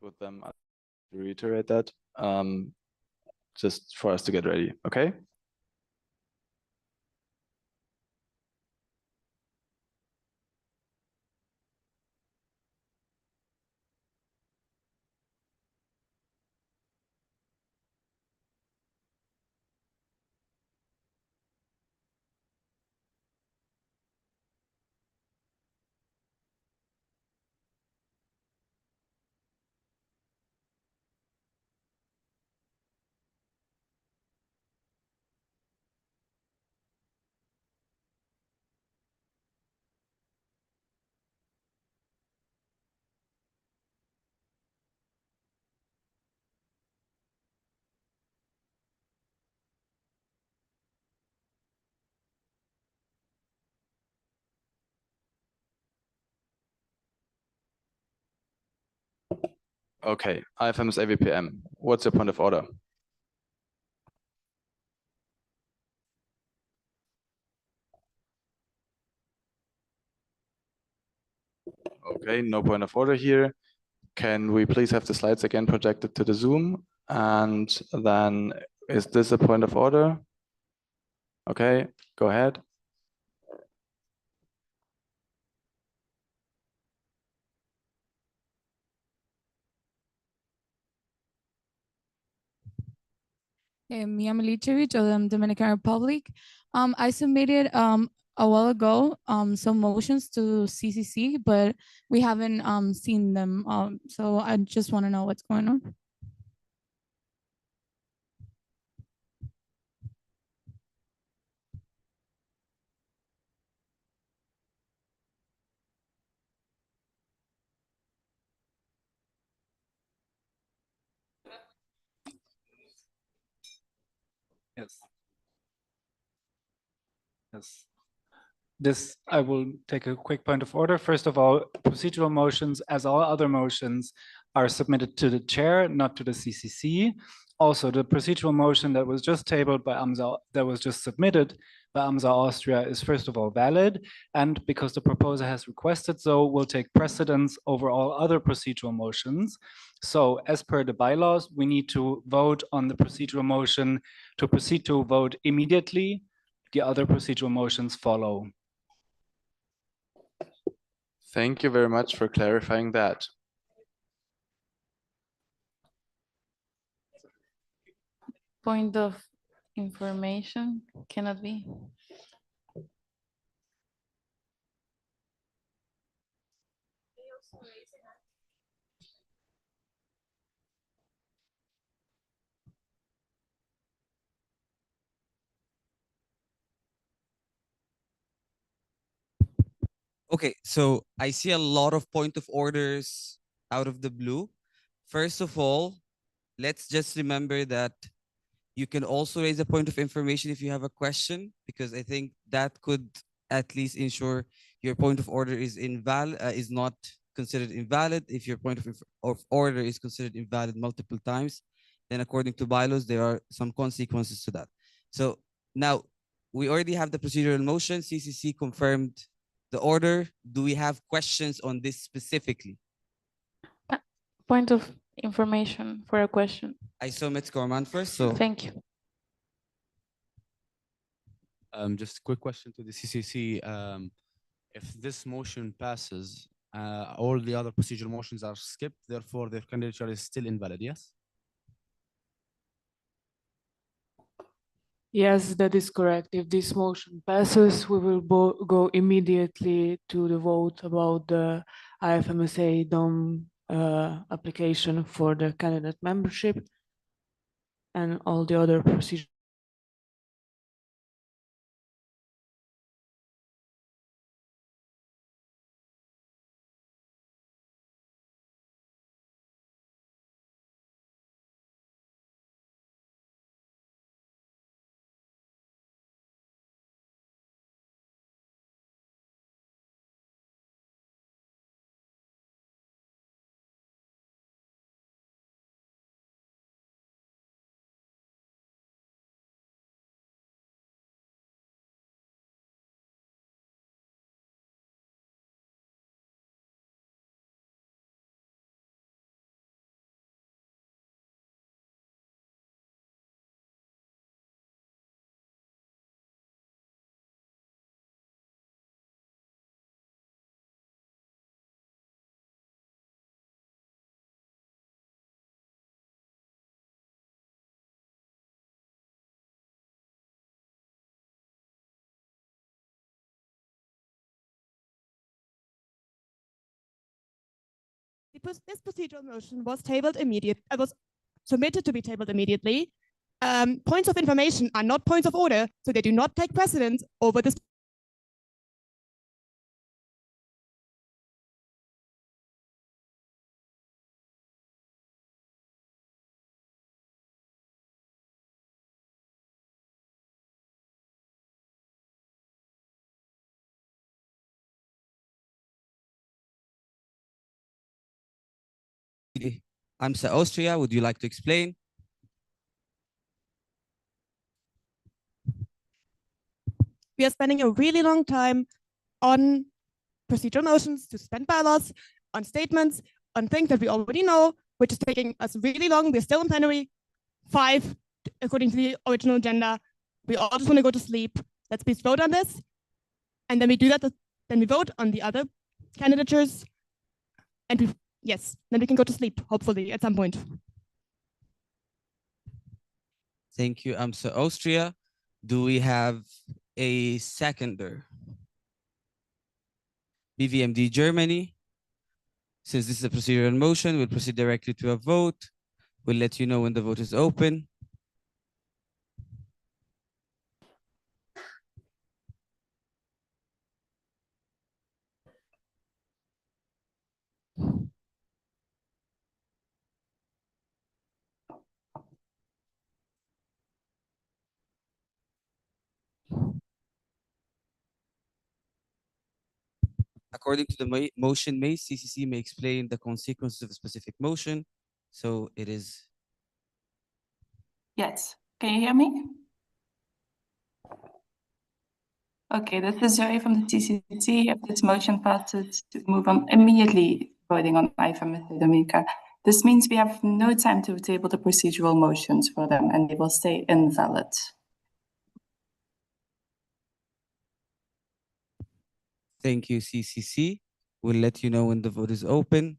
Speaker 10: With them, I'll reiterate that, just for us to get ready, okay? Okay, IFMSA VPM, what's your point of order? Okay, no point of order here. Can we please have the slides again projected to the Zoom? And then, is this a point of order? Okay, go ahead.
Speaker 1: Mia Milicevic of the Dominican Republic. I submitted a while ago some motions to CCC, but we haven't seen them. So I just want to know what's going on.
Speaker 8: Yes. Yes. This, I will take a quick point of order. First of all, procedural motions, as all other motions, are submitted to the chair, not to the CCC. Also, the procedural motion that was just tabled by IFMSA, that was just submitted by IFMSA Austria, is first of all valid, and because the proposer has requested so, will take precedence over all other procedural motions. So, as per the bylaws, we need to vote on the procedural motion to proceed to vote immediately. The other procedural motions follow.
Speaker 10: Thank you very much for clarifying that.
Speaker 14: Point of information cannot be.
Speaker 17: Okay, so I see a lot of point of orders out of the blue. First of all, let's just remember that you can also raise a point of information if you have a question, because I think that could at least ensure your point of order is not considered invalid. If your point of order is considered invalid multiple times, then according to bylaws, there are some consequences to that. So now we already have the procedural motion. CCC confirmed the order. Do we have questions on this specifically?
Speaker 14: Point of information for a question.
Speaker 17: I saw Ms. Gorman first, so.
Speaker 14: Thank you.
Speaker 4: Just a quick question to the CCC. If this motion passes, all the other procedural motions are skipped, therefore their candidature is still invalid, yes?
Speaker 22: Yes, that is correct. If this motion passes, we will go immediately to the vote about the IFMSA DOM application for the candidate membership and all the other procedures.
Speaker 16: This procedural motion was tabled was submitted to be tabled immediately. Points of information are not points of order, so they do not take precedence over this.
Speaker 17: IFMSA Austria, would you like to explain?
Speaker 16: We are spending a really long time on procedural motions to suspend bylaws, on statements, on things that we already know, which is taking us really long. We're still in plenary 5, according to the original agenda. We all just want to go to sleep. Let's please vote on this. And then we do that, then we vote on the other candidatures. And then we can go to sleep, hopefully, at some point.
Speaker 17: Thank you, IFMSA Austria. Do we have a seconder? BVMD Germany. Since this is a procedural motion, we'll proceed directly to a vote. We'll let you know when the vote is open. According to the motion made, CCC may explain the consequences of a specific motion. So it is.
Speaker 21: Yes, can you hear me? Okay, this is Zoe from the CCC. If this motion passes, to move on immediately voting on IFMSA Dominica. This means we have no time to table the procedural motions for them and they will stay invalid.
Speaker 17: Thank you, CCC. We'll let you know when the vote is open.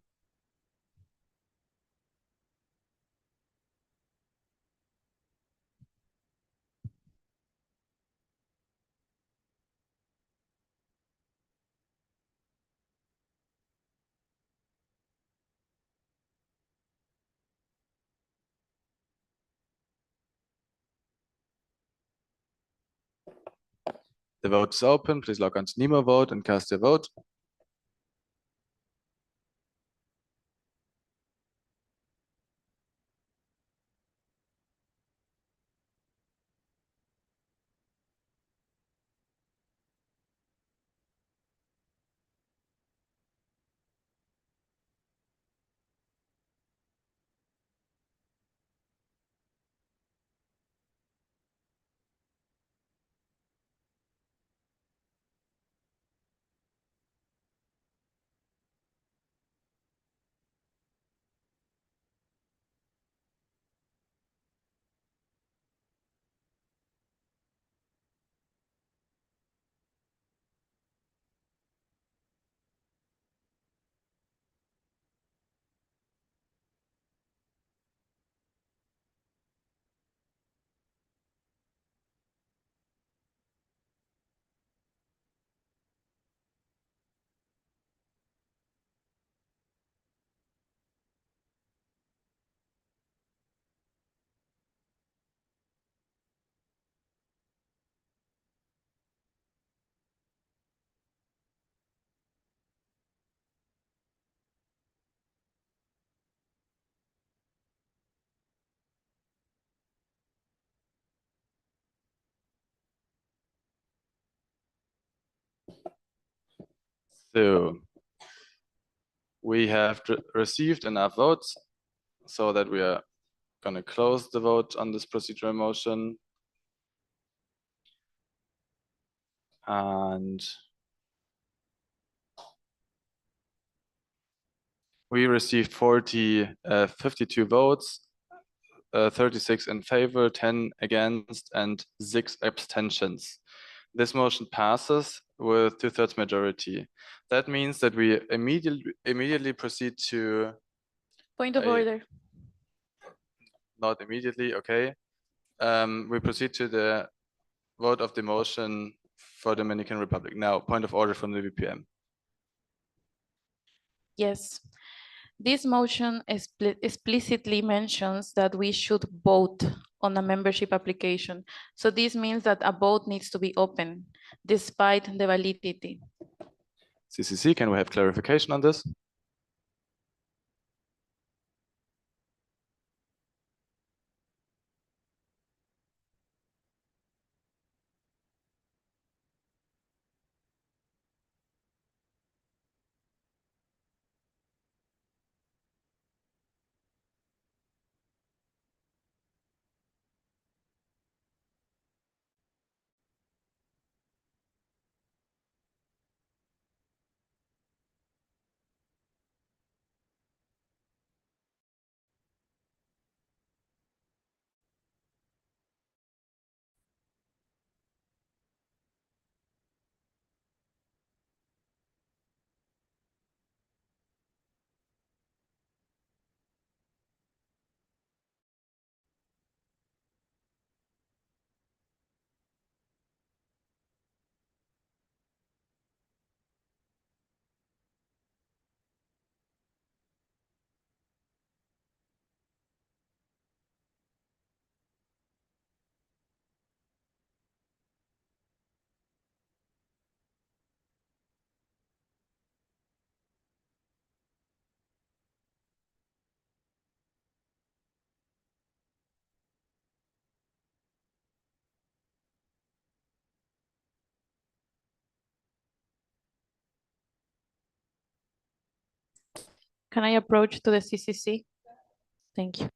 Speaker 10: The vote is open. Please log on to Nemo Vote and cast your vote. So we have received enough votes so that we are going to close the vote on this procedural motion. And we received 52 votes, 36 in favor, 10 against, and 6 abstentions. This motion passes with 2/3 majority. That means that we immediately proceed to
Speaker 14: Point of
Speaker 10: a-
Speaker 14: order.
Speaker 10: Not immediately, okay. We proceed to the vote of the motion for Dominican Republic. Now, point of order from the VPM.
Speaker 14: Yes. This motion explicitly mentions that we should vote on a membership application. So this means that a vote needs to be open despite the validity.
Speaker 10: CCC, can we have clarification on this?
Speaker 14: Can I approach to the CCC? Thank you.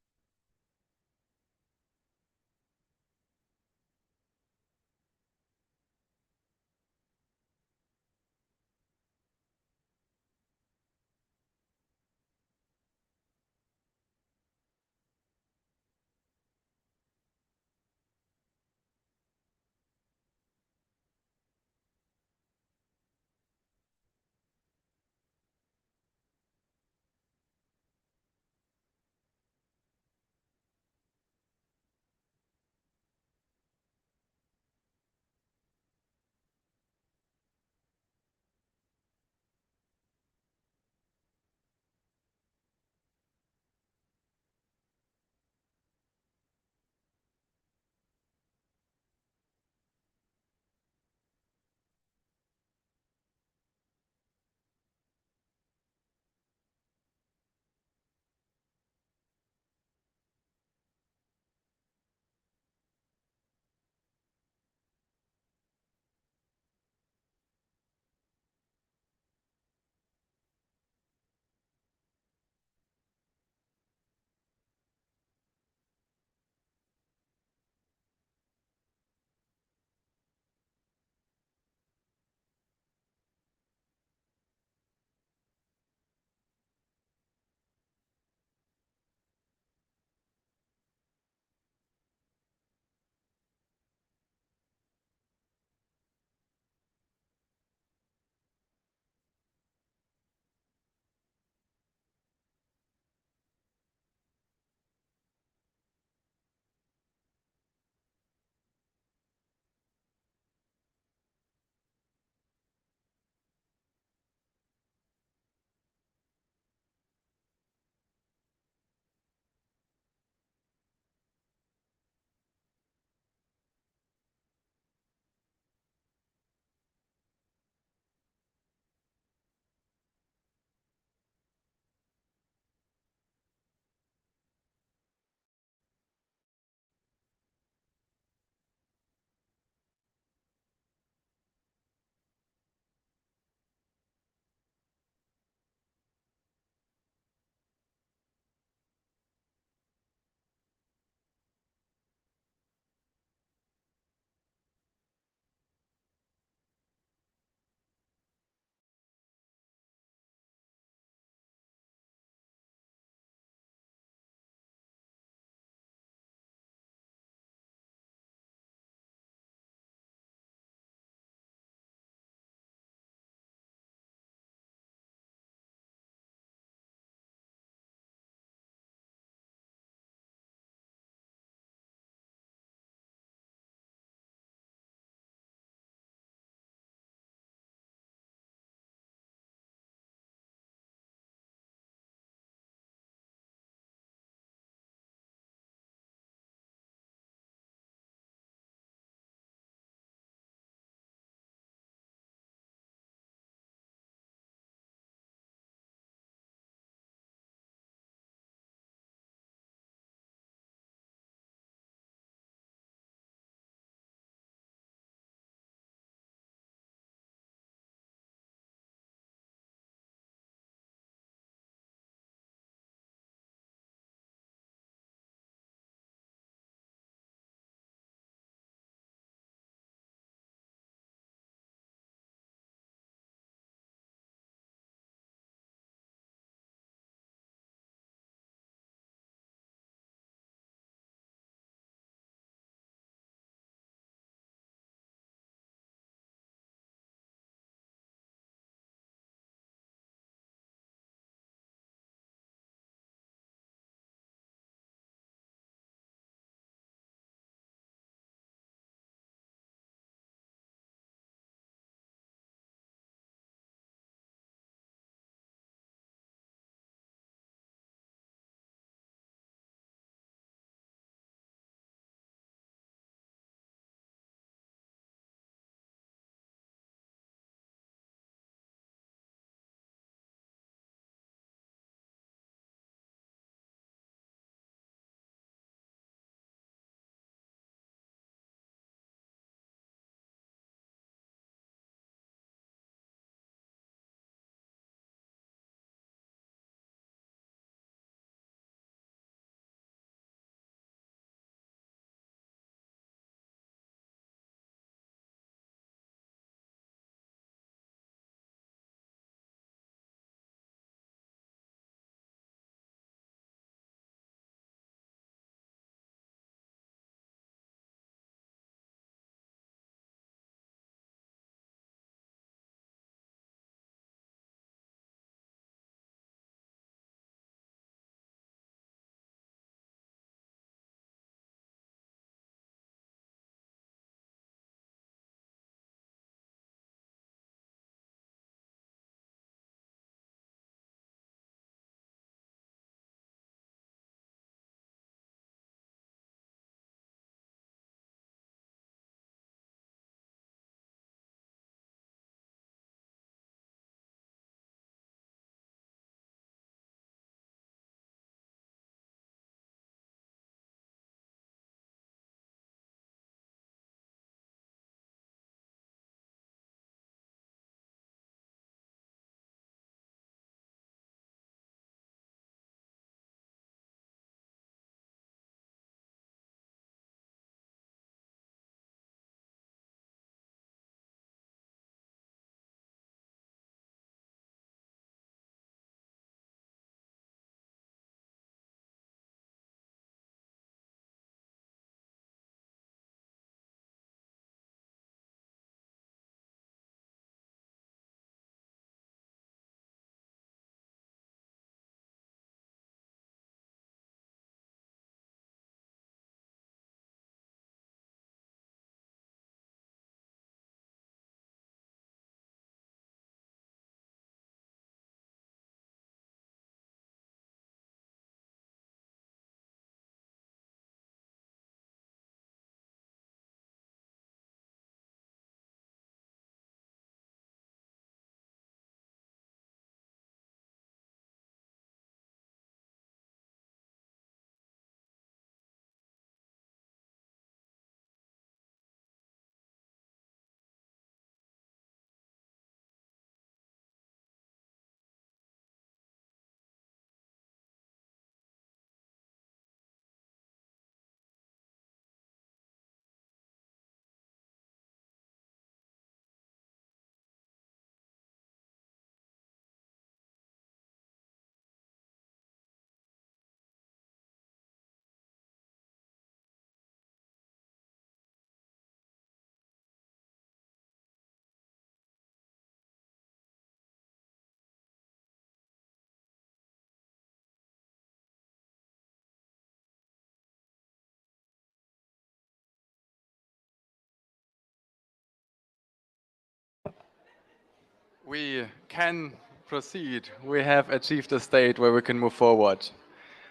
Speaker 10: We can proceed. We have achieved a state where we can move forward.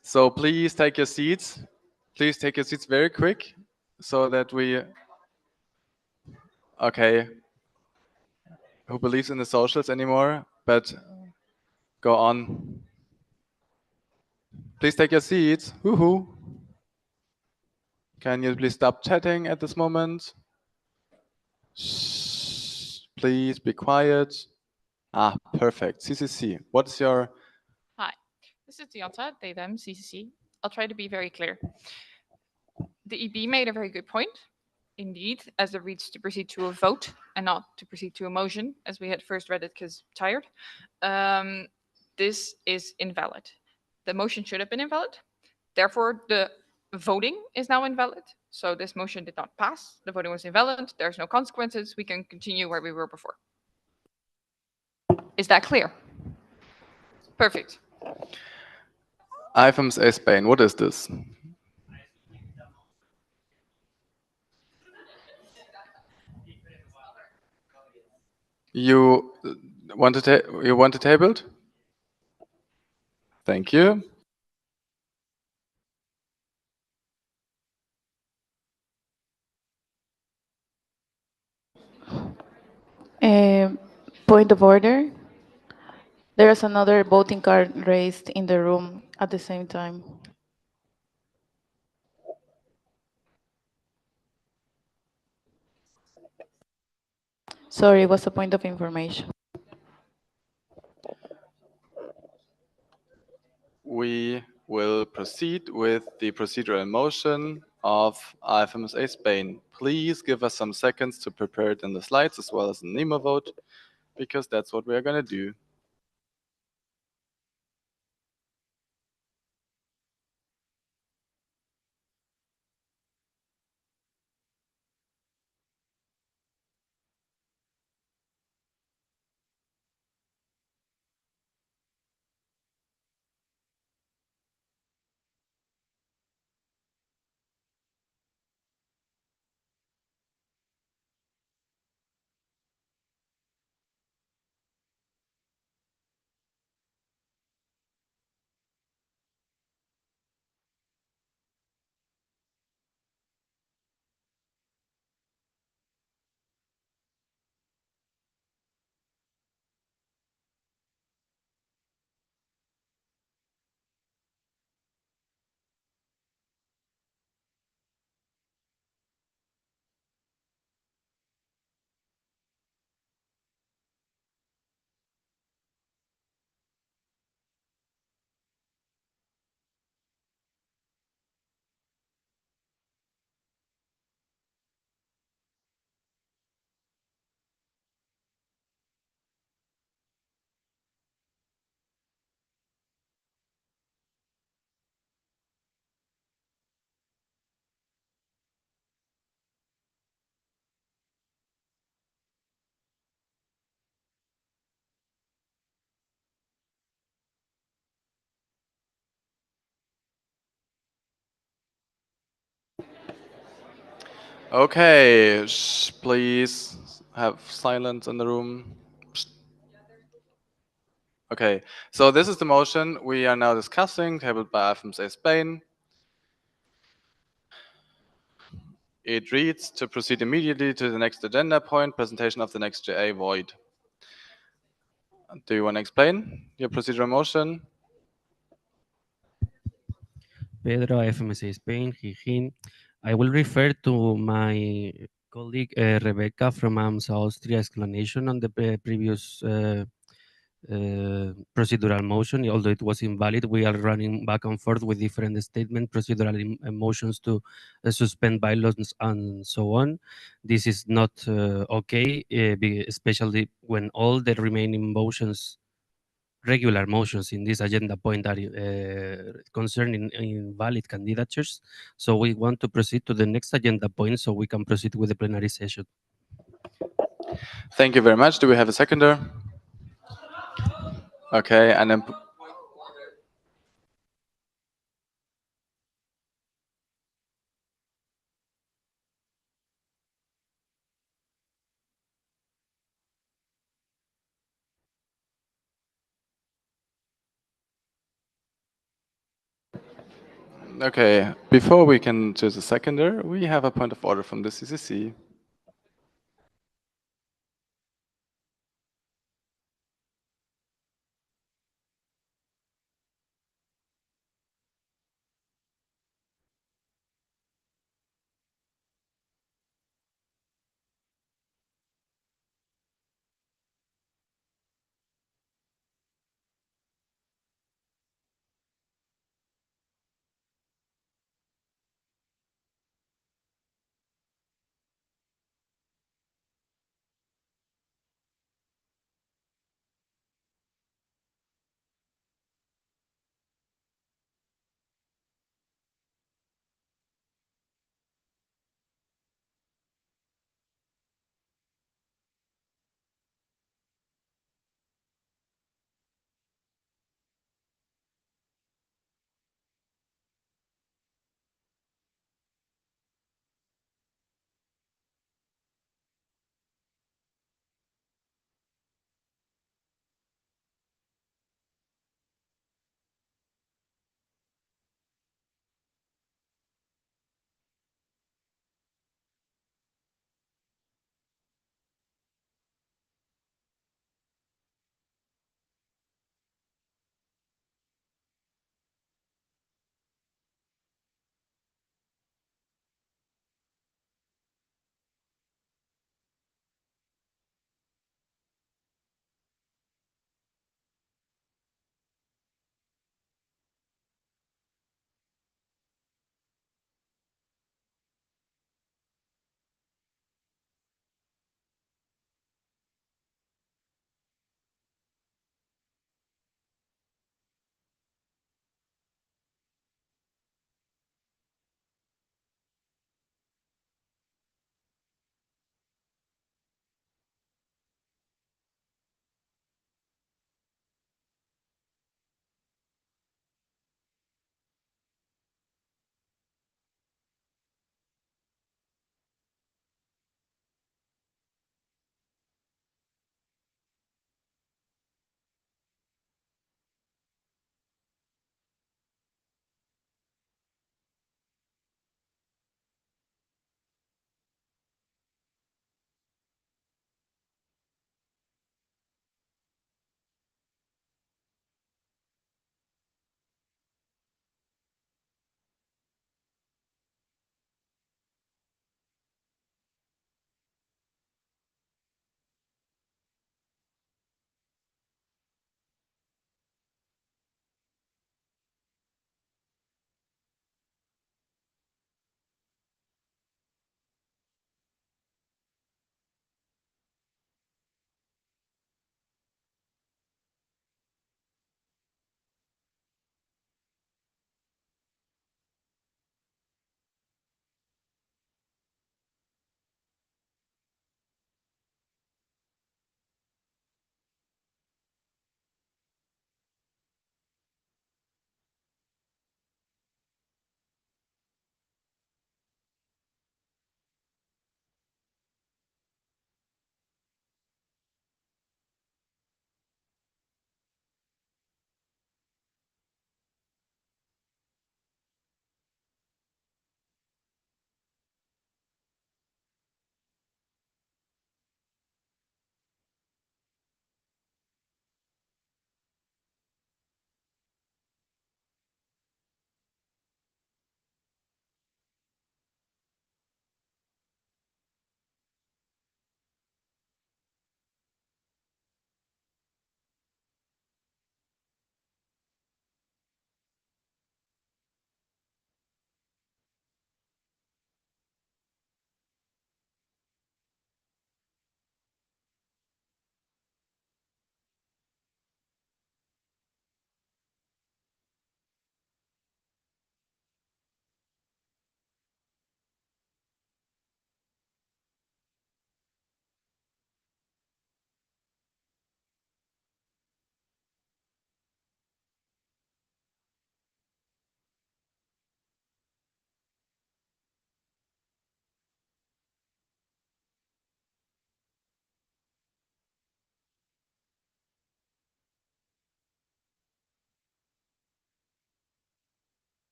Speaker 10: So please take your seats. Please take your seats very quick so that we... Okay. Who believes in the socials anymore? But go on. Please take your seats. Woohoo. Can you please stop chatting at this moment? Shh. Please be quiet. Ah, perfect. CCC. What's your...
Speaker 5: Hi, this is Dianta, Datem, CCC. I'll try to be very clear. The EB made a very good point, indeed, as it reads to proceed to a vote and not to proceed to a motion, as we had first read it because tired. This is invalid. The motion should have been invalid. Therefore, the voting is now invalid. So this motion did not pass. The voting was invalid. There's no consequences. We can continue where we were before. Is that clear? Perfect.
Speaker 10: IFMSA Spain, what is this? You want to table it? Thank you.
Speaker 12: Point of order. There is another voting card raised in the room at the same time. Sorry, it was a point of information.
Speaker 10: We will proceed with the procedural motion of IFMSA Spain. Please give us some seconds to prepare it in the slides as well as the NEMO vote, because that's what we are going to do. Okay, please have silence in the room. Okay, so this is the motion we are now discussing, tabled by IFMSA Spain. It reads to proceed immediately to the next agenda point, presentation of the next JA void. Do you want to explain your procedural motion?
Speaker 23: Pedro, IFMSA Spain, Jijin. I will refer to my colleague Rebecca from AMSA Austria explanation on the previous procedural motion. Although it was invalid, we are running back and forth with different statement procedural motions to suspend bylaws and so on. This is not okay, especially when all the remaining motions, regular motions in this agenda point are concerning invalid candidatures. So we want to proceed to the next agenda point so we can proceed with the plenary session.
Speaker 10: Thank you very much. Do we have a seconder? Okay, and then Okay, before we can choose a seconder, we have a point of order from the CCC.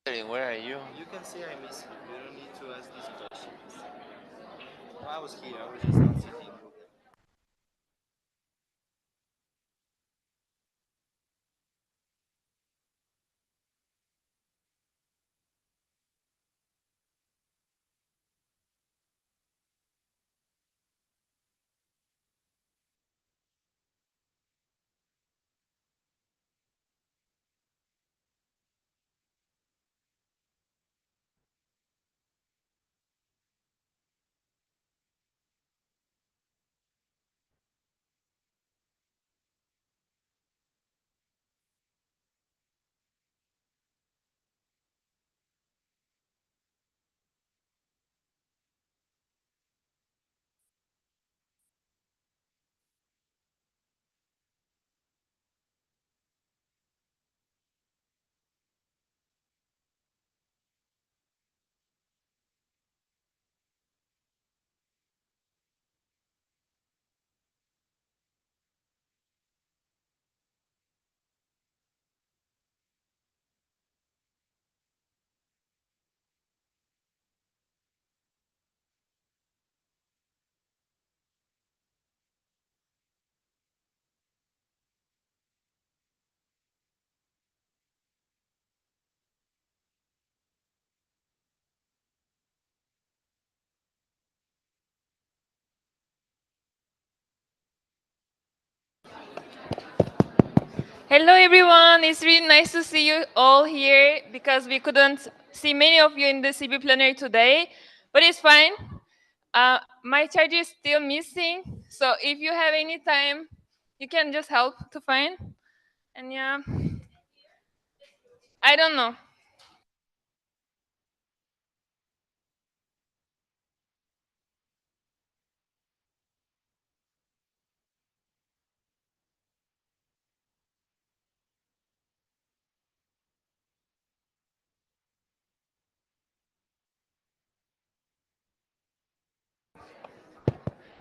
Speaker 13: Where are you?
Speaker 19: You can say I miss you. You don't need to ask these questions. I was here. I was just not sitting.
Speaker 5: Hello, everyone. It's really nice to see you all here because we couldn't see many of you in the CB plenary today, but it's fine. My charger is still missing, so if you have any time, you can just help to find. And yeah, I don't know.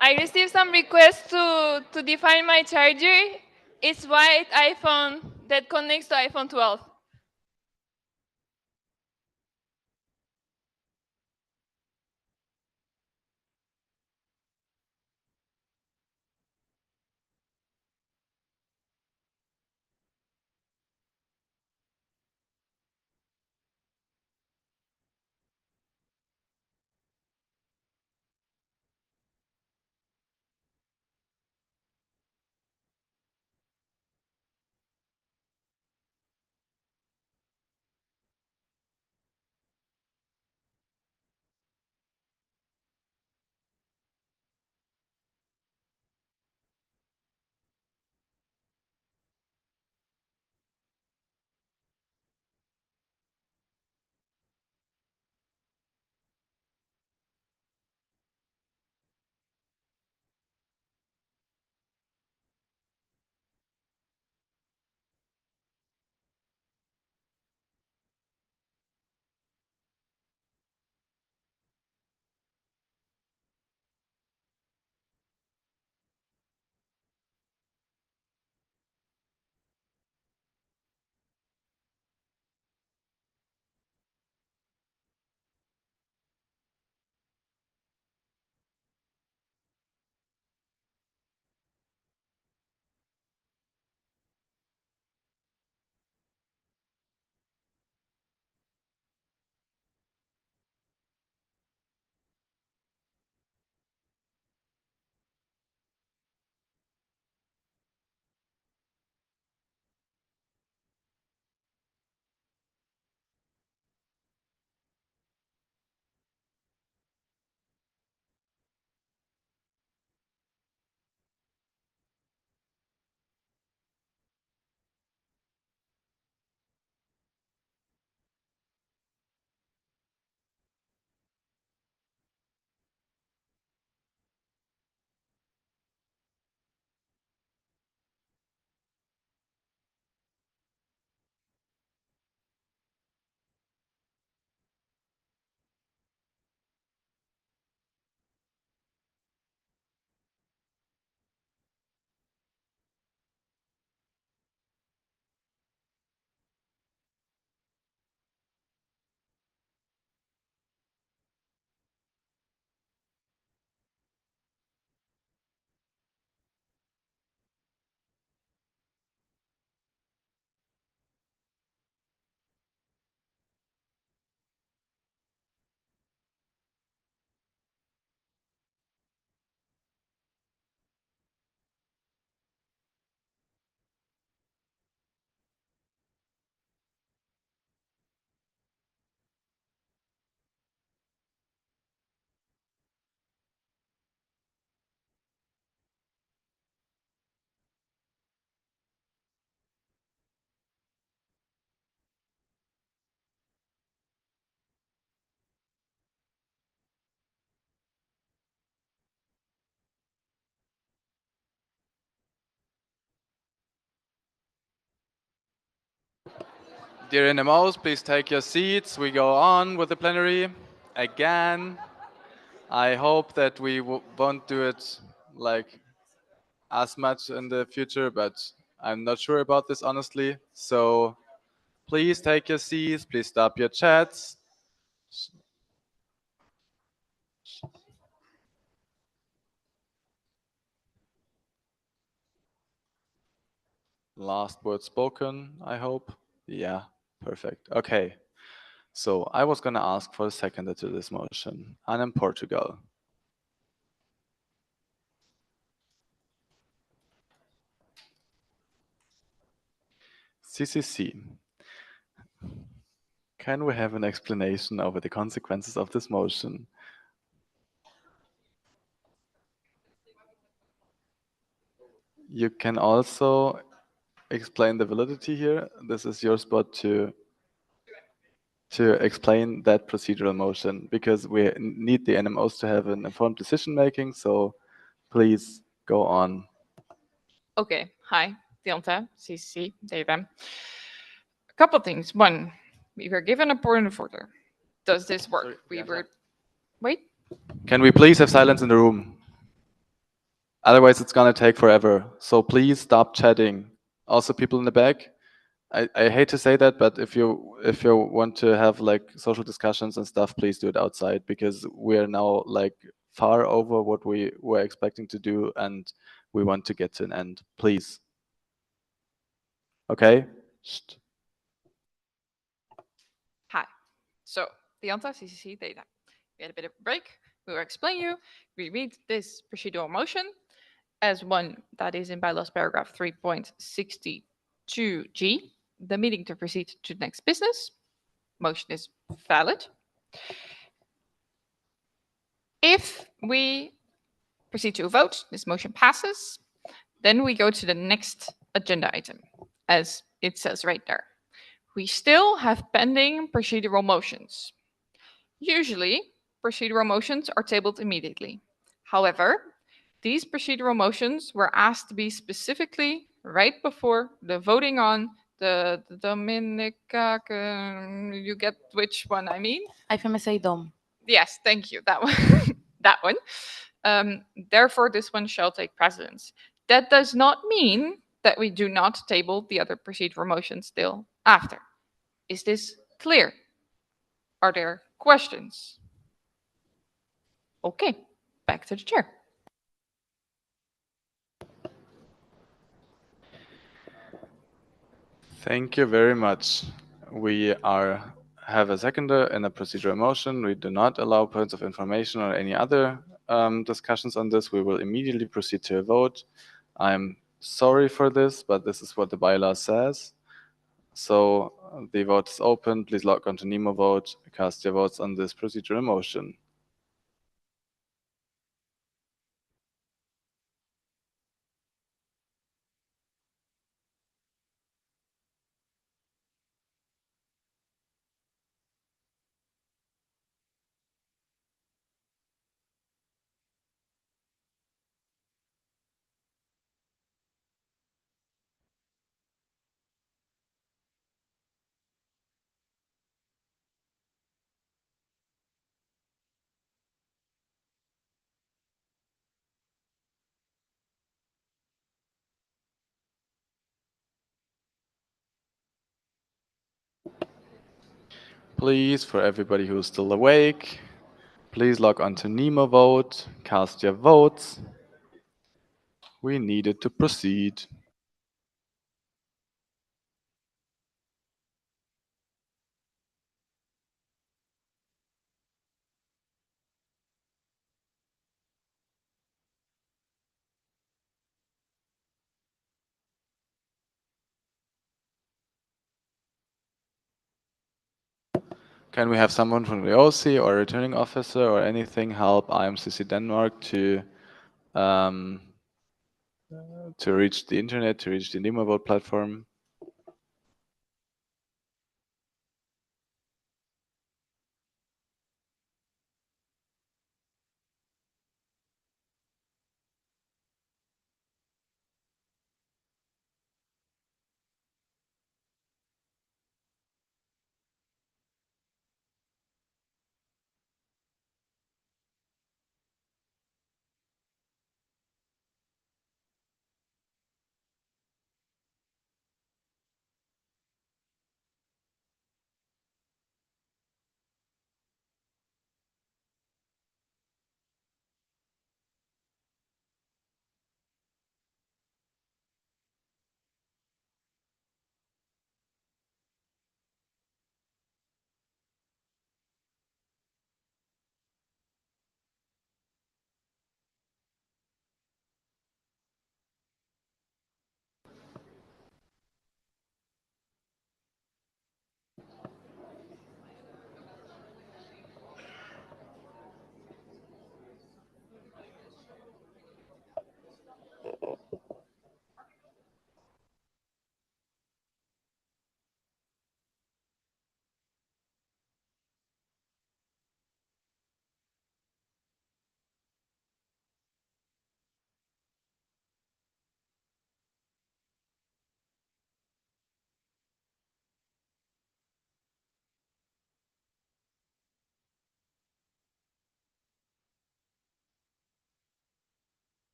Speaker 5: I received some requests to define my charger. It's white iPhone that connects to iPhone 12.
Speaker 10: Dear NMOs, please take your seats. We go on with the plenary again. I hope that we won't do it like as much in the future, but I'm not sure about this honestly. So please take your seats. Please stop your chats. Last word spoken, I hope. Yeah, perfect. Okay. So I was going to ask for a seconder to this motion. I'm in Portugal. CCC. Can we have an explanation over the consequences of this motion? You can also explain the validity here. This is your spot to explain that procedural motion, because we need the NMOs to have an informed decision making. So please go on.
Speaker 5: Okay, hi, Dianta, CCC, David. A couple things. One, we were given a point of order. Does this work? Wait.
Speaker 10: Can we please have silence in the room? Otherwise, it's gonna take forever. So please stop chatting. Also, people in the back. I hate to say that, but if you want to have like social discussions and stuff, please do it outside, because we are now like far over what we were expecting to do, and we want to get to an end. Please. Okay.
Speaker 5: Hi. So, Dianta, CCC, data. We had a bit of a break. We will explain you. We read this procedural motion as one that is in bylaws paragraph 3.62g. The meeting to proceed to the next business. Motion is valid. If we proceed to a vote, this motion passes. Then we go to the next agenda item, as it says right there. We still have pending procedural motions. Usually, procedural motions are tabled immediately. However, these procedural motions were asked to be specifically right before the voting on the Dominica, you get which one I mean?
Speaker 12: IFMSA DOM.
Speaker 5: Yes, thank you, that one. That one. Therefore, this one shall take precedence. That does not mean that we do not table the other procedural motions still after. Is this clear? Are there questions? Okay, back to the chair.
Speaker 10: Thank you very much. We have a seconder and a procedural motion. We do not allow points of information or any other discussions on this. We will immediately proceed to a vote. I'm sorry for this, but this is what the bylaw says. So the vote is open. Please log on to Nemo Vote. Cast your votes on this procedural motion. Please, for everybody who's still awake, please log on to Nemo Vote, cast your votes. We need it to proceed. Can we have someone from the OC or returning officer or anything help IMCC Denmark to reach the internet, to reach the Nemo Vote platform?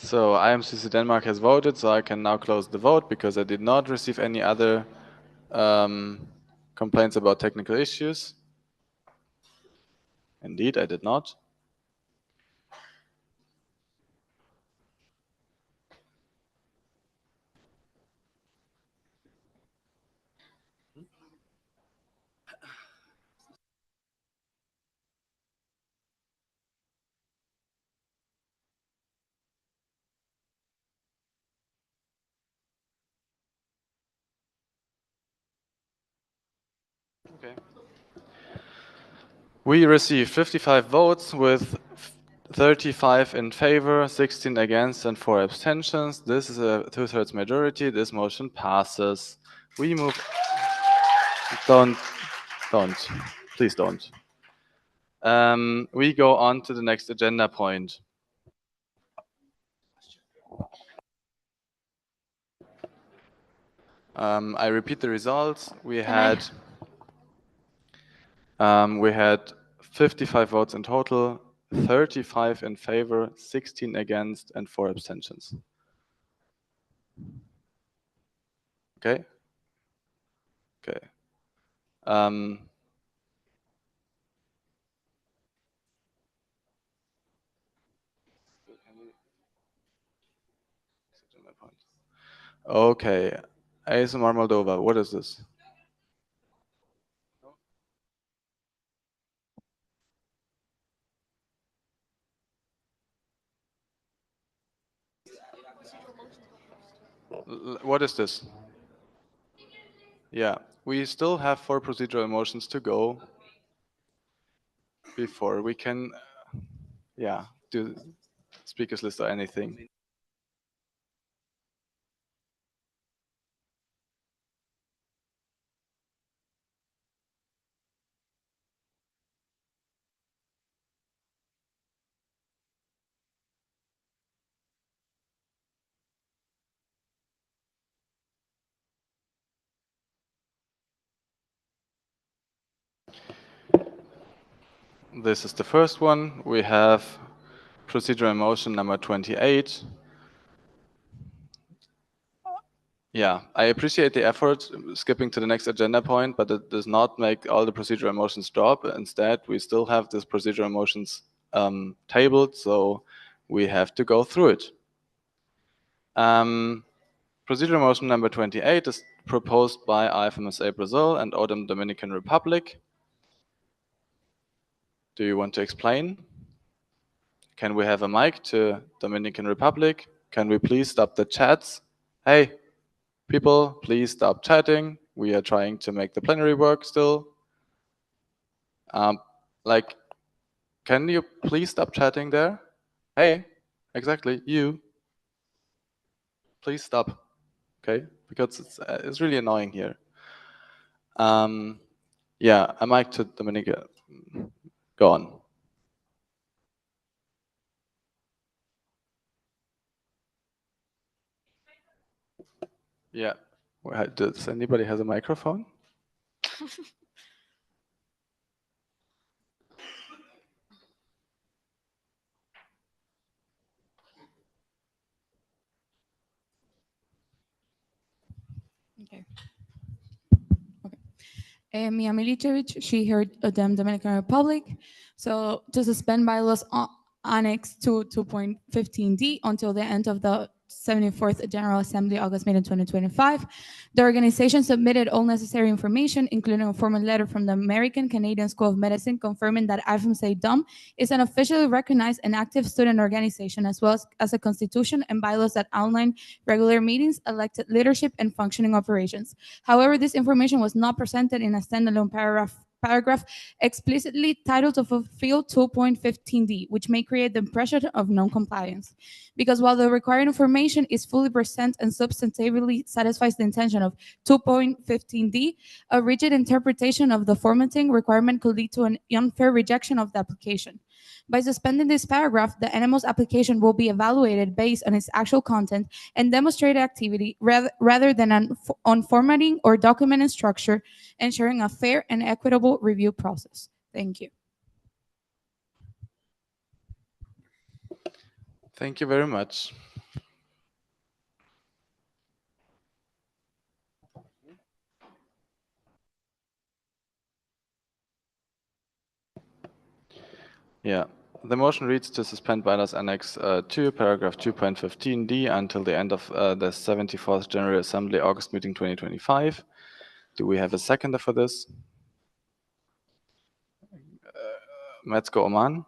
Speaker 10: So IMCC Denmark has voted, so I can now close the vote because I did not receive any other complaints about technical issues. Indeed, I did not. Okay. We received 55 votes with 35 in favor, 16 against, and 4 abstentions. This is a 2/3 majority. This motion passes. We move. Don't. Please don't. We go on to the next agenda point. I repeat the results. We had 55 votes in total, 35 in favor, 16 against, and 4 abstentions. Okay. Okay. Okay. ASMR Moldova, what is this? What is this? Yeah, we still have 4 procedural motions to go before we can, do speakers list or anything. This is the first one. We have procedural motion number 28. Yeah, I appreciate the effort skipping to the next agenda point, but it does not make all the procedural motions drop. Instead, we still have this procedural motions tabled, so we have to go through it. Procedural motion number 28 is proposed by IFMSA Brazil and ODEM Dominican Republic. Do you want to explain? Can we have a mic to Dominican Republic? Can we please stop the chats? Hey, people, please stop chatting. We are trying to make the plenary work still. Can you please stop chatting there? Hey, exactly, you. Please stop, okay? Because it's really annoying here. Yeah, a mic to Dominica. Go on. Yeah. Does anybody has a microphone?
Speaker 1: Okay. Mia Milicevic, she heard them Dominican Republic. So to suspend bylaws annex to 2.15d until the end of the 74th General Assembly, August meeting 2025. The organization submitted all necessary information, including a formal letter from the American Canadian School of Medicine confirming that IFMSA DOM is an officially recognized and active student organization, as well as a constitution and bylaws that outline regular meetings, elected leadership, and functioning operations. However, this information was not presented in a standalone paragraph explicitly titled to fulfill 2.15d, which may create the impression of non-compliance. Because while the required information is fully present and substantively satisfies the intention of 2.15d, a rigid interpretation of the formatting requirement could lead to an unfair rejection of the application. By suspending this paragraph, the NMO's application will be evaluated based on its actual content and demonstrated activity rather than on formatting or documented structure, ensuring a fair and equitable review process. Thank you.
Speaker 10: Thank you very much. Yeah, the motion reads to suspend bylaws Annex 2, paragraph 2.15d until the end of the 74th General Assembly, August meeting 2025. Do we have a seconder for this? Metzger Oman.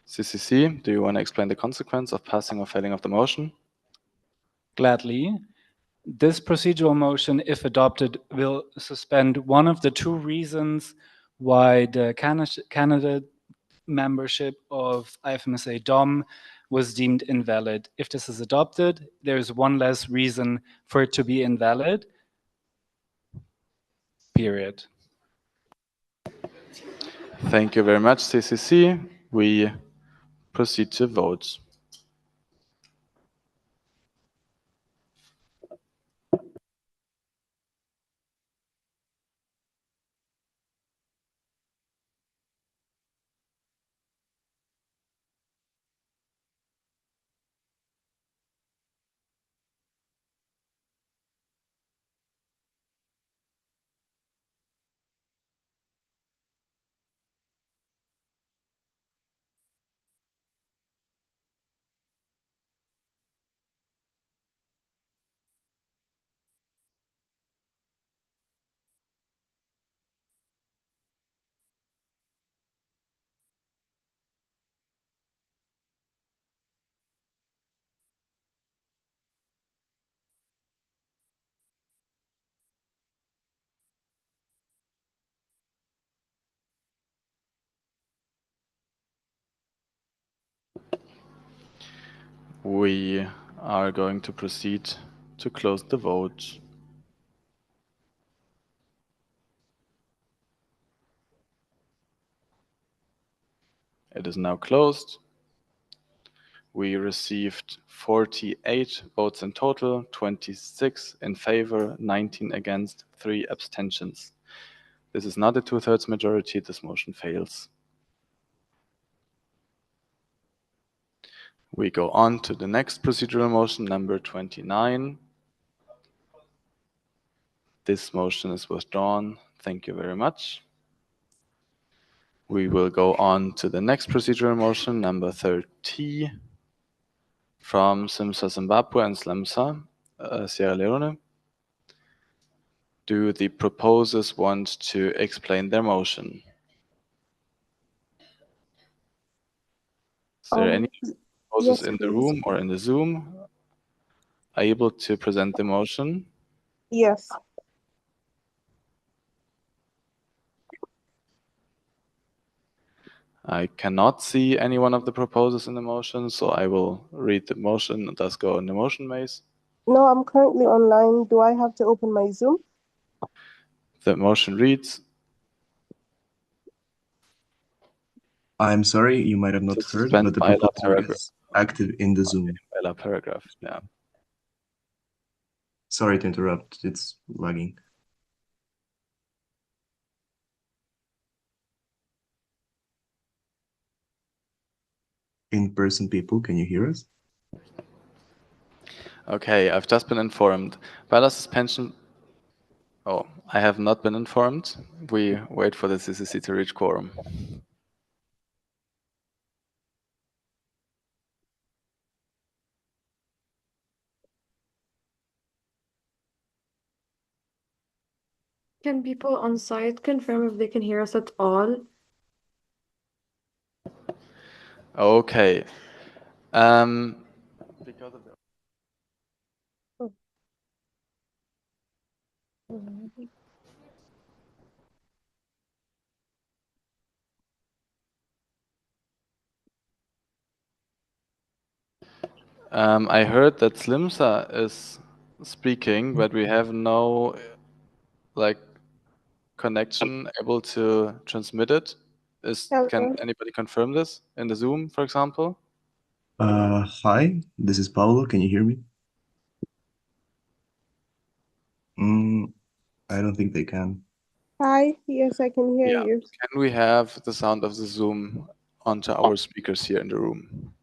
Speaker 10: CCC, do you want to explain the consequence of passing or failing of the motion?
Speaker 8: Gladly. This procedural motion, if adopted, will suspend one of the two reasons why the candidate membership of IFMSA DOM was deemed invalid. If this is adopted, there is one less reason for it to be invalid, period.
Speaker 10: Thank you very much, CCC. We proceed to vote. We are going to proceed to close the vote. It is now closed. We received 48 votes in total, 26 in favor, 19 against, 3 abstentions. This is not a two-thirds majority. This motion fails. We go on to the next procedural motion, number 29. This motion is withdrawn. Thank you very much. We will go on to the next procedural motion, number 30, from SIMSA Zimbabwe and SLEMSA, Sierra Leone. Do the proposers want to explain their motion? Is there any proposers
Speaker 2: yes,
Speaker 10: in the
Speaker 2: please.
Speaker 10: room or in the Zoom able to present the motion?
Speaker 2: Yes.
Speaker 10: I cannot see any one of the proposers in the motion, so I will read the motion and thus go in the motion maze.
Speaker 2: No, I'm currently online. Do I have to open my Zoom?
Speaker 10: The motion reads,
Speaker 18: I'm sorry, you might have not
Speaker 10: to
Speaker 18: heard,
Speaker 10: suspend
Speaker 18: but the
Speaker 10: bylaw
Speaker 18: proposer
Speaker 10: paragraph.
Speaker 18: is active in the Zoom.
Speaker 10: Bylaw paragraph, yeah.
Speaker 18: Sorry to interrupt, it's lagging. In-person people, can you hear us?
Speaker 10: Okay, I've just been informed. Bylaw suspension. Oh, I have not been informed. We wait for the CCC to reach quorum.
Speaker 6: Can people on site confirm if they can hear us at all?
Speaker 10: Okay. Because of the I heard that Slimsa is speaking, but we have no like connection able to transmit it. Can anybody confirm this in the Zoom, for example?
Speaker 18: Hi, this is Paulo. Can you hear me? I don't think they can.
Speaker 2: Hi, yes, I can hear
Speaker 10: Yeah.
Speaker 2: you.
Speaker 10: Can we have the sound of the Zoom onto our speakers here in the room?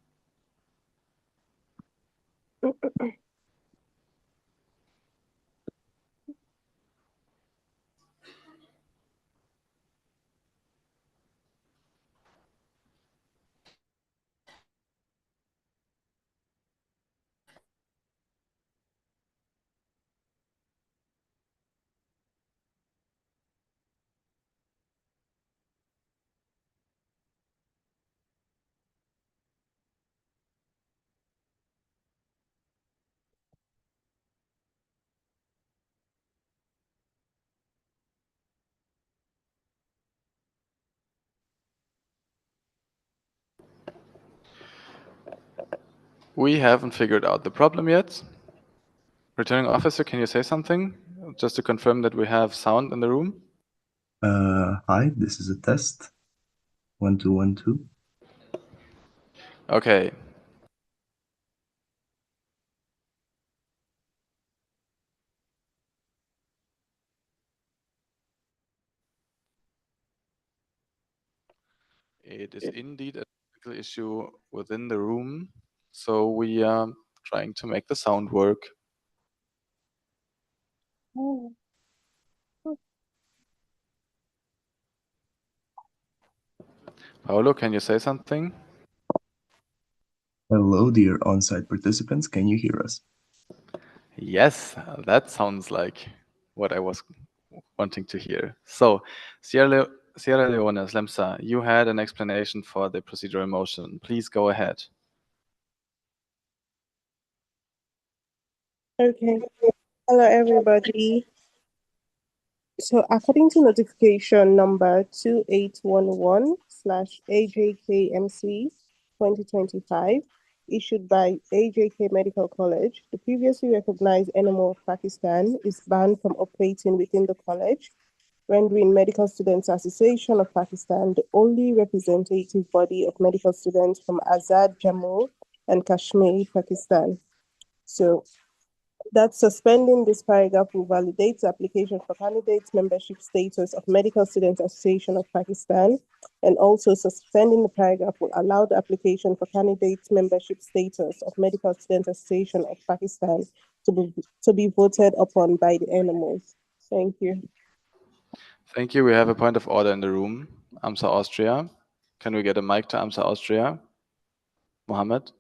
Speaker 10: We haven't figured out the problem yet. Returning officer, can you say something? Just to confirm that we have sound in the room?
Speaker 18: Hi, this is a test. 1 2 1 2.
Speaker 10: Okay. It is indeed a technical issue within the room, so we are trying to make the sound work. Paolo, can you say something?
Speaker 18: Hello, dear on-site participants. Can you hear us?
Speaker 10: Yes, that sounds like what I was wanting to hear. So, Sierra Leone, Slemsa, you had an explanation for the procedural motion. Please go ahead.
Speaker 2: Okay. Hello, everybody. So according to notification number 2811/AJKMC 2025, issued by AJK Medical College, the previously recognized NMO of Pakistan is banned from operating within the college, rendering Medical Students Association of Pakistan the only representative body of medical students from Azad, Jammu, and Kashmir, Pakistan. So that suspending this paragraph will validate the application for candidates membership status of Medical Students Association of Pakistan, and also suspending the paragraph will allow the application for candidates membership status of Medical Students Association of Pakistan to be voted upon by the animals. Thank you.
Speaker 10: Thank you. We have a point of order in the room. AMSA Austria. Can we get a mic to AMSA Austria? Mohammed?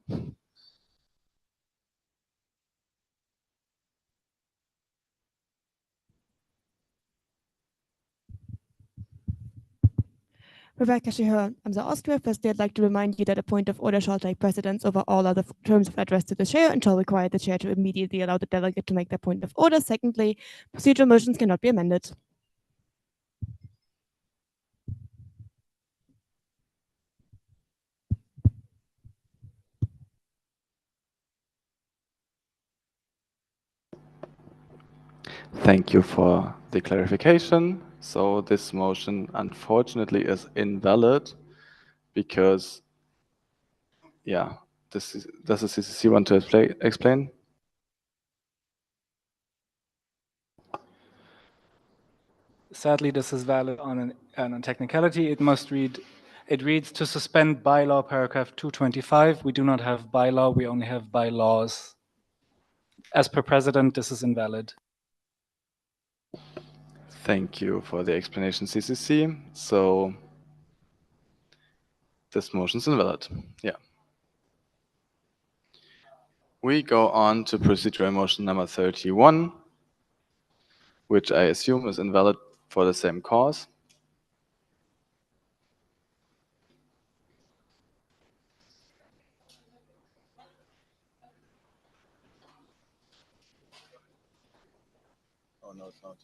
Speaker 16: Rebecca Shihar, AMSA Austria. Firstly, I'd like to remind you that a point of order shall take precedence over all other terms of address to the chair and shall require the chair to immediately allow the delegate to make their point of order. Secondly, procedural motions cannot be amended.
Speaker 10: Thank you for the clarification. So this motion unfortunately is invalid because, yeah, does the CCC want to explain?
Speaker 8: Sadly, this is valid on a technicality. It reads to suspend bylaw paragraph 225. We do not have bylaw, we only have bylaws. As per president, this is invalid.
Speaker 10: Thank you for the explanation, CCC. So this motion is invalid. Yeah. We go on to procedural motion number 31, which I assume is invalid for the same cause. Oh, no, it's not.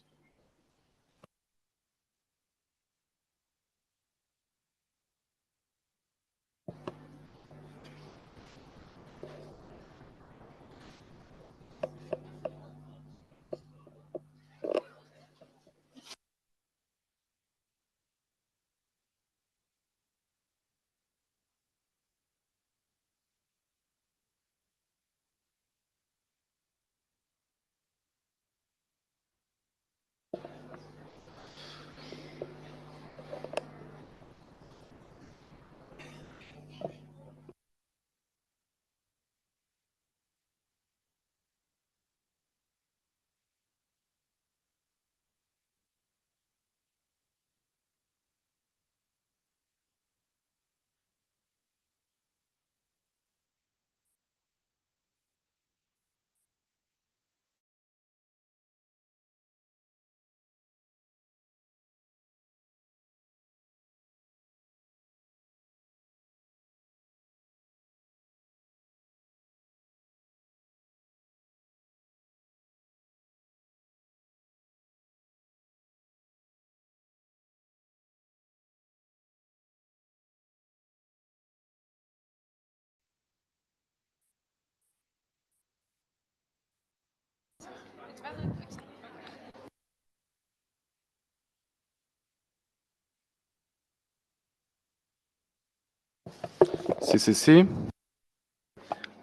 Speaker 10: CCC.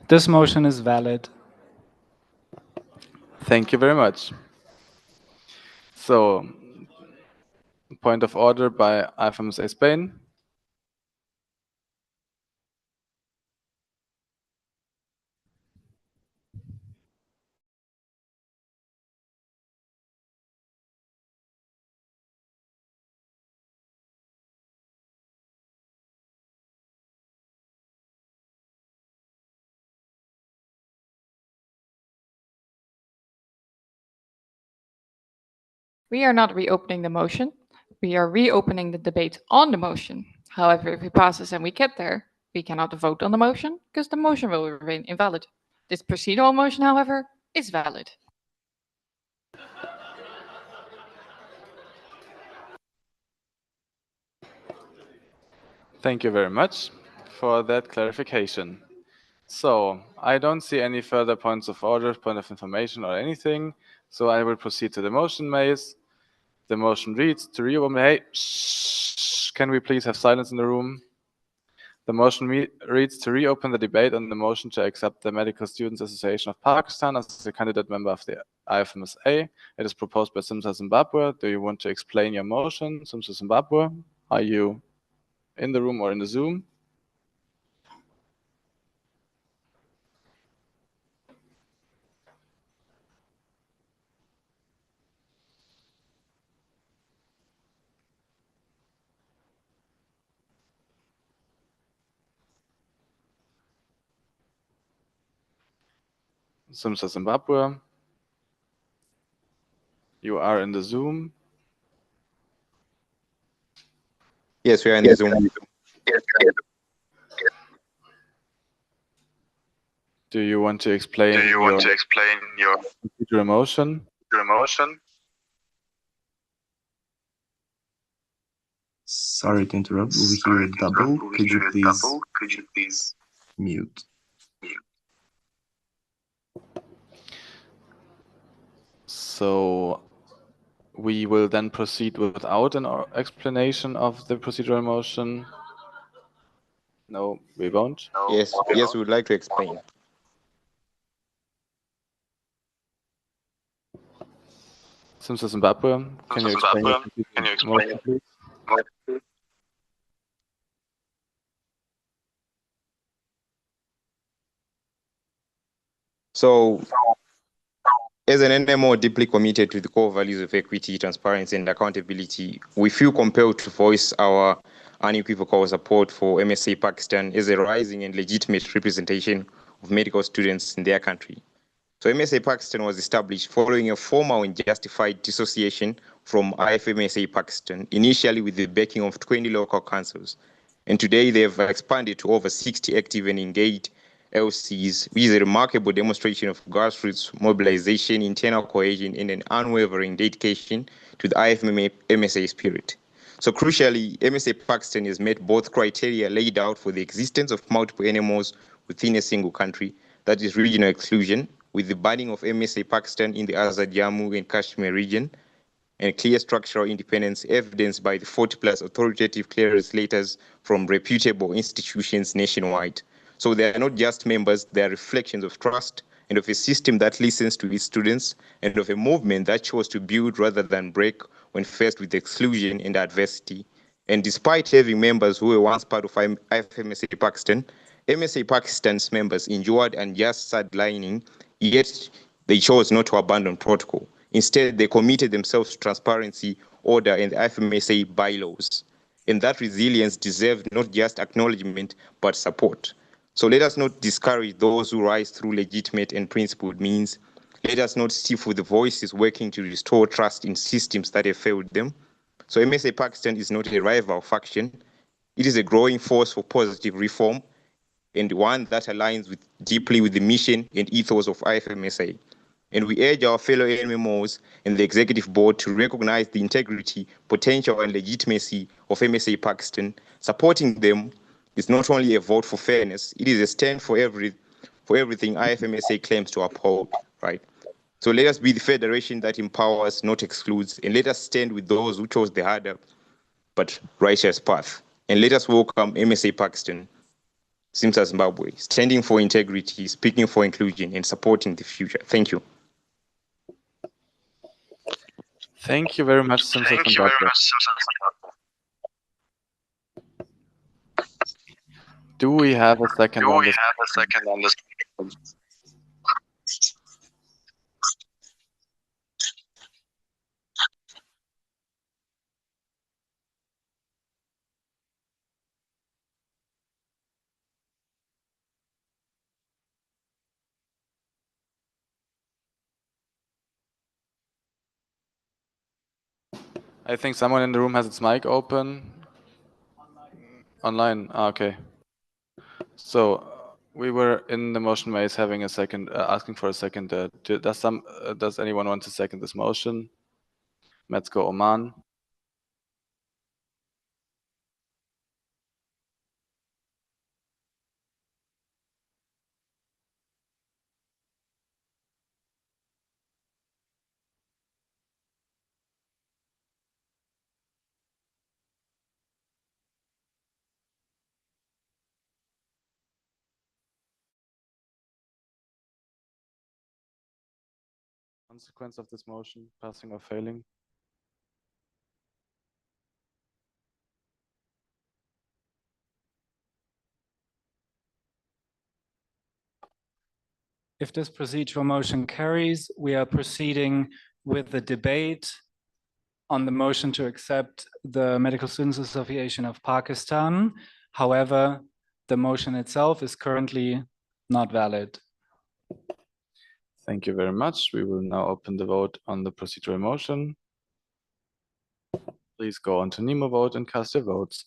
Speaker 8: This motion is valid.
Speaker 10: Thank you very much. So, point of order by IFMSA Spain.
Speaker 5: We are not reopening the motion. We are reopening the debate on the motion. However, if it passes and we get there, we cannot vote on the motion because the motion will remain invalid. This procedural motion, however, is valid.
Speaker 10: Thank you very much for that clarification. So, I don't see any further points of order, point of information, or anything. So I will proceed to the motion, Mays. The motion reads to reopen. Hey, shh, can we please have silence in the room? The motion reads to reopen the debate on the motion to accept the Medical Students Association of Pakistan as a candidate member of the IFMSA. It is proposed by Simsa Zimbabwe. Do you want to explain your motion, Simsa Zimbabwe? Are you in the room or in the Zoom? Simsa Zimbabwe. You are in the Zoom.
Speaker 9: Yes, we are in the Zoom.
Speaker 10: Do you want to explain your procedural motion?
Speaker 18: Sorry to interrupt. We hear a double. Could you please mute?
Speaker 10: So we will then proceed without an explanation of the procedural motion. No, we won't.
Speaker 9: Yes, we would like to explain.
Speaker 10: Simsa Zimbabwe, can you explain your procedural motion, please?
Speaker 9: So, as an NMO deeply committed to the core values of equity, transparency, and accountability, we feel compelled to voice our unequivocal support for MSA Pakistan as a rising and legitimate representation of medical students in their country. So MSA Pakistan was established following a formal and justified dissociation from IFMSA Pakistan, initially with the backing of 20 local councils. And today they've expanded to over 60 active and engaged LCs, which is a remarkable demonstration of grassroots mobilization, internal cohesion, and an unwavering dedication to the IFMSA spirit. So crucially, MSA Pakistan has met both criteria laid out for the existence of multiple animals within a single country, that is regional exclusion, with the banning of MSA Pakistan in the Azad Jammu and Kashmir region, and clear structural independence evidenced by the 40+ authoritative clearance letters from reputable institutions nationwide. So they are not just members, they are reflections of trust and of a system that listens to its students and of a movement that chose to build rather than break when faced with exclusion and adversity. And despite having members who were once part of IFMSA Pakistan, MSA Pakistan's members endured unjust sidelining, yet they chose not to abandon protocol. Instead, they committed themselves to transparency, order, and the IFMSA bylaws. And that resilience deserved not just acknowledgement, but support. So let us not discourage those who rise through legitimate and principled means. Let us not stifle the voices working to restore trust in systems that have failed them. So MSA Pakistan is not a rival faction. It is a growing force for positive reform, and one that aligns deeply with the mission and ethos of IFMSA. And we urge our fellow MMOs and the executive board to recognize the integrity, potential, and legitimacy of MSA Pakistan. Supporting them is not only a vote for fairness, it is a stand for everything IFMSA claims to uphold, right? So let us be the federation that empowers, not excludes, and let us stand with those who chose the harder but righteous path. And let us welcome MSA Pakistan, SIMSA Zimbabwe, standing for integrity, speaking for inclusion, and supporting the future. Thank you.
Speaker 10: Thank you very much, SIMSA Zimbabwe. Do we have a second on this? I think someone in the room has its mic open. Online. Ah, okay. So we were in the motion maze having a second, asking for a second. Does anyone want to second this motion? Let's go, Oman. Consequence of this motion, passing or failing?
Speaker 8: If this procedural motion carries, we are proceeding with the debate on the motion to accept the Medical Students Association of Pakistan. However, the motion itself is currently not valid.
Speaker 10: Thank you very much. We will now open the vote on the procedural motion. Please go on to Nemo vote and cast your votes.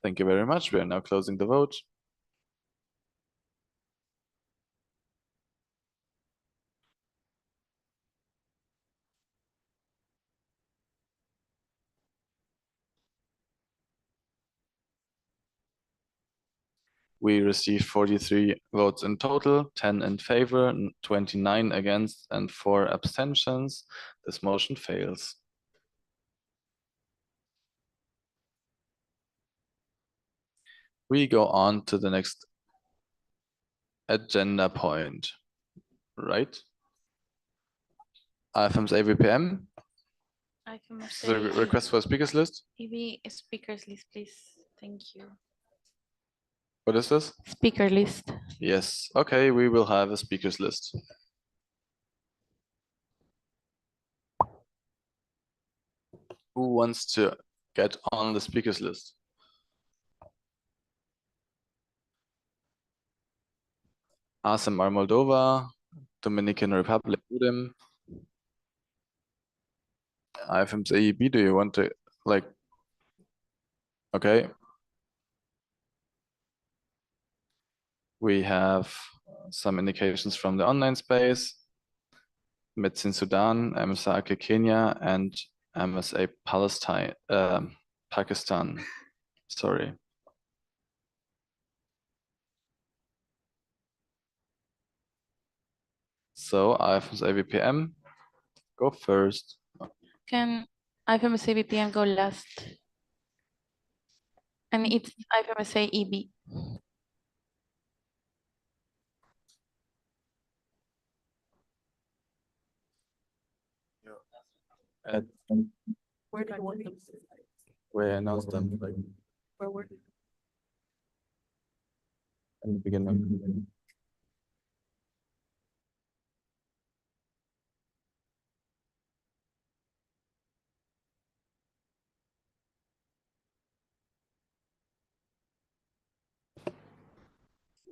Speaker 10: Thank you very much. We are now closing the vote. We received 43 votes in total, 10 in favor, 29 against, and 4 abstentions. This motion fails. We go on to the next agenda point, right? IFMSA VPM. The request for a speakers list.
Speaker 12: EB speakers list, please. Thank you.
Speaker 10: What is this?
Speaker 12: Speaker list.
Speaker 10: Yes. Okay, we will have a speakers list. Who wants to get on the speakers list? ASMR Moldova, Dominican Republic, UDEM, IFMSA EB. Do you want to like? Okay. We have some indications from the online space. Medicine Sudan, MSA Kenya, and MSA Palestine, Pakistan. Sorry. So IFMSA VPM, go first.
Speaker 12: Can IFMSA VPN go last? And it's IFMSA EB.
Speaker 10: At, we announced them like in the beginning.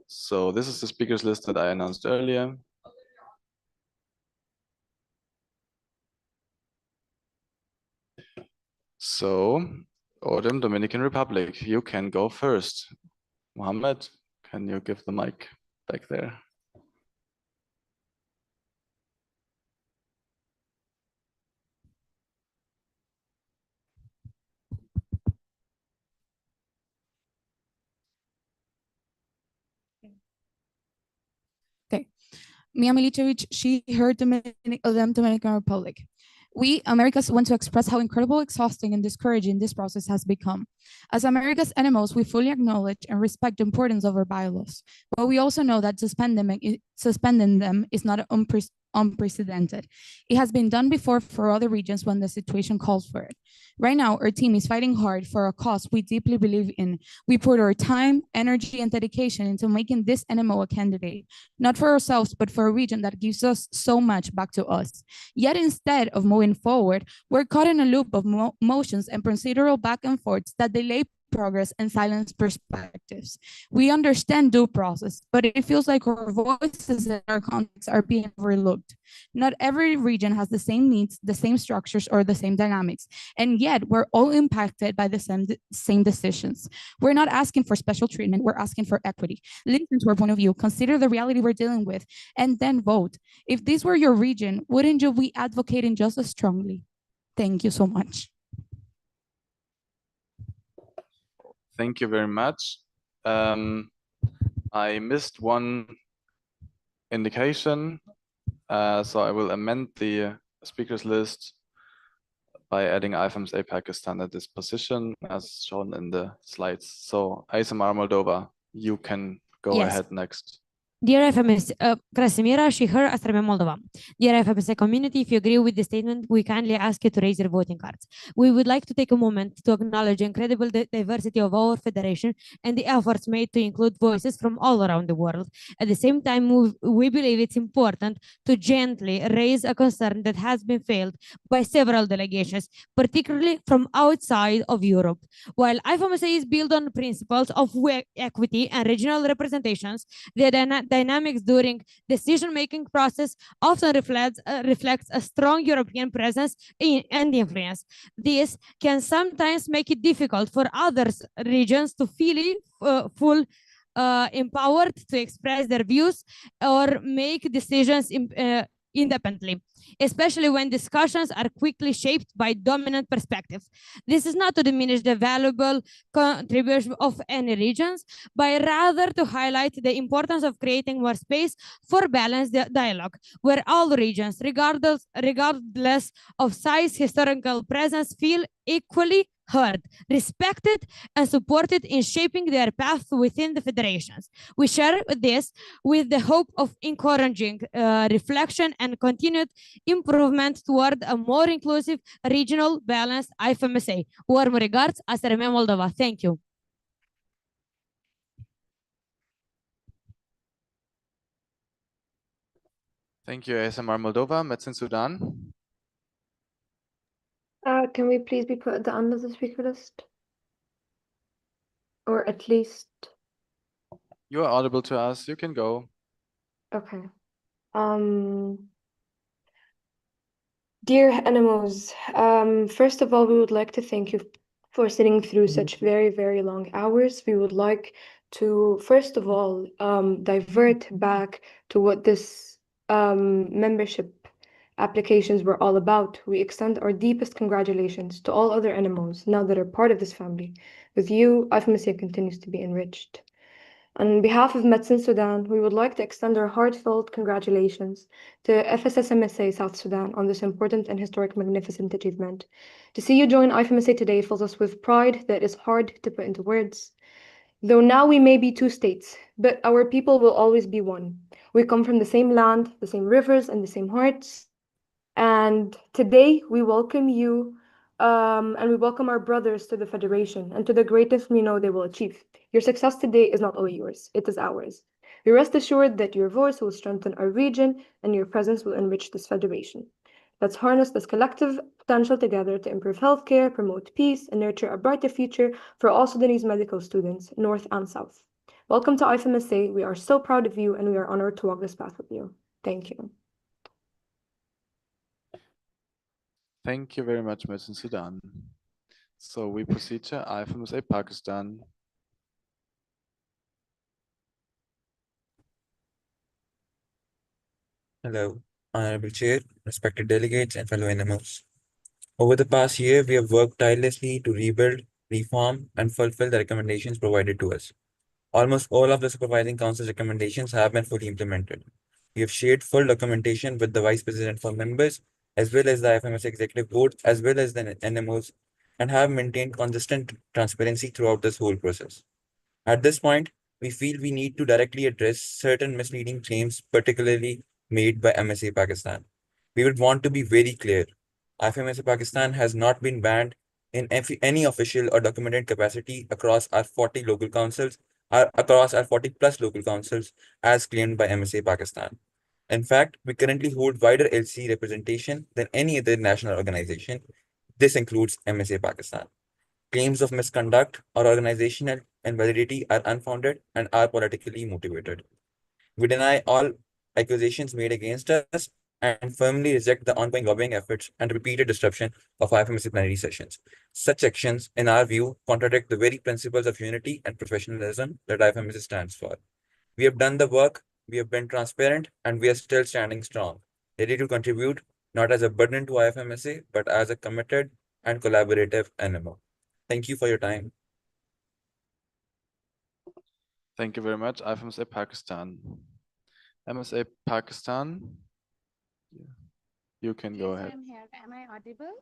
Speaker 10: So this is the speakers list that I announced earlier. So, Odem, Dominican Republic, you can go first. Mohammed, can you give the mic back there?
Speaker 3: Okay. Mia Milicevic, she, her, Dominican Republic. We, Americans, want to express how incredible, exhausting, and discouraging this process has become. As America's enemies, we fully acknowledge and respect the importance of our bylaws, but we also know that suspending them is not unprecedented. It has been done before for other regions when the situation calls for it. Right now, our team is fighting hard for a cause we deeply believe in. We put our time, energy, and dedication into making this NMO a candidate, not for ourselves, but for a region that gives us so much back to us. Yet instead of moving forward, we're caught in a loop of motions and procedural back and forths that delay progress and silence perspectives. We understand due process, but it feels like our voices and our contexts are being overlooked. Not every region has the same needs, the same structures, or the same dynamics, and yet we're all impacted by the same decisions. We're not asking for special treatment, we're asking for equity. Listen to our point of view, consider the reality we're dealing with, and then vote. If this were your region, wouldn't you be advocating just as strongly? Thank you so much.
Speaker 10: Thank you very much. I missed one indication, so I will amend the speakers list by adding IFMSA Pakistan at this position as shown in the slides. So ISMR Moldova, you can go
Speaker 11: Yes.
Speaker 10: ahead next.
Speaker 11: Dear FMS, Krasimira, she, her, Astrame Moldova. Dear FMSA community, if you agree with the statement, we kindly ask you to raise your voting cards. We would like to take a moment to acknowledge the incredible diversity of our federation and the efforts made to include voices from all around the world. At the same time, we believe it's important to gently raise a concern that has been failed by several delegations, particularly from outside of Europe. While IFMSA is built on principles of equity and regional representations, the dynamics during decision-making process often reflects a strong European presence and influence. This can sometimes make it difficult for other regions to feel empowered to express their views or make decisions independently, especially when discussions are quickly shaped by dominant perspectives. This is not to diminish the valuable contribution of any regions, but rather to highlight the importance of creating more space for balanced dialogue, where all regions, regardless of size, historical presence, feel equally heard, respected, and supported in shaping their path within the federations. We share this with the hope of encouraging reflection and continued improvement toward a more inclusive, regional, balanced IFMSA. Warm regards, Astrame Moldova. Thank you.
Speaker 10: Thank you, ASMR Moldova. Metzin Sudan.
Speaker 6: Can we please be put at the end of the speaker list? Or at least,
Speaker 10: You are audible to us. You can go.
Speaker 6: okay. Dear NMOs, first of all, we would like to thank you for sitting through such very, very long hours. We would like to, first of all, divert back to what this membership applications were all about. We extend our deepest congratulations to all other NMOs now that are part of this family. With you, IFMSA continues to be enriched. On behalf of Medicine Sudan, we would like to extend our heartfelt congratulations to FSSMSA South Sudan on this important and historic magnificent achievement. To see you join IFMSA today fills us with pride that is hard to put into words. Though now we may be two states, but our people will always be one. We come from the same land, the same rivers, and the same hearts. And today we welcome you and we welcome our brothers to the Federation and to the greatest we know they will achieve. Your success today is not only yours, it is ours. We rest assured that your voice will strengthen our region and your presence will enrich this Federation. Let's harness this collective potential together to improve healthcare, promote peace, and nurture a brighter future for all Sudanese medical students, North and South. Welcome to IFMSA. We are so proud of you and we are honored to walk this path with you. Thank you.
Speaker 10: Thank you very much, Ms. Sudan. So we proceed to IFMSA Pakistan.
Speaker 7: Hello, Honorable Chair, respected delegates, and fellow NMOs. Over the past year, we have worked tirelessly to rebuild, reform, and fulfill the recommendations provided to us. Almost all of the Supervising Council's recommendations have been fully implemented. We have shared full documentation with the Vice President for members, as well as the IFMSA Executive Board, as well as the NMOs, and have maintained consistent transparency throughout this whole process. At this point, we feel we need to directly address certain misleading claims, particularly made by MSA Pakistan. We would want to be very clear. IFMSA Pakistan has not been banned in any official or documented capacity across our 40 local councils, across our 40 plus local councils, as claimed by MSA Pakistan. In fact, we currently hold wider LC representation than any other national organization. This includes MSA Pakistan. Claims of misconduct or organizational invalidity are unfounded and are politically motivated. We deny all accusations made against us and firmly reject the ongoing lobbying efforts and repeated disruption of IFMSA plenary sessions. Such actions, in our view, contradict the very principles of unity and professionalism that IFMSA stands for. We have done the work, we have been transparent, and we are still standing strong, ready to contribute, not as a burden to IFMSA, but as a committed and collaborative NMO. Thank you for your time.
Speaker 10: Thank you very much, IFMSA Pakistan. MSA Pakistan, you can go ahead.
Speaker 13: I'm here. Am I audible?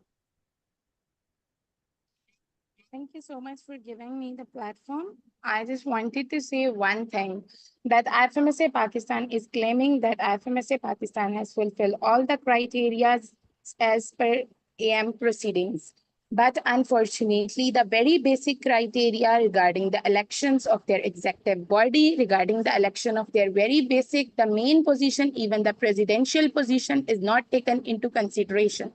Speaker 13: Thank you so much for giving me the platform. I just wanted to say one thing, that IFMSA Pakistan is claiming that IFMSA Pakistan has fulfilled all the criteria as per AM proceedings. But unfortunately, the very basic criteria regarding the elections of their executive body, regarding the election of their very basic, the main position, even the presidential position, is not taken into consideration.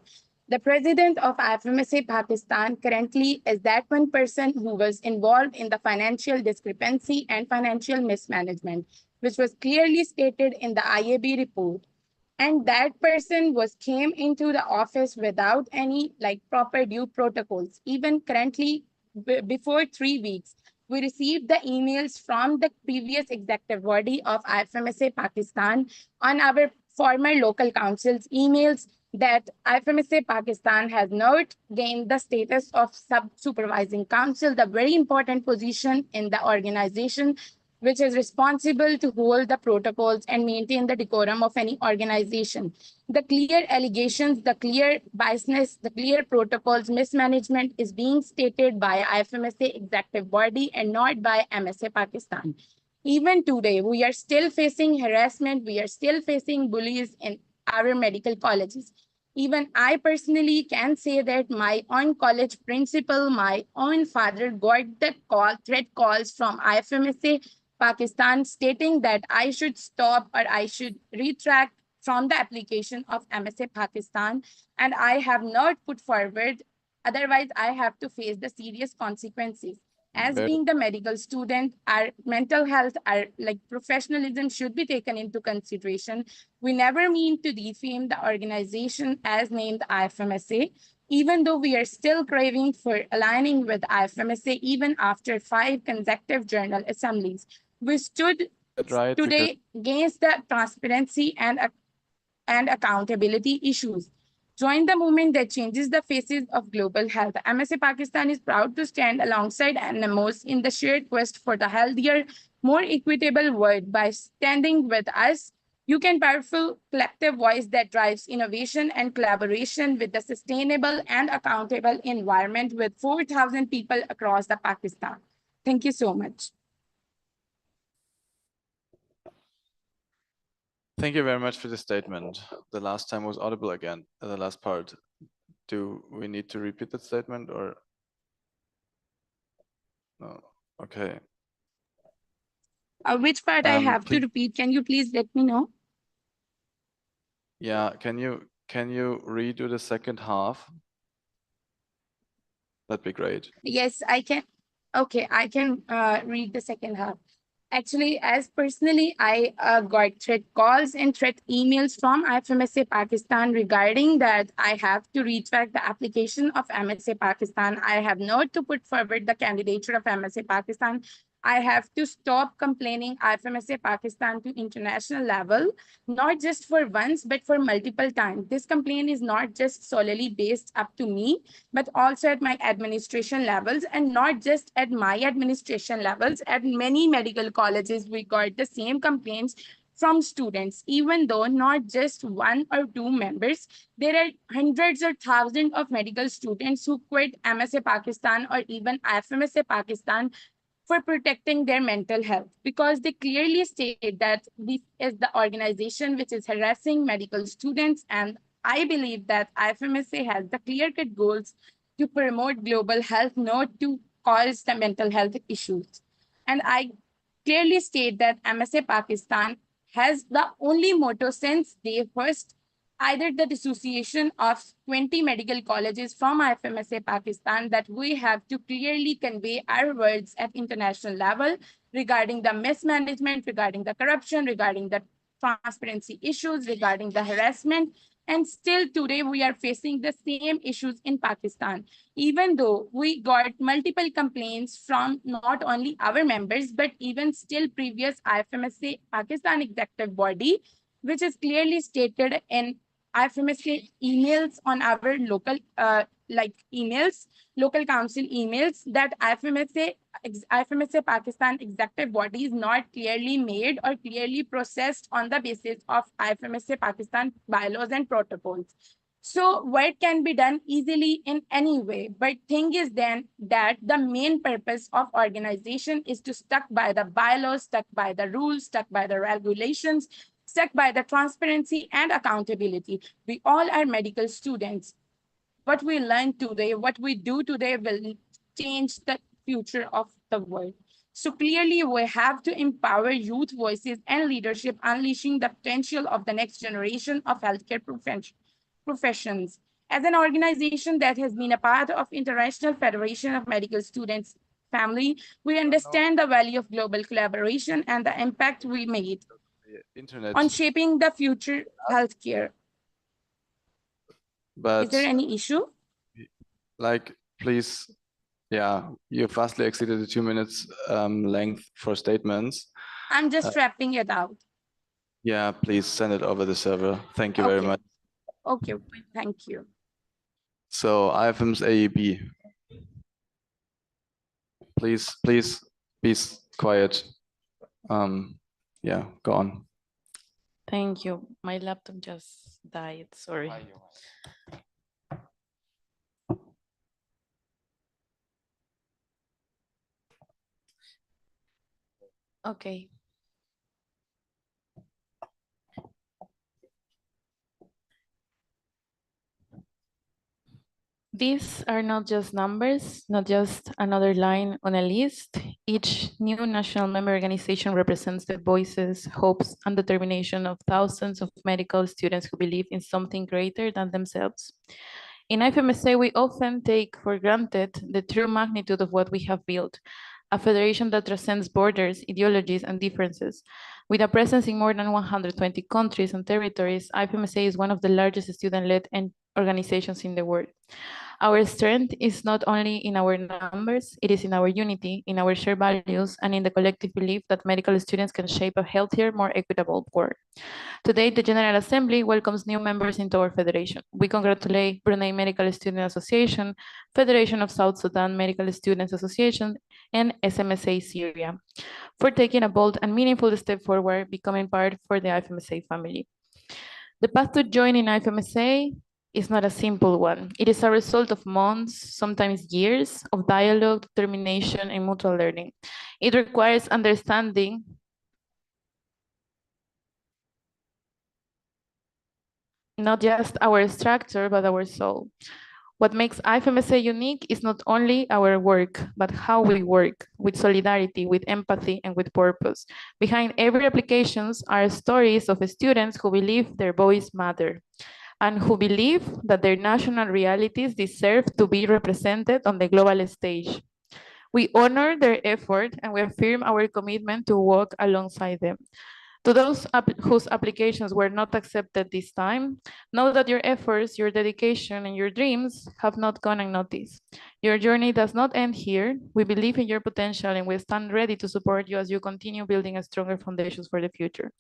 Speaker 13: The president of IFMSA Pakistan currently is that one person who was involved in the financial discrepancy and financial mismanagement, which was clearly stated in the IAB report. And that person came into the office without any proper due protocols. Even currently, before 3 weeks, we received the emails from the previous executive body of IFMSA Pakistan on our former local council's emails that IFMSA Pakistan has not gained the status of sub-supervising council, the very important position in the organization, which is responsible to hold the protocols and maintain the decorum of any organization. The clear allegations, the clear biasness, the clear protocols, mismanagement is being stated by IFMSA executive body and not by MSA Pakistan. Even today, we are still facing harassment. We are still facing bullies in our medical colleges. Even I personally can say that my own college principal, my own father got the threat calls from IFMSA Pakistan stating that I should stop or I should retract from the application of MSA Pakistan, and I have not put forward. Otherwise, I have to face the serious consequences. As being the medical student, our mental health, our professionalism should be taken into consideration. We never mean to defame the organization as named IFMSA, even though we are still craving for aligning with IFMSA even after 5 consecutive journal assemblies. We stood today against the transparency and accountability issues. Join the movement that changes the faces of global health. MSA Pakistan is proud to stand alongside NMOs in the shared quest for the healthier, more equitable world. By standing with us, you can powerful collective voice that drives innovation and collaboration with the sustainable and accountable environment with 4,000 people across the Pakistan. Thank you so much.
Speaker 10: Thank you very much for the statement. The last time was audible again, the last part. Do we need to repeat that statement or? No, okay.
Speaker 13: Which part I have to repeat? Can you please let me know?
Speaker 10: Yeah, can you redo the second half? That'd be great.
Speaker 13: Yes, I can. Okay, I can read the second half. Actually, as personally, I got threat calls and threat emails from IFMSA Pakistan regarding that I have to retract the application of MSA Pakistan. I have not to put forward the candidature of MSA Pakistan. I have to stop complaining IFMSA Pakistan to international level, not just for once, but for multiple times. This complaint is not just solely based up to me, but also at my administration levels, and not just at my administration levels. At many medical colleges, we got the same complaints from students, even though not just one or two members. There are hundreds or thousands of medical students who quit MSA Pakistan or even IFMSA Pakistan for protecting their mental health, because they clearly state that this is the organization which is harassing medical students. And I believe that IFMSA has the clear-cut goals to promote global health, not to cause the mental health issues. And I clearly state that MSA Pakistan has the only motto since day first, either the dissociation of 20 medical colleges from IFMSA Pakistan, that we have to clearly convey our words at international level regarding the mismanagement, regarding the corruption, regarding the transparency issues, regarding the harassment. And still today we are facing the same issues in Pakistan, even though we got multiple complaints from not only our members, but even still previous IFMSA Pakistan executive body, which is clearly stated in IFMSA emails on our local emails, local council emails, that IFMSA Pakistan executive body is not clearly made or clearly processed on the basis of IFMSA Pakistan bylaws and protocols. So work can be done easily in any way. But thing is then that the main purpose of organization is to stuck by the bylaws, stuck by the rules, stuck by the regulations, stuck by the transparency and accountability. We all are medical students. What we learn today, what we do today will change the future of the world. So clearly we have to empower youth voices and leadership, unleashing the potential of the next generation of healthcare professions. As an organization that has been a part of International Federation of Medical Students family, we understand the value of global collaboration and the impact we made on shaping the future healthcare.
Speaker 10: But
Speaker 13: is there any issue?
Speaker 10: Like, please, yeah, you vastly exceeded the 2 minutes length for statements.
Speaker 13: I'm just wrapping it out.
Speaker 10: Yeah, please send it over the server. Thank you very much.
Speaker 13: Okay, thank you.
Speaker 10: So IFMSA AEB. Please be quiet. Yeah, go on.
Speaker 12: Thank you. My laptop just died, sorry. Okay. These are not just numbers, not just another line on a list. Each new national member organization represents the voices, hopes, and determination of thousands of medical students who believe in something greater than themselves. In IFMSA, we often take for granted the true magnitude of what we have built, a federation that transcends borders, ideologies, and differences. With a presence in more than 120 countries and territories, IFMSA is one of the largest student-led organizations in the world. Our strength is not only in our numbers, it is in our unity, in our shared values, and in the collective belief that medical students can shape a healthier, more equitable world. Today, the General Assembly welcomes new members into our federation. We congratulate Brunei Medical Student Association, Federation of South Sudan Medical Students Association, and SMSA Syria for taking a bold and meaningful step forward, becoming part for the IFMSA family. The path to joining IFMSA is not a simple one. It is a result of months, sometimes years, of dialogue, determination, and mutual learning. It requires understanding not just our structure, but our soul. What makes IFMSA unique is not only our work, but how we work with solidarity, with empathy, and with purpose. Behind every applications are stories of students who believe their voice matter and who believe that their national realities deserve to be represented on the global stage. We honor their effort and we affirm our commitment to walk alongside them. To those whose applications were not accepted this time, know that your efforts, your dedication, and your dreams have not gone unnoticed. Your journey does not end here. We believe in your potential and we stand ready to support you as you continue building a stronger foundations for the future.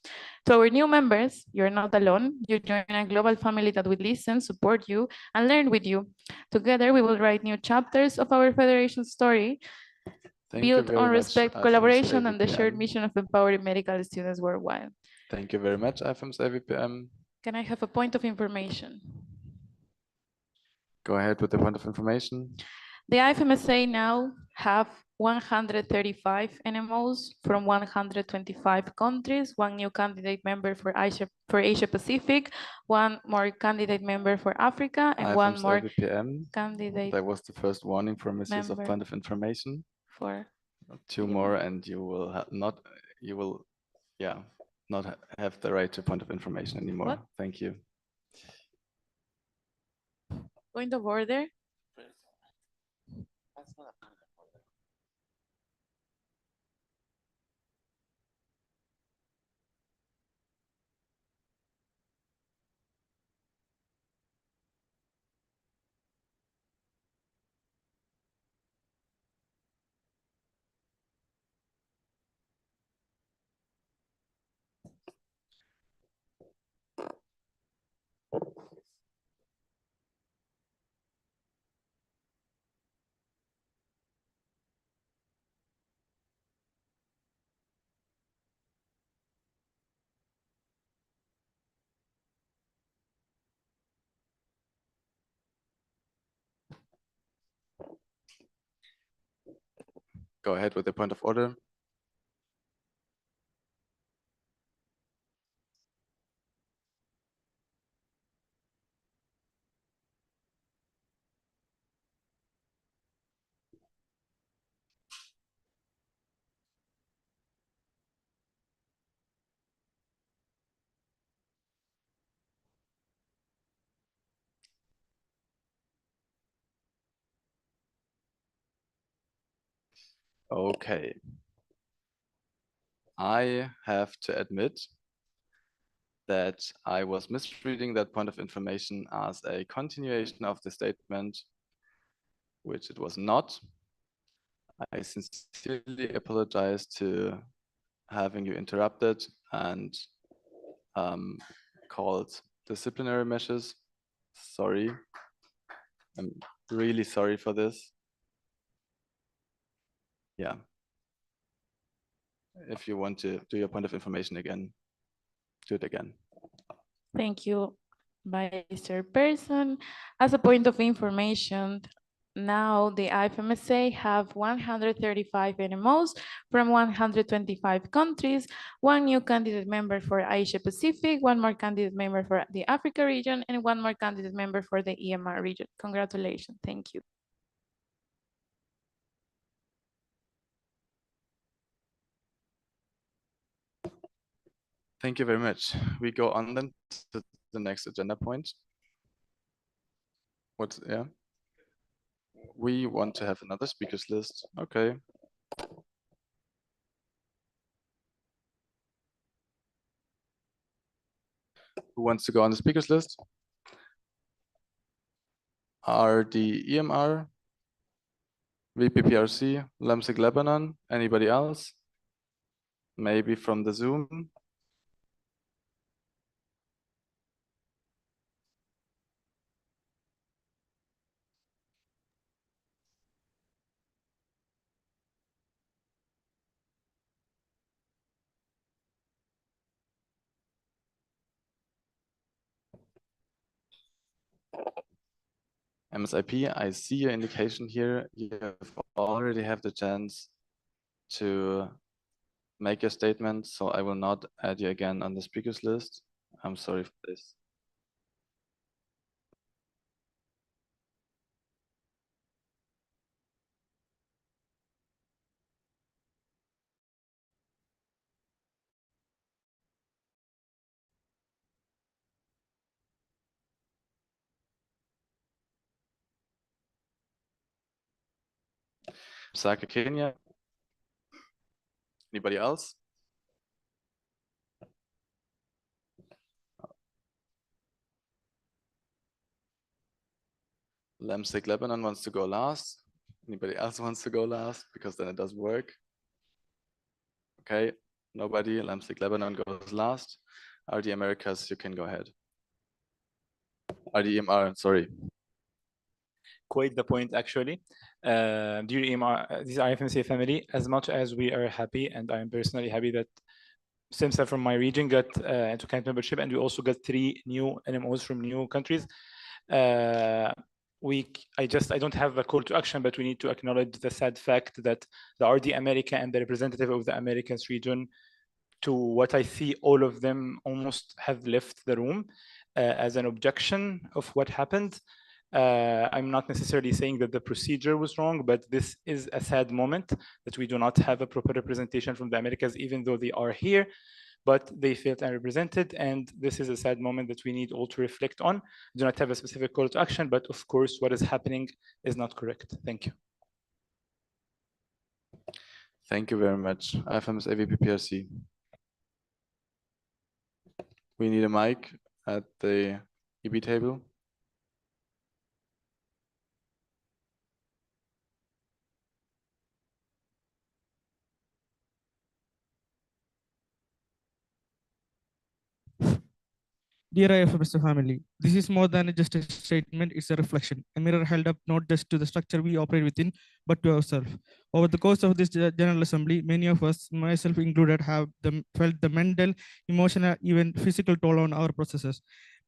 Speaker 12: To our new members, you're not alone. You join a global family that will listen, support you, and learn with you. Together, we will write new chapters of our federation story,
Speaker 10: Thank you
Speaker 12: built
Speaker 10: very
Speaker 12: on
Speaker 10: much,
Speaker 12: respect,
Speaker 10: IFMSA
Speaker 12: collaboration, and the shared
Speaker 10: VPM.
Speaker 12: mission of empowering medical students worldwide.
Speaker 10: Thank you very much, IFMSA VPM.
Speaker 12: Can I have a point of information?
Speaker 10: Go ahead with the point of information.
Speaker 12: The IFMSA now have 135 NMOs from 125 countries, one new candidate member for Asia Pacific, one more candidate member for Africa, and one
Speaker 10: IFMSA
Speaker 12: more
Speaker 10: VPM.
Speaker 12: candidate
Speaker 10: That was the first warning for misuse of
Speaker 12: member
Speaker 10: point of information.
Speaker 12: for
Speaker 10: Two more, and you will not have the right to point of information anymore.
Speaker 12: What?
Speaker 10: Thank you.
Speaker 12: point of order.
Speaker 10: Go ahead with the point of order. Okay. I have to admit that I was misreading that point of information as a continuation of the statement, which it was not. I sincerely apologize to having you interrupted and called disciplinary measures. Sorry. I'm really sorry for this. Yeah. If you want to do your point of information again, do it again.
Speaker 12: Thank you, Vice Chairperson. As a point of information, now the IFMSA have 135 NMOs from 125 countries, one new candidate member for Asia Pacific, one more candidate member for the Africa region, and one more candidate member for the EMR region. Congratulations. Thank you.
Speaker 10: Thank you very much. We go on then to the next agenda point. Yeah? We want to have another speakers list. Okay. Who wants to go on the speakers list? Are the EMR, VPPRC, LAMSIC Lebanon, anybody else? Maybe from the Zoom? MSIP, I see your indication here. You already have the chance to make your statement, so I will not add you again on the speakers list. I'm sorry for this. Saka, Kenya. Anybody else? Lemsik Lebanon wants to go last. Anybody else wants to go last? Because then it does work. Okay, nobody. Lemsik Lebanon goes last. RD Americas, you can go ahead. RDMR, sorry.
Speaker 4: Quite the point, actually. Dear EMR, this IFMSA family, as much as we are happy, and I am personally happy that SIMSA from my region got into camp membership, and we also got 3 new NMOs from new countries. I don't have a call to action, but we need to acknowledge the sad fact that the RD America and the representative of the Americas region, to what I see, all of them almost have left the room as an objection of what happened. I'm not necessarily saying that the procedure was wrong, but this is a sad moment that we do not have a proper representation from the Americas, even though they are here, but they felt unrepresented. And this is a sad moment that we need all to reflect on. Do not have a specific call to action, but of course, what is happening is not correct. Thank you.
Speaker 10: Thank you very much. IFMSA VPPRC. We need a mic at the EB table.
Speaker 15: Dear IFMSA family, this is more than just a statement, it's a reflection, a mirror held up not just to the structure we operate within, but to ourselves. Over the course of this General Assembly, many of us, myself included, have felt the mental, emotional, even physical toll on our processes.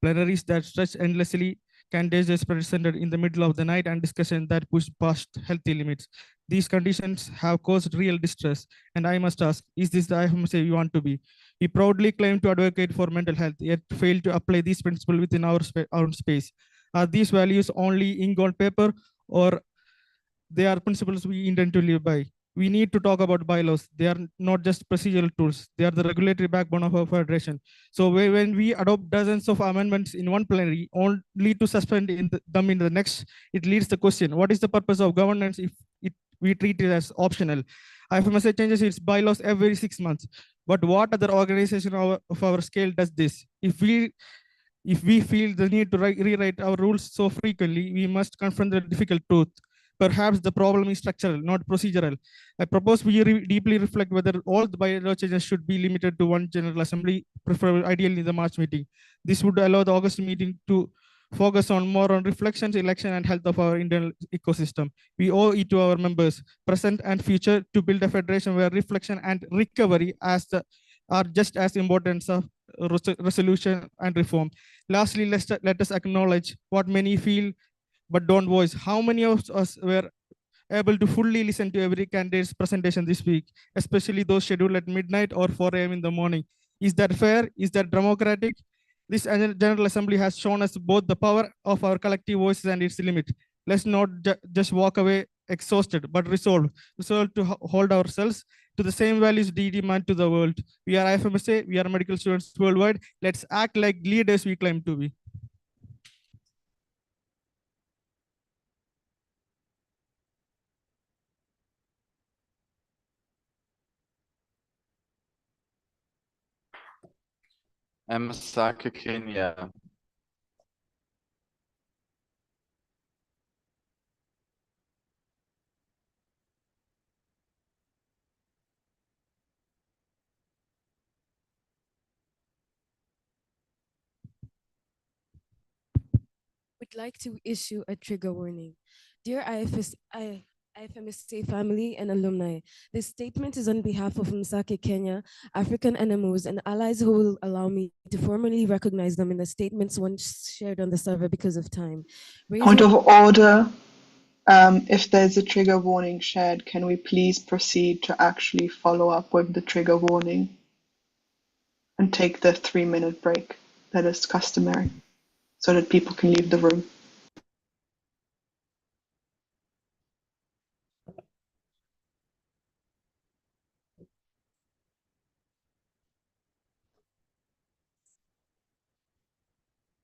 Speaker 15: Plenaries that stretch endlessly, candidates presented in the middle of the night, and discussions that push past healthy limits. These conditions have caused real distress, and I must ask, is this the IFMSA we want to be? We proudly claim to advocate for mental health, yet fail to apply these principles within our own space. Are these values only ink on paper, or they are principles we intend to live by? We need to talk about bylaws. They are not just procedural tools. They are the regulatory backbone of our federation. So when we adopt dozens of amendments in one plenary, only to suspend them in the next, it leads the question, what is the purpose of governance if we treat it as optional? IFMSA changes its bylaws every 6 months. But what other organization of our scale does this? If we feel the need to rewrite our rules so frequently, we must confront the difficult truth. Perhaps the problem is structural, not procedural. I propose we deeply reflect whether all the bylaw changes should be limited to one General Assembly, preferably ideally the March meeting. This would allow the August meeting to focus more on reflections, election, and health of our internal ecosystem. We owe it to our members, present and future, to build a federation where reflection and recovery are just as important as resolution and reform. Lastly, let us acknowledge what many feel but don't voice. How many of us were able to fully listen to every candidate's presentation this week, especially those scheduled at midnight or 4 a.m. in the morning? Is that fair? Is that democratic? This General Assembly has shown us both the power of our collective voices and its limit. Let's not just walk away exhausted, but resolved to hold ourselves to the same values we demand to the world. We are IFMSA, we are medical students worldwide. Let's act like leaders we claim to be.
Speaker 10: Saka, Kenya.
Speaker 20: Would like to issue a trigger warning. Dear IFMSA family and alumni, this statement is on behalf of Msaki Kenya, African NMOs, and allies who will allow me to formally recognize them in the statements once shared on the server because of time.
Speaker 24: Point of order. If there's a trigger warning shared, can we please proceed to actually follow up with the trigger warning and take the 3-minute break that is customary so that people can leave the room?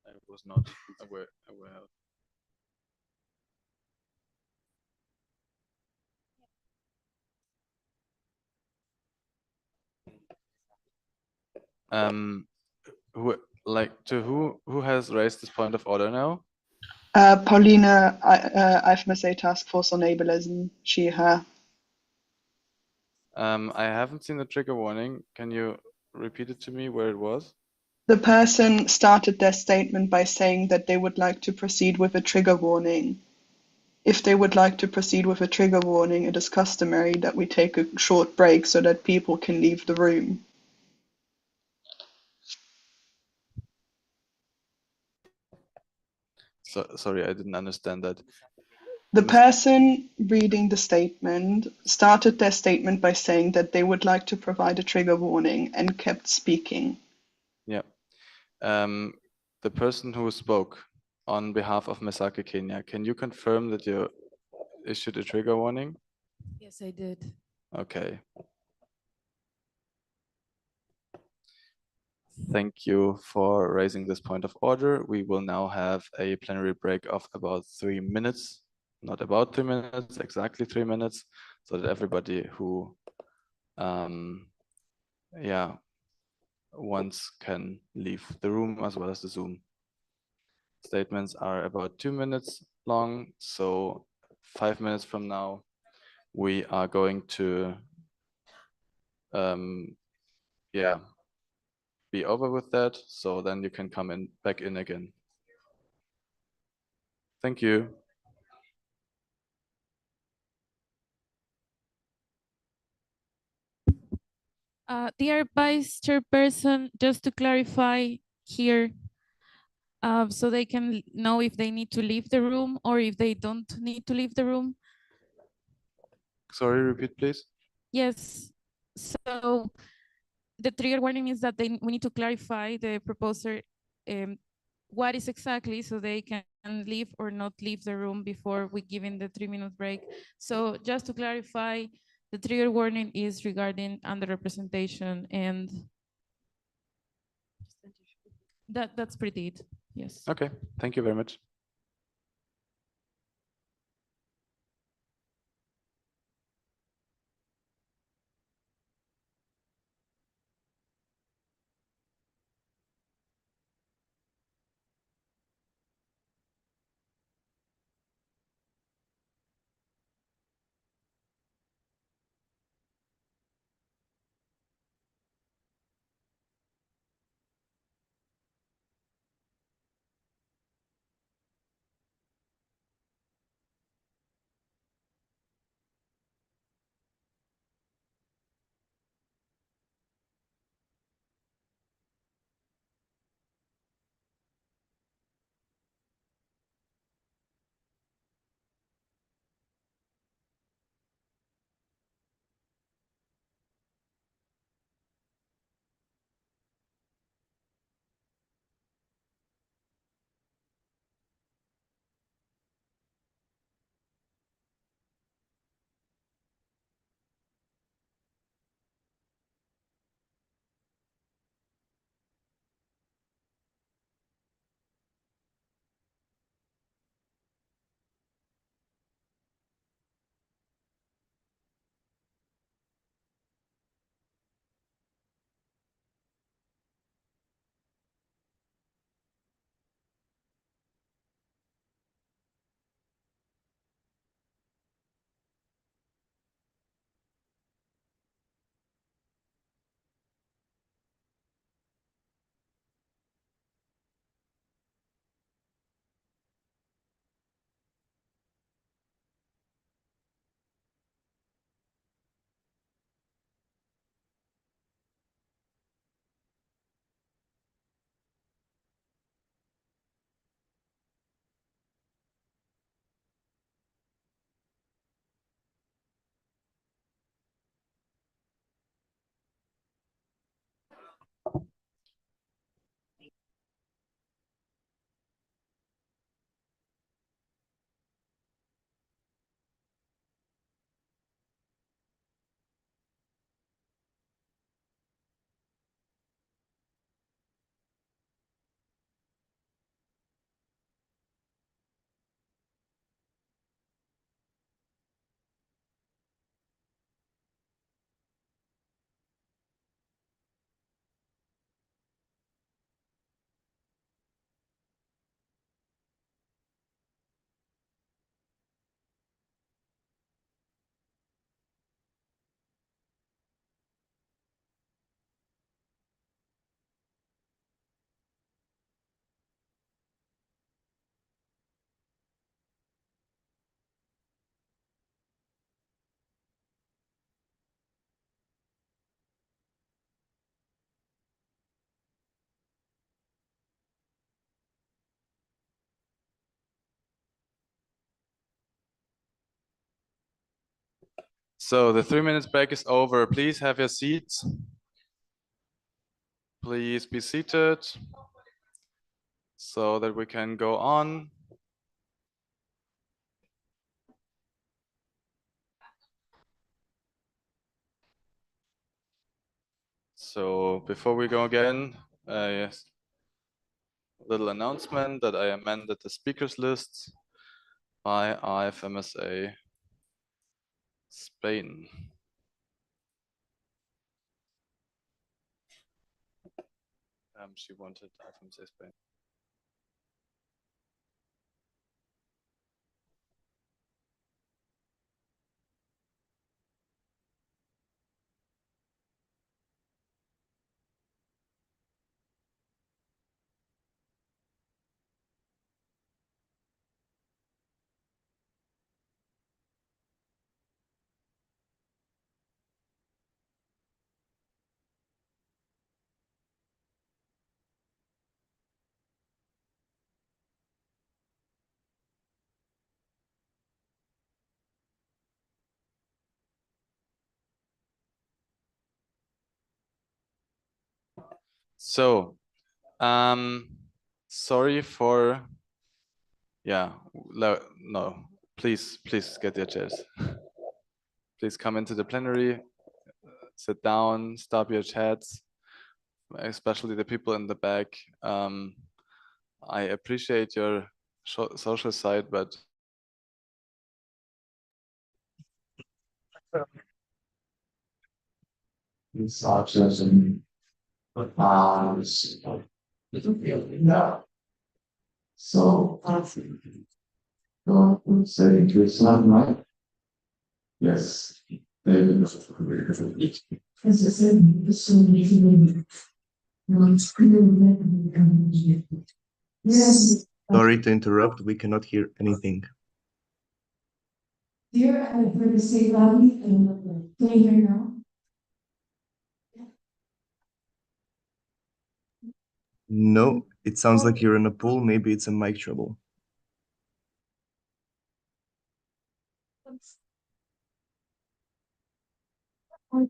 Speaker 10: I was not aware. Who who has raised this point of order now?
Speaker 24: Paulina, IFMSA Task Force on Ableism, she, her.
Speaker 10: I haven't seen the trigger warning. Can you repeat it to me where it was?
Speaker 24: The person started their statement by saying that they would like to proceed with a trigger warning. If they would like to proceed with a trigger warning, it is customary that we take a short break so that people can leave the room.
Speaker 10: So, sorry, I didn't understand that.
Speaker 24: The person reading the statement started their statement by saying that they would like to provide a trigger warning and kept speaking.
Speaker 10: Yeah. The person who spoke on behalf of Mesake Kenya, can you confirm that you issued a trigger warning?
Speaker 20: Yes, I did.
Speaker 10: Okay. Thank you for raising this point of order. We will now have a plenary break of about 3 minutes, not about 3 minutes, exactly 3 minutes, so that everybody who wants can leave the room as well as the Zoom. Statements are about 2 minutes long, so 5 minutes from now, we are going to be over with that. So then you can come in back in again. Thank you.
Speaker 12: Dear Vice Chairperson, just to clarify here, so they can know if they need to leave the room or if they don't need to leave the room.
Speaker 10: Sorry, repeat, please.
Speaker 12: Yes. So the trigger warning is that we need to clarify the proposer what is exactly so they can leave or not leave the room before we give in the 3-minute break. So just to clarify, the trigger warning is regarding underrepresentation, and that's pretty it. Yes.
Speaker 10: Okay, thank you very much. So the 3 minutes break is over. Please have your seats. Please be seated so that we can go on. So before we go again, yes, little announcement that I amended the speakers list by IFMSA Spain. She wanted IFMSA Spain. So, sorry for, no, please get your chairs. Please come into the plenary, sit down, stop your chats, especially the people in the back. I appreciate your social side, but
Speaker 14: So, say to Islam, right? Yes.
Speaker 18: Sorry to interrupt, we cannot hear anything.
Speaker 14: Dear, I have heard you say loudly, and can you hear now?
Speaker 18: No, it sounds like you're in a pool. Maybe it's a mic trouble.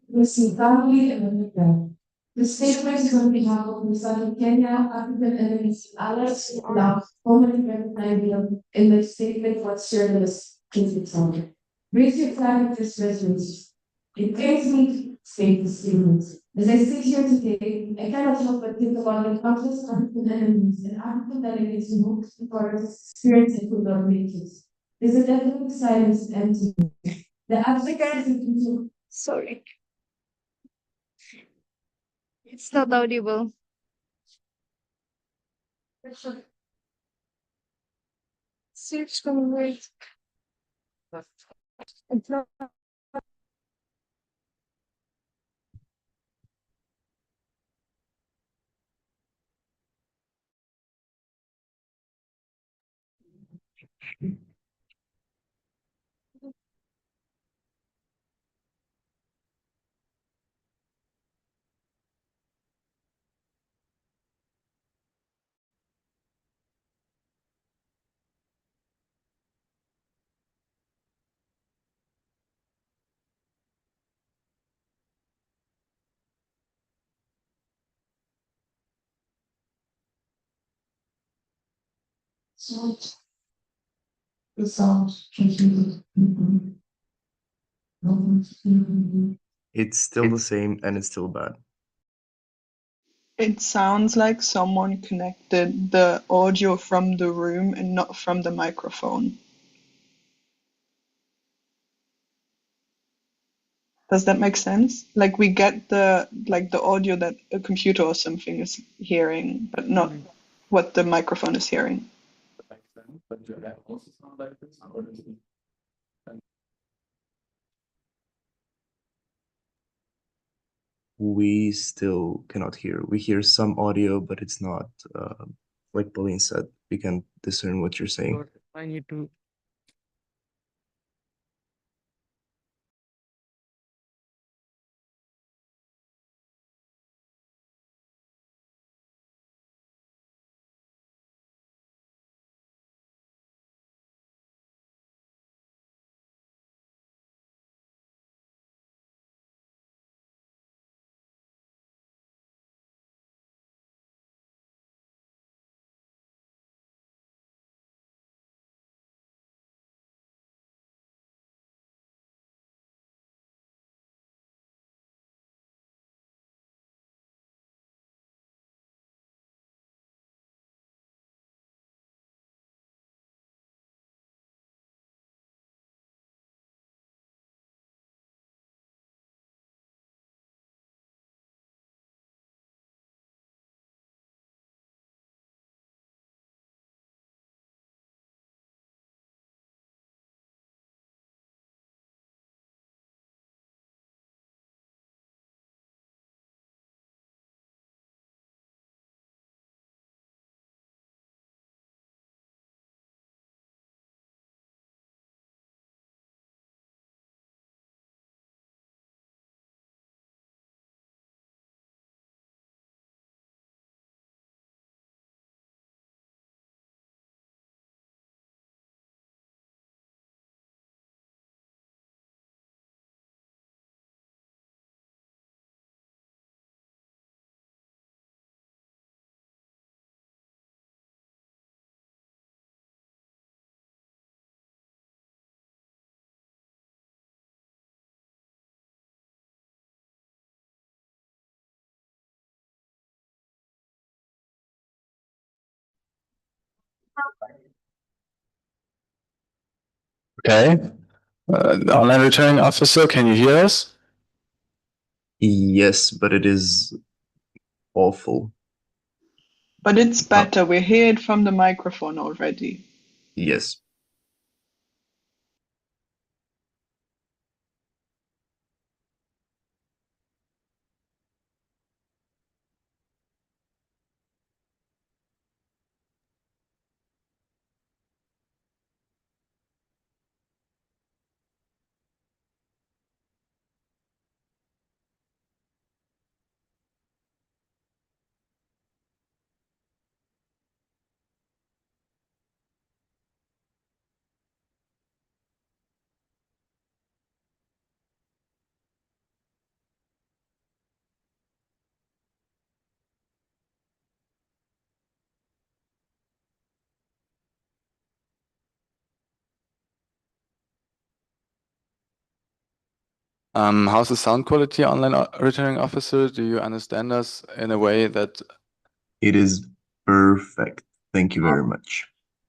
Speaker 14: Listen, loudly and understand. The statement is on behalf of Misaki Kenya, African enemies, allies who allow formally recognizing them in the statement what's shared as Kinsley Song. Raise your flag at this resolution. It pains me to state the statement. As I sit here today, I cannot help but think about the countless African enemies and African delegates who moved for experience and could not make it. There's a definite silence and empty. The African sorry. It's not audible. Search convert. It's not. So the sound transmitted.
Speaker 18: It's still the same and it's still bad.
Speaker 24: It sounds like someone connected the audio from the room and not from the microphone. Does that make sense? Like we get the audio that a computer or something is hearing, but not what the microphone is hearing.
Speaker 18: We still cannot hear. We hear some audio, but it's not, like Pauline said, we can discern what you're saying.
Speaker 15: I need to
Speaker 10: Okay. Online returning officer, can you hear us?
Speaker 18: Yes, but it is awful.
Speaker 24: But it's better. We hear it from the microphone already.
Speaker 18: Yes.
Speaker 10: How's the sound quality, online returning officer? Do you understand us in a way that...
Speaker 18: It is perfect. Thank you very much.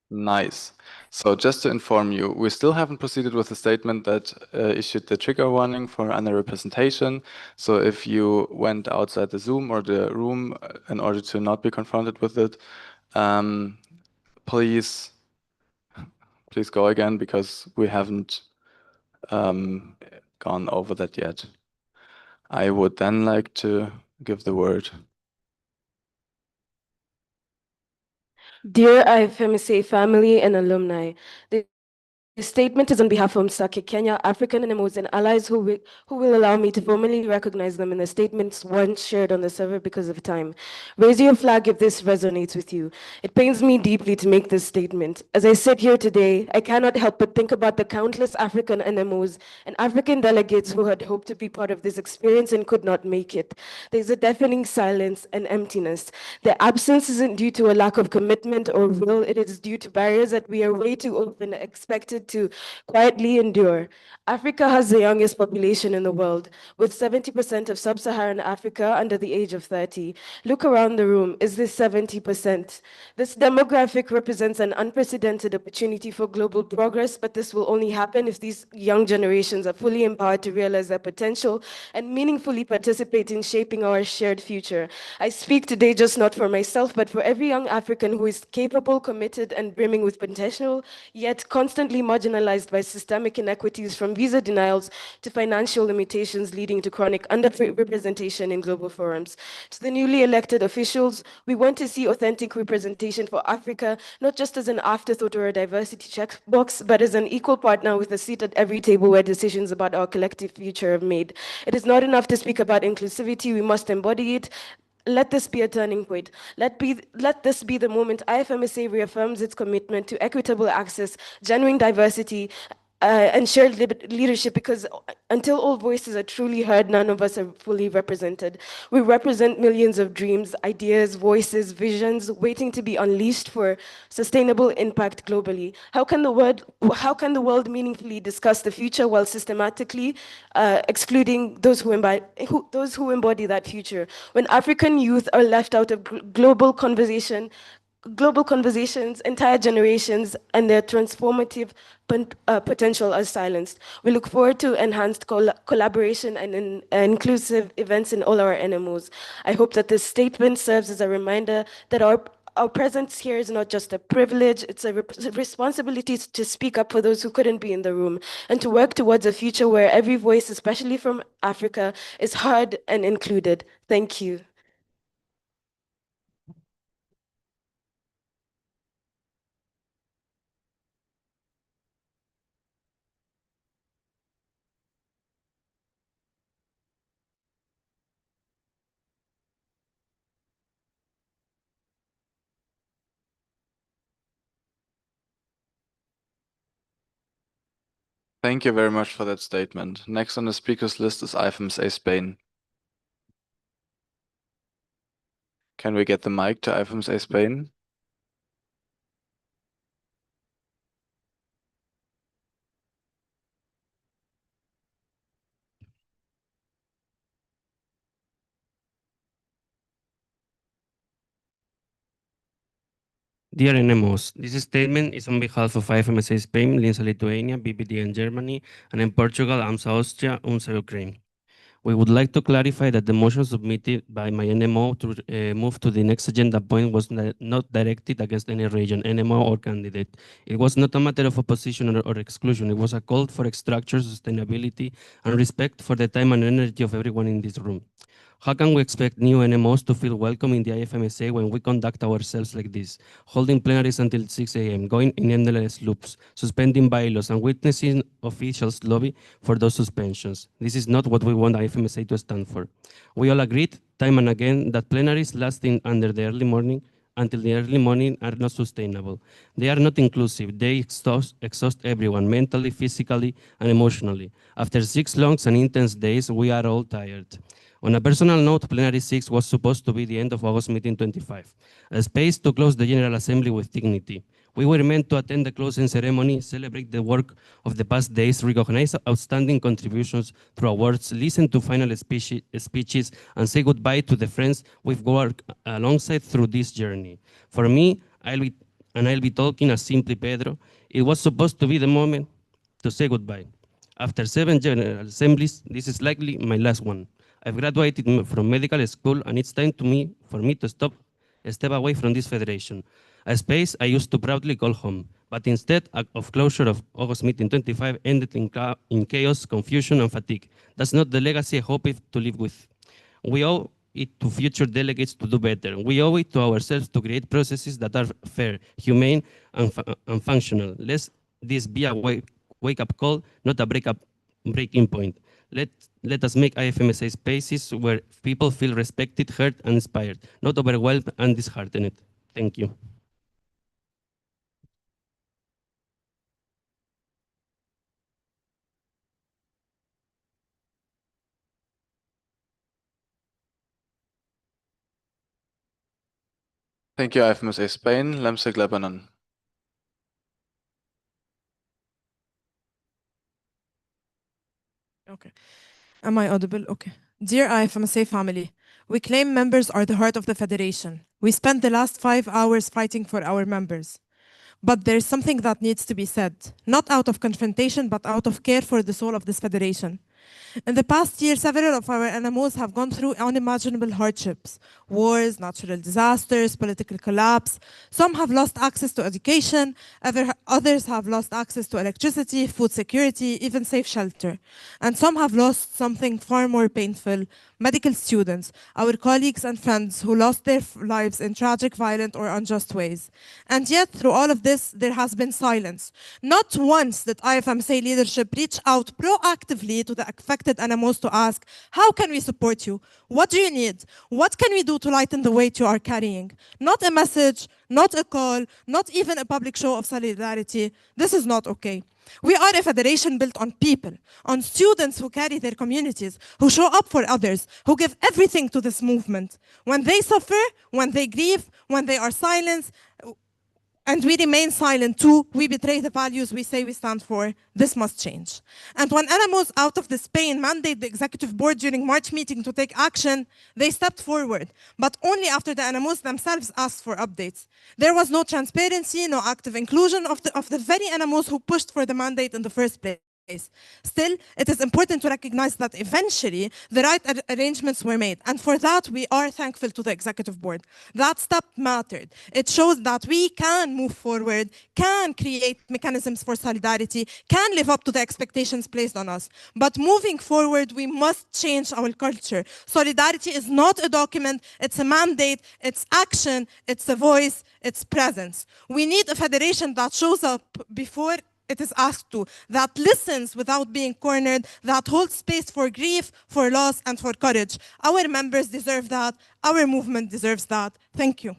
Speaker 10: Nice. So just to inform you, we still haven't proceeded with the statement that issued the trigger warning for underrepresentation. So if you went outside the Zoom or the room in order to not be confronted with it, please go again, because we haven't gone over that yet. I would then like to give the word.
Speaker 20: Dear IFMSA family and alumni, the statement is on behalf of Msake Kenya, African NMOs, and allies who will allow me to formally recognize them in the statements once shared on the server because of time. Raise your flag if this resonates with you. It pains me deeply to make this statement. As I sit here today, I cannot help but think about the countless African NMOs and African delegates who had hoped to be part of this experience and could not make it. There's a deafening silence and emptiness. The absence isn't due to a lack of commitment or will, it is due to barriers that we are way too often expected to quietly endure. Africa has the youngest population in the world, with 70% of sub-Saharan Africa under the age of 30. Look around the room, is this 70%? This demographic represents an unprecedented opportunity for global progress, but this will only happen if these young generations are fully empowered to realize their potential and meaningfully participate in shaping our shared future. I speak today just not for myself, but for every young African who is capable, committed, and brimming with potential, yet constantly marginalized by systemic inequities from visa denials to financial limitations leading to chronic underrepresentation in global forums. To the newly elected officials, we want to see authentic representation for Africa, not just as an afterthought or a diversity checkbox, but as an equal partner with a seat at every table where decisions about our collective future are made. It is not enough to speak about inclusivity, we must embody it. Let this be a turning point. Let this be the moment IFMSA reaffirms its commitment to equitable access, genuine diversity, and shared leadership, because until all voices are truly heard, none of us are fully represented. We represent millions of dreams, ideas, voices, visions, waiting to be unleashed for sustainable impact globally. How can the world meaningfully discuss the future while systematically excluding those who embody that future? When African youth are left out of global conversations, entire generations, and their transformative potential are silenced. We look forward to enhanced collaboration and inclusive events in all our NMOs. I hope that this statement serves as a reminder that our presence here is not just a privilege, it's a responsibility to speak up for those who couldn't be in the room and to work towards a future where every voice, especially from Africa, is heard and included. Thank you.
Speaker 10: Thank you very much for that statement. Next on the speakers list is IFMSA Spain. Can we get the mic to IFMSA Spain?
Speaker 17: Dear NMOs, this statement is on behalf of IFMSA Spain, LINSA Lithuania, BBD in Germany, and in Portugal, AMSA Austria, UNSA Ukraine. We would like to clarify that the motion submitted by my NMO to move to the next agenda point was not directed against any region, NMO, or candidate. It was not a matter of opposition or exclusion. It was a call for structure, sustainability, and respect for the time and energy of everyone in this room. How can we expect new NMOs to feel welcome in the IFMSA when we conduct ourselves like this, holding plenaries until 6 a.m., going in endless loops, suspending bylaws, and witnessing officials lobby for those suspensions? This is not what we want IFMSA to stand for. We all agreed time and again that plenaries lasting until the early morning are not sustainable. They are not inclusive. They exhaust everyone, mentally, physically, and emotionally. After 6 long and intense days, we are all tired. On a personal note, Plenary 6 was supposed to be the end of August meeting 25, a space to close the General Assembly with dignity. We were meant to attend the closing ceremony, celebrate the work of the past days, recognize outstanding contributions through awards, listen to final speeches, and say goodbye to the friends we've worked alongside through this journey. For me, I'll be talking as simply Pedro, it was supposed to be the moment to say goodbye. After 7 General Assemblies, this is likely my last one. I've graduated from medical school, and it's time for me to step away from this federation, a space I used to proudly call home. But instead of closure of August meeting 25 ended in chaos, confusion, and fatigue. That's not the legacy I hope to live with. We owe it to future delegates to do better. We owe it to ourselves to create processes that are fair, humane, and functional. Let this be a wake-up call, not a breaking point. Let us make IFMSA spaces where people feel respected, heard, and inspired, not overwhelmed and disheartened. Thank you.
Speaker 10: Thank you, IFMSA Spain, Lemsek, Lebanon.
Speaker 21: Okay. Am I audible? Okay. Dear IFMSA family, we claim members are the heart of the Federation. We spent the last 5 hours fighting for our members. But there's something that needs to be said, not out of confrontation, but out of care for the soul of this Federation. In the past year, several of our NMOs have gone through unimaginable hardships, wars, natural disasters, political collapse. Some have lost access to education, others have lost access to electricity, food security, even safe shelter. And some have lost something far more painful, medical students, our colleagues and friends who lost their lives in tragic, violent, or unjust ways. And yet, through all of this, there has been silence. Not once did IFMSA leadership reach out proactively to the affected NMOs to ask, how can we support you? What do you need? What can we do to lighten the weight you are carrying? Not a message, not a call, not even a public show of solidarity. This is not okay. We are a federation built on people, on students who carry their communities, who show up for others, who give everything to this movement. When they suffer, when they grieve, when they are silenced, and we remain silent too, we betray the values we say we stand for. This must change. And when NMOs out of the Spain mandate the executive board during March meeting to take action, they stepped forward, but only after the NMOs themselves asked for updates. There was no transparency, no active inclusion of the very NMOs who pushed for the mandate in the first place. Still, it is important to recognize that eventually the right arrangements were made. And for that, we are thankful to the executive board. That step mattered. It shows that we can move forward, can create mechanisms for solidarity, can live up to the expectations placed on us. But moving forward, we must change our culture. Solidarity is not a document, it's a mandate, it's action, it's a voice, it's presence. We need a federation that shows up before it is asked to, that listens without being cornered, that holds space for grief, for loss, and for courage. Our members deserve that. Our movement deserves that. Thank you.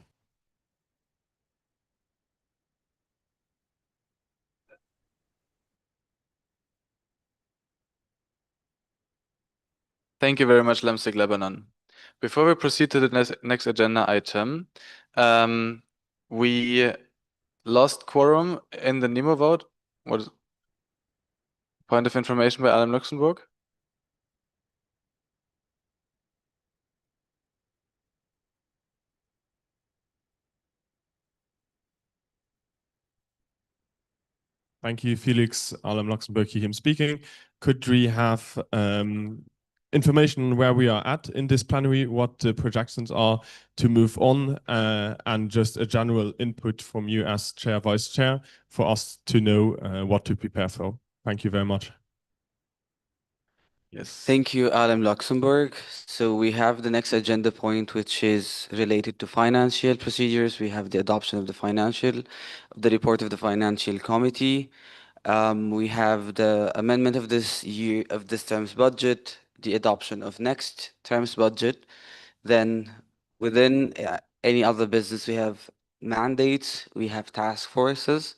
Speaker 10: Thank you very much, Lemsek, Lebanon. Before we proceed to the next agenda item, we lost quorum in the NEMO vote. What is point of information by Alan Luxembourg?
Speaker 1: Thank you, Felix Alam Luxembourg, him speaking. Could we have information on where we are at in this plenary, what the projections are to move on, and just a general input from you as chair, vice chair, for us to know what to prepare for. Thank you very much.
Speaker 10: Yes.
Speaker 19: Thank you, Alam Luxembourg. So we have the next agenda point, which is related to financial procedures. We have the adoption of the report of the financial committee. We have the amendment of this term's budget, the adoption of next term's budget. Then within any other business, we have mandates, we have task forces.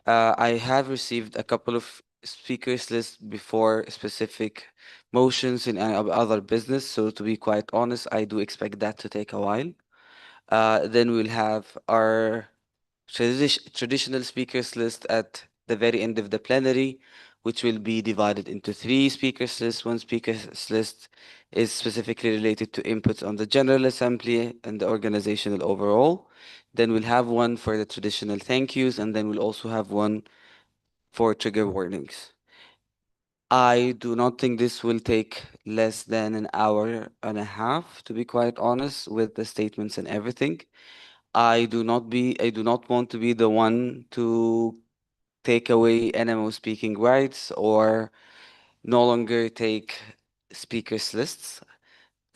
Speaker 19: I have received a couple of speakers lists before specific motions in other business. So to be quite honest, I do expect that to take a while. Then we'll have our traditional speakers list at the very end of the plenary, which will be divided into 3 speakers lists. One speakers list is specifically related to inputs on the General Assembly and the organizational overall. Then we'll have one for the traditional thank yous, and then we'll also have one for trigger warnings. I do not think this will take less than an hour and a half, to be quite honest, with the statements and everything. I do not want to be the one to take away NMO speaking rights or no longer take speakers lists.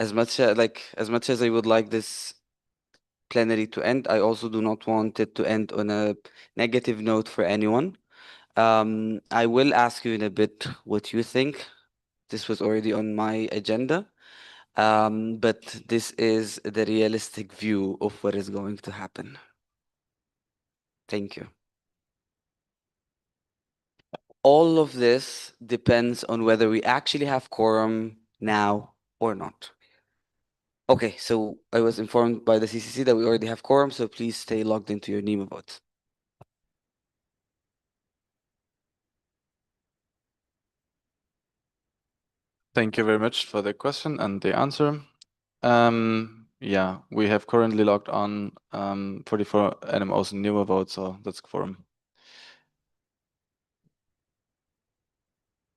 Speaker 19: As much as I would like this plenary to end, I also do not want it to end on a negative note for anyone. I will ask you in a bit what you think. This was already on my agenda. But this is the realistic view of what is going to happen. Thank you. All of this depends on whether we actually have quorum now or not. Okay, so I was informed by the CCC that we already have quorum, so please stay logged into your NEMA votes.
Speaker 10: Thank you very much for the question and the answer. Yeah, we have currently logged on 44 NMOs and NEMA votes, so that's quorum.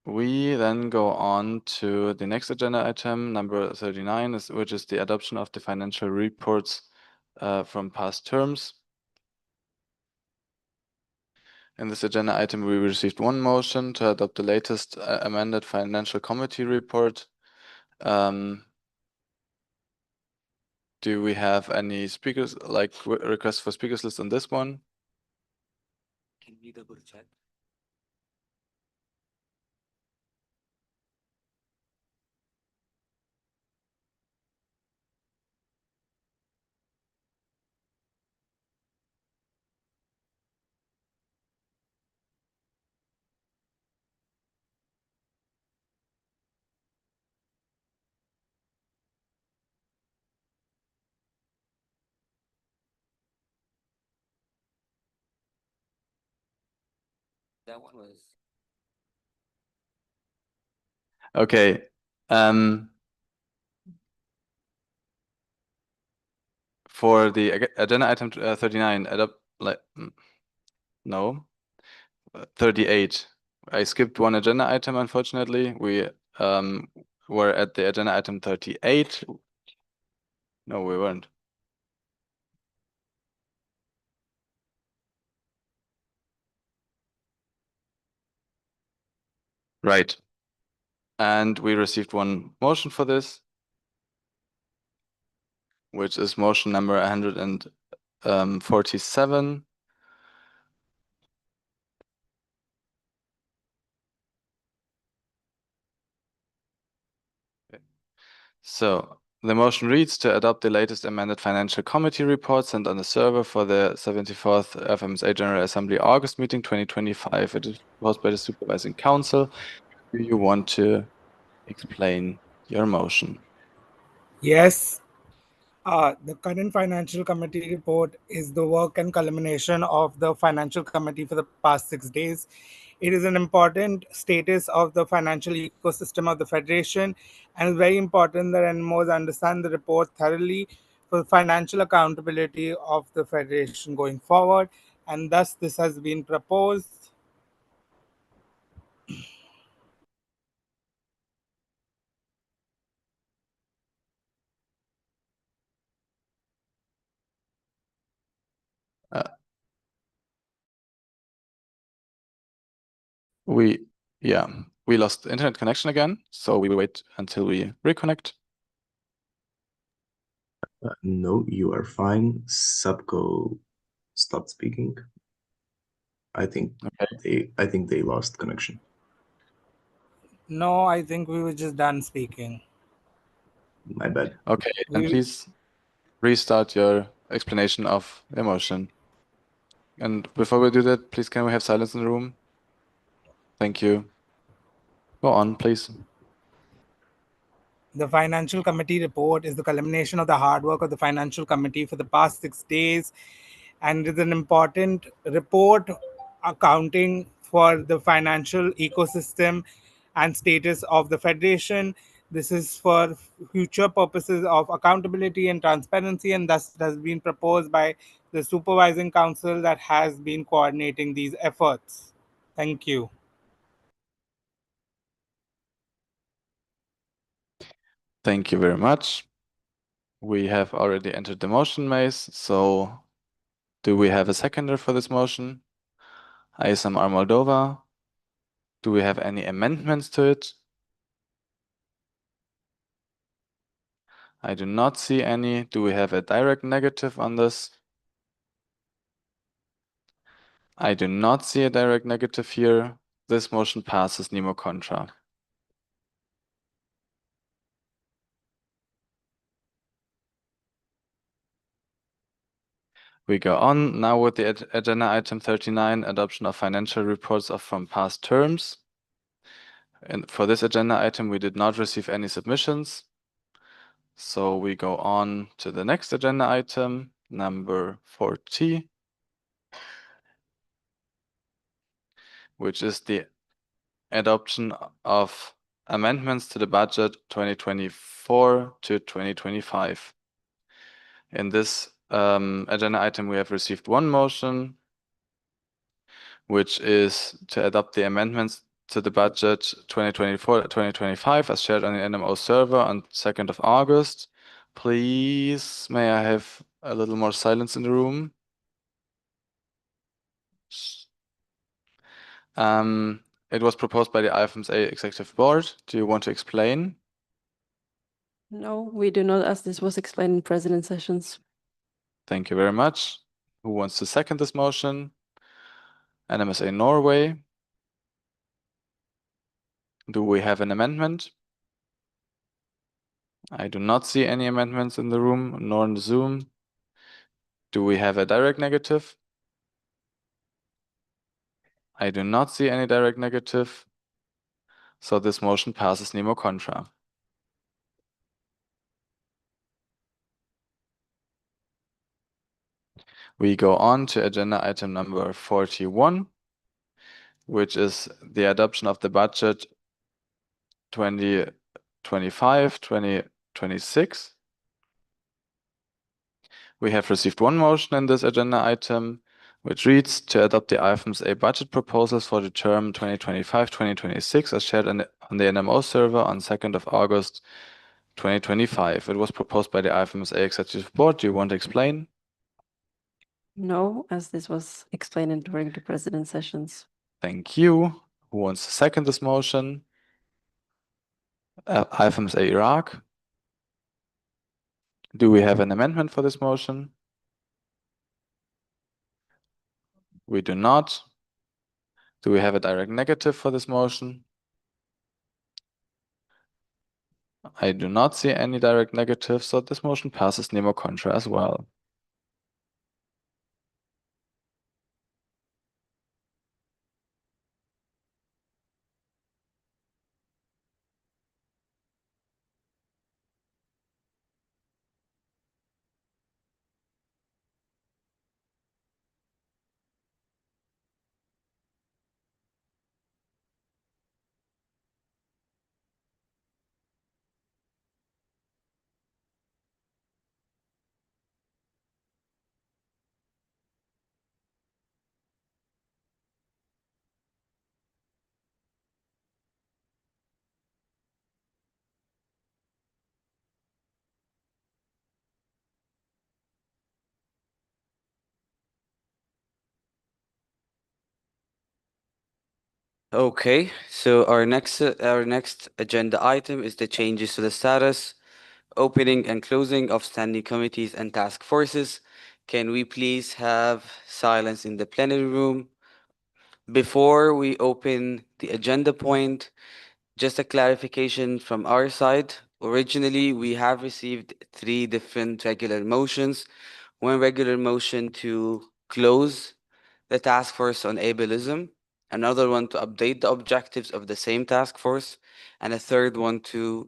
Speaker 10: We then go on to the next agenda item, number 39, which is the adoption of the financial reports from past terms. In this agenda item, we received one motion to adopt the latest amended financial committee report. Do we have any speakers, like requests for speakers list on this one?
Speaker 19: Can we double check? That one was.
Speaker 10: Okay. For the agenda item 39, no, 38. I skipped one agenda item, unfortunately. We were at the agenda item 38. No, we weren't. Right. And we received one motion for this, which is motion number 147. So the motion reads to adopt the latest amended financial committee report sent on the server for the 74th IFMSA General Assembly August meeting 2025. It is proposed by the Supervising Council. Do you want to explain your motion?
Speaker 22: Yes. The current financial committee report is the work and culmination of the financial committee for the past 6 days. It is an important status of the financial ecosystem of the Federation, and it's very important that NMOs understand the report thoroughly for financial accountability of the Federation going forward. And thus, this has been proposed.
Speaker 10: We lost internet connection again, so we will wait until we reconnect.
Speaker 18: No, you are fine. Subco stopped speaking. I think they lost connection.
Speaker 22: No, I think we were just done speaking.
Speaker 18: My bad.
Speaker 10: Okay, and please restart your explanation of emotion. And before we do that, please can we have silence in the room? Thank you. Go on, please.
Speaker 22: The Financial Committee report is the culmination of the hard work of the Financial Committee for the past 6 days, and is an important report accounting for the financial ecosystem and status of the Federation. This is for future purposes of accountability and transparency, and thus has been proposed by the Supervising Council that has been coordinating these efforts. Thank you.
Speaker 10: Thank you very much. We have already entered the motion maze, so do we have a seconder for this motion? ISMR Moldova. Do we have any amendments to it? I do not see any. Do we have a direct negative on this? I do not see a direct negative here. This motion passes nemo contra. We go on now with the agenda item 39, adoption of financial reports from past terms. And for this agenda item, we did not receive any submissions. So we go on to the next agenda item, number 40, which is the adoption of amendments to the budget 2024 to 2025. In this agenda item, we have received one motion, which is to adopt the amendments to the budget 2024-2025 as shared on the NMO server on 2nd of August. Please, may I have a little more silence in the room? It was proposed by the IFMSA Executive Board. Do you want to explain?
Speaker 2: No, we do not, as this was explained in President sessions.
Speaker 10: Thank you very much. Who wants to second this motion? NMSA Norway. Do we have an amendment? I do not see any amendments in the room, nor in the Zoom. Do we have a direct negative? I do not see any direct negative. So this motion passes nemo contra. We go on to agenda item number 41, which is the adoption of the budget 2025-2026. We have received one motion in this agenda item, which reads to adopt the IFMSA budget proposals for the term 2025-2026 as shared on the NMO server on 2nd of August 2025. It was proposed by the IFMSA Executive Board. Do you want to explain?
Speaker 2: No, as this was explained during the President sessions.
Speaker 10: Thank you. Who wants to second this motion? IFMSA Iraq. Do we have an amendment for this motion? We do not. Do we have a direct negative for this motion? I do not see any direct negative, so this motion passes nemo contra as well.
Speaker 19: Okay, so our next agenda item is the changes to the status, opening and closing of standing committees and task forces. Can we please have silence in the plenary room? Before we open the agenda point, just a clarification from our side. Originally, we have received 3 different regular motions. One regular motion to close the task force on ableism, another one to update the objectives of the same task force, and a third one to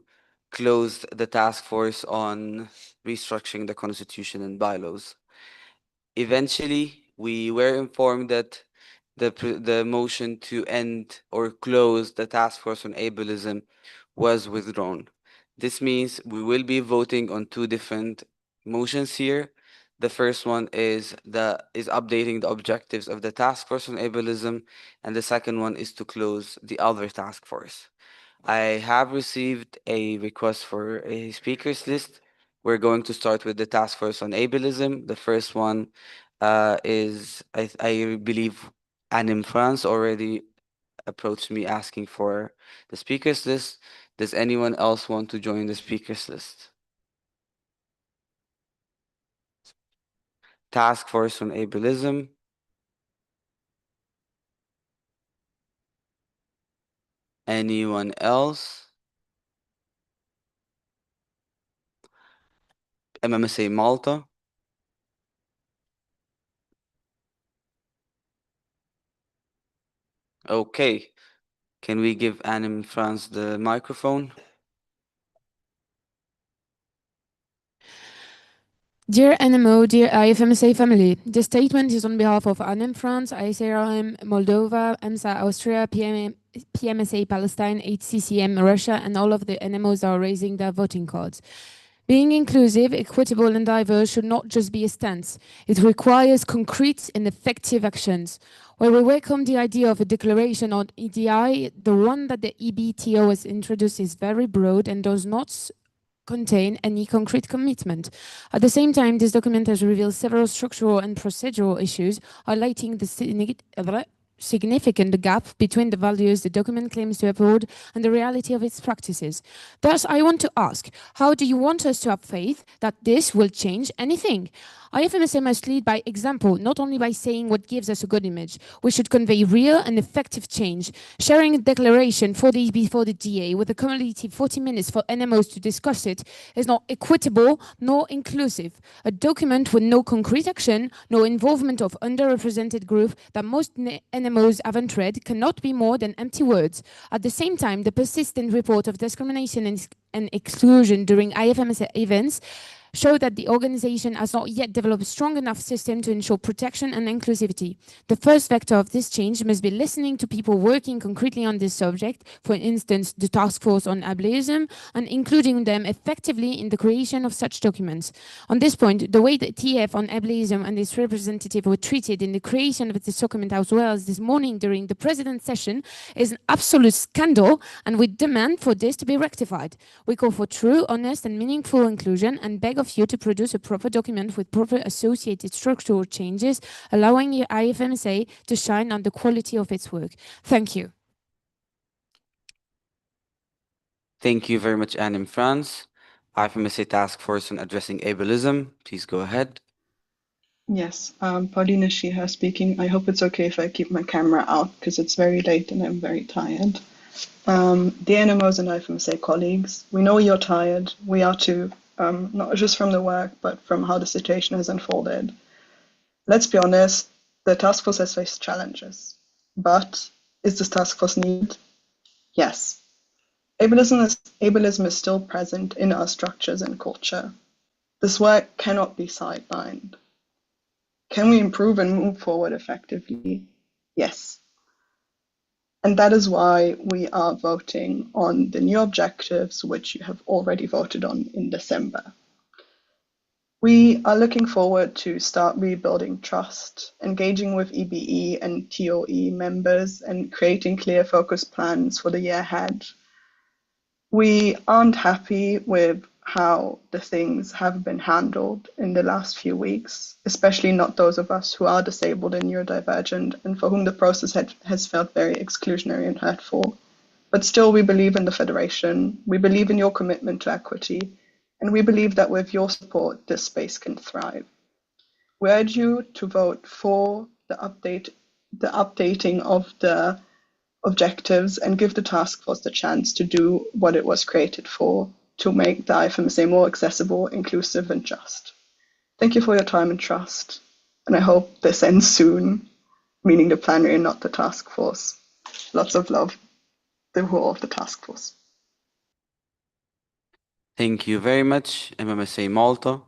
Speaker 19: close the task force on restructuring the constitution and bylaws. Eventually, we were informed that the motion to end or close the task force on ableism was withdrawn. This means we will be voting on 2 different motions here. The first one is updating the objectives of the task force on ableism, and the second one is to close the other task force. I have received a request for a speakers list. We're going to start with the task force on ableism. The first one is, I believe, Anne France already approached me asking for the speakers list. Does anyone else want to join the speakers list? Task force on ableism. Anyone else? MMSA Malta. Okay. Can we give Anne France the microphone?
Speaker 3: Dear NMO, dear IFMSA family, this statement is on behalf of ANEM France, ICRM Moldova, EMSA Austria, PMSA Palestine, HCCM Russia, and all of the NMOs that are raising their voting cards. Being inclusive, equitable, and diverse should not just be a stance. It requires concrete and effective actions. While we welcome the idea of a declaration on EDI, the one that the EBTO has introduced is very broad and does not contain any concrete commitment. At the same time, this document has revealed several structural and procedural issues, highlighting the significant gap between the values the document claims to uphold and the reality of its practices. Thus, I want to ask, how do you want us to have faith that this will change anything? IFMSA must lead by example, not only by saying what gives us a good image. We should convey real and effective change. Sharing a declaration before the DA with a cumulative 40 minutes for NMOs to discuss it is not equitable nor inclusive. A document with no concrete action, no involvement of underrepresented groups that most NMOs haven't read cannot be more than empty words. At the same time, the persistent report of discrimination and exclusion during IFMSA events show that the organization has not yet developed a strong enough system to ensure protection and inclusivity. The first vector of this change must be listening to people working concretely on this subject, for instance, the task force on ableism, and including them effectively in the creation of such documents. On this point, the way the TF on ableism and its representative were treated in the creation of this document as well as this morning during the president's session is an absolute scandal, and we demand for this to be rectified. We call for true, honest, and meaningful inclusion and beg of you to produce a proper document with proper associated structural changes, allowing your IFMSA to shine on the quality of its work. Thank you.
Speaker 19: Thank you very much, Anne France. IFMSA Task Force on Addressing Ableism. Please go ahead.
Speaker 24: Yes, Paulina Shiha speaking. I hope it's okay if I keep my camera out because it's very late and I'm very tired. The NMOs and IFMSA colleagues, we know you're tired. We are too, not just from the work, but from how the situation has unfolded. Let's be honest, the task force has faced challenges. But is this task force needed? Yes. Ableism is still present in our structures and culture. This work cannot be sidelined. Can we improve and move forward effectively? Yes. And that is why we are voting on the new objectives, which you have already voted on in December. We are looking forward to start rebuilding trust, engaging with EBE and TOE members, and creating clear focus plans for the year ahead. We aren't happy with how the things have been handled in the last few weeks, especially not those of us who are disabled and neurodivergent and for whom the process has felt very exclusionary and hurtful. But still, we believe in the Federation, we believe in your commitment to equity, and we believe that with your support, this space can thrive. We urge you to vote for the updating of the objectives and give the task force the chance to do what it was created for, to make the IFMSA more accessible, inclusive, and just. Thank you for your time and trust, and I hope this ends soon, meaning the plenary and not the task force. Lots of love, the whole of the task force.
Speaker 19: Thank you very much, MMSA Malta.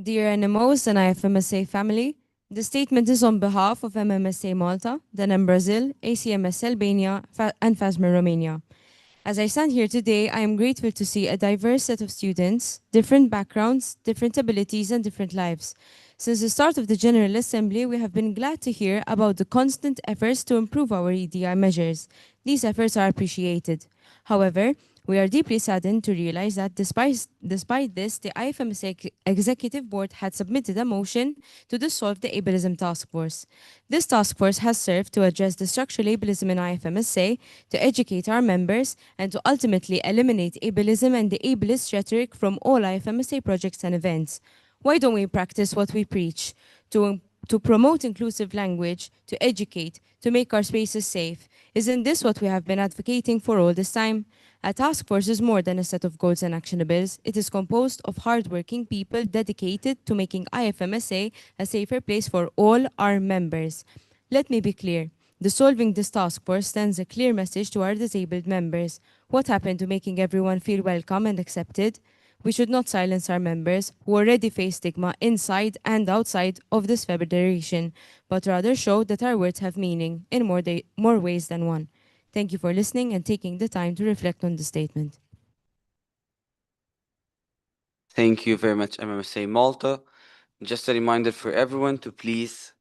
Speaker 5: Dear NMOs and IFMSA family, the statement is on behalf of MMSA Malta, DENEM Brazil, ACMS Albania, and FASMA Romania. As I stand here today, I am grateful to see a diverse set of students, different backgrounds, different abilities, and different lives. Since the start of the General Assembly, we have been glad to hear about the constant efforts to improve our EDI measures. These efforts are appreciated. However, we are deeply saddened to realize that despite this, the IFMSA Executive Board had submitted a motion to dissolve the Ableism Task Force. This task force has served to address the structural ableism in IFMSA, to educate our members, and to ultimately eliminate ableism and the ableist rhetoric from all IFMSA projects and events. Why don't we practice what we preach? To promote inclusive language, to educate, to make our spaces safe. Isn't this what we have been advocating for all this time? A task force is more than a set of goals and actionables. It is composed of hardworking people dedicated to making IFMSA a safer place for all our members. Let me be clear. Dissolving this task force sends a clear message to our disabled members. What happened to making everyone feel welcome and accepted? We should not silence our members who already face stigma inside and outside of this federation, but rather show that our words have meaning in more ways than one. Thank you for listening and taking the time to reflect on the statement.
Speaker 19: Thank you very much, MMSA Malta. Just a reminder for everyone to please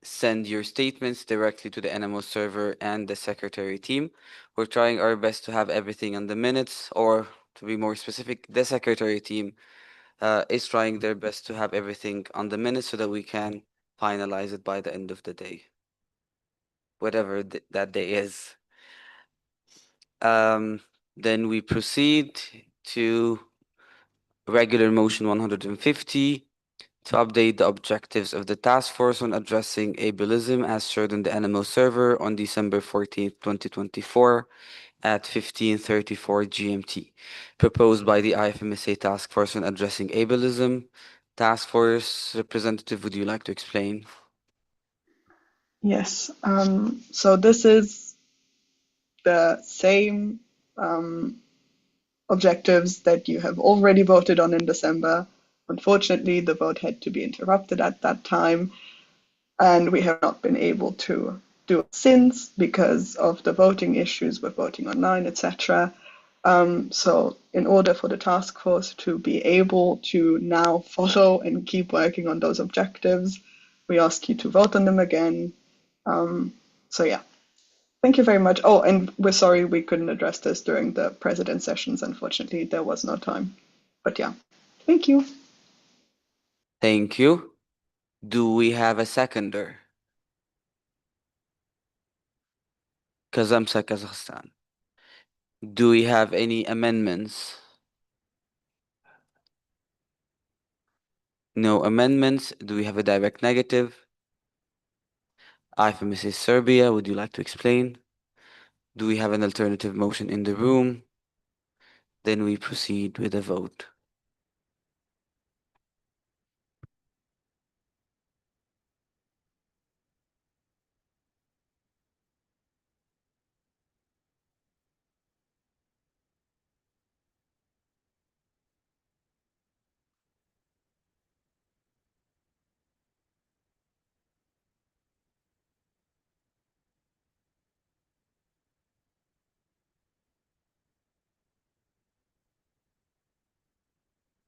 Speaker 19: send your statements directly to the NMO server and the secretary team. We're trying our best to have everything on the minutes, or to be more specific, the secretary team is trying their best to have everything on the minutes so that we can finalize it by the end of the day, whatever that day is. Then we proceed to regular motion 150 to update the objectives of the task force on addressing ableism as shared in the NMO server on December 14th, 2024 at 15:34 GMT, proposed by the IFMSA task force on addressing ableism. Task force representative, would you like to explain?
Speaker 24: Yes, so this is the same objectives that you have already voted on in December. Unfortunately, the vote had to be interrupted at that time, and we have not been able to do it since because of the voting issues with voting online, etc. So in order for the task force to be able to now follow and keep working on those objectives, we ask you to vote on them again. So yeah, thank you very much. Oh, and we're sorry we couldn't address this during the president sessions. Unfortunately, there was no time. But yeah, thank you.
Speaker 19: Thank you. Do we have a seconder? Kazamsa, Kazakhstan. Do we have any amendments? No amendments. Do we have a direct negative? IFMSA Serbia, would you like to explain? Do we have an alternative motion in the room? Then we proceed with a vote.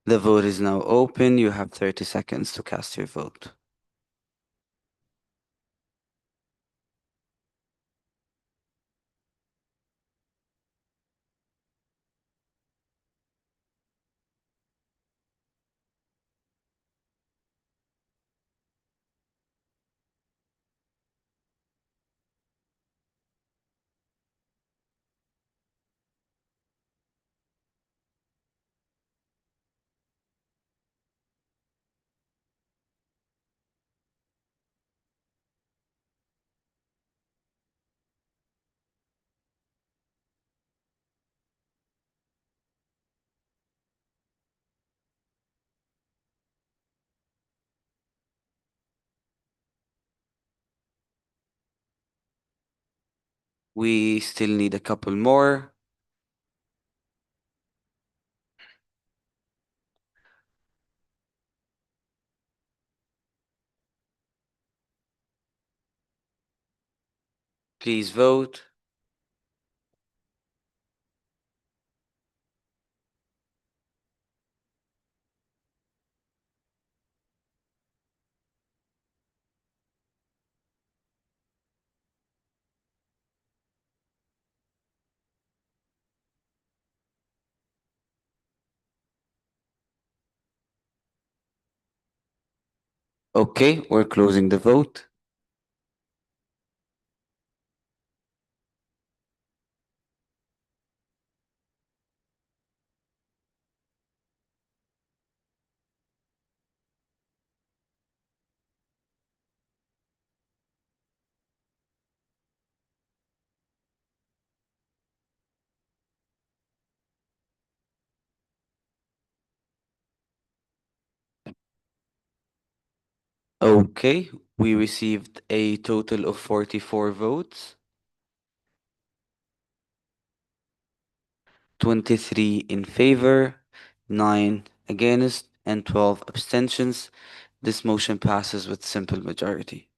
Speaker 19: The vote is now open. You have 30 seconds to cast your vote. We still need a couple more. Please vote. Okay, we're closing the vote. Okay, we received a total of 44 votes. 23 in favor, 9 against, and 12 abstentions. This motion passes with simple majority.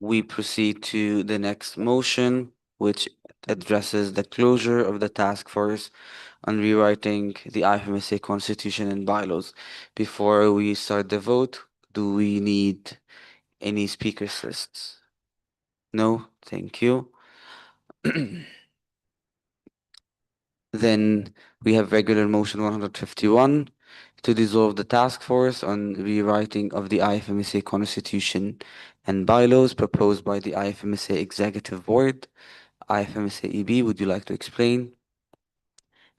Speaker 19: We proceed to the next motion, which addresses the closure of the task force on rewriting the IFMSA constitution and bylaws. Before we start the vote, do we need any speakers lists? No, thank you. Then we have regular motion 151 to dissolve the task force on rewriting of the IFMSA constitution and bylaws proposed by the IFMSA executive board. IFMSA EB, would you like to explain?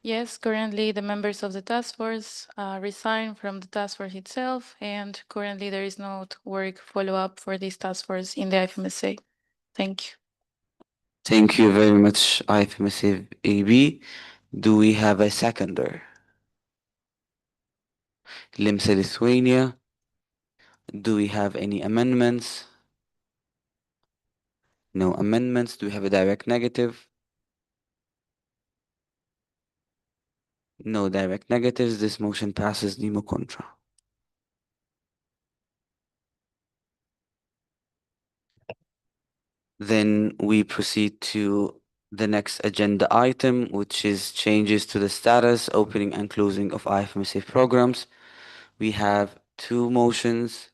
Speaker 12: Yes, currently the members of the task force resigned from the task force itself, and currently there is no work follow-up for this task force in the IFMSA. Thank you.
Speaker 19: Thank you very much, IFMSA EB. Do we have a seconder? LIMSA Lithuania. Do we have any amendments? No amendments. Do we have a direct negative? No direct negatives. This motion passes nemo contra. Then we proceed to the next agenda item, which is changes to the status, opening and closing of IFMSA programs. We have two motions.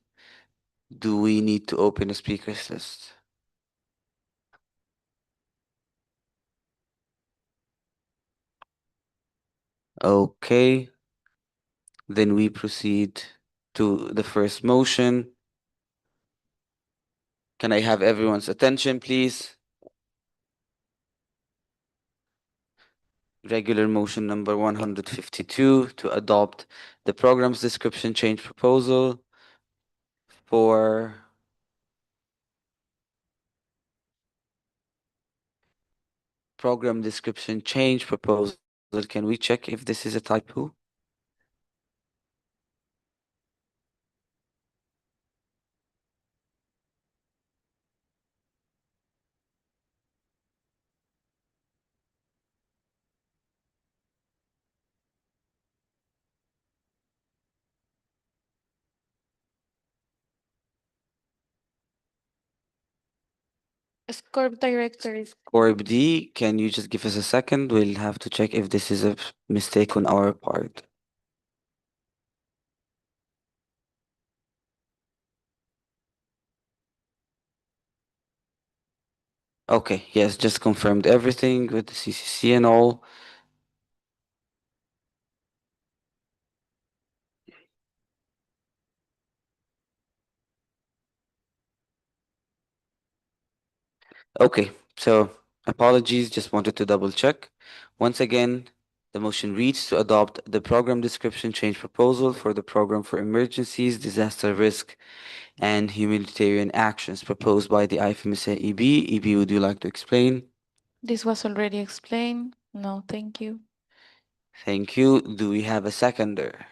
Speaker 19: Do we need to open a speakers list? Okay. Then we proceed to the first motion. Can I have everyone's attention, please? Regular motion number 152 to adopt the program's description change proposal for program description change proposal. Can we check if this is a typo?
Speaker 12: Corp director is
Speaker 19: Corp D, can you just give us a second? We'll have to check if this is a mistake on our part. Okay, yes, just confirmed everything with the CCC and all. Okay, so apologies, just wanted to double check. Once again, the motion reads to adopt the program description change proposal for the program for emergencies, disaster risk, and humanitarian actions proposed by the IFMSA EB. EB, would you like to explain?
Speaker 12: This was already explained. No, thank you.
Speaker 19: Thank you. Do we have a seconder?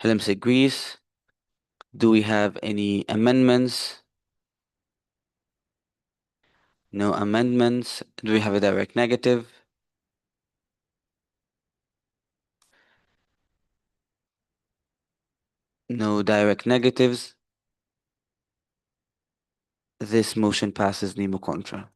Speaker 19: IFMSA Greece. Do we have any amendments? No amendments. Do we have a direct negative? No direct negatives. This motion passes nemo contra.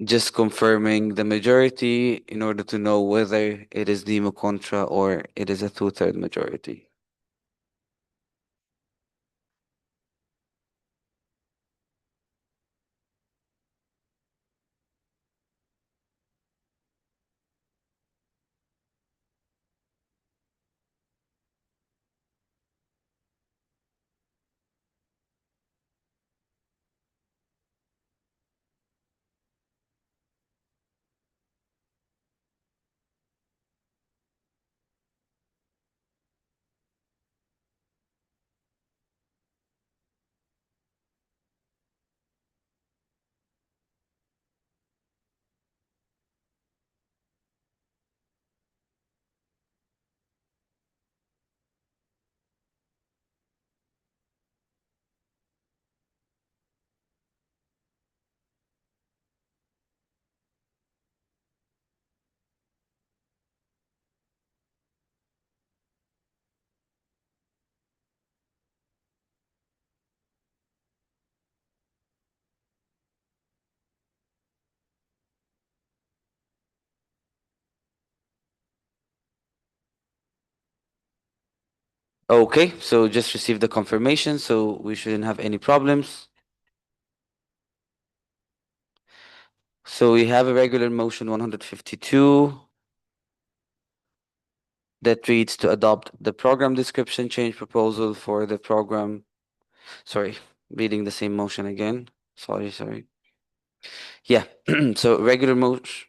Speaker 19: Just confirming the majority in order to know whether it is nemo contra or it is a 2/3 majority. Okay, so just received the confirmation, so we shouldn't have any problems. So we have a regular motion 152 that reads to adopt the program description change proposal for the program. Sorry, reading the same motion again. Sorry. Yeah, so regular motion.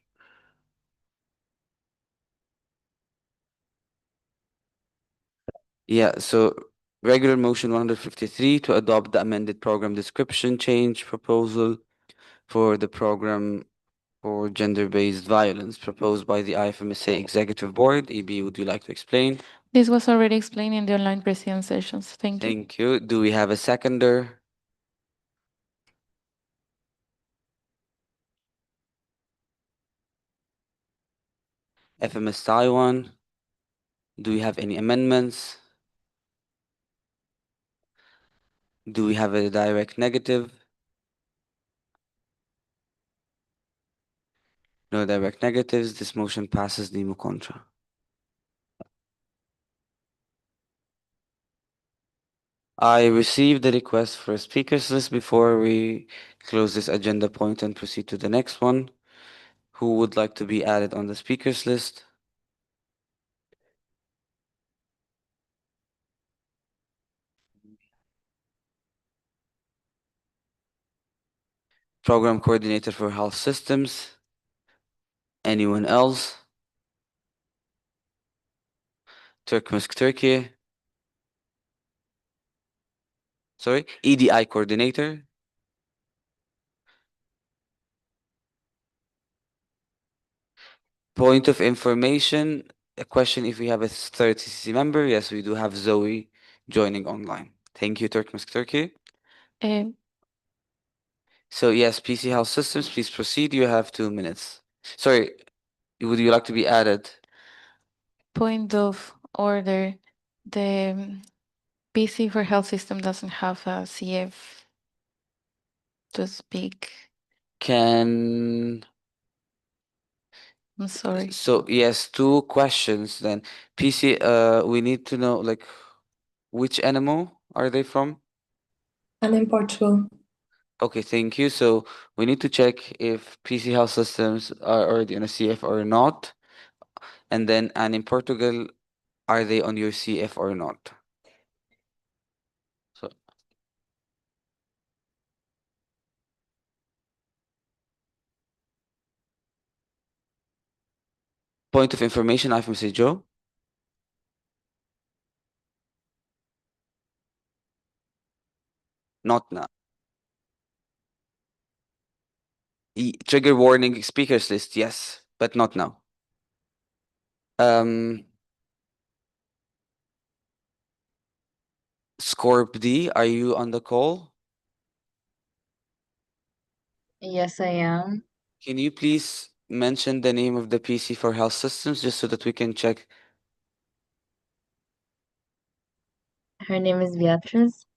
Speaker 19: Yeah, so regular motion 153 to adopt the amended program description change proposal for the program for gender-based violence proposed by the IFMSA Executive Board. EB, would you like to explain?
Speaker 12: This was already explained in the online president sessions. Thank you.
Speaker 19: Thank you. Do we have a seconder? FMS Taiwan. Do we have any amendments? Do we have a direct negative? No direct negatives. This motion passes nemo contra. I received the request for a speakers list before we close this agenda point and proceed to the next one. Who would like to be added on the speakers list? Program coordinator for health systems. Anyone else? Turkmesk Turkey. Sorry, EDI coordinator. Point of information, a question if we have a third CCC member. Yes, we do have Zoe joining online. Thank you, Turkmesk Turkey. So yes, PC Health Systems, please proceed. You have 2 minutes. Sorry, would you like to be added?
Speaker 12: Point of order. The PC for health system doesn't have a CF to speak.
Speaker 19: I'm
Speaker 12: sorry.
Speaker 19: So yes, 2 questions then. PC, we need to know like which animal are they from?
Speaker 6: I'm in Portugal.
Speaker 19: Okay, thank you. So we need to check if PC Health Systems are already on a CF or not. And in Portugal, are they on your CF or not? So point of information, IFMSA Joe. Not now. Trigger warning speakers list, yes, but not now. Scorp D, are you on the call?
Speaker 8: Yes, I am.
Speaker 19: Can you please mention the name of the PC for health systems just so that we can check?
Speaker 8: Her name is Beatrice.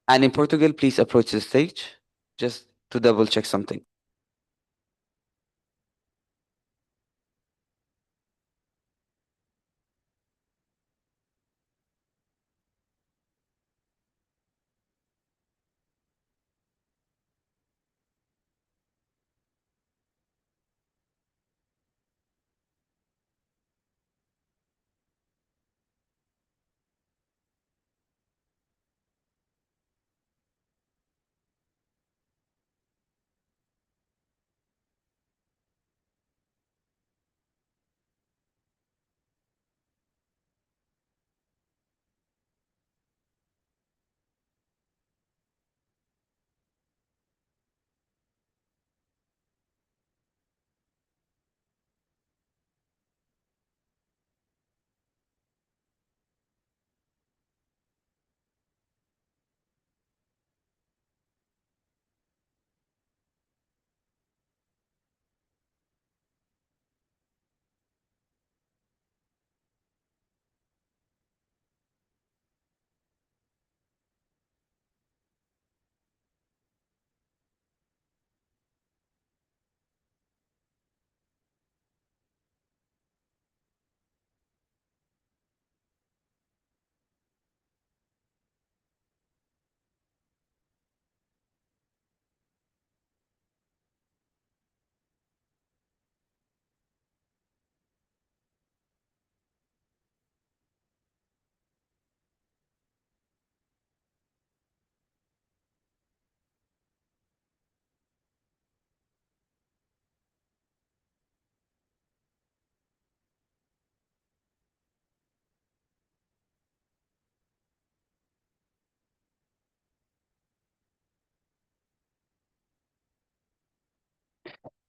Speaker 19: And in Portugal, please approach the stage just to double check something.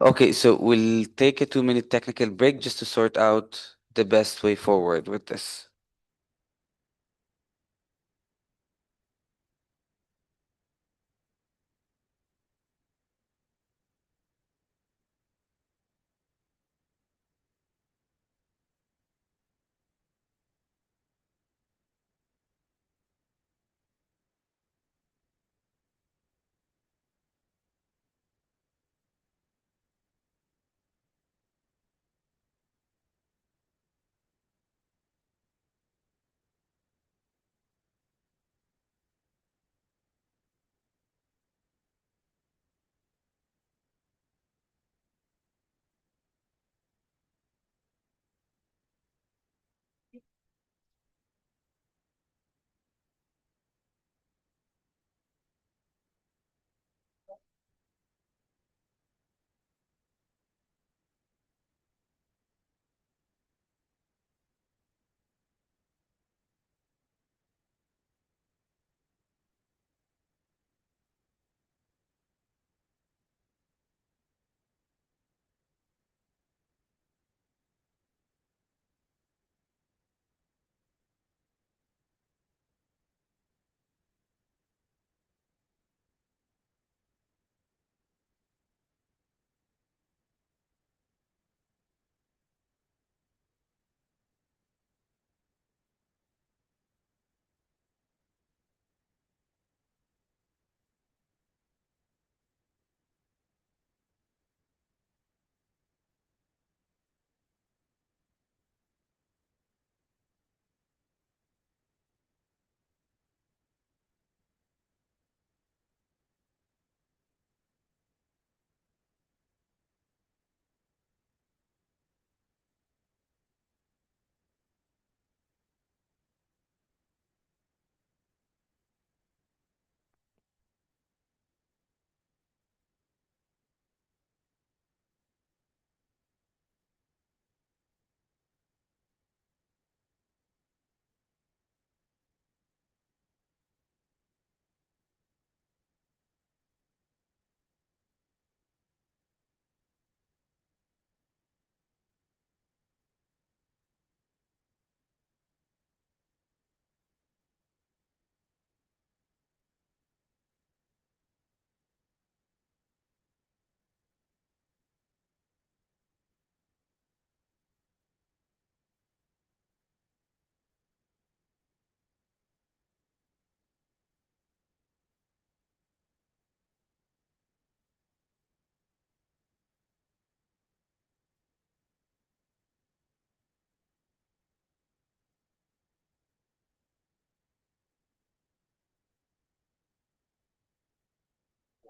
Speaker 19: Okay, so we'll take a 2-minute technical break just to sort out the best way forward with this.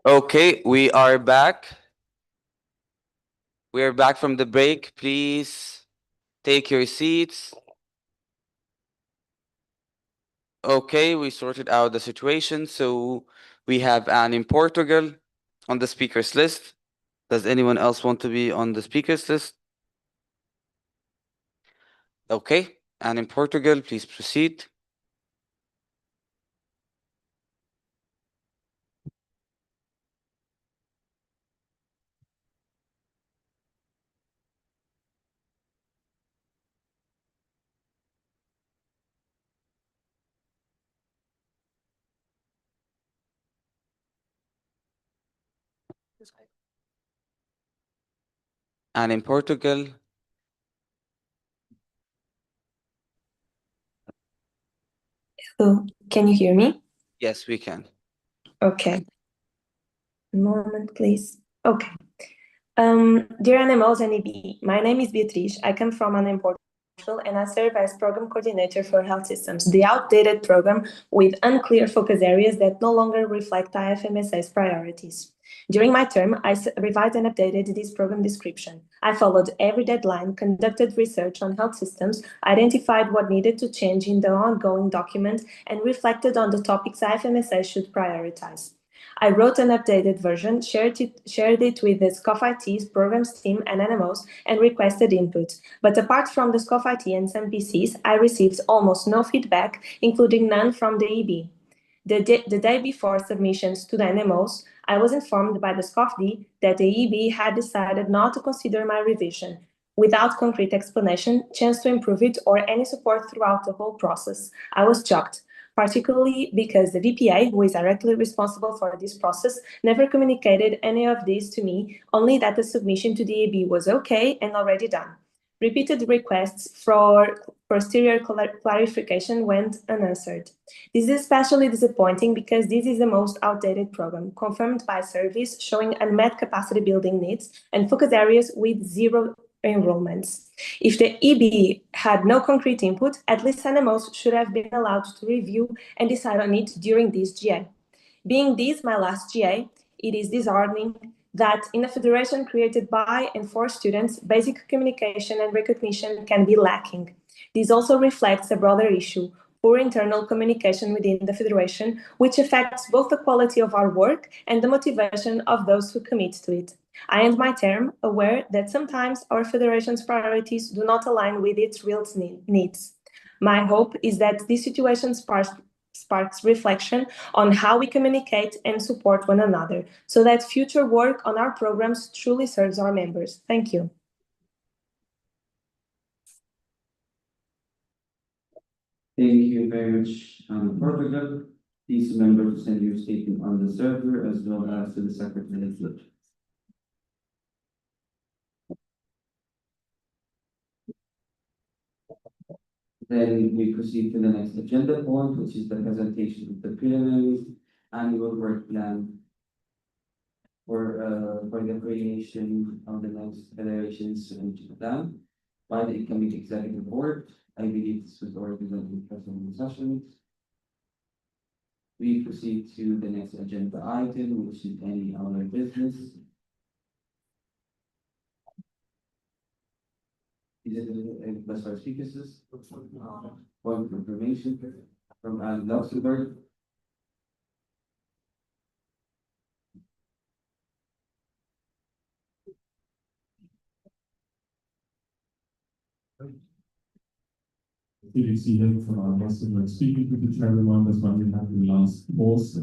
Speaker 19: Okay, we are back. We are back from the break. Please take your seats. Okay, we sorted out the situation. So we have Anne in Portugal on the speakers list. Does anyone else want to be on the speakers list? Okay, Anne in Portugal, please proceed. Anne in Portugal.
Speaker 9: So, can you hear me?
Speaker 19: Yes, we can.
Speaker 9: Okay. A moment, please. Okay. Dear NMOs and EB, my name is Beatriz. I come from an Portugal and I serve as program coordinator for health systems, the outdated program with unclear focus areas that no longer reflect IFMSA's priorities. During my term, I revised and updated this program description. I followed every deadline, conducted research on health systems, identified what needed to change in the ongoing document, and reflected on the topics IFMSA should prioritize. I wrote an updated version, shared it with the SCOF IT's programs team and NMOs, and requested input. But apart from the SCOF IT and some PCs, I received almost no feedback, including none from the EB. The day before submissions to the NMOs, I was informed by the SCOFD that the EB had decided not to consider my revision, without concrete explanation, chance to improve it, or any support throughout the whole process. I was shocked, particularly because the VPA, who is directly responsible for this process, never communicated any of this to me, only that the submission to the EB was okay and already done. Repeated requests for posterior clarification went unanswered. This is especially disappointing because this is the most outdated program, confirmed by surveys showing unmet capacity building needs and focus areas with zero enrollments. If the EB had no concrete input, at least NMOs should have been allowed to review and decide on it during this GA. Being this my last GA, it is disheartening that in a federation created by and for students, basic communication and recognition can be lacking. This also reflects a broader issue, poor internal communication within the federation, which affects both the quality of our work and the motivation of those who commit to it. I end my term aware that sometimes our federation's priorities do not align with its real needs. My hope is that this situation sparks reflection on how we communicate and support one another, so that future work on our programs truly serves our members. Thank you.
Speaker 11: Thank you very much, Portugal. Please remember to send your statement on the server as well as to the Secretary slip. Then we proceed to the next agenda point, which is the presentation of the Plenary annual work plan for the creation of the next federation's plan by the incoming executive board. I believe this was already done in present session. We proceed to the next agenda item, which is any other business. Is it a plus our speakers list? One information from Anne Luxembourg.
Speaker 16: CDC here from our Luxembourg speaking to the chairman as well. We have the last pause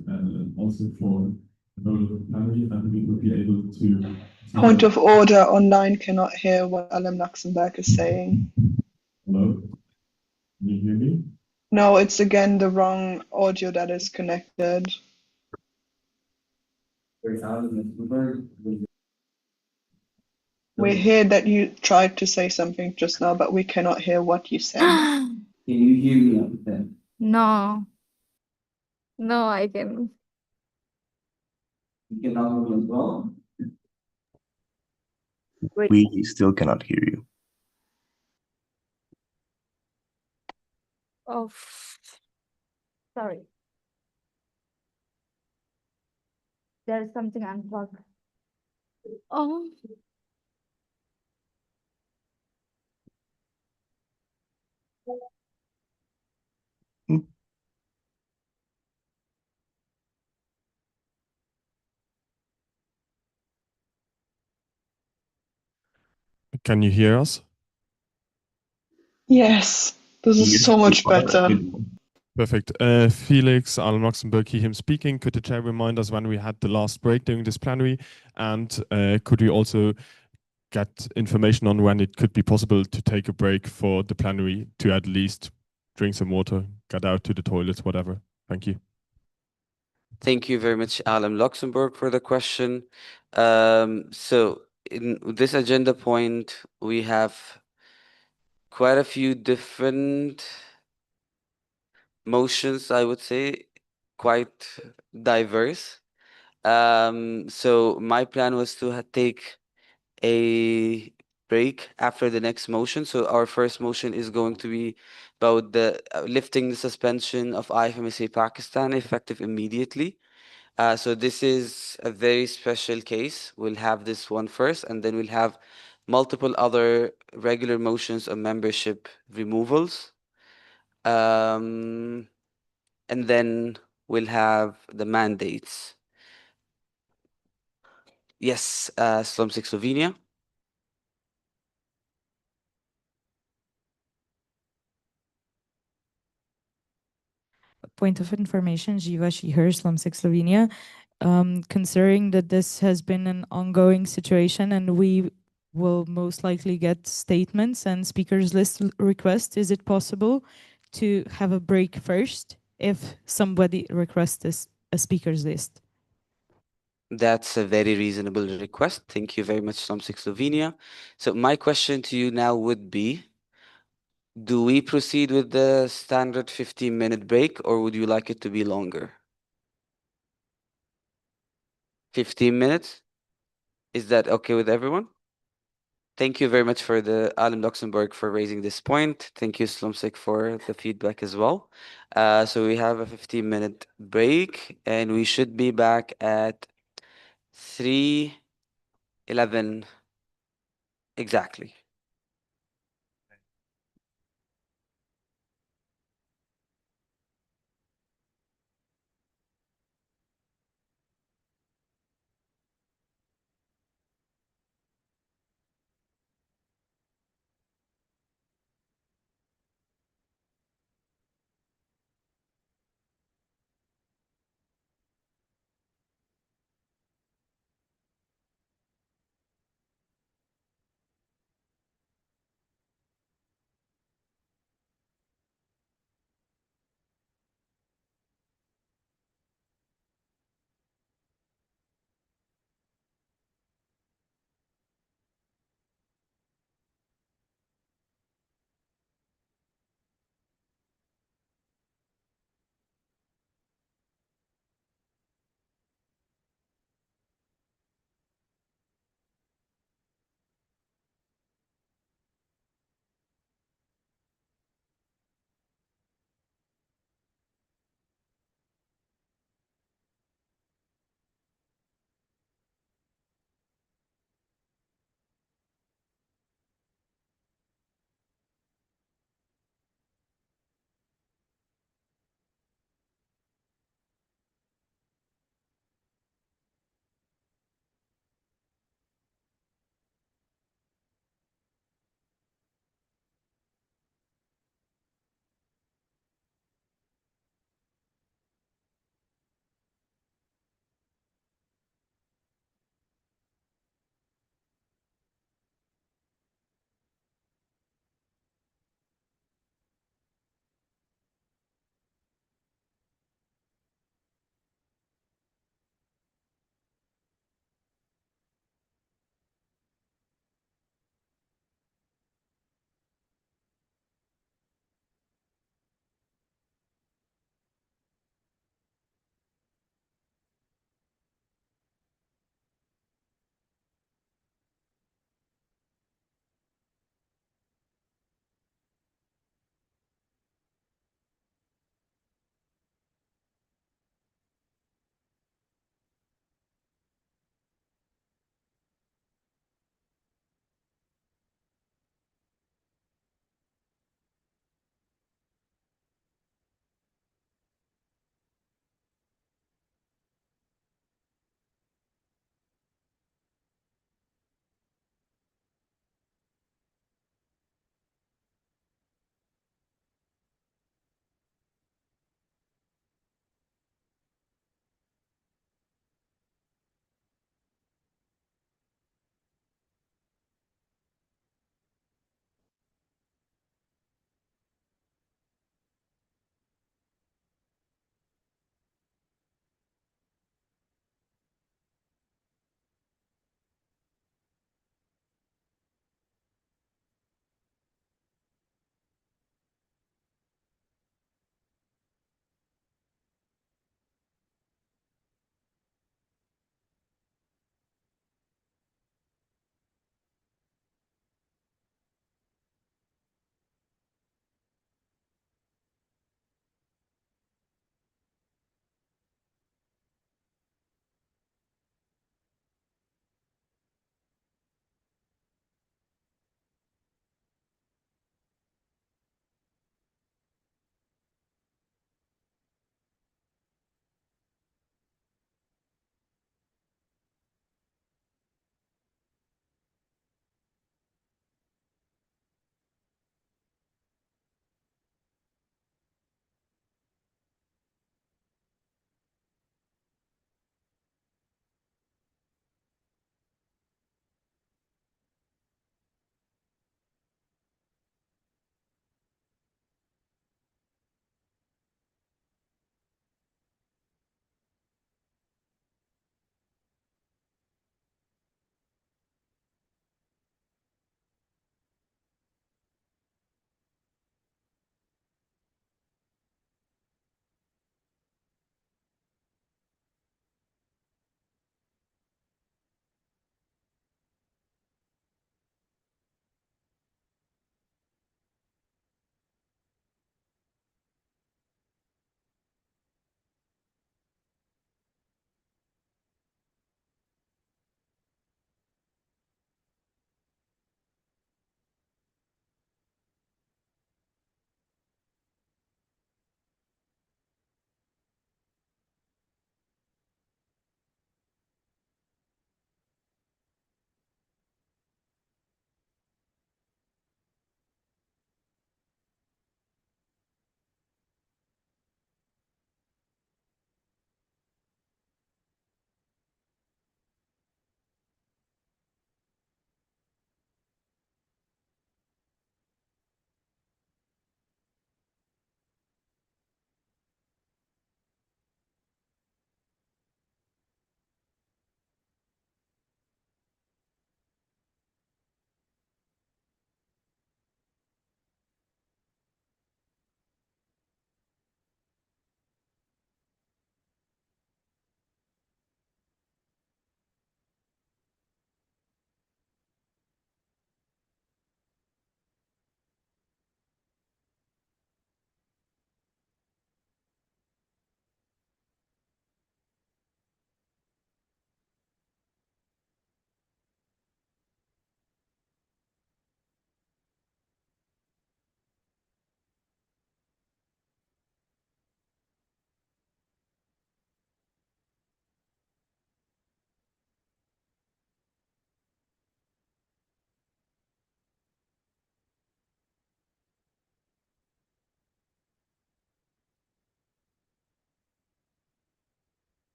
Speaker 16: also for the role of Plenary, and we will be able to.
Speaker 24: Point of order, online cannot hear what Alam Luxembourg is saying.
Speaker 16: Hello? Can you hear me?
Speaker 24: No, it's again the wrong audio that is connected. We hear that you tried to say something just now, but we cannot hear what you said.
Speaker 11: Can you hear me then?
Speaker 23: No. No, I can.
Speaker 11: You cannot hear me as well?
Speaker 18: We still cannot hear you.
Speaker 23: there's something unplugged. Oh.
Speaker 1: Can you hear us?
Speaker 24: Yes, this is so much better.
Speaker 1: Perfect. Felix, Alan Luxembourg, him speaking. Could the chair remind us when we had the last break during this plenary? And could we also get information on when it could be possible to take a break for the plenary to at least drink some water, get out to the toilets, whatever? Thank you.
Speaker 19: Thank you very much, Alan Luxembourg, for the question. So in this agenda point, we have quite a few different motions, I would say, quite diverse. So my plan was to take a break after the next motion. So our first motion is going to be about the lifting the suspension of IFMSA Pakistan effective immediately. So this is a very special case. We'll have this one first, and then we'll have multiple other regular motions on membership removals. And then we'll have the mandates. Yes, Slumsic Slovenia.
Speaker 4: Point of information, Živa Šiher, Slumsic Slovenia. Considering that this has been an ongoing situation and we will most likely get statements and speakers list requests, is it possible to have a break first if somebody requests a speakers list?
Speaker 19: That's a very reasonable request. Thank you very much, Slumsic Slovenia. So my question to you now would be, do we proceed with the standard 15-minute break, or would you like it to be longer? 15 minutes? Is that okay with everyone? Thank you very much for the Alan Luxembourg for raising this point. Thank you, Slumsic, for the feedback as well. So we have a 15-minute break, and we should be back at 3:11 exactly.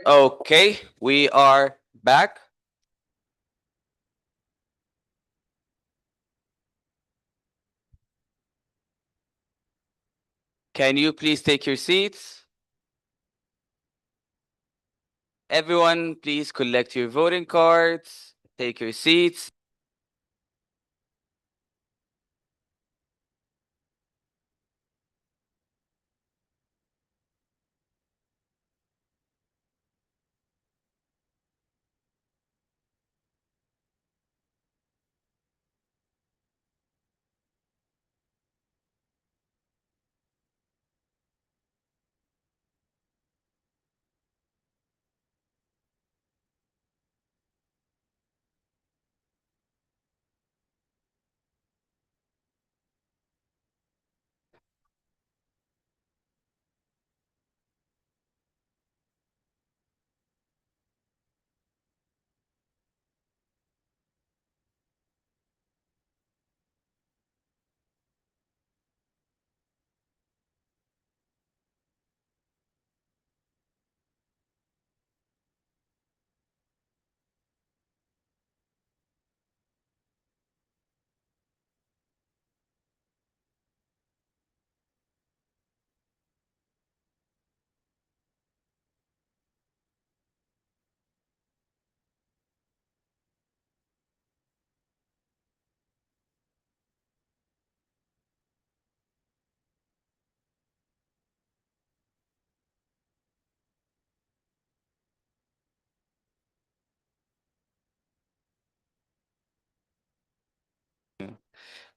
Speaker 19: Okay, we are back. Can you please take your seats? Everyone, please collect your voting cards. Take your seats.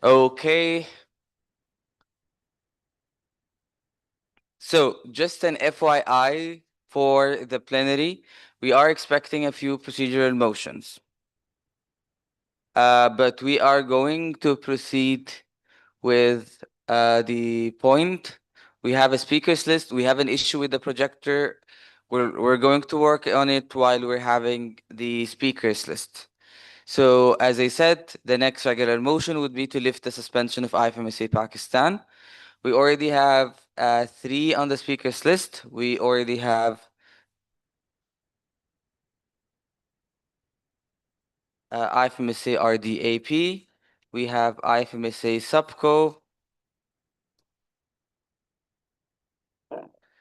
Speaker 19: Okay. So just an FYI for the plenary, we are expecting a few procedural motions. But we are going to proceed with the point. We have a speakers list. We have an issue with the projector. We're going to work on it while we're having the speakers list. So as I said, the next regular motion would be to lift the suspension of IFMSA Pakistan. We already have 3 on the speakers list. We already have IFMSA RDAP. We have IFMSA Subco.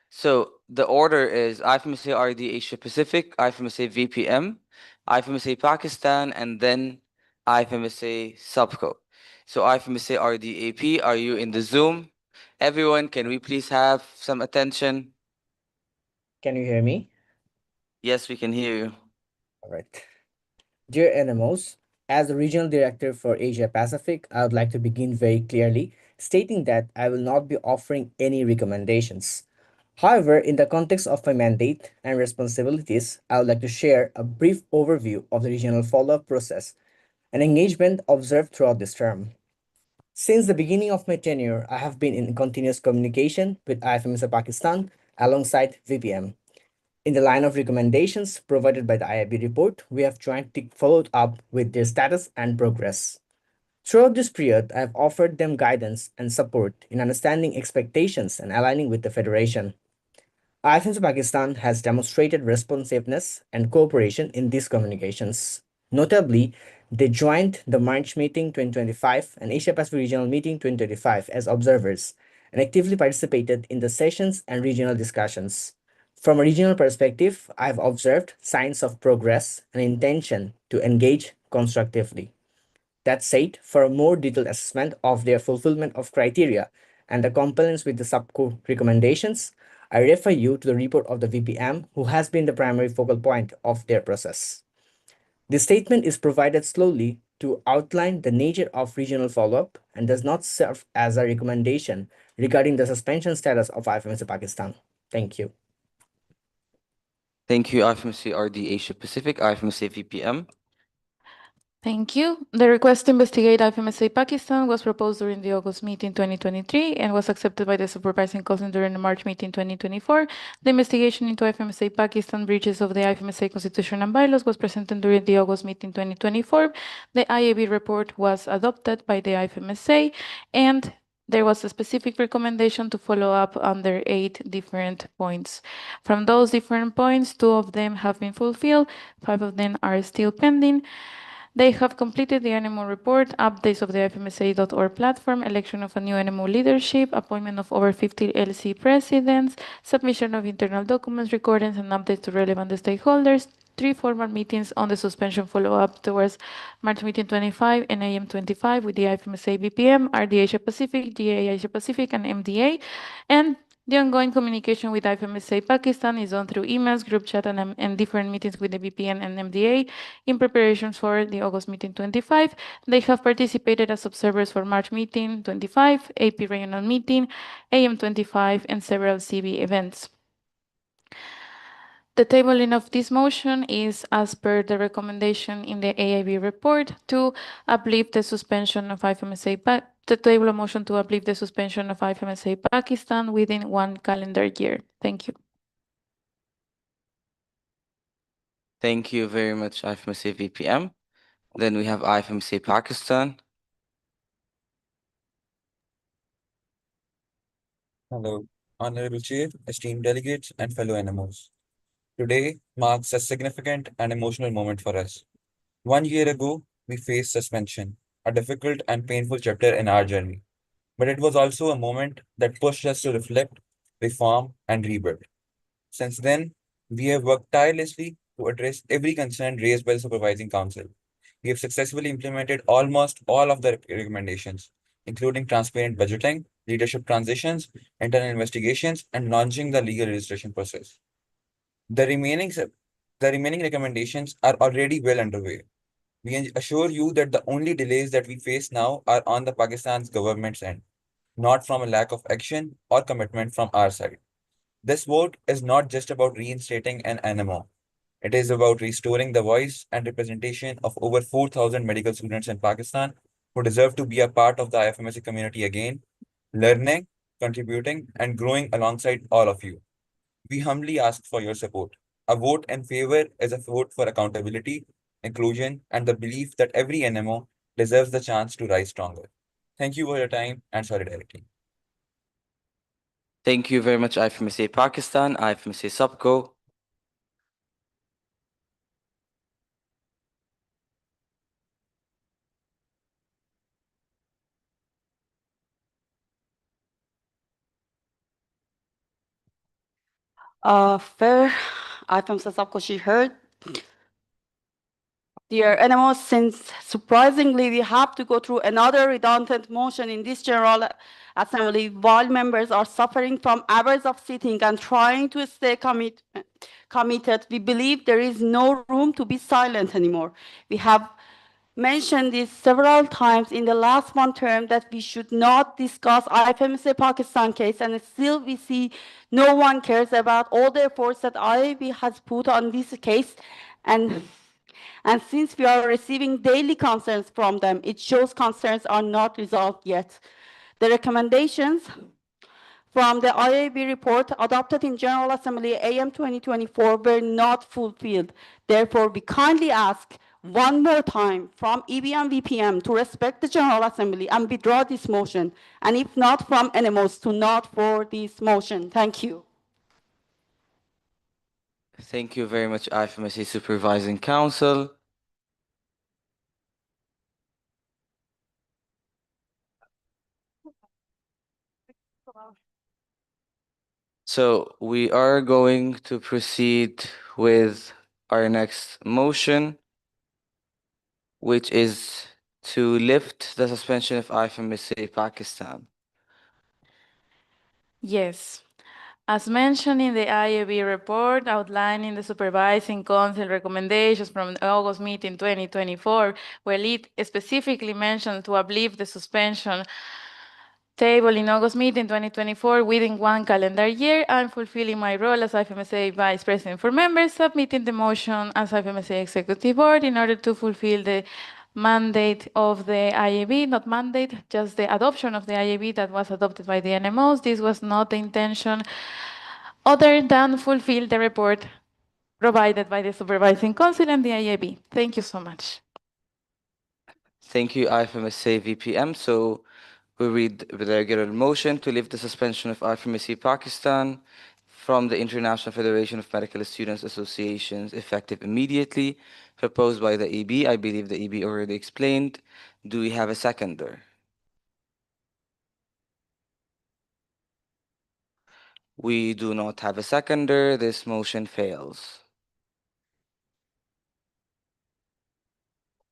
Speaker 19: So the order is IFMSA RD Asia Pacific, IFMSA VPM, IFMSA Pakistan, and then IFMSA Subco. So IFMSA RDAP, are you in the Zoom? Everyone, can we please have some attention?
Speaker 7: Can you hear me?
Speaker 19: Yes, we can hear you.
Speaker 7: All right. Dear NMOs, as the Regional Director for Asia Pacific, I would like to begin very clearly, stating that I will not be offering any recommendations. However, in the context of my mandate and responsibilities, I would like to share a brief overview of the regional follow-up process and engagement observed throughout this term. Since the beginning of my tenure, I have been in continuous communication with IFMSA Pakistan alongside VPM. In the line of recommendations provided by the IIB report, we have jointly followed up with their status and progress. Throughout this period, I have offered them guidance and support in understanding expectations and aligning with the Federation. IFMSA Pakistan has demonstrated responsiveness and cooperation in these communications. Notably, they joined the March Meeting 2025 and Asia Pacific Regional Meeting 2025 as observers and actively participated in the sessions and regional discussions. From a regional perspective, I have observed signs of progress and intention to engage constructively. That said, for a more detailed assessment of their fulfillment of criteria and the compliance with the subco recommendations, I refer you to the report of the VPM, who has been the primary focal point of their process. This statement is provided slowly to outline the nature of regional follow-up and does not serve as a recommendation regarding the suspension status of IFMSA Pakistan. Thank you.
Speaker 19: Thank you, IFMC RD Asia Pacific, IFMC VPM.
Speaker 12: Thank you. The request to investigate IFMSA Pakistan was proposed during the August meeting 2023 and was accepted by the Supervising Council during the March meeting 2024. The investigation into IFMSA Pakistan breaches of the IFMSA Constitution and bylaws was presented during the August meeting 2024. The IAB report was adopted by the IFMSA, and there was a specific recommendation to follow up under 8 different points. From those different points, 2 of them have been fulfilled, 5 of them are still pending. They have completed the NMO report, updates of the IFMSA.org platform, election of a new NMO leadership, appointment of over 50 LC presidents, submission of internal documents, recordings, and updates to relevant stakeholders, 3 formal meetings on the suspension follow-up towards March meeting 25 and AM 25 with the IFMSA BPM, RD Asia Pacific, GA Asia Pacific, and MDA, and the ongoing communication with IFMSA Pakistan is done through emails, group chat, and different meetings with the BPN and MDA in preparations for the August meeting 25. They have participated as observers for March meeting 25, AP regional meeting, AM 25, and several CB events. The tabling of this motion is as per the recommendation in the AIB report to uplift the suspension of IFMSA, the table of motion to uplift the suspension of IFMSA Pakistan within 1 calendar year. Thank you.
Speaker 19: Thank you very much, IFMSA VPM. Then we have IFMSA Pakistan.
Speaker 13: Hello, Honorable Chair, esteemed delegates, and fellow NMOs. Today marks a significant and emotional moment for us. 1 year ago, we faced suspension, a difficult and painful chapter in our journey. But it was also a moment that pushed us to reflect, reform, and rebuild. Since then, we have worked tirelessly to address every concern raised by the Supervising Council. We have successfully implemented almost all of the recommendations, including transparent budgeting, leadership transitions, internal investigations, and launching the legal registration process. The remaining recommendations are already well underway. We assure you that the only delays that we face now are on the Pakistan's government's end, not from a lack of action or commitment from our side. This vote is not just about reinstating an NMO. It is about restoring the voice and representation of over 4,000 medical students in Pakistan who deserve to be a part of the IFMSA community again, learning, contributing, and growing alongside all of you. We humbly ask for your support. A vote in favor is a vote for accountability, inclusion, and the belief that every NMO deserves the chance to rise stronger. Thank you for your time and solidarity.
Speaker 19: Thank you very much, IFMSA Pakistan, IFMSA Subco.
Speaker 14: Fair IFMSA Subco, she heard. Dear animals, since surprisingly we have to go through another redundant motion in this General Assembly while members are suffering from hours of sitting and trying to stay committed, we believe there is no room to be silent anymore. We have mentioned this several times in the last one term that we should not discuss IFMSA Pakistan case, and still we see no one cares about all the efforts that IAB has put on this case. And since we are receiving daily concerns from them, it shows concerns are not resolved yet. The recommendations from the IAB report adopted in General Assembly AM 2024 were not fulfilled. Therefore, we kindly ask one more time from EB and VPM to respect the General Assembly and withdraw this motion, and if not from NMOs, to not for this motion. Thank you.
Speaker 19: Thank you very much, IFMSA Supervising Council. So we are going to proceed with our next motion, which is to lift the suspension of IFMSA Pakistan.
Speaker 12: Yes. As mentioned in the IAB report outlining the Supervising Council recommendations from the August meeting 2024, where it specifically mentioned to uplift the suspension table in August meeting 2024 within 1 calendar year, I'm fulfilling my role as IFMSA Vice President for members, submitting the motion as IFMSA Executive Board in order to fulfill the mandate of the IAB, not mandate, just the adoption of the IAB that was adopted by the NMOs. This was not the intention other than fulfill the report provided by the Supervising Council and the IAB. Thank you so much.
Speaker 19: Thank you, IFMSA VPM. So We read the regular motion to lift the suspension of IFMSA Pakistan from the International Federation of Medical Students Associations effective immediately, proposed by the EB. I believe the EB already explained. Do we have a seconder? We do not have a seconder. This motion fails.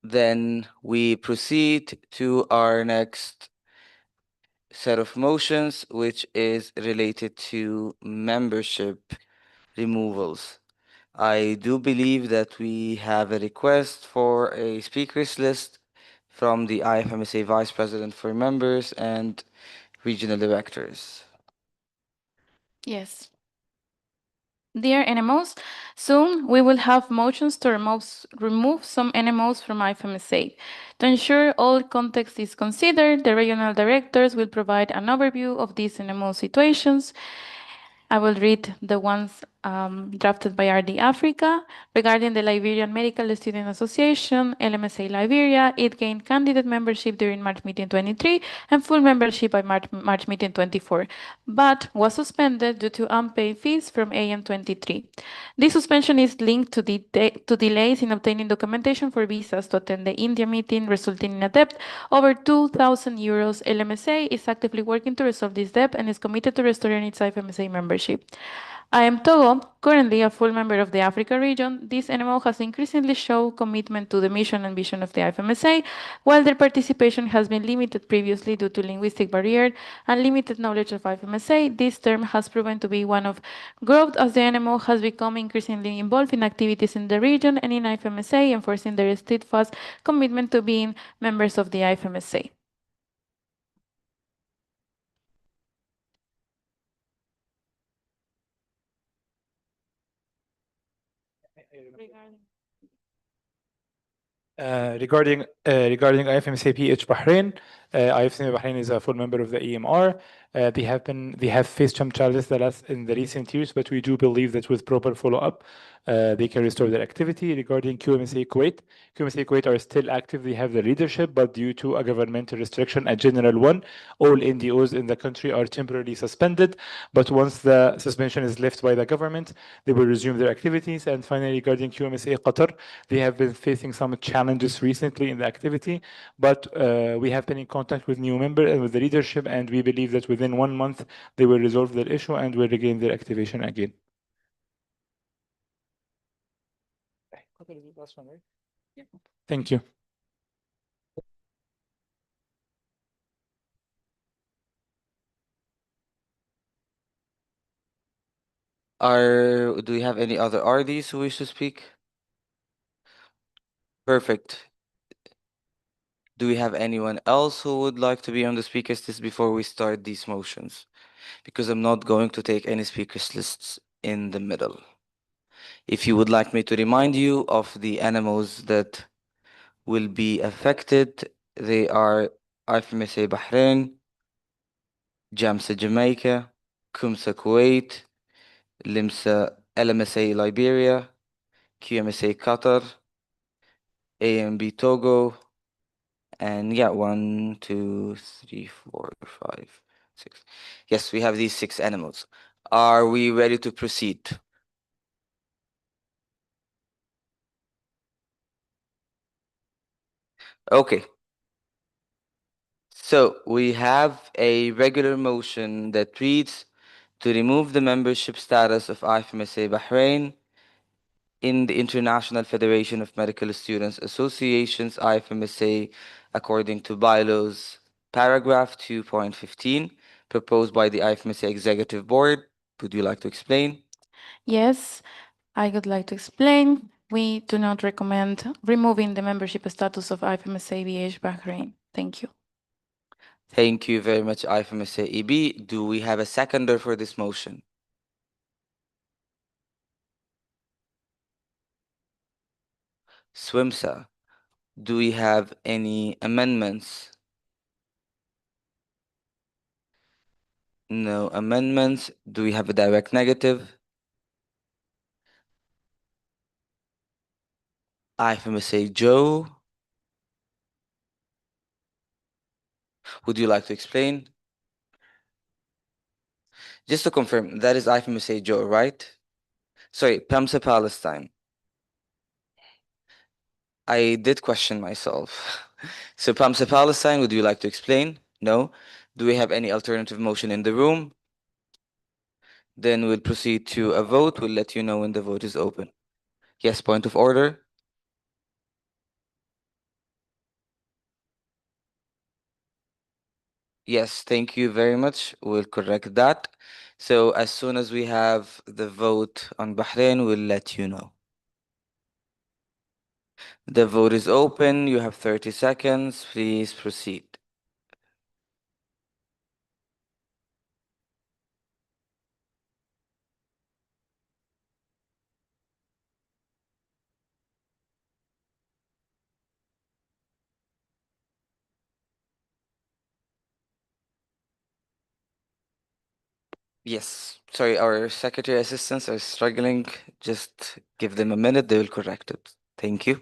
Speaker 19: Then we proceed to our next set of motions, which is related to membership removals. I do believe that we have a request for a speakers list from the IFMSA Vice President for members and regional directors.
Speaker 12: Yes. Dear NMOs, soon we will have motions to remove some NMOs from IFMSA. To ensure all context is considered, the regional directors will provide an overview of these NMO situations. I will read the ones drafted by RD Africa. Regarding the Liberian Medical Student Association, LMSA Liberia, it gained candidate membership during March meeting 23 and full membership by March meeting 24, but was suspended due to unpaid fees from AM 23. This suspension is linked to delays in obtaining documentation for visas to attend the India meeting, resulting in a debt over 2,000 euros. LMSA is actively working to resolve this debt and is committed to restoring its IFMSA membership. I am Togo, currently a full member of the Africa region. This NMO has increasingly shown commitment to the mission and vision of the IFMSA, while their participation has been limited previously due to linguistic barrier and limited knowledge of IFMSA. This term has proven to be one of growth as the NMO has become increasingly involved in activities in the region and in IFMSA, enforcing their steadfast commitment to being members of the IFMSA.
Speaker 15: Regarding IFMSA PH Bahrain, IFMSA Bahrain is a full member of the EMR. They have faced some challenges in the recent years, but we do believe that with proper follow-up, they can restore their activity. Regarding QMSA Kuwait are still active. They have the leadership, but due to a governmental restriction, a general one, all NDOs in the country are temporarily suspended. But once the suspension is lifted by the government, they will resume their activities. And finally, regarding QMSA Qatar, they have been facing some challenges recently in the activity, but we have been in contact with new members and with the leadership, and we believe that within 1 month they will resolve their issue and will regain their activation again. Thank you.
Speaker 19: Do we have any other RDs who wish to speak? Perfect. Do we have anyone else who would like to be on the speakers list before we start these motions? Because I'm not going to take any speakers lists in the middle. If you would like me to remind you of the animals that will be affected, they are IFMSA Bahrain, JAMSA Jamaica, KUMSA Kuwait, LMSA Liberia, QMSA Qatar, AMB Togo, and yeah, 1, 2, 3, 4, 5, 6. Yes, we have these 6 animals. Are we ready to proceed? Okay. So we have a regular motion that reads to remove the membership status of IFMSA Bahrain in the International Federation of Medical Students Associations, IFMSA, according to bylaws paragraph 2.15, proposed by the IFMSA Executive Board. Would you like to explain?
Speaker 12: Yes, I would like to explain. We do not recommend removing the membership status of IFMSA BH Bahrain. Thank you.
Speaker 19: Thank you very much, IFMSA EB. Do we have a seconder for this motion? SWIMSA, do we have any amendments? No amendments. Do we have a direct negative? IFMSA Joe. Would you like to explain? Just to confirm, that is IFMSA Joe, right? Sorry, PEMSA Palestine. I did question myself. So PEMSA Palestine, would you like to explain? No? Do we have any alternative motion in the room? Then we'll proceed to a vote. We'll let you know when the vote is open. Yes, point of order. Yes, thank you very much. We'll correct that. So as soon as we have the vote on Bahrain, we'll let you know. The vote is open. You have 30 seconds. Please proceed. Yes, sorry, our secretary assistants are struggling. Just give them a minute, they will correct it. Thank you.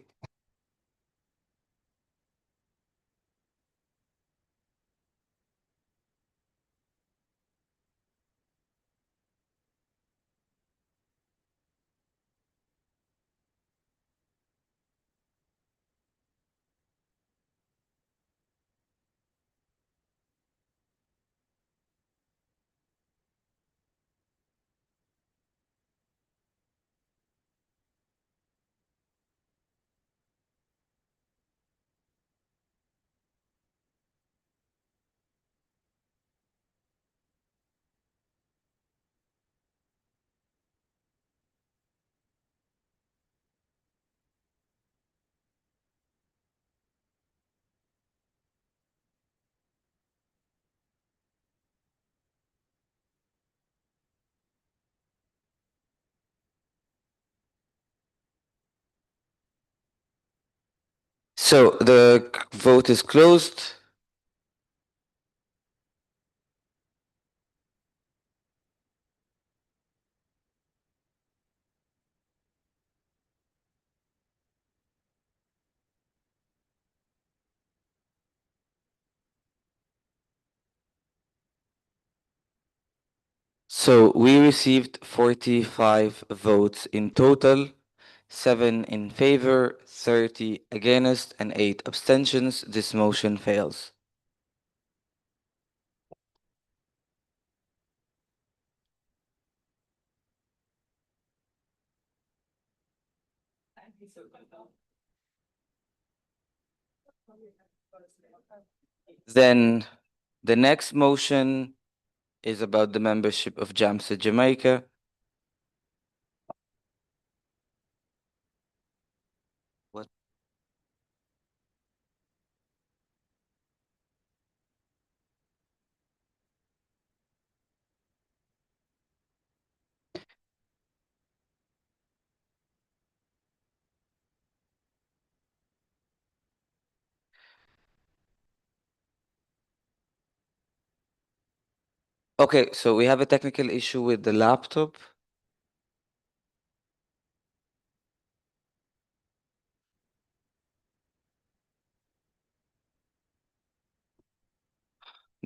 Speaker 19: So the vote is closed. So we received 45 votes in total, 7 in favor, 30 against, and 8 abstentions. This motion fails. Then the next motion is about the membership of JAMSA Jamaica. What? Okay, so we have a technical issue with the laptop.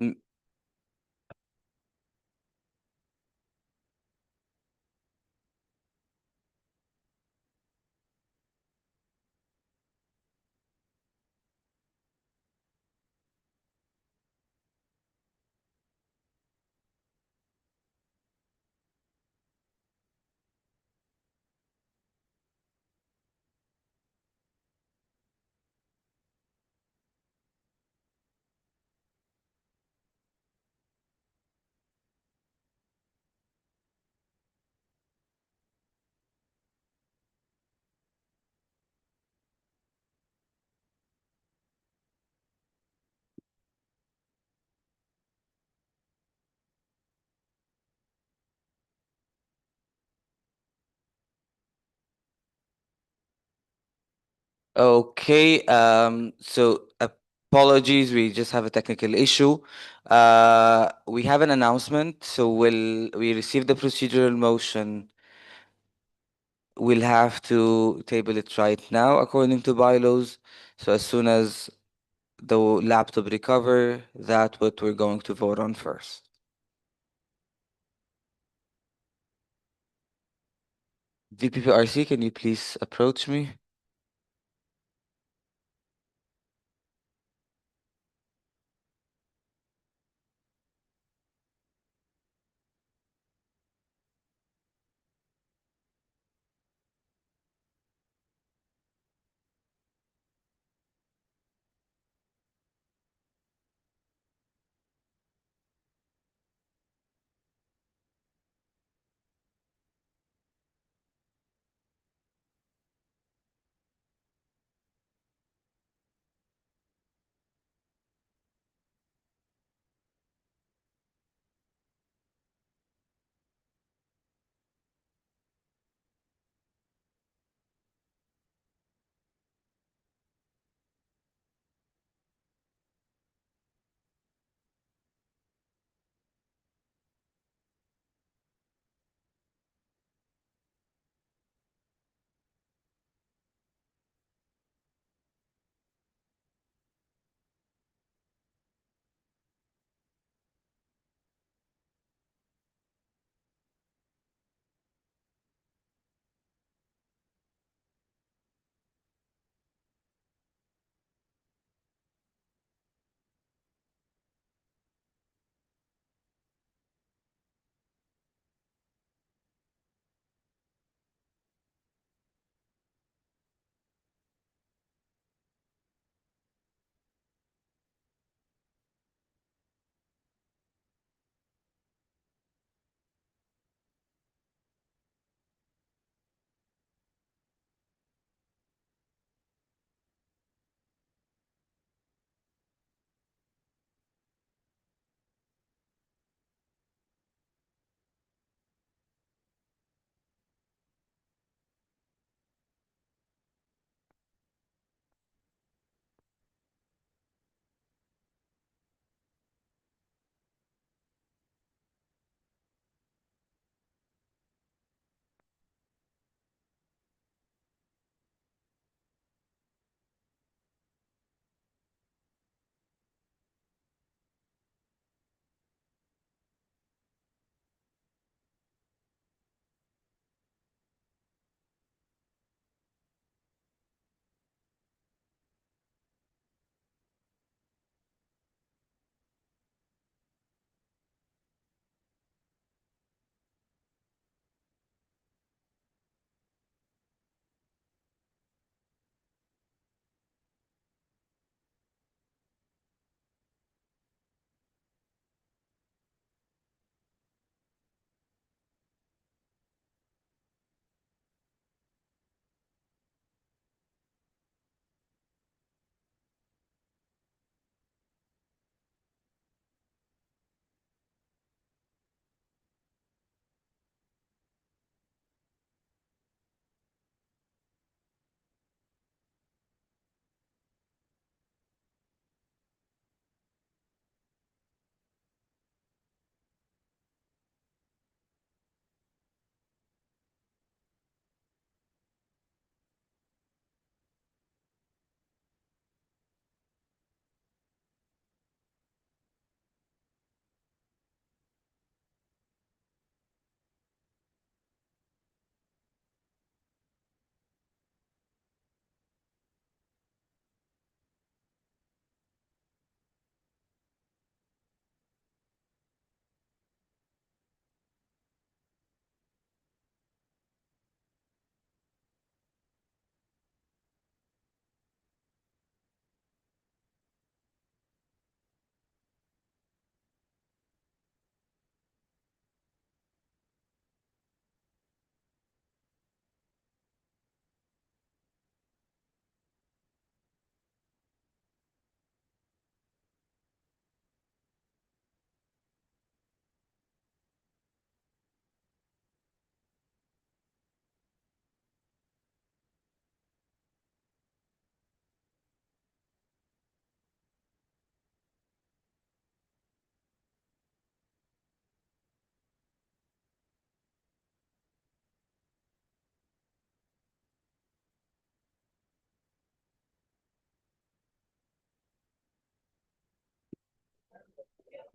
Speaker 19: Mm, Okay, so apologies, we just have a technical issue. We have an announcement, so we receive the procedural motion. We'll have to table it right now according to bylaws. So as soon as the laptop recover, that's what we're going to vote on first. VPPRC, can you please approach me?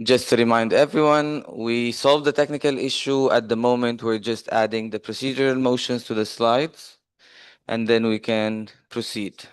Speaker 19: Just to remind everyone, we solved the technical issue. At the moment, we're just adding the procedural motions to the slides, and then we can proceed.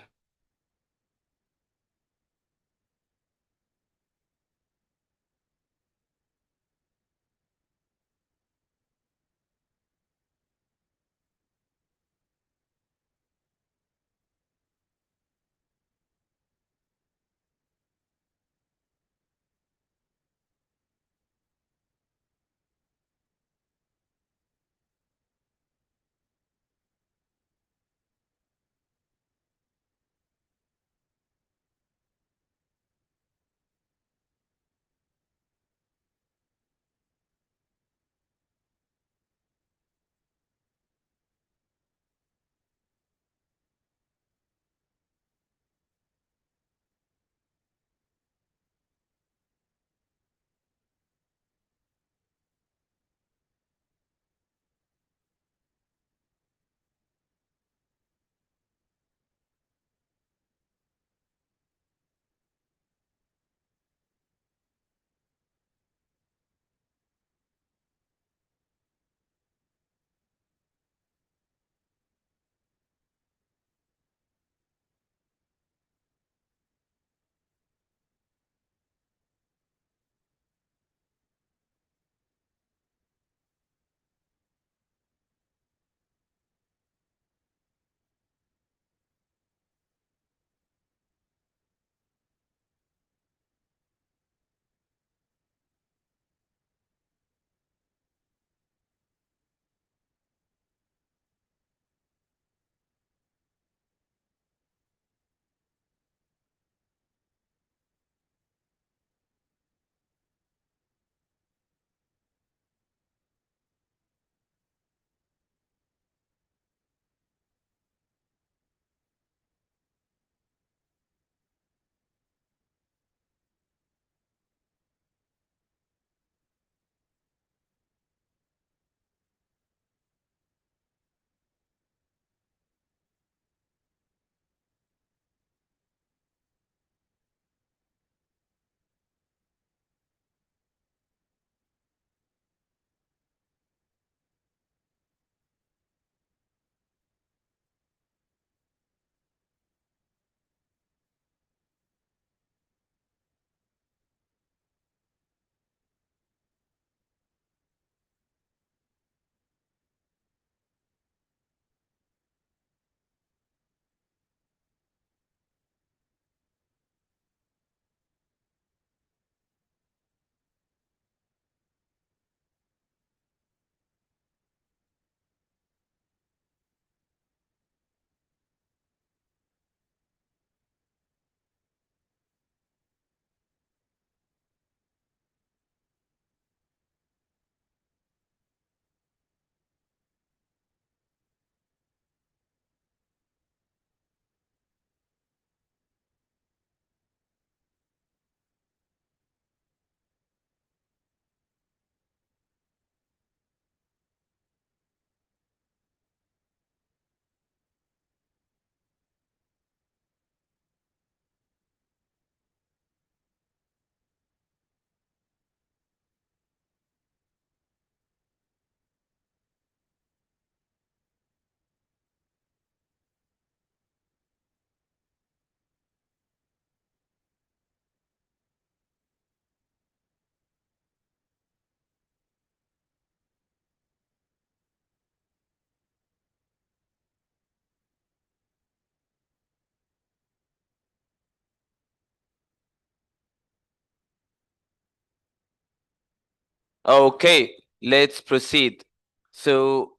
Speaker 19: Okay, let's proceed. So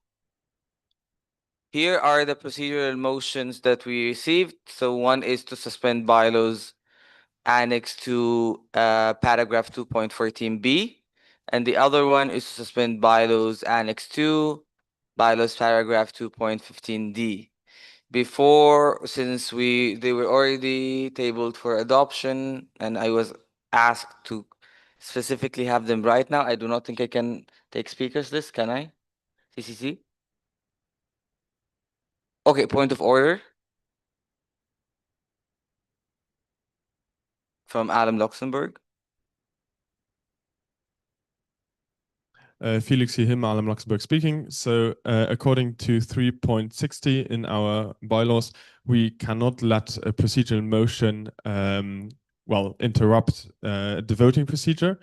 Speaker 19: here are the procedural motions that we received. So one is to suspend bylaws annex to paragraph 2.14b, and the other one is to suspend bylaws annex 2, bylaws paragraph 2.15d. Before, since they were already tabled for adoption, and I was asked to specifically have them right now, I do not think I can take speakers list, can I? CCC? Okay, point of order from Adam Luxembourg.
Speaker 1: Felix hier, him, Alam Luxembourg speaking. So according to 3.60 in our bylaws, we cannot let a procedural motion interrupt the voting procedure.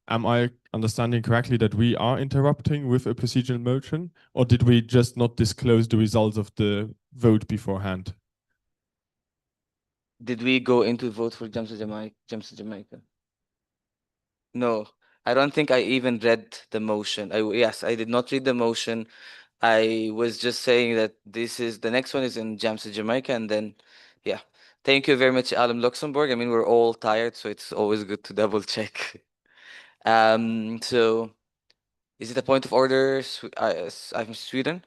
Speaker 1: Am I understanding correctly that we are interrupting with a procedural motion, or did we just not disclose the results of the vote beforehand?
Speaker 19: Did we go into vote for Jumps to Jamaica? No, I don't think I even read the motion. Yes, I did not read the motion. I was just saying that the next one is in Jams to Jamaica, and then, yeah. Thank you very much, Alam Luxembourg. I mean, we're all tired, so it's always good to double check. So, is it a point of order, I'm from Sweden?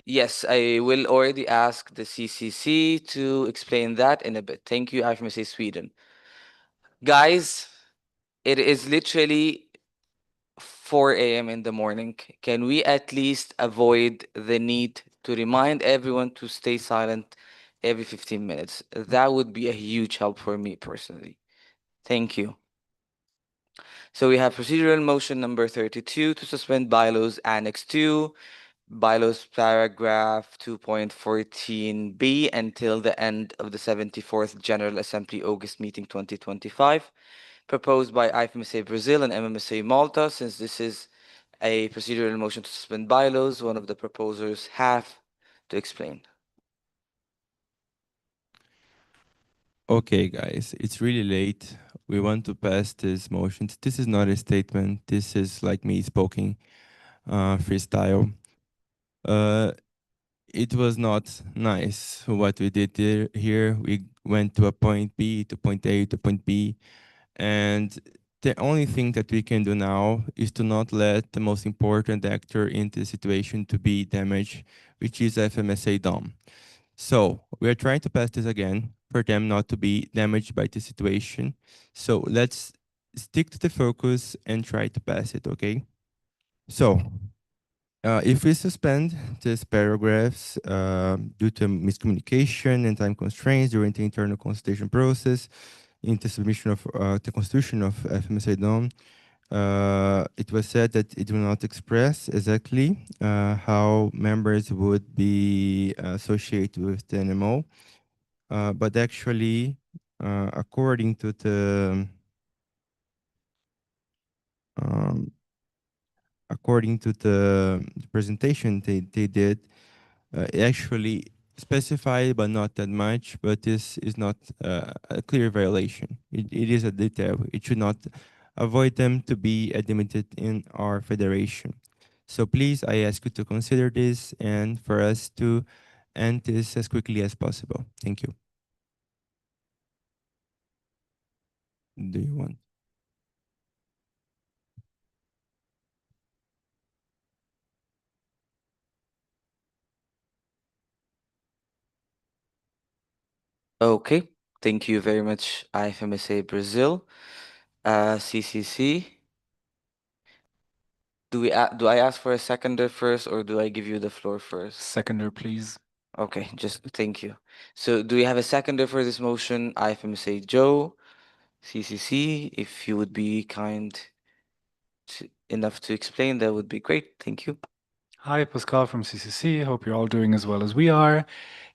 Speaker 19: Yes, I will already ask the CCC to explain that in a bit. Thank you, IFMSA Sweden. Guys, it is literally 4 a.m. in the morning. Can we at least avoid the need to remind everyone to stay silent every 15 minutes? That would be a huge help for me personally. Thank you. So we have procedural motion number 32 to suspend bylaws Annex 2, bylaws paragraph 2.14b until the end of the 74th General Assembly August meeting 2025, proposed by IFMSA Brazil and MMSA Malta. Since this is a procedural motion to suspend bylaws, one of the proposers have to explain.
Speaker 17: Okay, guys, it's really late. We want to pass this motion. This is not a statement. This is like me speaking freestyle. It was not nice what we did here. We went to a point B, to point A, to point B. And the only thing that we can do now is to not let the most important actor in the situation to be damaged, which is FMSA DOM. So we are trying to pass this again for them not to be damaged by the situation. So let's stick to the focus and try to pass it, okay? So if we suspend these paragraphs due to miscommunication and time constraints during the internal consultation process in the submission of the constitution of FMSA DOM, it was said that it will not express exactly how members would be associated with the NMO, but actually, according to the presentation they did, it actually specified, but not that much, but this is not a clear violation. It is a detail. It should not avoid them to be admitted in our federation. So please, I ask you to consider this and for us to end this as quickly as possible. Thank you. Do you want?
Speaker 19: Okay, thank you very much, IFMSA Brazil. CCC. Do I ask for a seconder first, or do I give you the floor first?
Speaker 15: Seconder, please.
Speaker 19: Okay, just thank you. So do we have a seconder for this motion? IFMSA Joe, CCC, if you would be kind enough to explain, that would be great. Thank you.
Speaker 15: Hi, Pascal from CCC. Hope you're all doing as well as we are.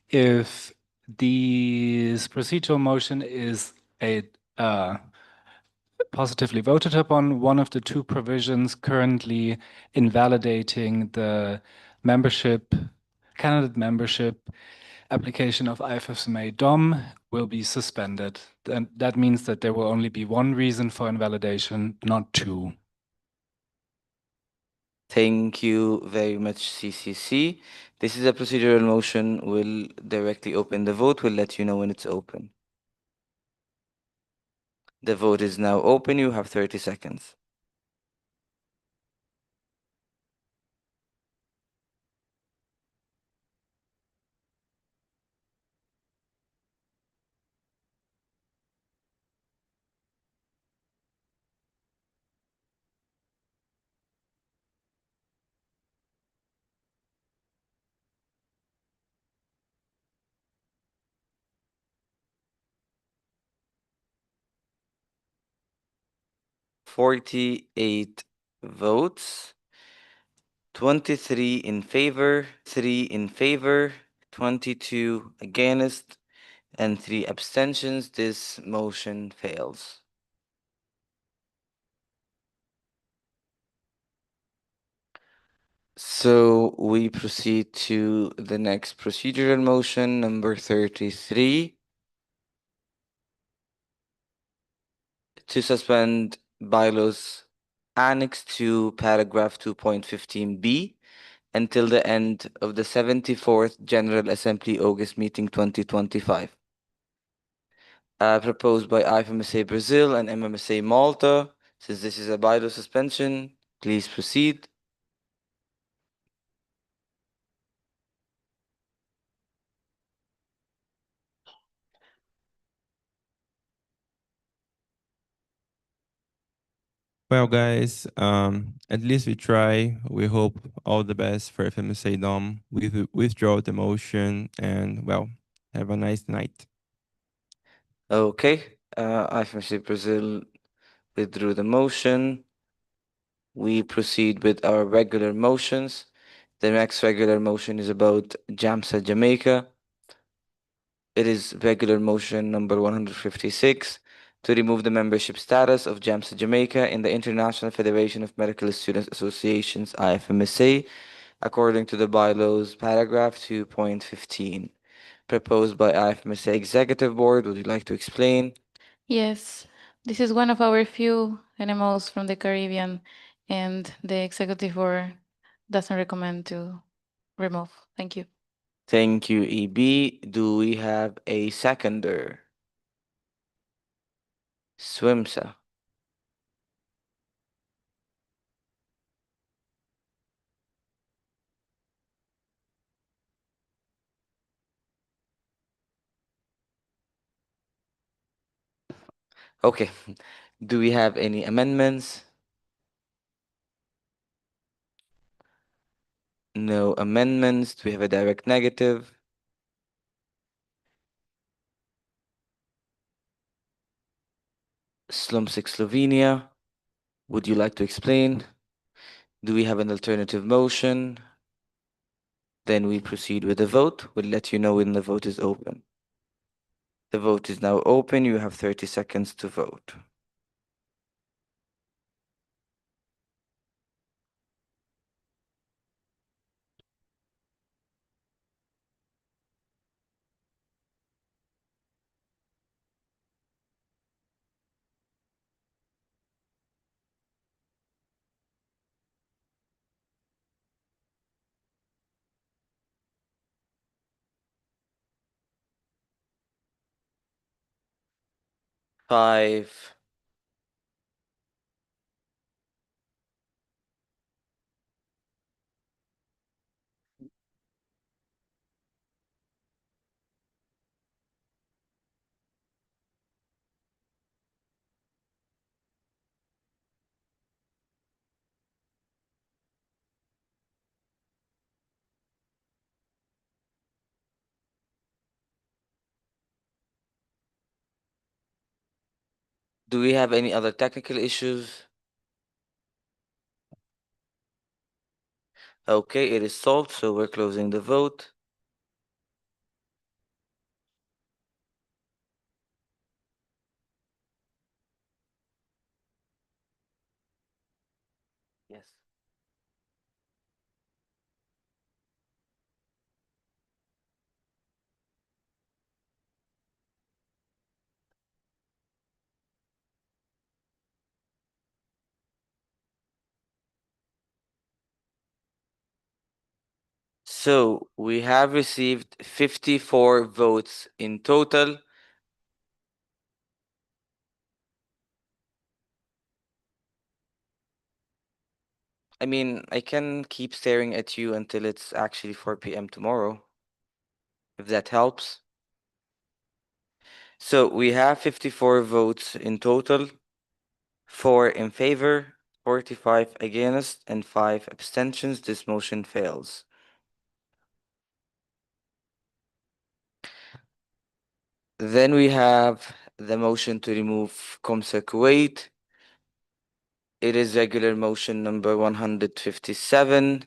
Speaker 15: If this procedural motion is positively voted upon, one of the two provisions currently invalidating the candidate membership application of IFFMA DOM will be suspended. And that means that there will only be one reason for invalidation, not two.
Speaker 19: Thank you very much, CCC. This is a procedural motion. We'll directly open the vote. We'll let you know when it's open. The vote is now open. You have 30 seconds. 48 votes, 23 in favor, 22 against, and 3 abstentions. This motion fails. So we proceed to the next procedural motion, number 33, to suspend bylaws Annex to paragraph 2.15b until the end of the 74th General Assembly August meeting 2025. Proposed by IFMSA Brazil and MMSA Malta. Since this is a bylaw suspension, please proceed.
Speaker 17: Well, guys, at least we try. We hope all the best for FMSA Dom. We withdraw the motion and, well, have a nice night.
Speaker 19: Okay, IFMSA Brazil withdrew the motion. We proceed with our regular motions. The next regular motion is about JAMSA Jamaica. It is regular motion number 156 to remove the membership status of JAMSA Jamaica in the International Federation of Medical Students Associations, IFMSA, according to the bylaws, paragraph 2.15. Proposed by IFMSA Executive Board. Would you like to explain?
Speaker 12: Yes, this is one of our few animals from the Caribbean, and the executive board doesn't recommend to remove. Thank you.
Speaker 19: Thank you, EB. Do we have a seconder? SWIMSA. Okay. Do we have any amendments? No amendments. Do we have a direct negative? Slumsic Slovenia. Would you like to explain? Do we have an alternative motion? Then we proceed with the vote. We'll let you know when the vote is open. The vote is now open. You have 30 seconds to vote. Five, do we have any other technical issues? Okay, it is solved, so we're closing the vote. Yes. So we have received 54 votes in total. I mean, I can keep staring at you until it's actually 4 p.m. tomorrow, if that helps. So we have 54 votes in total, 4 in favor, 45 against, and 5 abstentions. This motion fails. Then we have the motion to remove COMSA Kuwait. It is regular motion number 157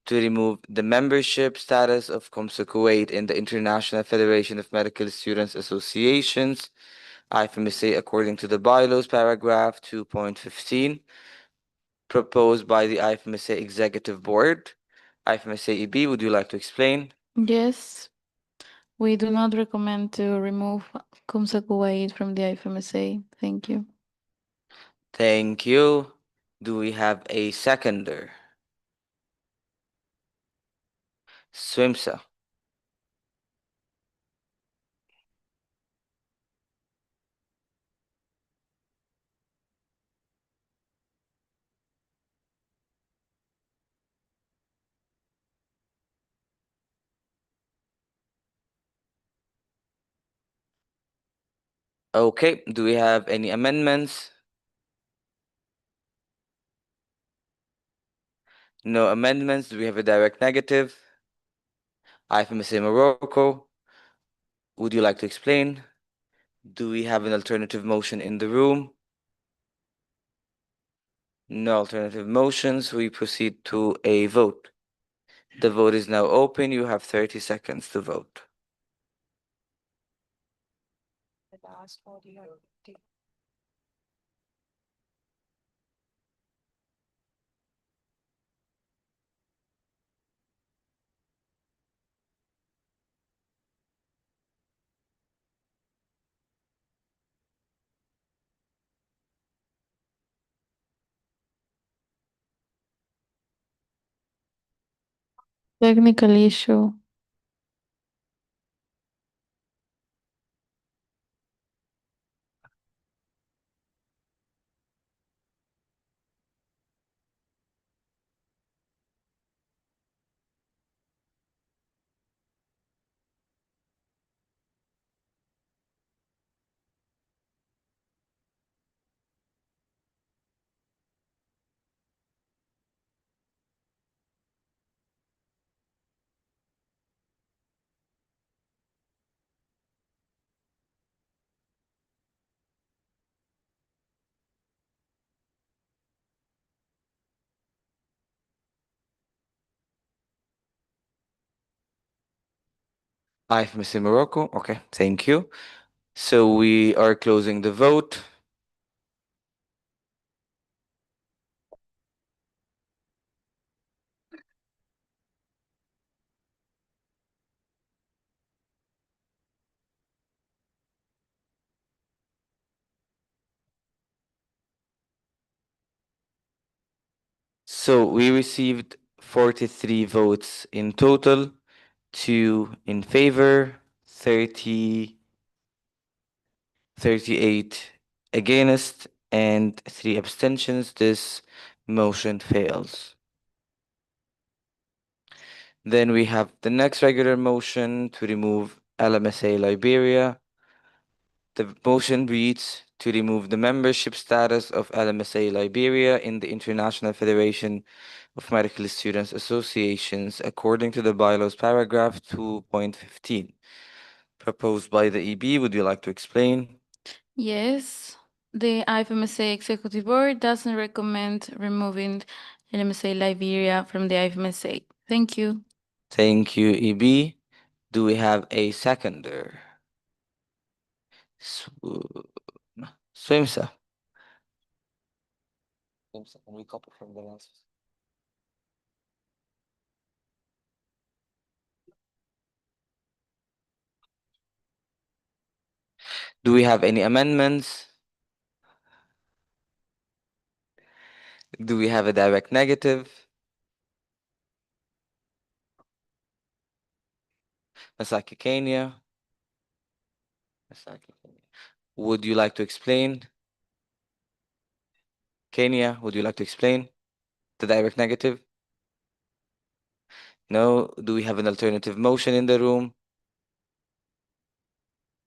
Speaker 19: to remove the membership status of COMSA Kuwait in the International Federation of Medical Students Associations, IFMSA, according to the bylaws, paragraph 2.15, proposed by the IFMSA Executive Board. IFMSA EB, would you like to explain?
Speaker 12: Yes, we do not recommend to remove COMSA Kuwait from the IFMSA. Thank you.
Speaker 19: Thank you. Do we have a seconder? SWIMSA. Okay, do we have any amendments? No amendments. Do we have a direct negative? IFMSA Morocco, would you like to explain? Do we have an alternative motion in the room? No alternative motions. We proceed to a vote. The vote is now open. You have 30 seconds to vote.
Speaker 12: Technical issue.
Speaker 19: IFMSA Morocco. Okay, thank you. So we are closing the vote. So we received 43 votes in total, 2 in favor, 38 against, and 3 abstentions. This motion fails. Then we have the next regular motion to remove LMSA Liberia. The motion reads to remove the membership status of LMSA Liberia in the International Federation of Medical Students Associations according to the bylaws paragraph 2.15. Proposed by the EB, would you like to explain?
Speaker 12: Yes, the IFMSA Executive Board doesn't recommend removing LMSA Liberia from the IFMSA. Thank you.
Speaker 19: Thank you, EB. Do we have a seconder? SWIMSA. SWIMSA, can we copy from the last? Do we have any amendments? Do we have a direct negative? Masaki Kenya. Would you like to explain? Kenya, would you like to explain the direct negative? No. Do we have an alternative motion in the room?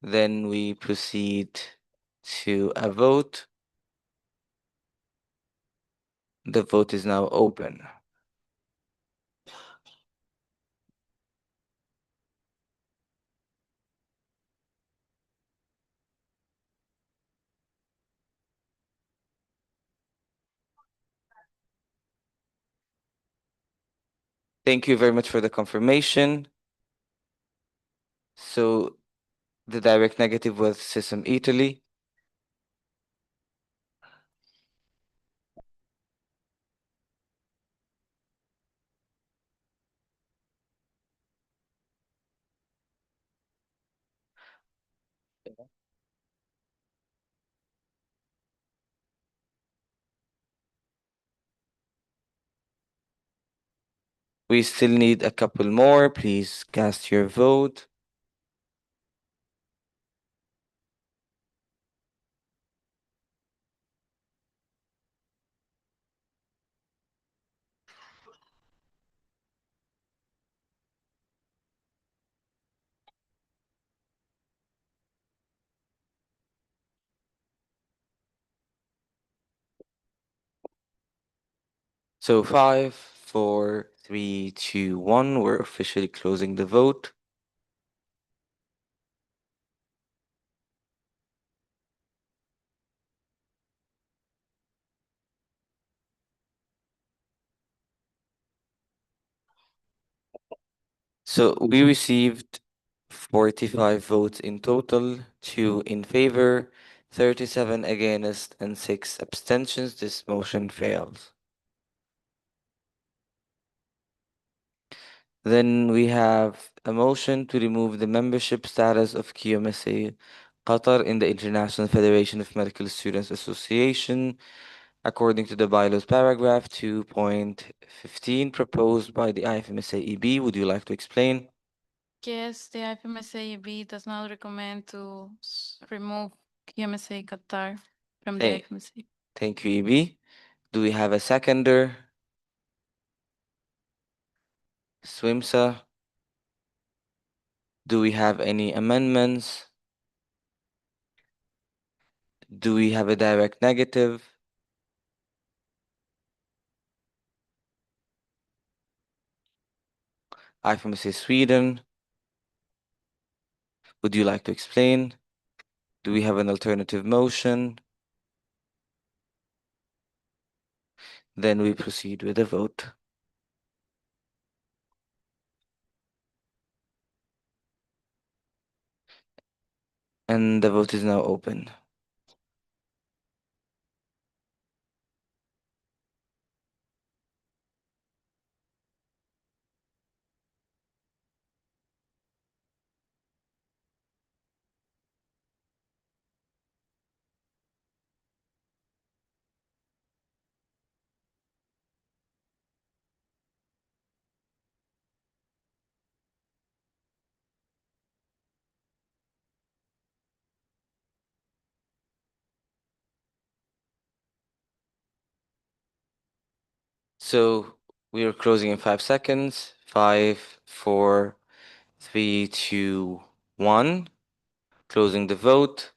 Speaker 19: Then we proceed to a vote. The vote is now open. Thank you very much for the confirmation. So the direct negative was System Italy. We still need a couple more. Please cast your vote. So 5, 4, 3, 2, 1. We're officially closing the vote. So we received 45 votes in total, 2 in favor, 37 against, and 6 abstentions. This motion fails. Then we have a motion to remove the membership status of QMSA Qatar in the International Federation of Medical Students Association, according to the bylaws paragraph 2.15 proposed by the IFMSA EB. Would you like to explain?
Speaker 12: Yes, the IFMSA does not recommend to remove QMSA Qatar from the
Speaker 19: Thank,
Speaker 12: IFMSA.
Speaker 19: thank you, EB. Do we have a seconder? SWIMSA? Do we have any amendments? Do we have a direct negative? IFMSA Sweden? Would you like to explain? Do we have an alternative motion? Then we proceed with the vote. And the vote is now open. So we are closing in 5 seconds. 5, 4, 3, 2, 1. Closing the vote.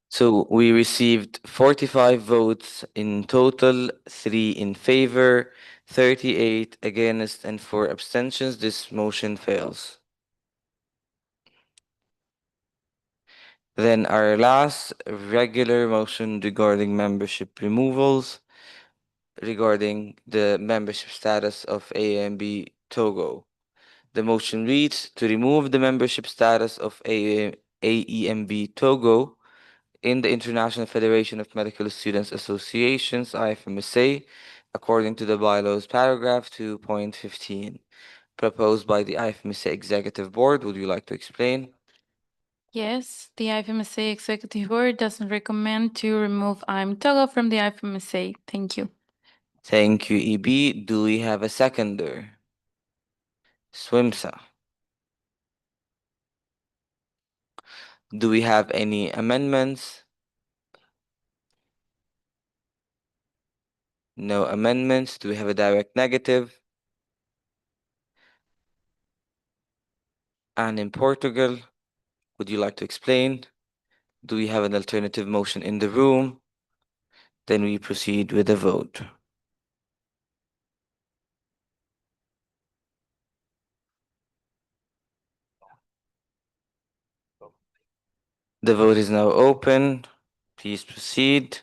Speaker 19: So we received 45 votes in total, 3 in favor, 38 against, and 4 abstentions. This motion fails. Then our last regular motion regarding membership removals, regarding the membership status of AMB Togo. The motion reads to remove the membership status of AEMB Togo in the International Federation of Medical Students Associations, IFMSA, according to the bylaws paragraph 2.15, proposed by the IFMSA Executive Board. Would you like to explain?
Speaker 12: Yes, the IFMSA Executive Board doesn't recommend to remove IM Togo from the IFMSA. Thank you.
Speaker 19: Thank you, EB. Do we have a seconder? SWIMSA. Do we have any amendments? No amendments. Do we have a direct negative? And in Portugal, would you like to explain? Do we have an alternative motion in the room? Then we proceed with the vote. The vote is now open. Please proceed.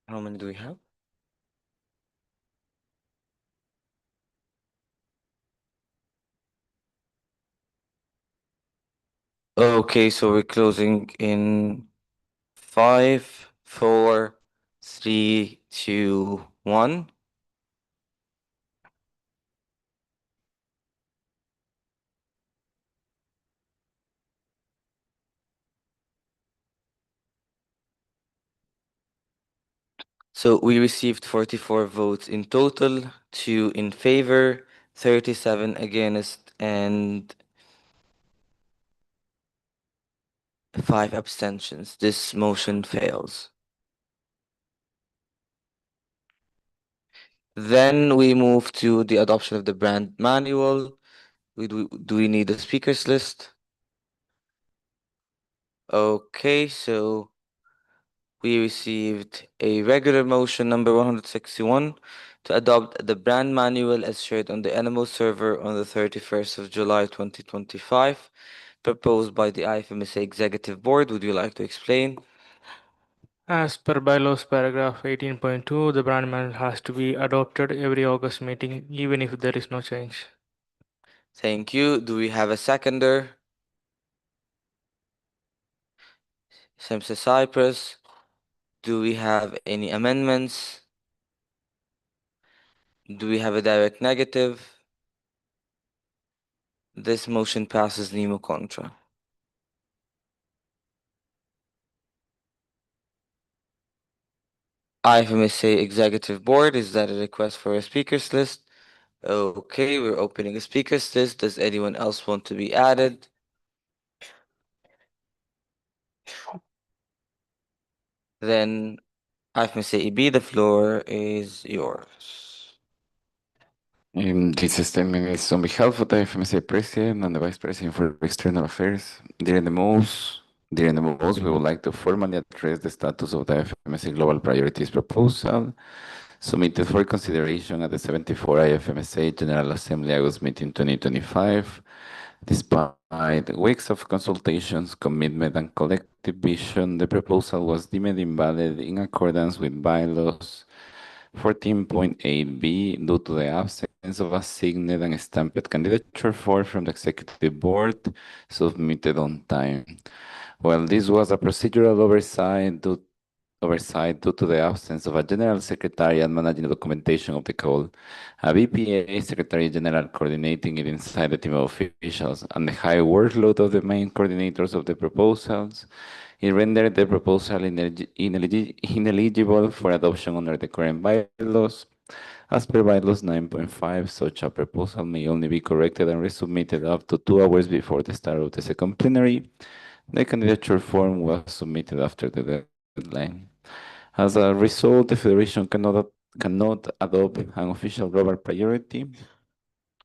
Speaker 19: How many do we have? Okay, so we're closing in 5, 4, 3, 2, 1. So we received 44 votes in total, 2 in favor, 37 against, and 5 abstentions. This motion fails. Then we move to the adoption of the brand manual. Do we need a speakers list? Okay, so we received a regular motion number 161 to adopt the brand manual as shared on the NMO server on the 31st of July 2025, proposed by the IFMSA Executive Board. Would you like to explain?
Speaker 15: As per bylaws paragraph 18.2, the brand manual has to be adopted every August meeting, even if there is no change.
Speaker 19: Thank you. Do we have a seconder? Samsa Cyprus. Do we have any amendments? Do we have a direct negative? This motion passes Nemo Contra. IFMSA Executive Board, is that a request for a speakers list? Okay, we're opening a speakers list. Does anyone else want to be added? Then IFMSA EB, the floor is yours.
Speaker 2: This statement is on behalf of the FMSA President and the Vice President for External Affairs. During the most, we would like to formally address the status of the FMSA Global Priorities proposal submitted for consideration at the 74 IFMSA General Assembly August meeting 2025. Despite weeks of consultations, commitment, and collective vision, the proposal was deemed invalid in accordance with bylaws 14.8b due to the absence of a signed and stamped candidature form from the Executive Board submitted on time. While this was a procedural oversight due to the absence of a General Secretary and managing the documentation of the call, a BPA Secretary General coordinating it inside the team of officials, and the high workload of the main coordinators of the proposals, it rendered the proposal ineligible for adoption under the current bylaws. As per bylaws 9.5, such a proposal may only be corrected and resubmitted up to 2 hours before the start of the second plenary. The candidature form was submitted after the deadline. As a result, the Federation cannot adopt an official global priority.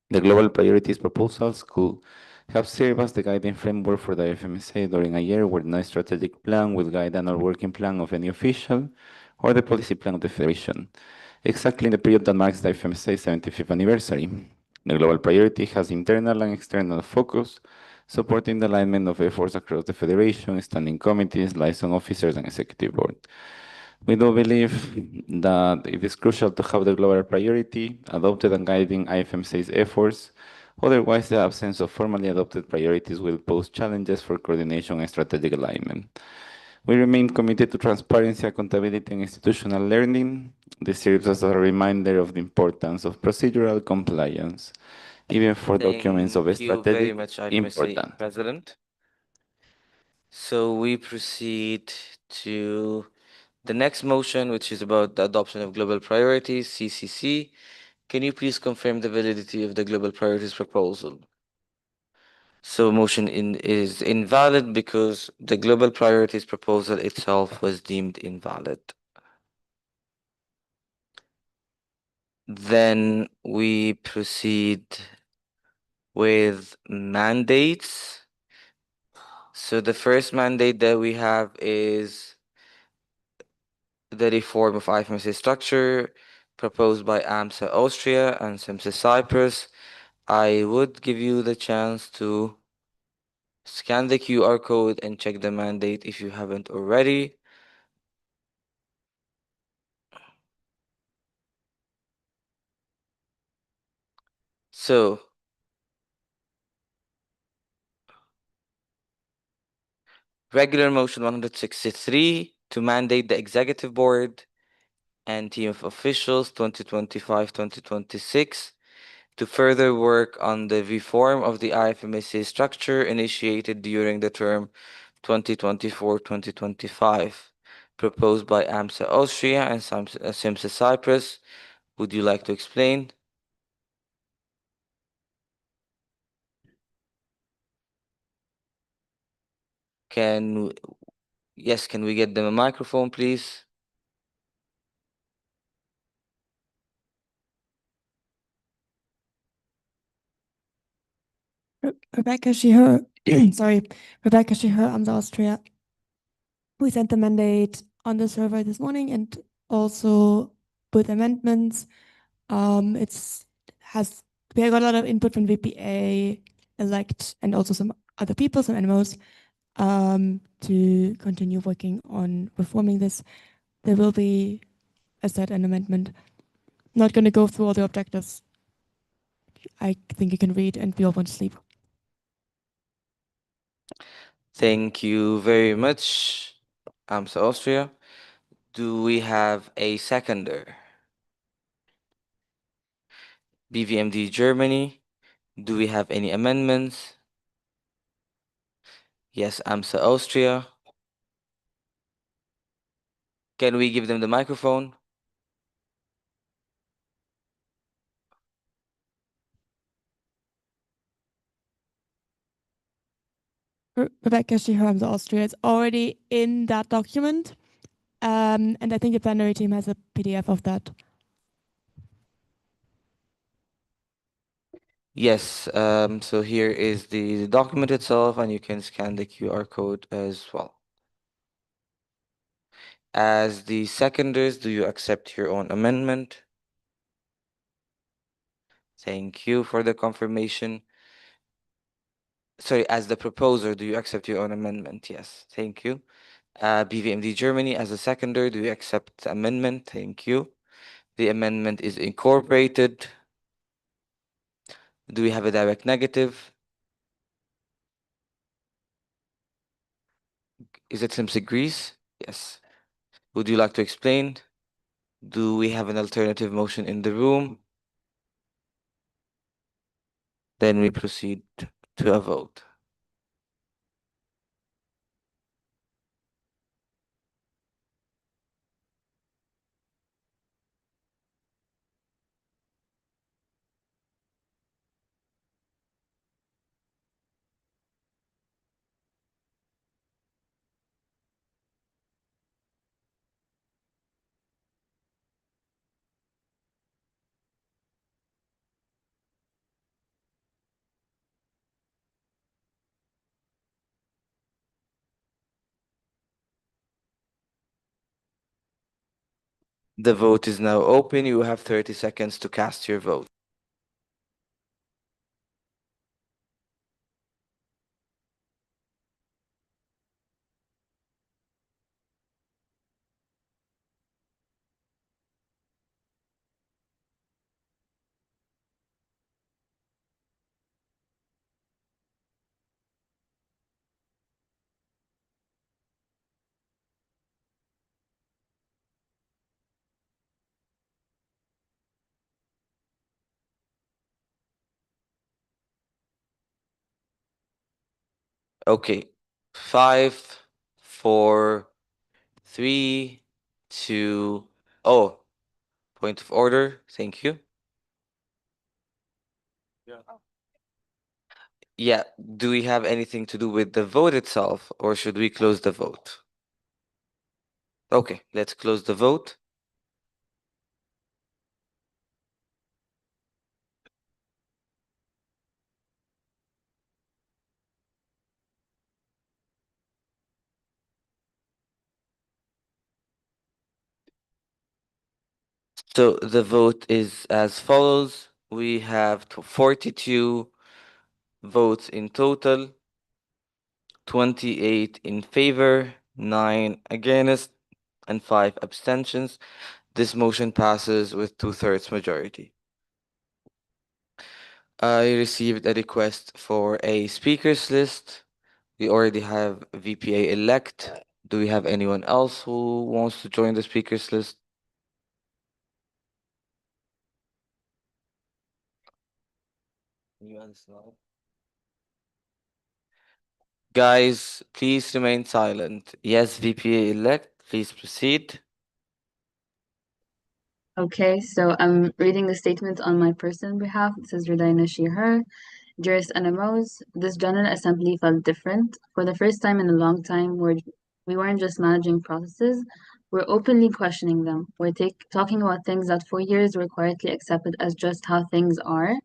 Speaker 2: The global priorities proposals could have served as the guiding framework for the FMSA during a year where no strategic plan will guide an or working plan of any official or the policy plan of the Federation, exactly in the period that marks the FMSA 75th anniversary. The global priority has internal and external focus, supporting the alignment of efforts across the Federation, standing committees, liaison officers, and executive board. We do believe that it is crucial to have the global priority adopted and guiding IFMSA's efforts. Otherwise, the absence of formally adopted priorities will pose challenges for coordination and strategic alignment. We remain committed to transparency, accountability, and institutional learning. This serves as a reminder of the importance of procedural compliance, even for documents of
Speaker 19: Thank you very much,
Speaker 2: strategic
Speaker 19: IFMSA
Speaker 2: importance.
Speaker 19: President. So we proceed to the next motion, which is about the adoption of global priorities, CCC. Can you please confirm the validity of the global priorities proposal? So motion is invalid because the global priorities proposal itself was deemed invalid. Then we proceed with mandates. So the first mandate that we have is the reform of IFMSA structure proposed by IFMSA Austria and IFMSA Cyprus. I would give you the chance to scan the QR code and check the mandate if you haven't already. So, regular motion 163 to mandate the executive board and team of officials 2025-2026 to further work on the reform of the IFMSA structure initiated during the term 2024-2025, proposed by IFMSA Austria and IFMSA Cyprus. Would you like to explain? Can we get them a microphone, please?
Speaker 10: Rebecca Sheher, sorry, Rebecca Sheher, I'm the Austria. We sent the mandate on the server this morning and also with amendments. We got a lot of input from VPA, elect, and also some other people, some NMOs, to continue working on reforming this. There will be, as said, an amendment. Not going to go through all the objectives. I think you can read, and we all want to sleep.
Speaker 19: Thank you very much, IFMSA Austria. Do we have a seconder? BVMD Germany, do we have any amendments? Yes, IFMSA Austria. Can we give them the microphone?
Speaker 10: Rebecca Sheher, the Austria, it's already in that document. And I think the plenary team has a PDF of that.
Speaker 19: Yes, so here is the document itself, and you can scan the QR code as well. As the seconders, do you accept your own amendment? Thank you for the confirmation. Sorry, as the proposer, do you accept your own amendment? Yes, thank you. BVMD Germany, as a seconder, do you accept the amendment? Thank you. The amendment is incorporated. Do we have a direct negative? Is it IFMSA Greece? Yes. Would you like to explain? Do we have an alternative motion in the room? Then we proceed to a vote. The vote is now open. You have 30 seconds to cast your vote. Okay, 5, 4, 3, 2. Oh, point of order. Thank you. Yeah, do we have anything to do with the vote itself, or should we close the vote? Okay, let's close the vote. So the vote is as follows. We have 42 votes in total, 28 in favor, 9 against, and 5 abstentions. This motion passes with 2/3 majority. I received a request for a speakers list. We already have VPA elect. Do we have anyone else who wants to join the speakers list? Guys, please remain silent. Yes, VPA elect, please proceed.
Speaker 8: Okay, so I'm reading the statement on my personal behalf. This is Ioannina, she, her. Dearest NMOs, this General Assembly felt different. For the first time in a long time, we weren't just managing processes, we're openly questioning them. We're talking about things that for years were quietly accepted as just how things are.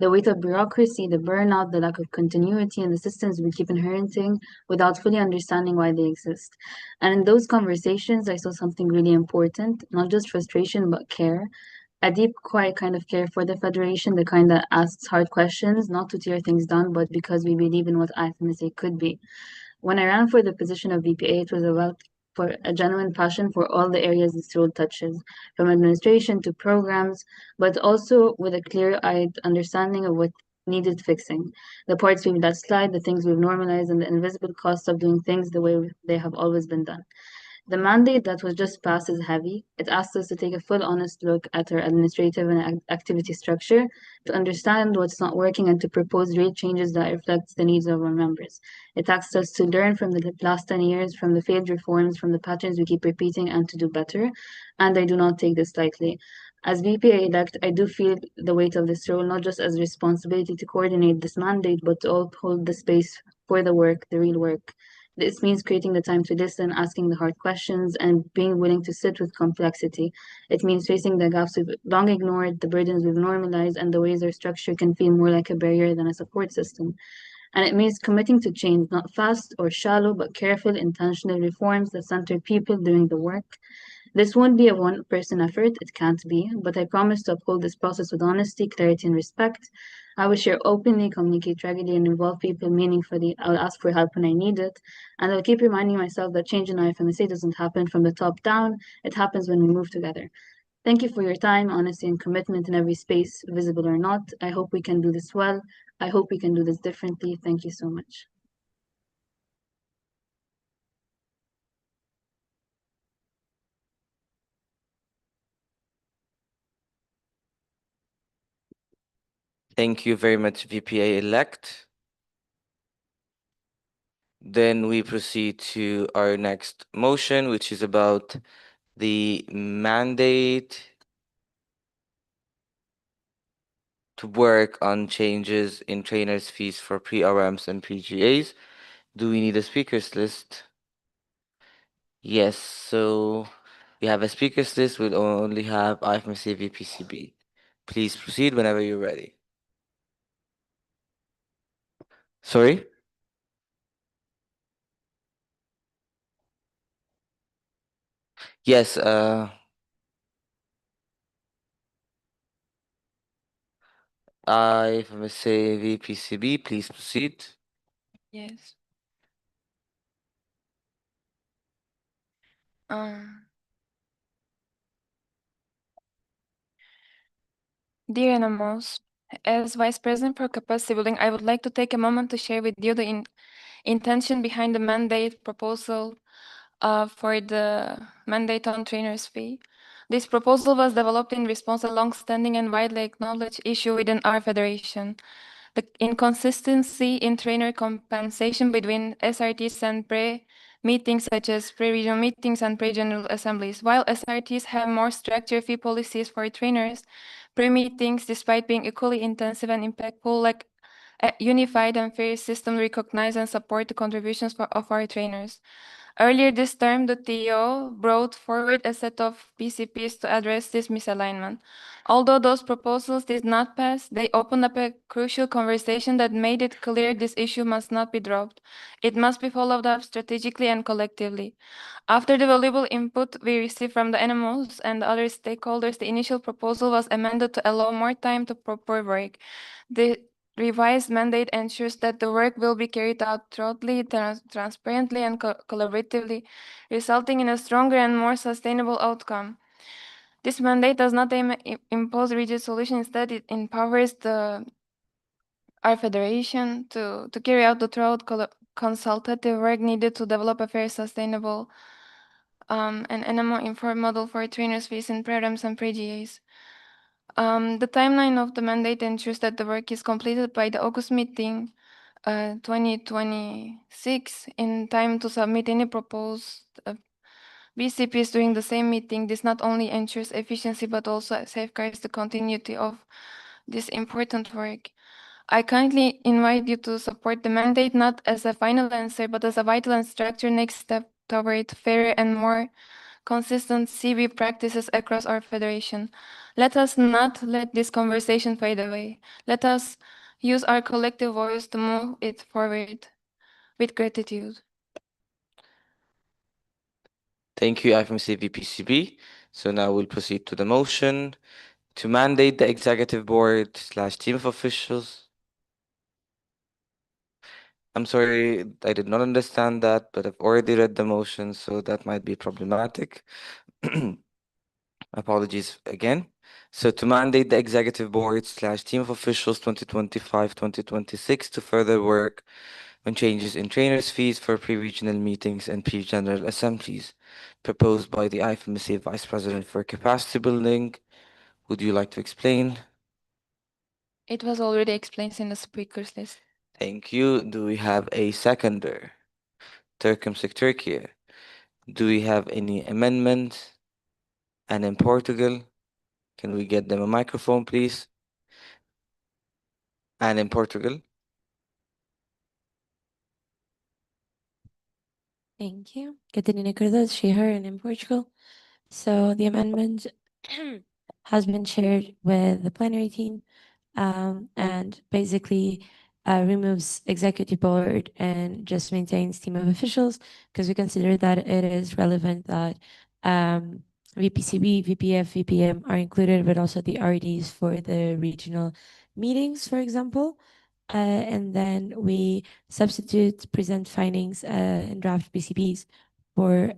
Speaker 8: The weight of bureaucracy, the burnout, the lack of continuity in the systems we keep inheriting without fully understanding why they exist. And in those conversations, I saw something really important, not just frustration, but care. A deep, quiet kind of care for the Federation, the kind that asks hard questions, not to tear things down, but because we believe in what IFMSA could be. When I ran for the position of VPA, it was about for a genuine passion for all the areas this role touches, from administration to programs, but also with a clear-eyed understanding of what needed fixing. The parts we've let slide, the things we've normalized, and the invisible cost of doing things the way they have always been done. The mandate that was just passed is heavy. It asks us to take a full, honest look at our administrative and activity structure, to understand what's not working and to propose real changes that reflects the needs of our members. It asks us to learn from the last 10 years, from the failed reforms, from the patterns we keep repeating, and to do better. And I do not take this lightly. As VPA elect, I do feel the weight of this role, not just as a responsibility to coordinate this mandate, but to hold the space for the work, the real work. This means creating the time to listen, asking the hard questions, and being willing to sit with complexity. It means facing the gaps we've long ignored, the burdens we've normalized, and the ways our structure can feel more like a barrier than a support system. And it means committing to change, not fast or shallow, but careful, intentional reforms that center people doing the work. This won't be a one-person effort, it can't be, but I promise to uphold this process with honesty, clarity, and respect. I will share openly, communicate regularly, and involve people meaningfully. I'll ask for help when I need it, and I'll keep reminding myself that change in IFMSA doesn't happen from the top down, it happens when we move together. Thank you for your time, honesty, and commitment in every space, visible or not. I hope we can do this well. I hope we can do this differently. Thank you so much.
Speaker 19: Thank you very much, VPA elect. Then we proceed to our next motion, which is about the mandate to work on changes in trainers' fees for pre-RMs and PGAs. Do we need a speakers list? Yes, so we have a speakers list. We'll only have IFMSA VPCB. Please proceed whenever you're ready. Sorry? Yes, IFMSA VPCB, please proceed.
Speaker 3: Yes. Dear Animals, as Vice President for Capacity Building, I would like to take a moment to share with you the intention behind the mandate proposal for the mandate on trainers' fee. This proposal was developed in response to a long-standing and widely acknowledged issue within our federation. The inconsistency in trainer compensation between SRTs and pre-meetings such as pre-regional meetings and pre-general assemblies. While SRTs have more structured fee policies for trainers, pre-meetings, despite being equally intensive and impactful, like a unified and fair system recognize and support the contributions of our trainers. Earlier this term, the TO brought forward a set of PCPs to address this misalignment. Although those proposals did not pass, they opened up a crucial conversation that made it clear this issue must not be dropped. It must be followed up strategically and collectively. After the valuable input we received from the NMOs and other stakeholders, the initial proposal was amended to allow more time to proper work. The revised mandate ensures that the work will be carried out thoroughly, transparently, and collaboratively, resulting in a stronger and more sustainable outcome. This mandate does not impose rigid solutions. Instead, it empowers our federation to carry out the thorough consultative work needed to develop a fair, sustainable, and NMO informed model for trainers facing programs and pre-GAs. The timeline of the mandate ensures that the work is completed by the August meeting 2026 in time to submit any proposed BCPs during the same meeting. This not only ensures efficiency but also safeguards the continuity of this important work. I kindly invite you to support the mandate not as a final answer but as a vital and structured next step toward fairer and more consistent CB practices across our federation. Let us not let this conversation fade away. Let us use our collective voice to move it forward with gratitude.
Speaker 19: Thank you, IFMSA VPCB. So now we'll proceed to the motion to mandate the executive board / team of officials. I'm sorry, I did not understand that, but I've already read the motion, so that might be problematic. Apologies again. So to mandate the executive board / team of officials 2025-2026 to further work on changes in trainers' fees for pre-regional meetings and pre-general assemblies, proposed by the IFMSA Vice President for Capacity Building. Would you like to explain?
Speaker 3: It was already explained in the speakers list.
Speaker 19: Thank you. Do we have a seconder? Turkimsik Turkey. Do we have any amendments? And in Portugal, can we get them a microphone, please? And in Portugal.
Speaker 5: Thank you. Catarina Cardoso, she, her, and in Portugal. So the amendment has been shared with the plenary team and basically removes executive board and just maintains team of officials because we consider that it is relevant that VPCB, VPF, VPM are included, but also the RDs for the regional meetings, for example. And then we substitute present findings and draft BCBs for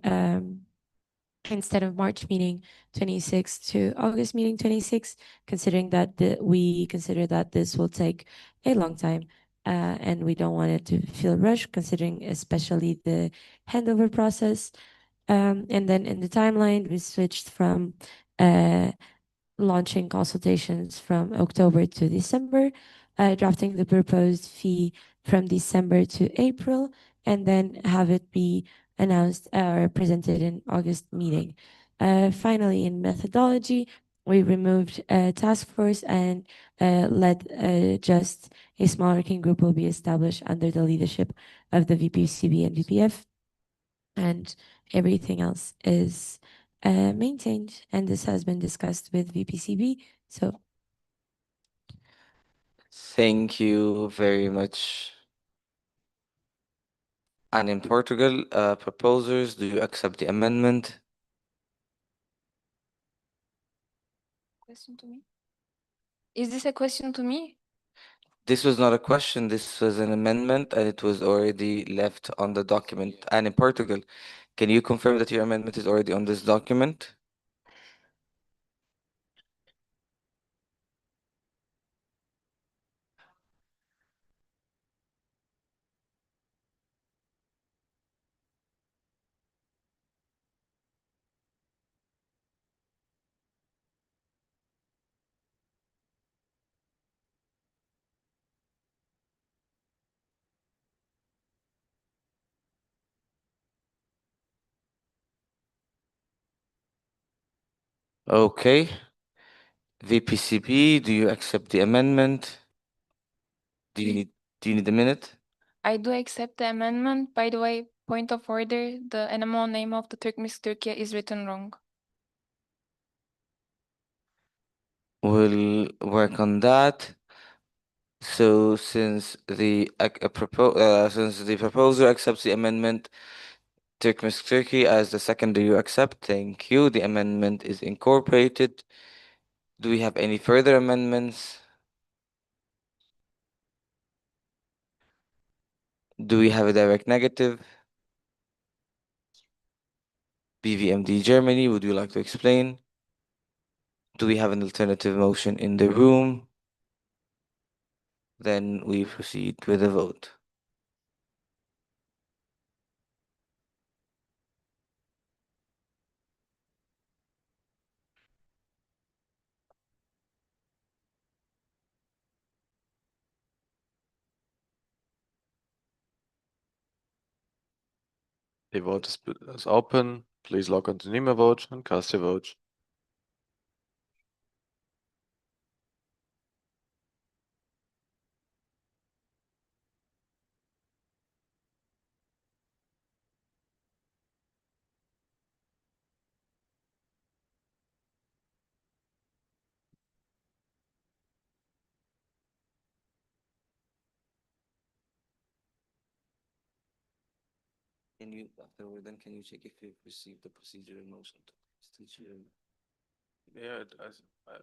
Speaker 5: instead of March meeting 26 to August meeting 26, considering that we consider that this will take a long time and we don't want it to feel rushed, considering especially the handover process. And then in the timeline, we switched from launching consultations from October to December, drafting the proposed fee from December to April, and then have it be announced or presented in August meeting. Finally, in methodology, we removed a task force and let just a small working group will be established under the leadership of the VPCB and VPF, and everything else is maintained, and this has been discussed with VPCB. So
Speaker 19: Thank you very much. And in Portugal, proposers, do you accept the amendment?
Speaker 3: Question to me? Is this a question to me?
Speaker 19: This was not a question, this was an amendment, and it was already left on the document. And in Portugal, can you confirm that your amendment is already on this document? Okay. VPCB, do you accept the amendment? Do you need a minute?
Speaker 3: I do accept the amendment. By the way, Point of order, the NMO name of the Turkmenis Turkey is written wrong.
Speaker 19: We'll work on that. So since the proposer accepts the amendment, Turkmenis Turkey as the seconder you accept, thank you. The amendment is incorporated. Do we have any further amendments? Do we have a direct negative? BVMD Germany, would you like to explain? Do we have an alternative motion in the room? Then we proceed with the vote.
Speaker 6: The vote is open. Please log on to NEMA vote and cast your vote.
Speaker 19: Can you, afterward, then can you check if you've received the procedural motion?
Speaker 6: Yeah, I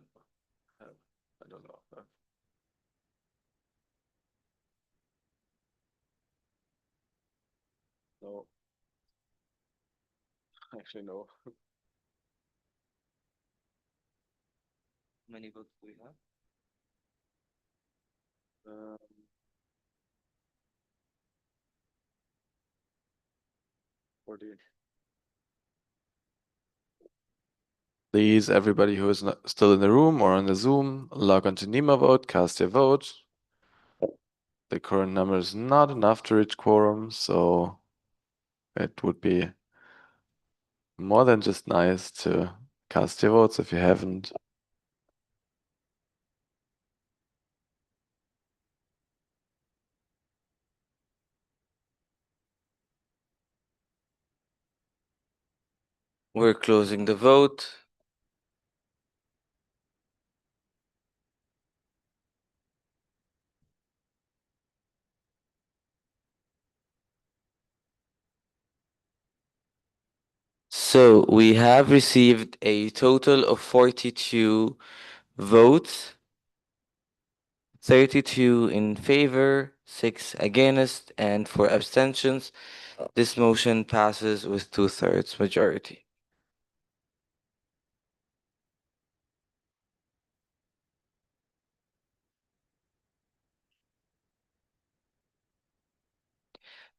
Speaker 6: don't know. No. Actually, no.
Speaker 19: How many votes do we have?
Speaker 6: 40. Please, everybody who is still in the room or on the Zoom, log on to NEMA vote, cast your vote. The current number is not enough to reach quorum, so it would be more than just nice to cast your votes if you haven't.
Speaker 19: We're closing the vote. So we have received a total of 42 votes, 32 in favor, 6 against, and 4 abstentions. This motion passes with 2/3 majority.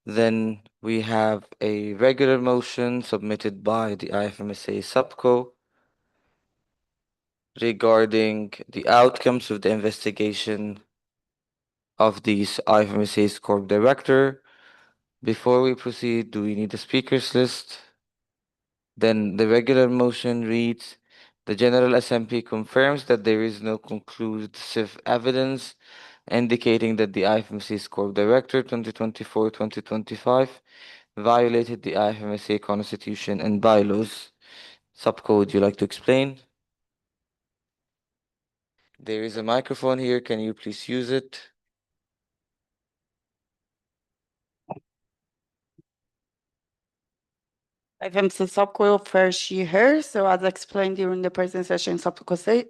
Speaker 19: Then we have a regular motion submitted by the IFMSA subco regarding the outcomes of the investigation of the IFMSA's corp director. Before we proceed, do we need a speakers list? Then the regular motion reads, the General Assembly confirms that there is no conclusive evidence indicating that the IFMSA's corp director 2024-2025 violated the IFMSA constitution and bylaws. Subcode, would you like to explain? There is a microphone here. Can you please use it?
Speaker 14: IFMSA subco for she, her. So as explained during the presentation subco session,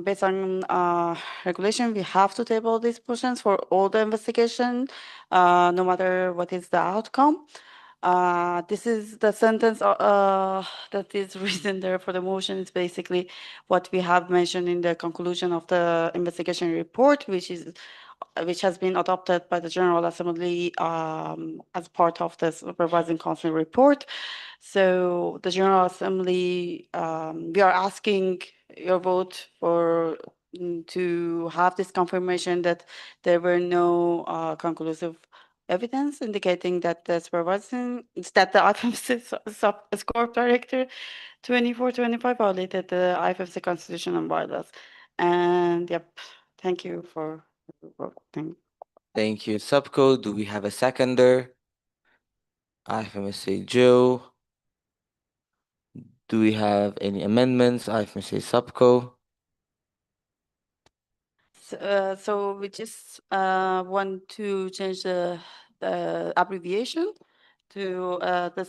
Speaker 14: based on regulation, we have to table these portions for all the investigation, no matter what is the outcome. This is the sentence that is written there for the motion. It's basically what we have mentioned in the conclusion of the investigation report, which has been adopted by the General Assembly as part of the Supervising Council report. So the General Assembly, we are asking your vote for to have this confirmation that there were no conclusive evidence indicating that the IFMC sub director 24-25 violated the IFMC constitution and bylaws. And yep, thank you for voting.
Speaker 19: Thank you, Subco. Do we have a seconder? IFMSA Joe. Do we have any amendments? IFMSA Subco.
Speaker 14: So we just want to change the abbreviation to the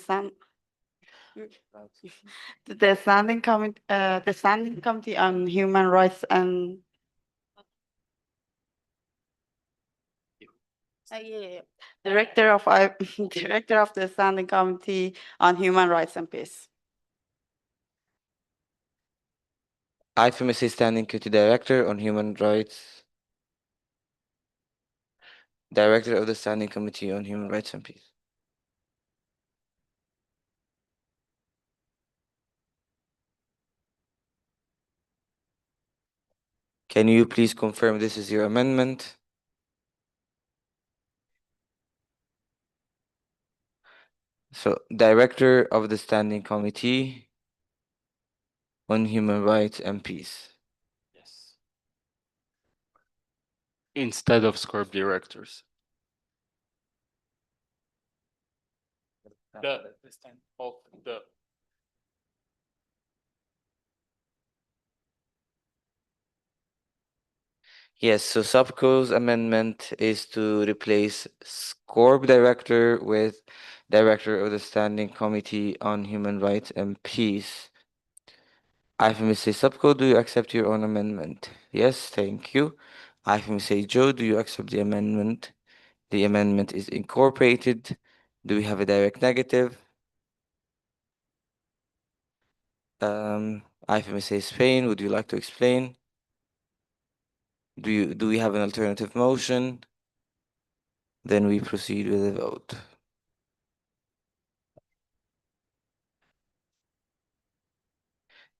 Speaker 14: standing committee on human rights and director of director of the standing committee on human rights and peace.
Speaker 19: IFMSA Standing Committee Director on Human Rights. Director of the Standing Committee on Human Rights and Peace. Can you please confirm this is your amendment? So, Director of the Standing Committee on Human Rights and Peace.
Speaker 9: Yes. Instead of SCORP directors. The
Speaker 19: Yes, so Subco's amendment is to replace SCORP Director with Director of the Standing Committee on Human Rights and Peace. IFMSA Subco, do you accept your own amendment? Yes, thank you. IFMSA Joe, do you accept the amendment? The amendment is incorporated. Do we have a direct negative? IFMSA Spain, would you like to explain? Do we have an alternative motion? Then we proceed with the vote.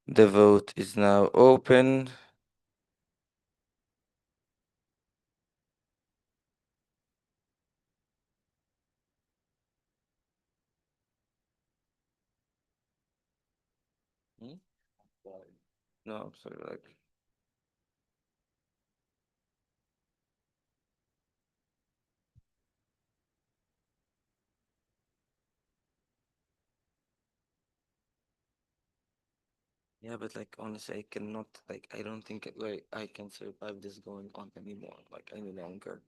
Speaker 19: The vote is now open. No, I'm sorry, like. Yeah, but like honestly, I cannot like I don't think I can survive this going on anymore, like any longer.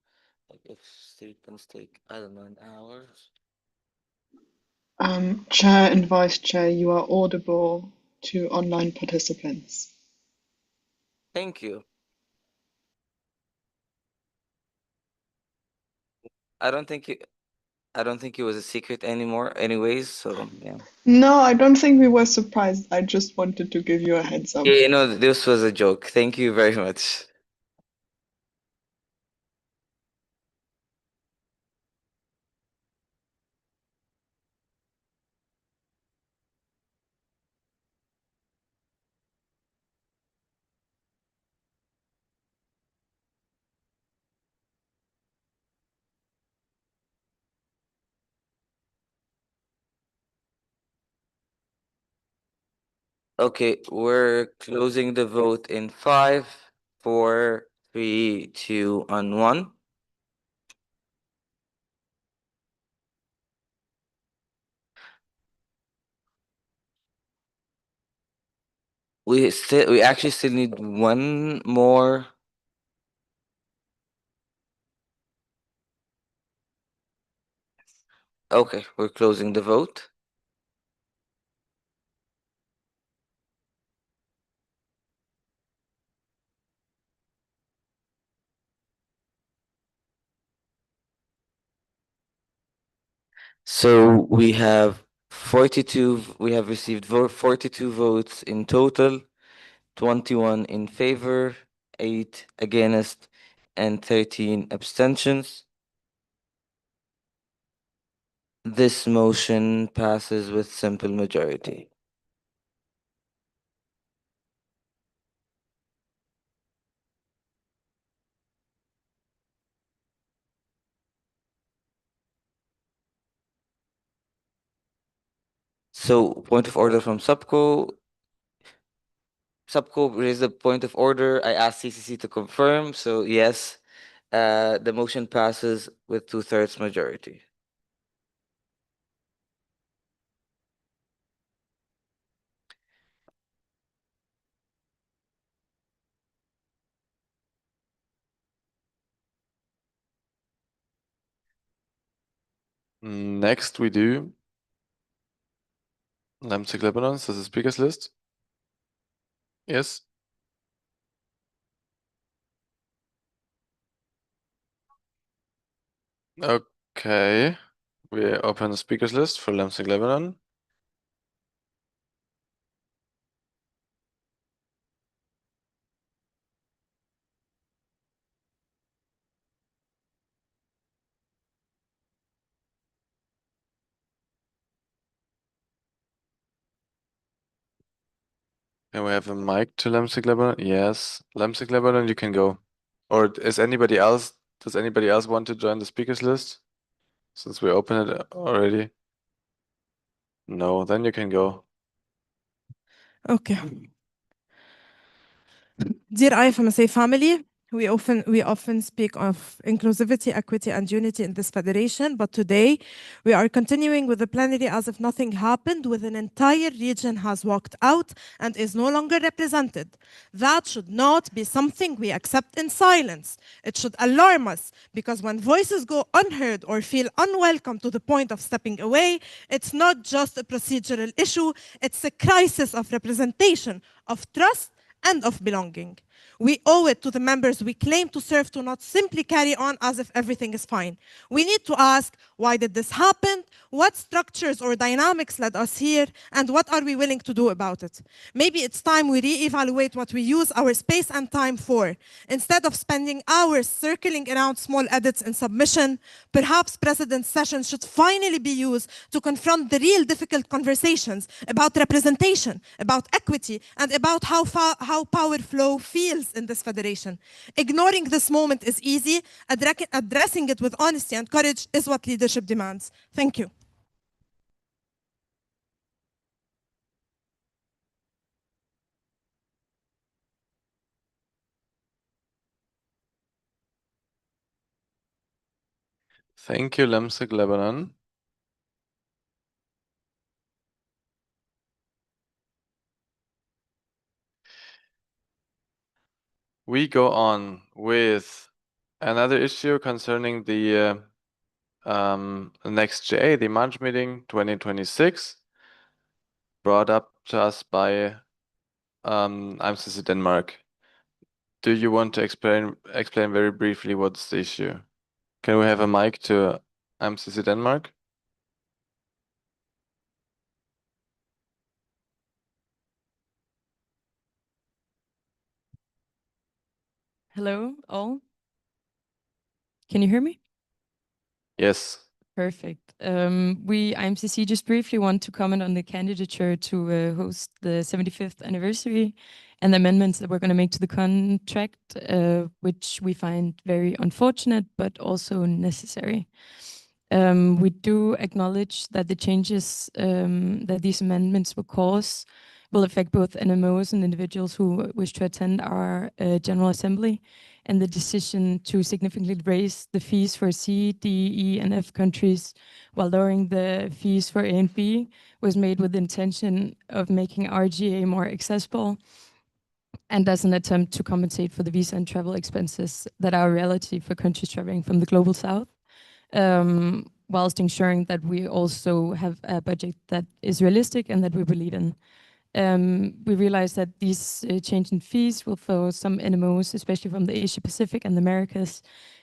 Speaker 19: Like if statements take, I don't know, an hour.
Speaker 24: Chair and Vice Chair, you are audible to online participants.
Speaker 19: Thank you. I don't think it was a secret anymore anyways, so yeah.
Speaker 24: No, I don't think we were surprised. I just wanted to give you a heads up.
Speaker 19: Yeah, you know, this was a joke. Thank you very much. Okay, we're closing the vote in 5, 4, 3, 2, and 1. We actually still need one more. Okay, we're closing the vote. So we have 42, we have received 42 votes in total, 21 in favor, 8 against, and 13 abstentions. This motion passes with simple majority. So point of order from Subco. Subco raised a point of order. I asked CCC to confirm. So yes, The motion passes with 2/3 majority.
Speaker 6: Next, we do Leipzig, Lebanon. Is this a speakers list? Yes. Okay. We open the speakers list for Leipzig, Lebanon. Can we have a mic to Leipzig, Lebanon? Yes. Leipzig, Lebanon, you can go. Or does anybody else want to join the speakers list? Since we opened it already. No, then you can go.
Speaker 16: Okay. Dear IFMSA family, we often speak of inclusivity, equity, and unity in this federation, but today we are continuing with the plenary as if nothing happened, with an entire region has walked out and is no longer represented. That should not be something we accept in silence. It should alarm us, because when voices go unheard or feel unwelcome to the point of stepping away, it's not just a procedural issue, it's a crisis of representation, of trust, and of belonging. We owe it to the members we claim to serve to not simply carry on as if everything is fine. We need to ask, why did this happen? What structures or dynamics led us here? And what are we willing to do about it? Maybe it's time we reevaluate what we use our space and time for. Instead of spending hours circling around small edits in submission, perhaps President's sessions should finally be used to confront the real difficult conversations about representation, about equity, and about how power flow feels in this federation. Ignoring this moment is easy. Addressing it with honesty and courage is what leadership demands. Thank you.
Speaker 6: Thank you, Leipzig, Lebanon. We go on with another issue concerning the next JA, the March meeting 2026, brought up to us by IFMSA Denmark. Do you want to explain very briefly what's the issue? Can we have a mic to IFMSA Denmark?
Speaker 4: Hello, all. Can you hear me?
Speaker 6: Yes.
Speaker 4: Perfect. We, IMCC, just briefly want to comment on the candidature to host the 75th anniversary and the amendments that we're going to make to the contract, which we find very unfortunate, but also necessary. We do acknowledge that the changes that these amendments will cause will affect both NMOs and individuals who wish to attend our General Assembly, and the decision to significantly raise the fees for C, D, E, and F countries while lowering the fees for A and B was made with the intention of making RGA more accessible and as an attempt to compensate for the visa and travel expenses that are a reality for countries traveling from the global south, whilst ensuring that we also have a budget that is realistic and that we believe in. We realize that these change in fees will, for some NMOs, especially from the Asia Pacific and the Americas,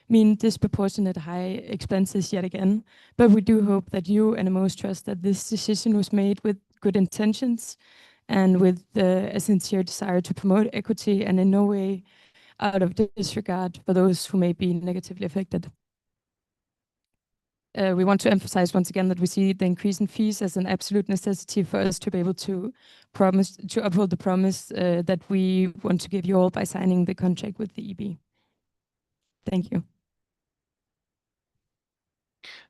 Speaker 4: mean disproportionate high expenses yet again. But we do hope that you, NMOs, trust that this decision was made with good intentions and with a sincere desire to promote equity and in no way out of disregard for those who may be negatively affected. We want to emphasize once again that we see the increase in fees as an absolute necessity for us to be able to uphold the promise that we want to give you all by signing the contract with the EB. Thank you.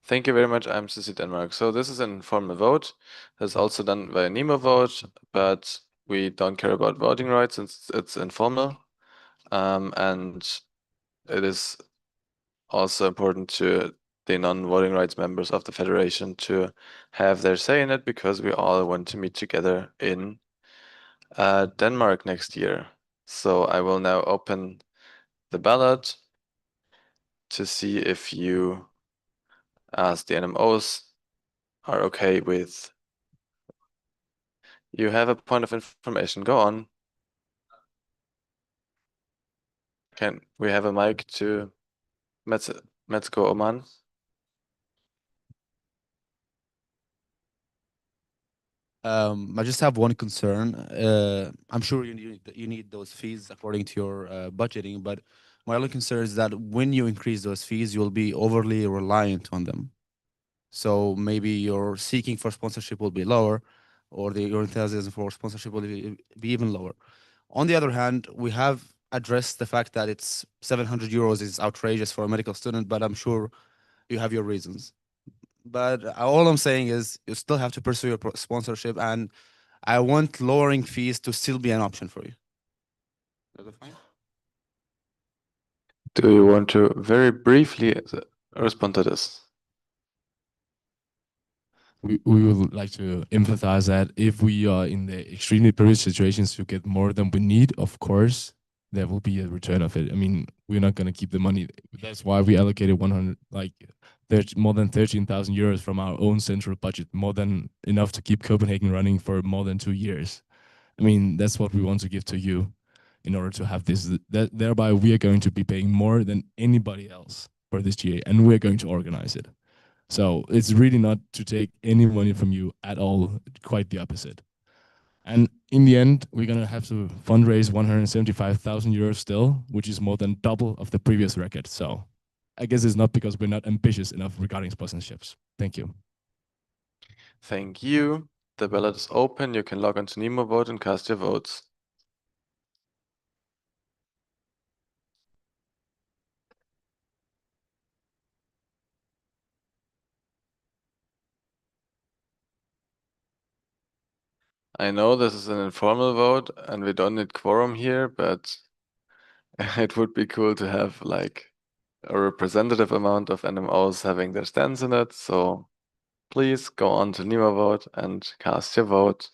Speaker 6: Thank you very much, IFMSA Denmark. So this is an informal vote. It's also done via NEMO vote, but we don't care about voting rights since it's informal. And it is also important to the non-voting rights members of the Federation to have their say in it, because we all want to meet together in Denmark next year. So I will now open the ballot to see if you, as the NMOs, are okay with. You have a point of information. Go on. Can we have a mic to Metzko Oman?
Speaker 11: I just have one concern. I'm sure you need those fees according to your budgeting, but my only concern is that when you increase those fees, you'll be overly reliant on them. So maybe your seeking for sponsorship will be lower, or your enthusiasm for sponsorship will be even lower. On the other hand, we have addressed the fact that it's 700 euros is outrageous for a medical student, but I'm sure you have your reasons. But all I'm saying is you still have to pursue your sponsorship, and I want lowering fees to still be an option for you. Is that fine?
Speaker 6: Do you want to very briefly respond to this?
Speaker 1: We would like to emphasize that if we are in the extremely privileged situations to get more than we need, of course, there will be a return of it. I mean, we're not going to keep the money. That's why we allocated 100, like more than 13,000 euros from our own central budget, more than enough to keep Copenhagen running for more than 2 years. I mean, that's what we want to give to you in order to have this. Thereby, we are going to be paying more than anybody else for this GA, and we're going to organize it. So it's really not to take any money from you at all, quite the opposite. And in the end, we're going to have to fundraise 175,000 euros still, which is more than double of the previous record. So I guess it's not because we're not ambitious enough regarding sponsorships. Thank you.
Speaker 6: Thank you. The ballot is open. You can log on to Nemo Vote and cast your votes. I know this is an informal vote and we don't need quorum here, but it would be cool to have like a representative amount of NMOs having their stance in it. So please go on to Nemo Vote and cast your vote.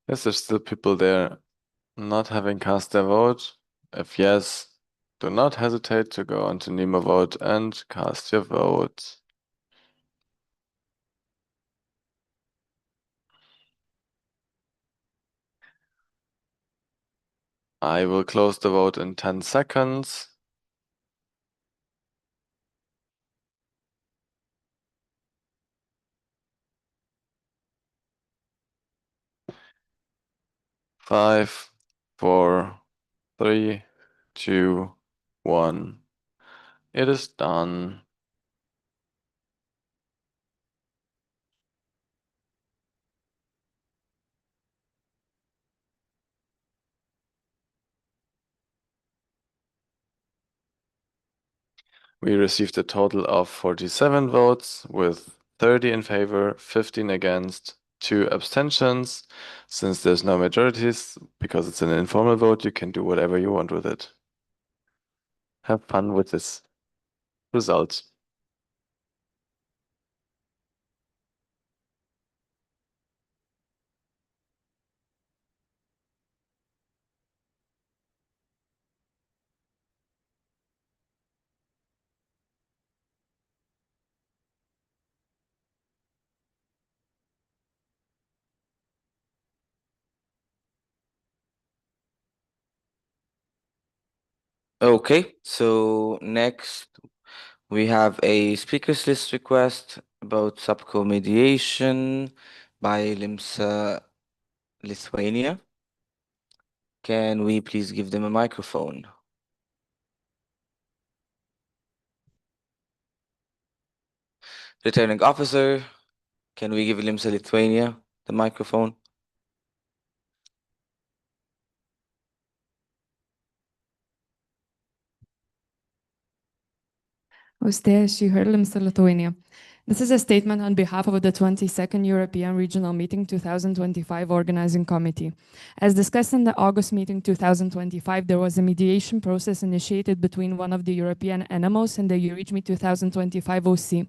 Speaker 6: Yes, there's still people there not having cast their vote. If yes, do not hesitate to go on to Nemo Vote and cast your vote. I will close the vote in 10 seconds. Five, four, three, two, one. It is done. We received a total of 47 votes with 30 in favor, 15 against, 2 abstentions. Since there's no majorities, because it's an informal vote, you can do whatever you want with it. Have fun with this result.
Speaker 19: Okay, so next we have a speakers list request about subco mediation by IFMSA Lithuania. Can we please give them a microphone? Returning officer, can we give IFMSA Lithuania the microphone?
Speaker 18: Lithuania. This is a statement on behalf of the 22nd European Regional Meeting 2025 Organizing Committee. As discussed in the August meeting 2025, there was a mediation process initiated between one of the European NMOs and the EUREGME 2025 OC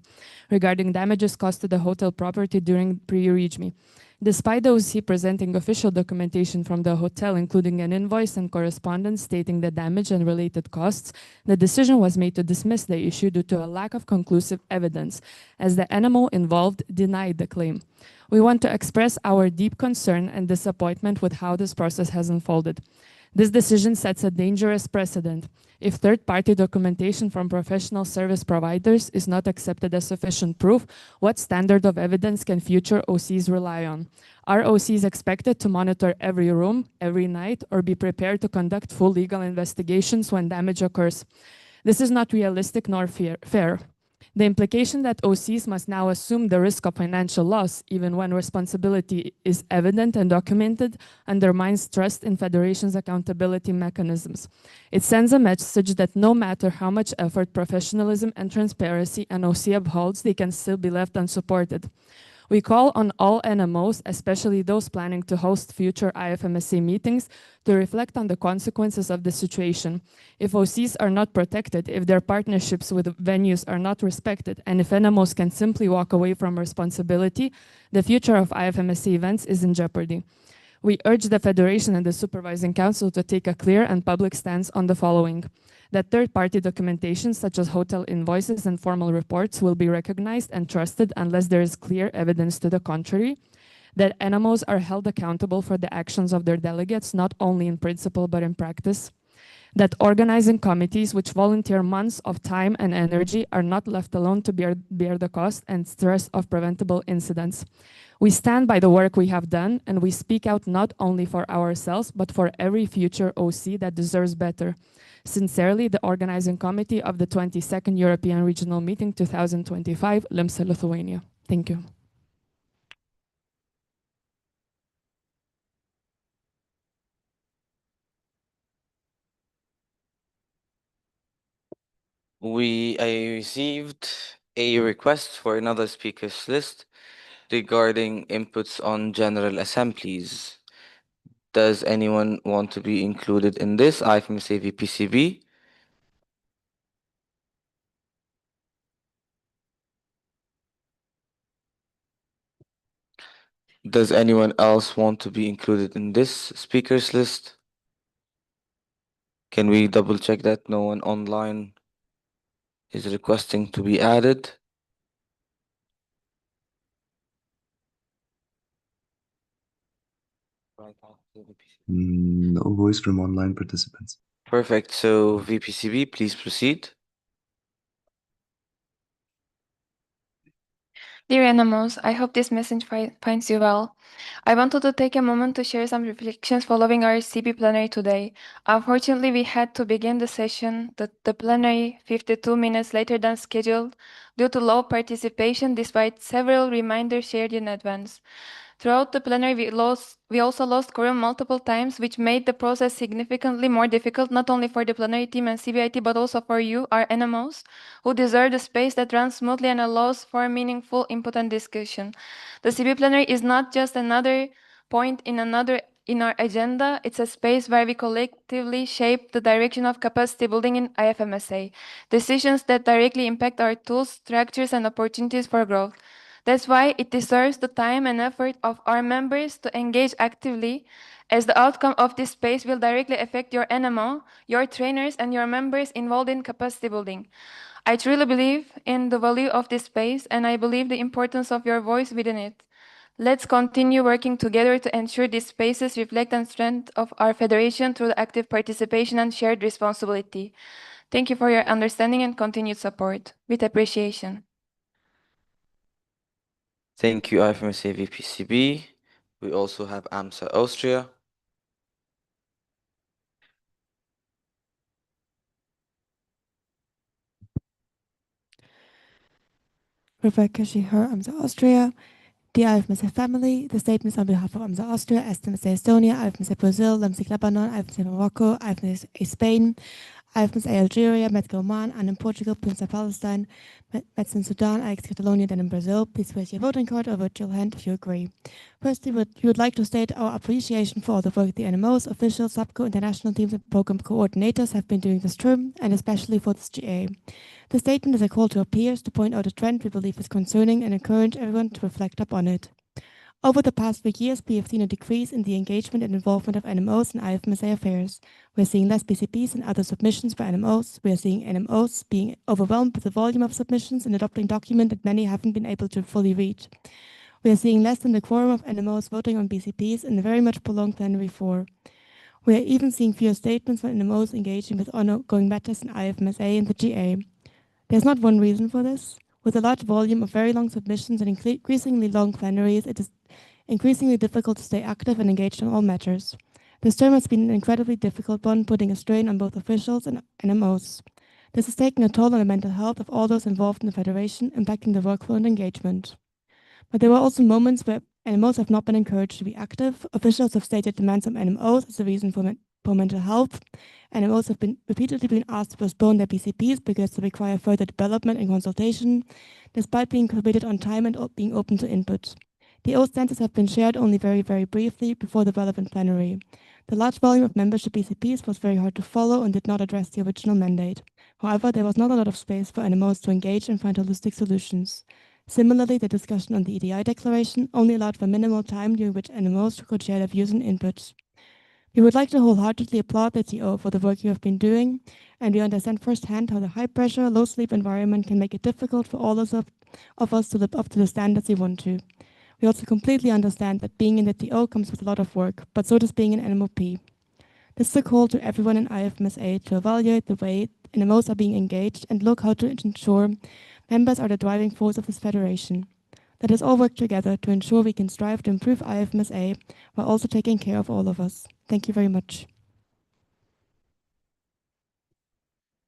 Speaker 18: regarding damages caused to the hotel property during pre-EUREGME. Despite the OC presenting official documentation from the hotel, including an invoice and correspondence stating the damage and related costs, the decision was made to dismiss the issue due to a lack of conclusive evidence, as the NMO involved denied the claim. We want to express our deep concern and disappointment with how this process has unfolded. This decision sets a dangerous precedent. If third-party documentation from professional service providers is not accepted as sufficient proof, what standard of evidence can future OCs rely on? Are OCs expected to monitor every room, every night, or be prepared to conduct full legal investigations when damage occurs? This is not realistic nor fair. The implication that OCs must now assume the risk of financial loss, even when responsibility is evident and documented, undermines trust in Federation's accountability mechanisms. It sends a message that no matter how much effort, professionalism, and transparency an OC upholds, they can still be left unsupported. We call on all NMOs, especially those planning to host future IFMSA meetings, to reflect on the consequences of the situation. If OCs are not protected, if their partnerships with venues are not respected, and if NMOs can simply walk away from responsibility, the future of IFMSA events is in jeopardy. We urge the Federation and the Supervising Council to take a clear and public stance on the following: that third-party documentation, such as hotel invoices and formal reports, will be recognized and trusted unless there is clear evidence to the contrary, that NMOs are held accountable for the actions of their delegates, not only in principle but in practice, that organizing committees which volunteer months of time and energy are not left alone to bear the cost and stress of preventable incidents. We stand by the work we have done, and we speak out not only for ourselves, but for every future OC that deserves better. Sincerely, the Organizing Committee of the 22nd European Regional Meeting 2025, IFMSA Lithuania. Thank you.
Speaker 19: I received a request for another speakers list regarding inputs on general assemblies. Does anyone want to be included in this? IFMSA VPCB. Does anyone else want to be included in this speakers list? Can we double check that no one online is requesting to be added?
Speaker 20: No voice from online participants.
Speaker 19: Perfect. So VPCB, please proceed.
Speaker 3: Dear Animals, I hope this message finds you well. I wanted to take a moment to share some reflections following our CB plenary today. Unfortunately, we had to begin the session, the plenary, 52 minutes later than scheduled due to low participation despite several reminders shared in advance. Throughout the plenary, we also lost quorum multiple times, which made the process significantly more difficult, not only for the plenary team and CBIT, but also for you, our NMOs, who deserve the space that runs smoothly and allows for meaningful input and discussion. The CB plenary is not just another point in our agenda. It's a space where we collectively shape the direction of capacity building in IFMSA, decisions that directly impact our tools, structures, and opportunities for growth. That's why it deserves the time and effort of our members to engage actively, as the outcome of this space will directly affect your NMO, your trainers, and your members involved in capacity building. I truly believe in the value of this space, and I believe the importance of your voice within it. Let's continue working together to ensure these spaces reflect the strength of our federation through the active participation and shared responsibility. Thank you for your understanding and continued support. With appreciation.
Speaker 19: Thank you, IFMSA VPCB. We also have AMSA Austria.
Speaker 10: Rebecca, she, her, AMSA Austria, the IFMSA family, the statements on behalf of AMSA Austria, IFMSA Estonia, IFMSA Brazil, LMSIC Lebanon, IFMSA Morocco, IFMSA Spain, IFMSA Algeria, Medco Oman, and in Portugal, PIMSA Palestine, Mets in Sudan, IX Catalonia, then in Brazil. Please place your voting card or virtual hand if you agree. Firstly, we would like to state our appreciation for all the work the NMOs, officials, SAPCO, international teams, and program coordinators have been doing this term, and especially for this GA. The statement is a call to our peers to point out a trend we believe is concerning and encourage everyone to reflect upon it. Over the past few years, we have seen a decrease in the engagement and involvement of NMOs in IFMSA affairs. We're seeing less BCPs and other submissions by NMOs. We're seeing NMOs being overwhelmed with the volume of submissions and adopting documents that many haven't been able to fully read. We are seeing less than the quorum of NMOs voting on BCPs in a very much prolonged plenary for. We are even seeing fewer statements from NMOs engaging with ongoing matters in IFMSA and the GA. There's not one reason for this. With a large volume of very long submissions and increasingly long plenaries, it is increasingly difficult to stay active and engaged on all matters. This term has been an incredibly difficult one, putting a strain on both officials and NMOs. This is taking a toll on the mental health of all those involved in the Federation, impacting the workflow and engagement. But there were also moments where NMOs have not been encouraged to be active. Officials have stated demands on NMOs as a reason for mental health. NMOs have repeatedly been asked to postpone their BCPs because they require further development and consultation, despite being committed on time and being open to input. The old stances have been shared only very, very briefly before the relevant plenary. The large volume of membership BCPs was very hard to follow and did not address the original mandate. However, there was not a lot of space for NMOs to engage and find holistic solutions. Similarly, the discussion on the EDI declaration only allowed for minimal time during which NMOs could share their views and inputs. We would like to wholeheartedly applaud the TO for the work you have been doing, and we understand firsthand how the high-pressure, low-sleep environment can make it difficult for all of us to live up to the standards we want to. We also completely understand that being in the TO comes with a lot of work, but so does being an NMOP. This is a call to everyone in IFMSA to evaluate the way NMOs are being engaged and look how to ensure members are the driving force of this federation. Let us all work together to ensure we can strive to improve IFMSA while also taking care of all of us. Thank you very much.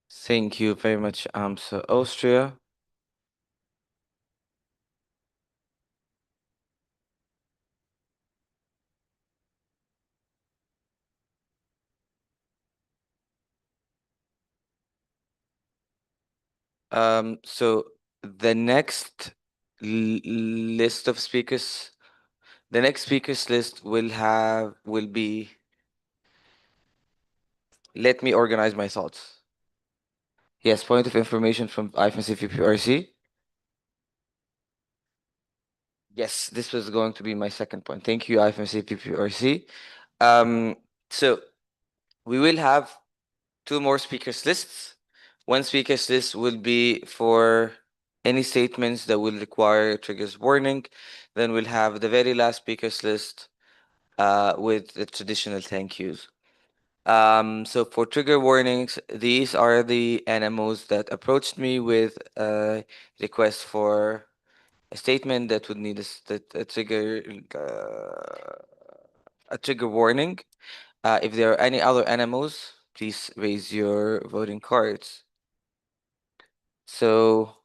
Speaker 19: Thank you very much, AMSA Austria. So the next list of speakers, the next speakers list will be, let me organize my thoughts. Yes, point of information from IFMSA PPRC. Yes, this was going to be my second point. Thank you, IFMSA PPRC. So we will have two more speakers lists. One speakers list will be for any statements that will require triggers warning. Then we'll have the very last speakers list with the traditional thank yous. So for trigger warnings, these are the NMOs that approached me with a request for a statement that would need a trigger warning. If there are any other NMOs, please raise your voting cards. So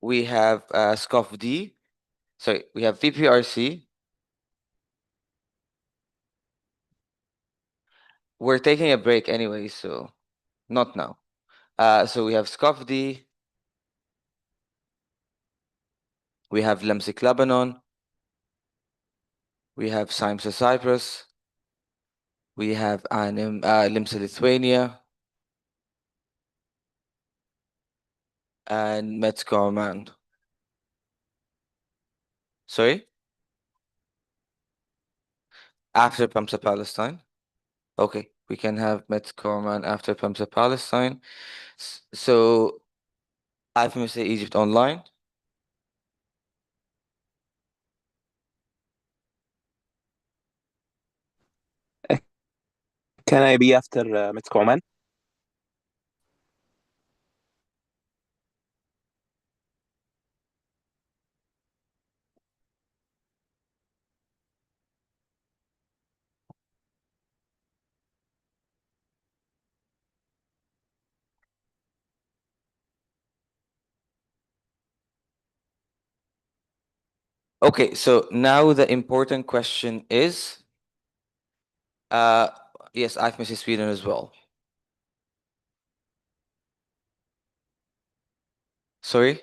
Speaker 19: we have SCOFD, sorry, we have VPRC. We're taking a break anyway, so not now. So we have SCOFD, we have LMSIC Lebanon, we have SIMSA Cyprus, we have LIMSA Lithuania, and METSCO Oman. Sorry? After PAMSA Palestine? Okay, we can have METSCO Oman after PAMSA Palestine. So IFMSA Egypt online.
Speaker 7: Can I be after METSCO Oman?
Speaker 19: Okay, so now the important question is, yes, IFMSA Sweden as well. Sorry?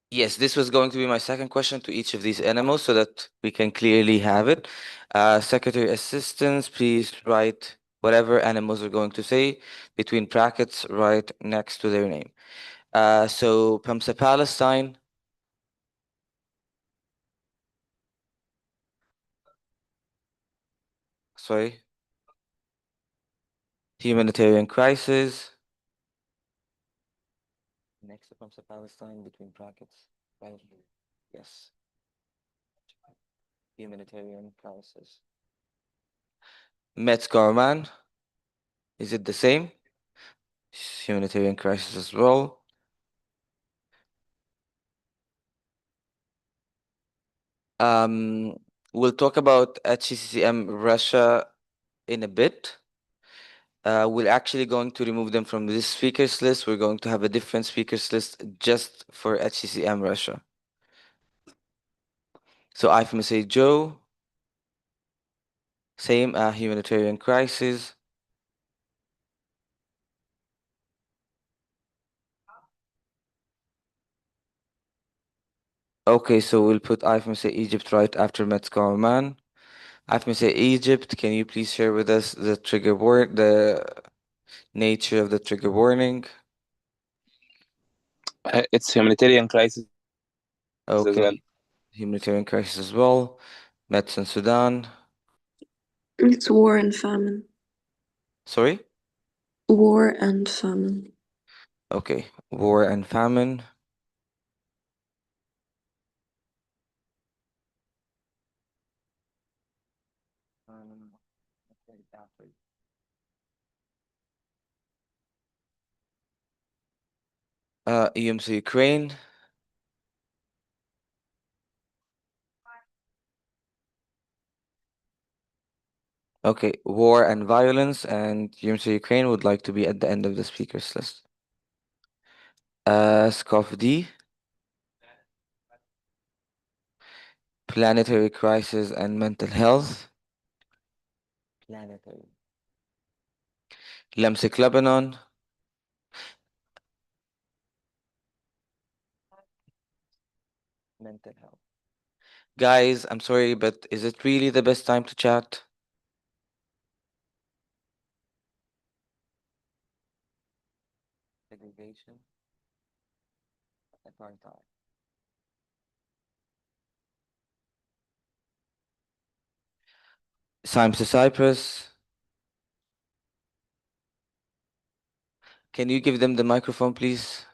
Speaker 19: Yes, this was going to be my second question to each of these animals so that we can clearly have it. Secretary assistants, please write whatever animals are going to say between brackets right next to their name. So PEMSA Palestine. Sorry. Humanitarian crisis. Next to PEMSA Palestine between brackets. Right. Yes. Humanitarian crisis. Metz Garman. Is it the same? Humanitarian crisis as well. We'll talk about HCCM Russia in a bit. We're actually going to remove them from this speakers list. We're going to have a different speakers list just for HCCM Russia. So IFMSA Joe, same humanitarian crisis. Okay, so we'll put IFMSA Egypt right after Metz Garman. IFMSA Egypt, can you please share with us the trigger word, the nature of the trigger warning?
Speaker 7: It's humanitarian crisis as well.
Speaker 19: Okay, humanitarian crisis as well. Metz and Sudan.
Speaker 13: It's war and famine.
Speaker 19: Sorry?
Speaker 13: War and famine.
Speaker 19: Okay, war and famine. EMC Ukraine. Okay, war and violence, and EMC Ukraine would like to be at the end of the speakers list. SCOF-D. Planetary crisis and mental health. Planetary. LMSIC Lebanon. Mental health. Guys, I'm sorry, but is it really the best time to chat? Segregation. Apartheid. Cyprus. Can you give them the microphone, please?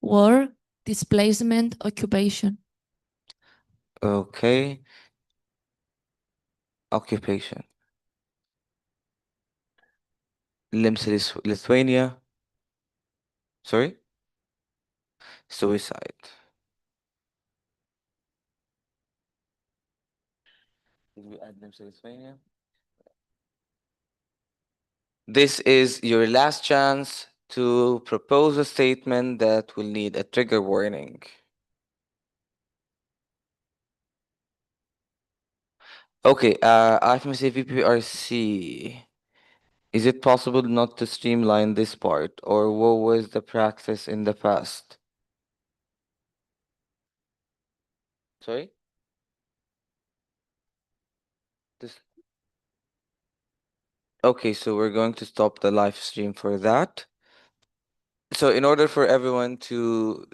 Speaker 21: War, displacement, occupation.
Speaker 19: Okay. Occupation. Lithuania. Sorry? Suicide. Did we add Lithuania? This is your last chance to propose a statement that will need a trigger warning. Okay, IFMSA VPRC. Is it possible not to streamline this part, or what was the practice in the past? Sorry? Okay, so we're going to stop the live stream for that. So in order for everyone to